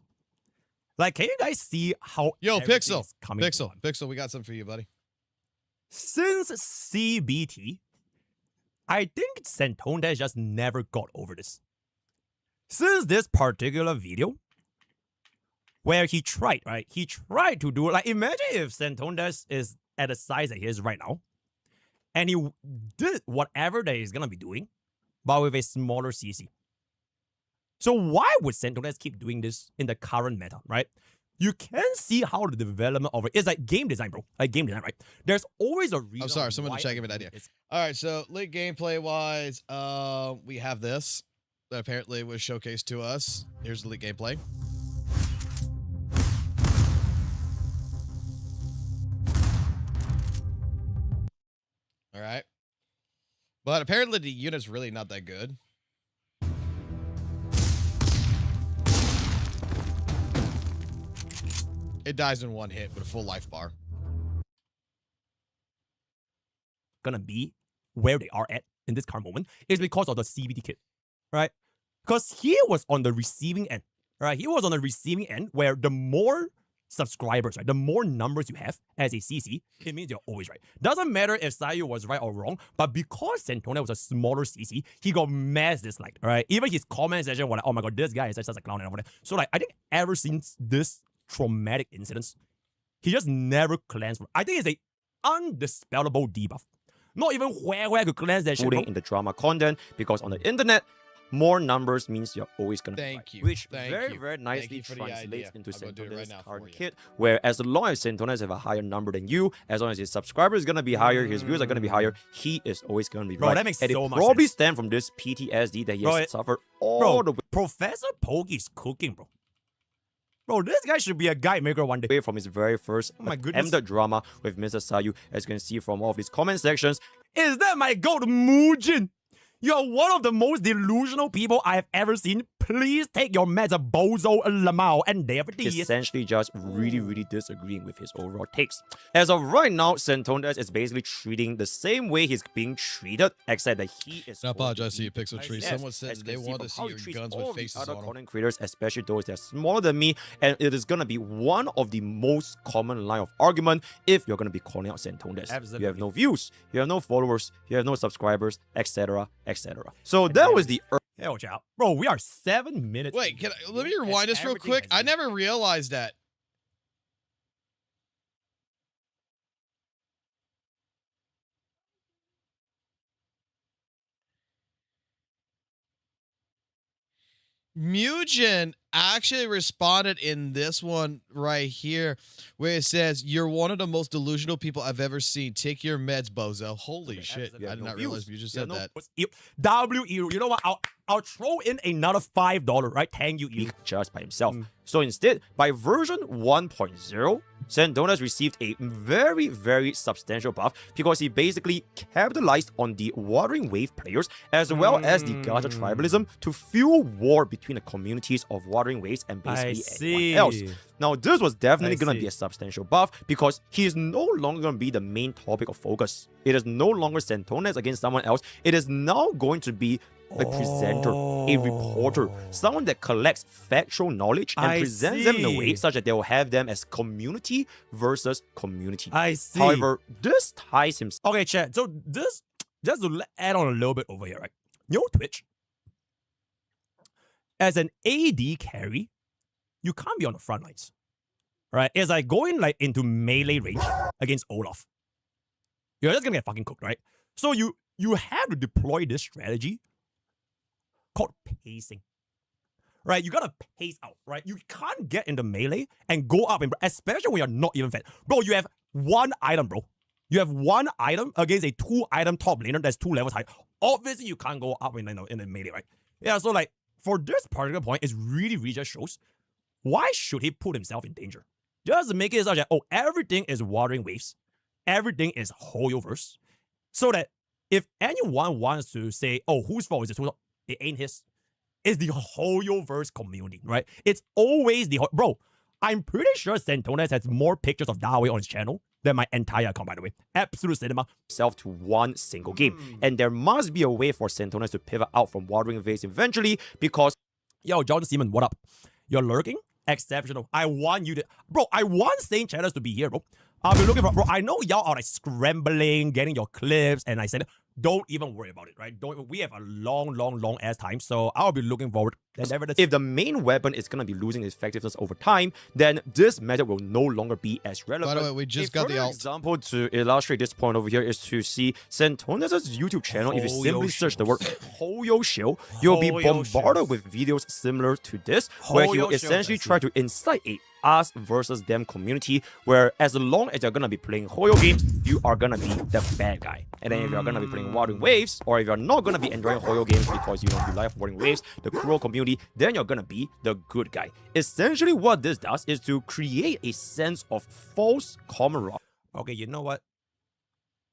Like, can you guys see how? Yo, Pixel, we got something for you, buddy. Since CBT, I think Santondes just never got over this. Since this particular video, where he tried, right? He tried to do it. Like, imagine if Santondes is at the size that he is right now, and he did whatever that he's gonna be doing, but with a smaller CC. So why would Santondes keep doing this in the current meta, right? You can see how the development of it is like game design, bro. Like game design, right? There's always a reason. I'm sorry, someone to check me an idea. All right, so leaked gameplay wise, we have this that apparently was showcased to us. Here's the leaked gameplay. All right. But apparently the unit's really not that good. It dies in one hit with a full life bar. Gonna be where they are at in this current moment is because of the CBT kit, right? Because he was on the receiving end, right? He was on the receiving end where the more subscribers, right? The more numbers you have as a CC, it means you're always right. Doesn't matter if Sayu was right or wrong, but because Santona was a smaller CC, he got mass disliked, right? Even his comment section was like, oh my god, this guy is such a clown and all that. So like, I think ever since this traumatic incidents, he just never cleansed. I think it's a undispellable debuff. Not even where could cleanse that shit. Putting in the drama content, because on the internet, more numbers means you're always gonna be right. Thank you. Which Thank very, you. very Thank nicely you for the translates idea. into I'll go do it Santona's right now current for you. kit, where as long as Santonas have a higher number than you, as long as his subscribers is gonna be higher, his views are gonna be higher, he is always gonna be Bro, right. that makes and so it much probably sense. stem from this PTSD that he Bro, has it- suffered all Bro, the way. Professor Pokey is cooking, bro. Bro, this guy should be a guide maker one day. Away from his very first my goodness. attempted drama with Mr. Sayu, as you can see from all of his comment sections. Is that my goat, Mujin? You're one of the most delusional people I have ever seen. Please take your meds, Bozo, Lamau, and there it is. Essentially just really disagreeing with his overall takes. As of right now, Santonas is basically treating the same way he's being treated, except that he is... I apologize to you, Pixel Tree. Yes, Someone said as you they can see want from to see how he your treats guns all with the faces other on them. content creators, especially those that are smaller than me, and it is gonna be one of the most common line of argument if you're gonna be calling out Santonas. You have no views, you have no followers, you have no subscribers, etc, etc. So that was the... Hell, child. Bro, we are 7 minutes. Wait, let me rewind this real quick. I never realized that. Mugen actually responded in this one right here where it says, you're one of the most delusional people I've ever seen. Take your meds, bozo. Holy shit. I did not realize Mugen said that. You know what? I'll throw in another $5, right? Thank you. Just by himself. So instead, by version 1.0, Santonas received a very substantial buff because he basically capitalized on the Watering Wave players as well as the gacha tribalism to fuel war between the communities of Watering Waves and basically everyone else. Now, this was definitely going to be a substantial buff because he is no longer going to be the main topic of focus. It is no longer Santonas against someone else. It is now going to be a presenter, a reporter, someone that collects factual knowledge and presents them in a way such that they will have them as community versus community. I see. However, this ties himself. Okay, chat. So this, just to add on a little bit over here, right? You know Twitch? As an AD carry, you can't be on the front lines, right? It's like going like into melee range against Olaf. You're just gonna get fucking cooked, right? So you have to deploy this strategy called pacing, right? You gotta pace out, right? You can't get into melee and go up, especially when you're not even fed. Bro, you have one item, bro. You have one item against a 2-item top laner that's 2 levels high. Obviously, you can't go up in the melee, right? Yeah, so like, for this particular point, it really just shows why should he put himself in danger? Just make it such that, oh, everything is Watering Waves. Everything is Hoyoverse. So that if anyone wants to say, oh, whose fault is this? It ain't his. It's the Hoyoverse community, right? It's always the... Bro, I'm pretty sure Santonas has more pictures of Dawei on his channel than my entire account, by the way. Absolute cinema. Self to one single game. And there must be a way for Santonas to pivot out from Watering Waves eventually because... Yo, John Seaman, what up? You're lurking? Exceptional. I want you to... Bro, I want Saint Channels to be here, bro. I'll be looking for... Bro, I know y'all are like scrambling, getting your clips, and I said, don't even worry about it, right? We have a long ass time, so I'll be looking forward. If the main weapon is going to be losing its effectiveness over time, then this method will no longer be as relevant. By the way, we just got the alt. Example to illustrate this point over here is to see Santonas' YouTube channel. If you simply search the word Hoyo Show, you'll be bombarded with videos similar to this, where he will essentially try to incite a us versus them community, where as long as you're gonna be playing Hoyo games, you are gonna be the bad guy. And then if you're gonna be playing Watering Waves, or if you're not gonna be enjoying Hoyo games because you like Watering Waves, the cruel community, then you're gonna be the good guy. Essentially what this does is to create a sense of false camaraderie. Okay, you know what?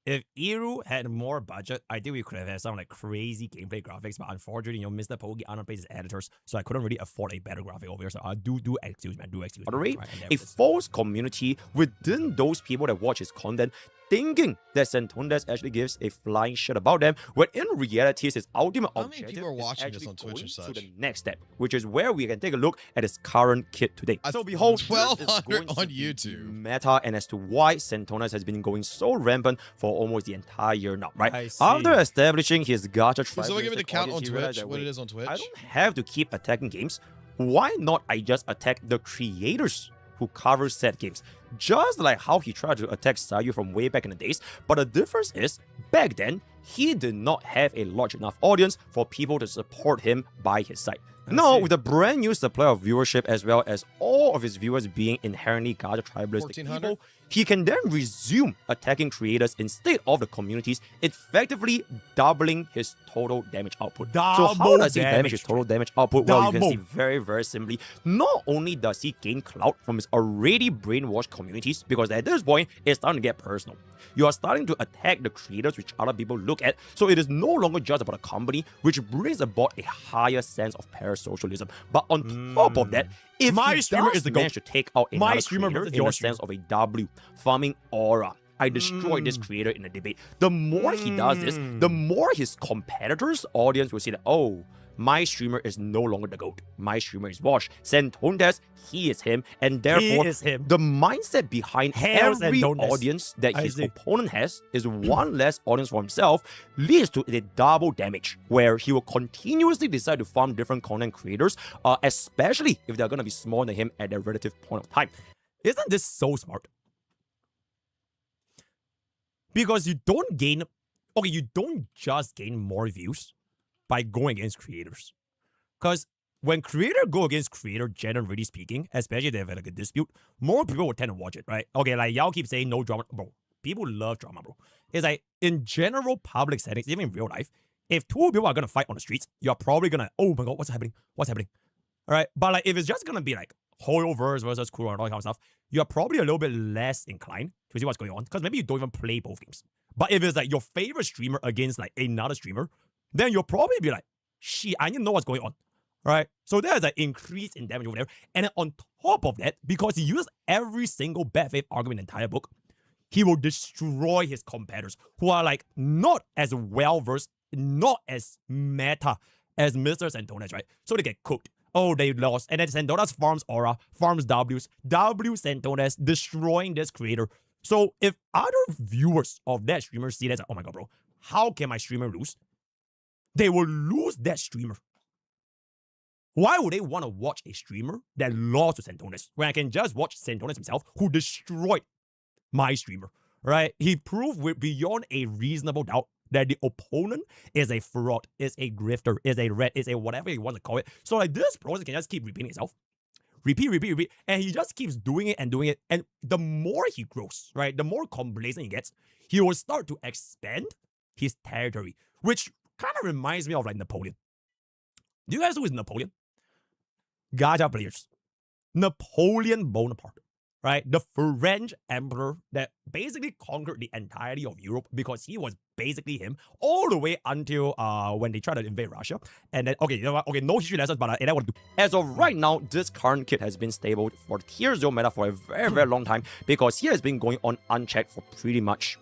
If Iru had more budget, I think we could have had some like crazy gameplay graphics, but unfortunately, Mr. Pogi underpaid his editors, so I couldn't really afford a better graphic over here. So do excuse me, do excuse me. A false community within those people that watch his content thinking that Santondes actually gives a flying shit about them, when in reality his ultimate How many objective people are is watching this actually on Twitch going and to such? the next step, which is where we can take a look at his current kit today. So behold, this is 1,200 going to on be YouTube. meta, and as to why Santondes has been going so rampant for almost the entire year now, right? I see. After establishing his gacha Can someone give me the tribalistic count on audience, he realized Twitch? that, What it wait, is on Twitch? I don't have to keep attacking games. Why not I just attack the creators who cover said games? Just like how he tried to attack Sayu from way back in the days, but the difference is, back then, he did not have a large enough audience for people to support him by his side. Now, with a brand new supply of viewership as well as all of his viewers being inherently gacha tribalistic people, he can then resume attacking creators instead of the communities, effectively doubling his total damage output. So how Double does he damage damage. his total damage output? Well, you can see Double. very, very simply, not only does he gain clout from his already brainwashed communities, because at this point, it's starting to get personal. You are starting to attack the creators which other people look at, so it is no longer just about a company, which brings about a higher sense of parasocialism. But on top of that, if My he streamer does is the manage GOAT. to take out My another streamer creator versus in your the sense of a W, farming aura, I destroyed this creator in a debate. The more he does this, the more his competitors' audience will see that, oh, my streamer is no longer the GOAT. My streamer is Wash. Santondes, he is him. And therefore, is him. the mindset behind Hail every Santondes. audience that I his see. opponent has is one less audience for himself, leads to a double damage, where he will continuously decide to farm different content creators, especially if they're going to be smaller than him at their relative point of time. Isn't this so smart? Because you don't gain, okay, you don't just gain more views by going against creators. Because when creator go against creator, generally speaking, especially if they have like a dispute, more people will tend to watch it, right? Okay, like y'all keep saying no drama. Bro, people love drama, bro. It's like in general public settings, even in real life, if two people are going to fight on the streets, you're probably going to, oh my God, what's happening? What's happening? All right. But like if it's just going to be like Hoyoverse versus Kuro and all that kind of stuff, you're probably a little bit less inclined to see what's going on, because maybe you don't even play both games. But if it's like your favorite streamer against like another streamer, then you'll probably be like, shit, I need to know what's going on. Right? So there's an increase in damage over there. And then on top of that, because he uses every single bad faith argument in the entire book, he will destroy his competitors who are like not as well versed, not as meta as Mr. Santondes, right? So they get cooked. Oh, they lost. And then Santondes farms aura, farms W's, W Santondes destroying this creator. So if other viewers of that streamer see that, oh my God, bro, how can my streamer lose? They will lose that streamer. Why would they want to watch a streamer that lost to Santondes when I can just watch Santondes himself, who destroyed my streamer, right? He proved with beyond a reasonable doubt that the opponent is a fraud, is a grifter, is a rat, is a whatever you want to call it. So like this process can just keep repeating itself. Repeat. And he just keeps doing it and doing it. And the more he grows, right, the more complacent he gets, he will start to expand his territory, which kind of reminds me of like Napoleon. Do you guys know who is Napoleon? Gacha players. Napoleon Bonaparte, right? The French emperor that basically conquered the entirety of Europe, because he was basically him all the way until when they tried to invade Russia. And then, okay, you know what? Okay, no history lessons, but I want to do. As of right now, this current kit has been stable for the tier 0 meta for a very, very long time, because he has been going on unchecked for pretty much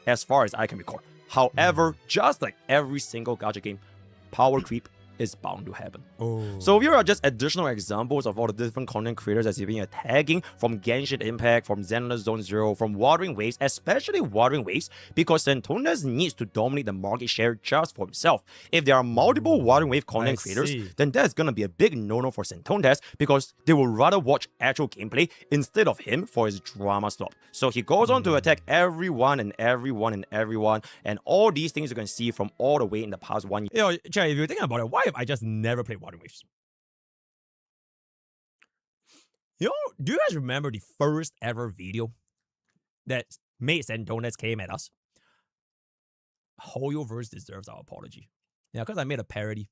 as far as I can recall. However, just like every single gacha game, power creep is bound to happen. So here are just additional examples of all the different content creators that he's been attacking, from Genshin Impact, from Zenless Zone Zero, from Wuthering Waves, especially Wuthering Waves, because Santondes needs to dominate the market share just for himself. If there are multiple Wuthering Wave content creators, then that's gonna be a big no-no for Santondes, because they will rather watch actual gameplay instead of him for his drama slop. So he goes on to attack everyone and all these things you can see from all the way in the past 1 year. You know, Chad, if you're thinking about it, why have I just never played Wuthering Waves? You know, do you guys remember the first ever video that made Santondes came at us? Hoyoverse deserves our apology. Yeah, because I made a parody.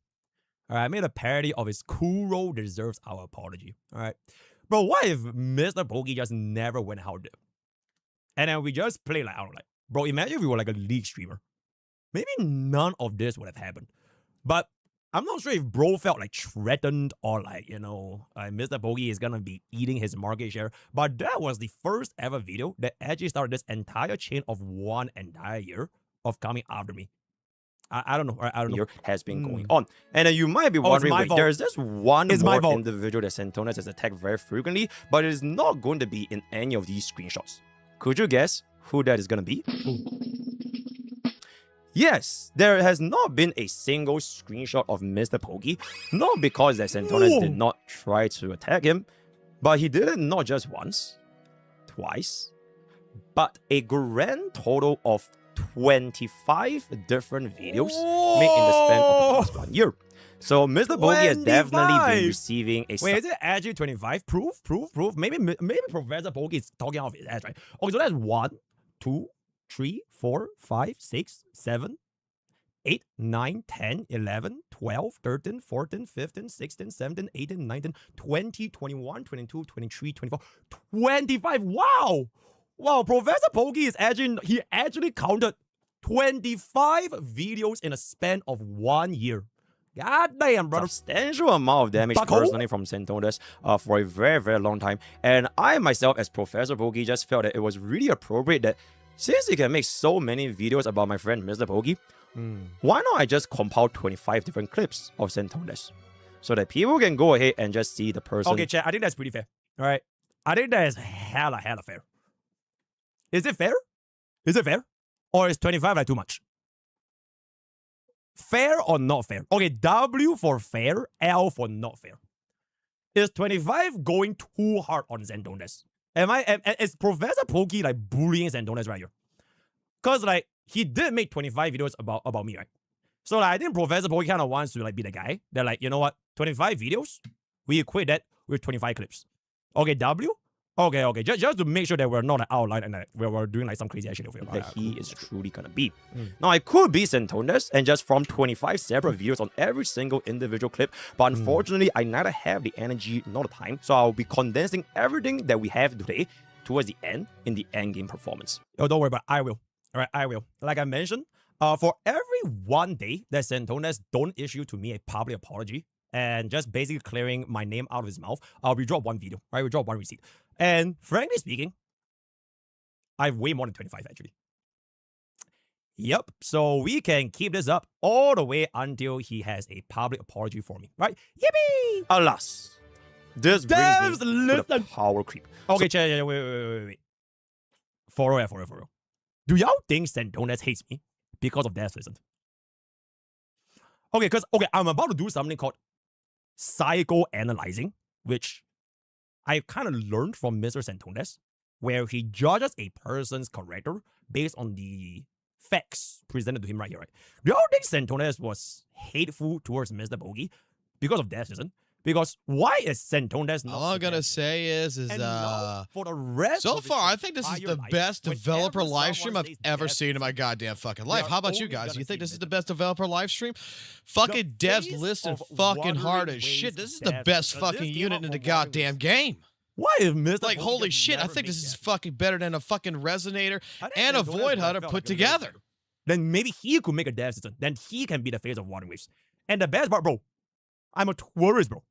All right, I made a parody of his Kuro deserves our apology. All right. Bro, what if Mr. Bogey just never went out there? And then we just play like, I don't know, like, bro, imagine if we were like a league streamer. Maybe none of this would have happened. But I'm not sure if bro felt like threatened or like, you know, Mr. Bogey is gonna be eating his market share. But that was the first ever video that actually started this entire chain of 1 entire year of coming after me. I don't know. I don't know. Has been going on. And you might be wondering, wait, there's this one more individual that Santones has attacked very frequently, but it is not going to be in any of these screenshots. Could you guess who that is going to be? Yes, there has not been a single screenshot of Mr. Pokey, not because that Santones did not try to attack him, but he did it not just once, twice, but a grand total of 25 different videos made in the span of the past 1 year. So Mr. Bogey has definitely been receiving a... Wait, is it actually 25? Proof? Maybe Professor Bogey is talking off his ass, right? Okay, so that's 1, 2, 3, 4, 5, 6, 7, 8, 9, 10, 11, 12, 13, 14, 15, 16, 17, 18, 19, 20, 21, 22, 23, 24, 25. Wow! Wow, Professor Pokey is actually counted 25 videos in a span of 1 year. God damn, brother. Substantial amount of damage personally from Santones for a very, very long time. And I myself, as Professor Pokey, just felt that it was really appropriate that since he can make so many videos about my friend Mr. Pokey, why not I just compile 25 different clips of Santones so that people can go ahead and just see the person. Okay, chat, I think that's pretty fair. All right. I think that is hella fair. Is it fair? Is it fair? Or is 25 like too much? Fair or not fair? Okay, W for fair, L for not fair. Is 25 going too hard on Santones? Is Professor Pokey like bullying Santones right here? Because like he did make 25 videos about me, right? So like, I think Professor Pokey kind of wants to like be the guy. They're like, you know what? 25 videos, we equate that with 25 clips. Okay, W? Okay. Just to make sure that we're not an outlier and that we're doing like some crazy action over here. That he is truly gonna be. Now, I could be Santones and just from 25 separate videos on every single individual clip, but unfortunately, I neither have the energy nor the time, so I'll be condensing everything that we have today towards the end in the end game performance. Oh, don't worry about it. I will. All right, I will. Like I mentioned, for every 1 day that Santones don't issue to me a public apology and just basically clearing my name out of his mouth, we drop one video, right? We drop one receipt. And frankly speaking, I have way more than 25 actually. Yep, so we can keep this up all the way until he has a public apology for me, right? Yippee! Alas, this brings me to the power creep. Okay, wait. For real. Do y'all think Santones hates me because of that? Listen. Okay, I'm about to do something called psychoanalyzing, which I kind of learned from Mr. Santones, where he judges a person's character based on the facts presented to him right here, right? Do y'all think Santones was hateful towards Mr. Bogey because of that season? Because why is Santones not... All I'm going to say is for the rest so far, I think this is the best developer live stream I've ever seen in my goddamn fucking life. How about you guys? You think this is the best developer live stream? Fucking devs listen fucking hard as shit. This is the best fucking unit in the goddamn game. Why is Mr. Like, holy shit, I think this is fucking better than a fucking Resonator and a Void Hunter put together. Then maybe he could make a dev system. Then he can be the face of Water Waves. And the best part, bro, I'm a tourist, bro.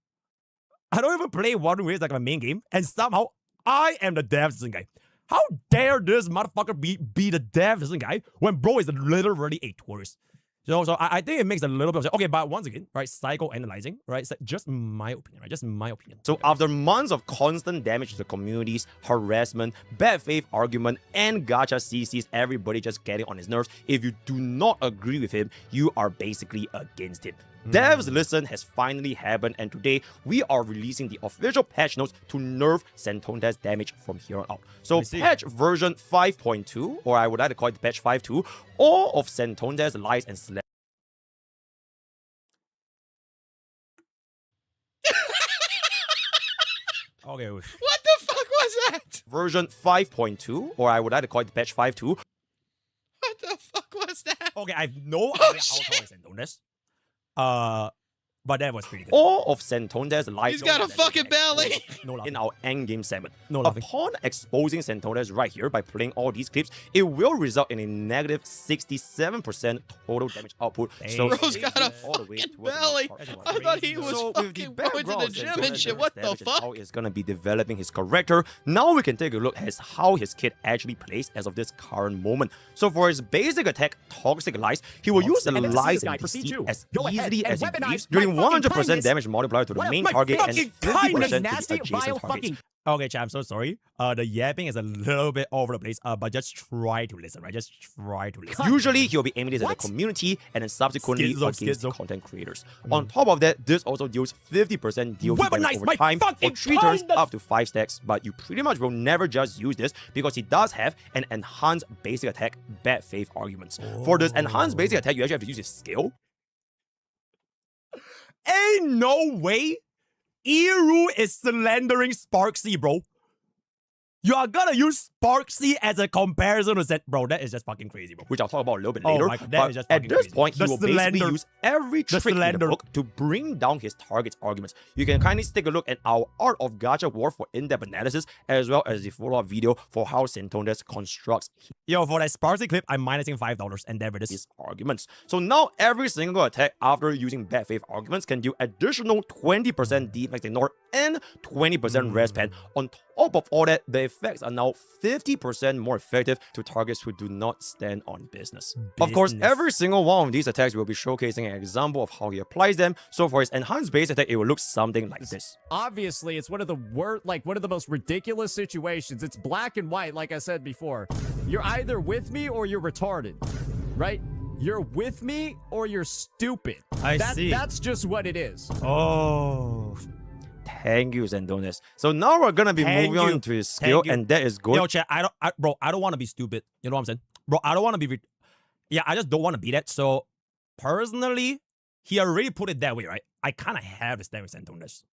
I don't even play Water Waves like my main game, and somehow I am the dev system guy. How dare this motherfucker be the dev system guy when bro is literally a tourist? So I think it makes a little bit of sense. Okay, but once again, right, psychoanalyzing, right, so just my opinion, right, just my opinion. So after months of constant damage to the communities, harassment, bad faith argument, and gacha CCs, everybody just getting on his nerves, if you do not agree with him, you are basically against him. Devs Listen has finally happened, and today we are releasing the official patch notes to nerf Santones damage from here on out. So patch version 5.2, or I would like to call it patch 5.2, all of Santones lies and slash. Okay. What the fuck was that? Version 5.2, or I would like to call it patch 5.2. What the fuck was that? Okay, I have no idea how to Santones. But that was pretty good. All of Santonda's life. He's got a fucking belly. In our endgame segment. Upon exposing Santonda's right here by playing all these clips, it will result in a negative 67% total damage output. So Bro's got a fucking belly. I thought he was fucking going to the gym and shit. What the fuck? How he's gonna be developing his character. Now we can take a look at how his kit actually plays as of this current moment. So for his basic attack, Toxic Lies, he will use the lies and deceit as easily as he believes, doing 100% damage multiplier to the main target and 50% to the adjacent targets. Okay, chat, I'm so sorry. The yapping is a little bit all over the place, but just try to listen, right? Just try to listen. Usually, he'll be aiming this at the community and then subsequently against the content creators. On top of that, this also deals 50% DOT damage over time for 3 turns up to 5 stacks, but you pretty much will never just use this because he does have an enhanced basic attack, Bad Faith Arguments. For this enhanced basic attack, you actually have to use his skill. Ain't no way Eru is slandering Sparksy, bro. You are gonna use Sparksy as a comparison to Zed, bro. That is just fucking crazy, bro. Which I'll talk about a little bit later. God, that is just at this point, he will basically use every trick in the book to bring down his target's arguments. You can kindly take a look at our Art of Gacha War for in-depth analysis, as well as the follow-up video for how Santondas constructs. Yo, for that Sparksy clip, I'm minusing $5, and there it is. His arguments. So now every single attack after using Bad Faith Arguments can do additional 20% defense ignore and 20% res pen. On top of all that, the effects are now 50% more effective to targets who do not stand on business. Of course, every single one of these attacks will be showcasing an example of how he applies them. So for his enhanced base attack, it will look something like this. Obviously, it's one of the worst, like one of the most ridiculous situations. It's black and white, like I said before. You're either with me or you're retarded, right? You're with me or you're stupid. I see. That's just what it is. Oh. Thank you, Zendonis. So now we're gonna be moving on to his skill, and that is good. Yo, chat, I don't want to be stupid. You know what I'm saying? Bro, I don't want to be... Yeah, I just don't want to be that. So, personally, he already put it that way, right? I kind of have to stand with Zendonis.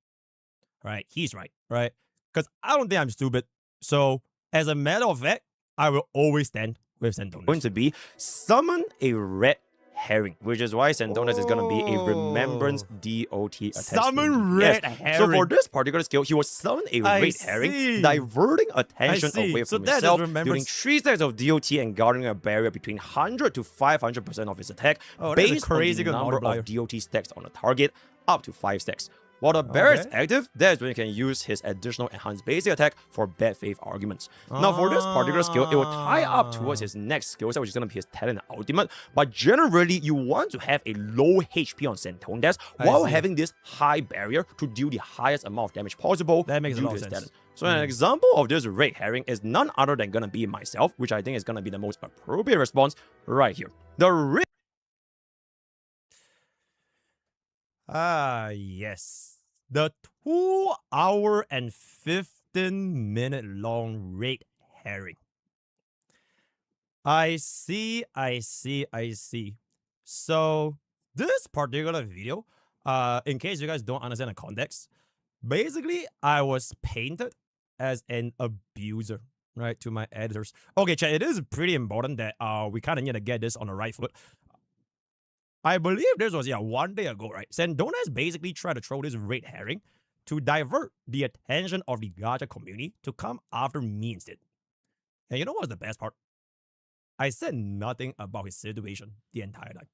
Right? He's right, right? Because I don't think I'm stupid. So, as a matter of fact, I will always stand with Zendonis. Going to be summon a red herring, which is why Santondas is going to be a remembrance DOT attack. Summon red herring. So for this particular skill, he will summon a red herring, diverting attention away from himself, doing 3 stacks of DOT and guarding a barrier between 100 to 500% of his attack based on the number of DOT stacks on a target, up to 5 stacks. While the barrier is active, that is when you can use his additional enhanced basic attack for Bad Faith Arguments. Now, for this particular skill, it will tie up towards his next skill set, which is going to be his Talent Ultimate. But generally, you want to have a low HP on Santondas while having this high barrier to deal the highest amount of damage possible. That makes a lot of sense. Talent. So an example of this red herring is none other than going to be myself, which I think is going to be the most appropriate response right here. The red... yes. The 2 hour and 15-minute long red herring. I see. So, this particular video, in case you guys don't understand the context, basically, I was painted as an abuser, right, to my editors. Okay, chat, it is pretty important that we kind of need to get this on the right foot. I believe this was, 1 day ago, right? Sandonas basically tried to throw this red herring to divert the attention of the gacha community to come after me instead. And you know what's the best part? I said nothing about his situation the entire time.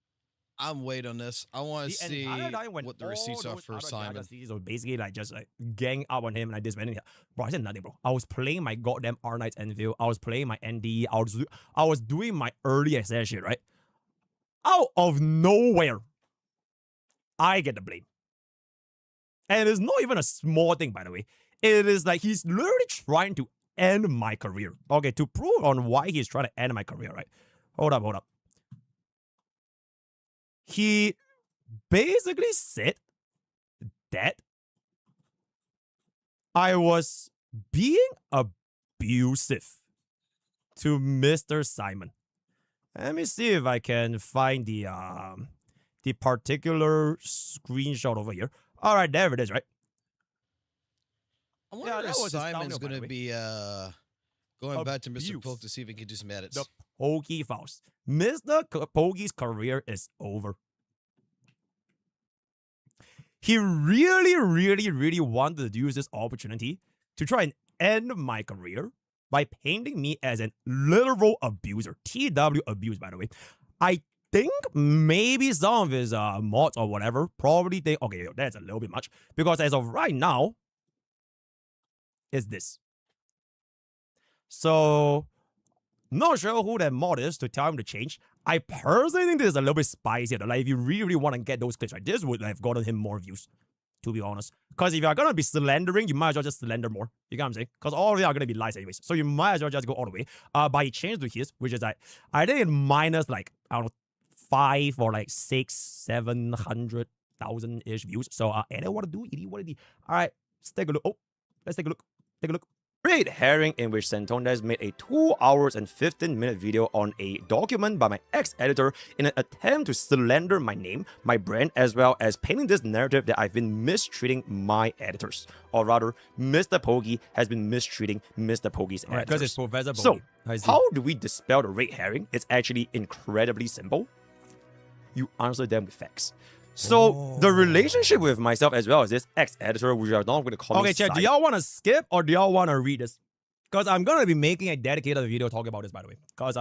I'm waiting on this. I want to see what the receipts are for Simon. So basically, like, just like gang up on him and like this, man. Bro, I said nothing, bro. I was playing my goddamn R-Knights Anvil. I was playing my ND. I was doing my early access shit, right? Out of nowhere, I get the blame. And it's not even a small thing, by the way. It is like he's literally trying to end my career. Okay, to prove on why he's trying to end my career, right? Hold up. He basically said that I was being abusive to Mr. Simon. Let me see if I can find the particular screenshot over here. All right, there it is, right? I wonder if Simon's going to be going back to Mr. Poke to see if he can do some edits. The Pokey Faust. Mr. Pokey's career is over. he really wanted to use this opportunity to try and end my career by painting me as an literal abuser. TW abuse, by the way. I think maybe some of his mods or whatever probably think, okay, that's a little bit much. Because as of right now, it's this. So, not sure who that mod is to tell him to change. I personally think this is a little bit spicier. Like, if you really want to get those clicks, right, this would have gotten him more views, to be honest. Because if you're going to be slandering, you might as well just slander more. You get what I'm saying? Because all of them are going to be lies anyways. So you might as well just go all the way. But he changed to his, which is like, I think it minus like, I don't know, 5 or like 600,000-700,000-ish views. So, and what to do, what to do. All right, let's take a look. Oh, let's take a look. Take a look. Red herring, in which Santondes made a 2 hours and 15-minute video on a document by my ex-editor in an attempt to slander my name, my brand, as well as painting this narrative that I've been mistreating my editors. Or rather, Mr. Poggy has been mistreating Mr. Poggy's editors. Because it's Professor Poggy. So, how do we dispel the red herring? It's actually incredibly simple. You answer them with facts. So, the relationship with myself as well as this ex-editor, which are not going to call me. Okay, chat, do y'all want to skip or do y'all want to read this? Because I'm going to be making a dedicated video talking about this, by the way. Because,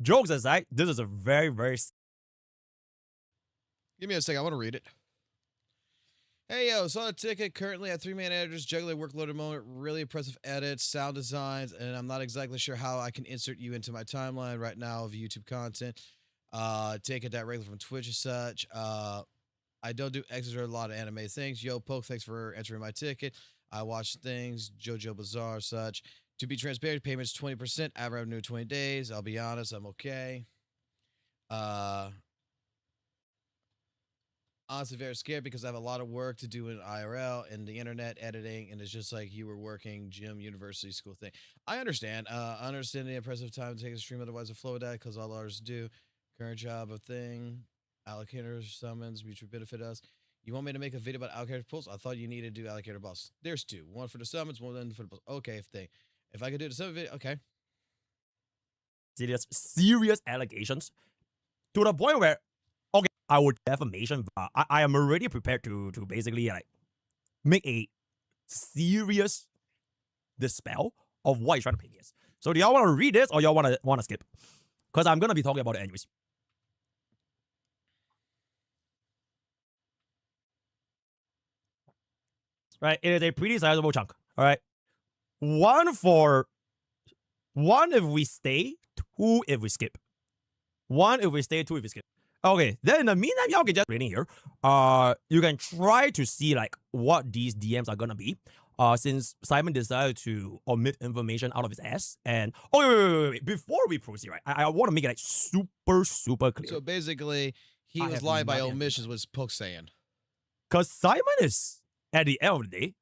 jokes aside, this is a very... Give me a second. I want to read it. Hey, yo, saw a ticket. Currently at 3-man editors, juggling workload at the moment. Really impressive edits, sound designs, and I'm not exactly sure how I can insert you into my timeline right now of YouTube content. Take it that regular from Twitch and such. I don't do extras or a lot of anime things. Yo, Poke, thanks for entering my ticket. I watch things, JoJo Bizarre, such. To be transparent, payments 20%. Average revenue 20 days. I'll be honest, I'm okay. Honestly, very scared because I have a lot of work to do in IRL and the internet editing, and it's just like you were working gym, university, school thing. I understand. I understand the impressive time to take a stream, otherwise a flow with that, because all ours do. Current job of thing, allocators, summons, mutual benefit us. You want me to make a video about allocator pulls? I thought you needed to do allocator boss. There's 2. One for the summons, one for the pulls. Okay, if I could do the summon video, okay. Serious allegations to the point where, okay, I would defamation. I am already prepared to basically like make a serious dispel of what he's trying to pay me as. So do y'all want to read this or y'all want to skip? Because I'm gonna be talking about it anyways. Right, it is a pretty sizable chunk. All right, 1 if we stay, 2 if we skip. 1 if we stay, 2 if we skip. Okay, then in the meantime, y'all can just reading here. You can try to see like what these DMs are gonna be. Since Simon decided to omit information out of his ass. And wait. Before we proceed, right? I want to make it like super clear. So basically, he was lying by omissions, was Poke saying. Because Simon is, at the end of the day,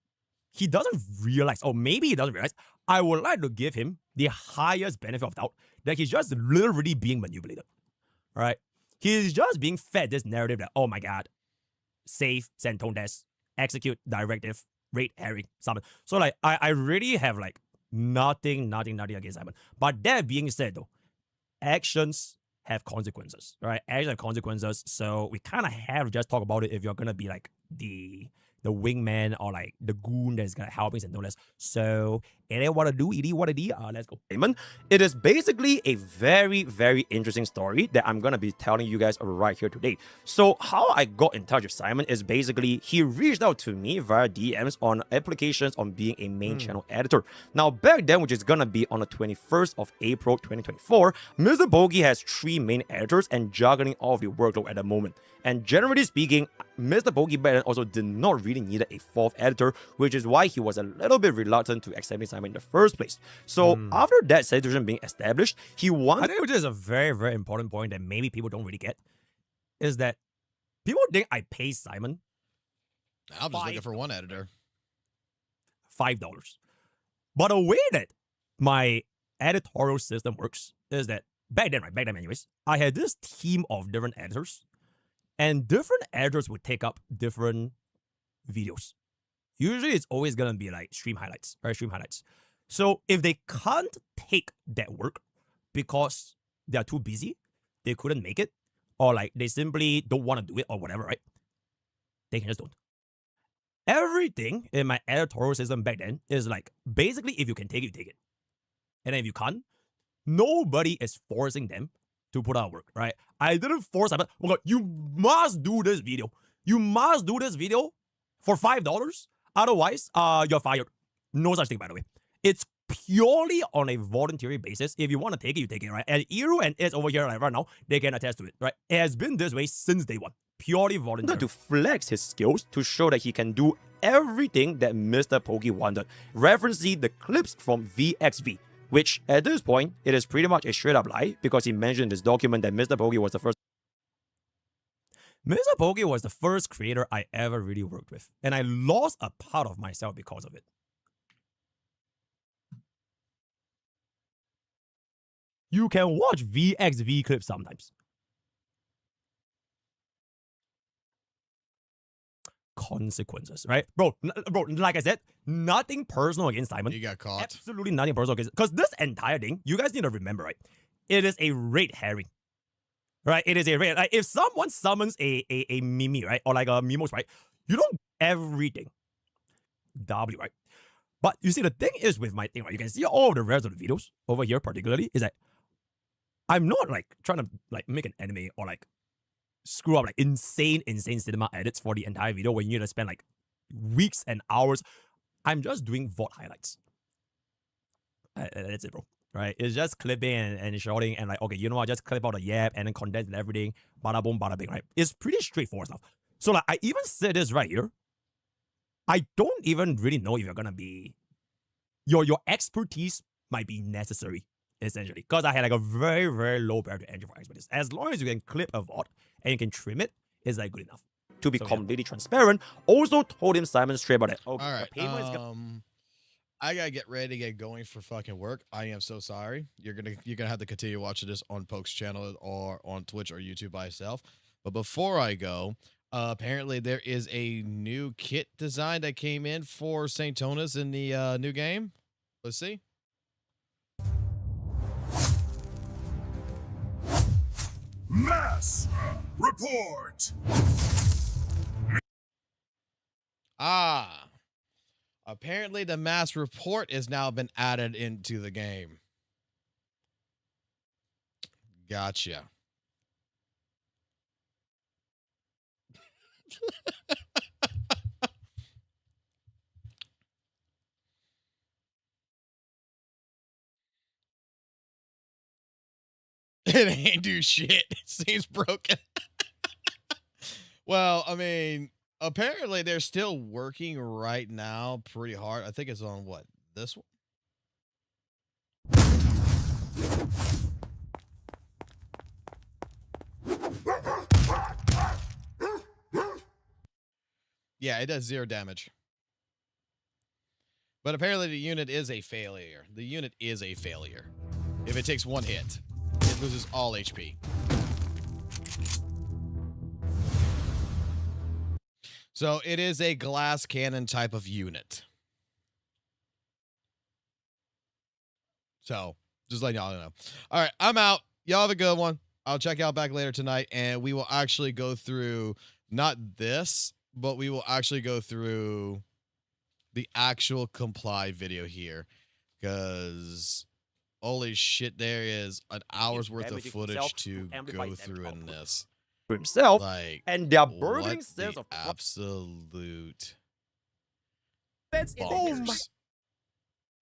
he doesn't realize, or maybe he doesn't realize, I would like to give him the highest benefit of doubt that he's just literally being manipulated. All right? He's just being fed this narrative that, oh my god, save Santondes, execute directive, red herring, summon. So like, I really have like nothing against Simon. But that being said though, actions have consequences, right? Actions have consequences. So we kind of have to just talk about it if you're going to be like the wingman or like the goon that's gonna help me and no less. So let's go. It is basically a very interesting story that I'm gonna be telling you guys right here today. So how I got in touch with Simon is basically he reached out to me via DMs on applications on being a main channel editor. Now back then, which is gonna be on the 21st of April 2024, Mr. Bogey has 3 main editors and juggling all of the workload at the moment. And generally speaking, Mr. Bogey back then also did not really need a 4th editor, which is why he was a little bit reluctant to accepting Simon in the first place. So after that situation being established, he wanted... I think which is a very important point that maybe people don't really get, is that people think I pay Simon I'm just looking for 1 editor. $5. But the way that my editorial system works is that back then anyways, I had this team of different editors, and different editors would take up different videos. Usually it's always gonna be like stream highlights. So if they can't take that work because they are too busy, they couldn't make it, or like they simply don't want to do it or whatever, right? They can just don't. everything in my editorial system back then is like, basically, if you can take it, you take it. And then if you can't, nobody is forcing them to put out work, right? I didn't force them. Oh God, you must do this video. You must do this video for $5. Otherwise, you're fired. No such thing, by the way. It's purely on a voluntary basis. If you want to take it, you take it, right? And Iru and Is over here right now, they can attest to it, right? It has been this way since day one. Purely voluntary. To flex his skills to show that he can do everything that Mr. Pokey wanted. Referencing the clips from VXV, which at this point, it is pretty much a straight up lie because he mentioned in this document that Mr. Pokey was the first. Mr. Pokey was the first creator I ever really worked with, and I lost a part of myself because of it. You can watch VXV clips sometimes. Consequences, right? Bro, like I said, nothing personal against Simon. You got caught. Absolutely nothing personal against, because this entire thing, you guys need to remember, right? It is a red herring. Right? It is a red. Like, if someone summons a Mimi, right? Or like a Mimos, right? You don't everything. W, right? But you see, the thing is with my thing, right? You can see all the rest of the videos over here, particularly, is that I'm not like trying to like make an anime or like screw up like insane cinema edits for the entire video when you need to spend like weeks and hours. I'm just doing VOD highlights. That's it, bro. Right? It's just clipping and shouting and like, okay, you know what? Just clip out the yap and then condense and everything. Bada boom, bada bing, right? It's pretty straightforward stuff. So like, I even said this right here. I don't even really know if you're gonna be your expertise might be necessary, essentially. Because I had like a very, very low barrier to entry for expertise. As long as you can clip a VOD and you can trim it, it's like good enough. To be completely transparent, also told him Simon straight about it. Okay, all right. I gotta get ready to get going for fucking work. I am so sorry. You're gonna have to continue watching this on Poke's channel or on Twitch or YouTube by itself. But before I go, apparently there is a new kit design that came in for St. Tonas in the new game. Let's see. Mass report. Apparently the mass report has now been added into the game. Gotcha. It ain't do shit. It seems broken. Well, I mean, apparently they're still working right now pretty hard. I think it's on what? This one? Yeah, it does 0 damage. But apparently the unit is a failure. The unit is a failure. If it takes 1 hit, it loses all HP. So it is a glass cannon type of unit. So just letting y'all know. All right, I'm out. Y'all have a good one. I'll check y'all back later tonight, and we will actually go through not this, but we will actually go through the actual comply video here, because holy shit, there is an hour's worth of footage to go through in this. Himself, like, and their burning sense of absolute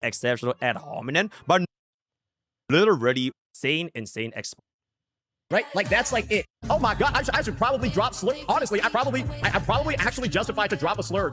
exceptional ad hominem, but literally insane Right? Like, that's like it. Oh my god, I should probably drop slur. Honestly, I probably actually justified to drop a slur.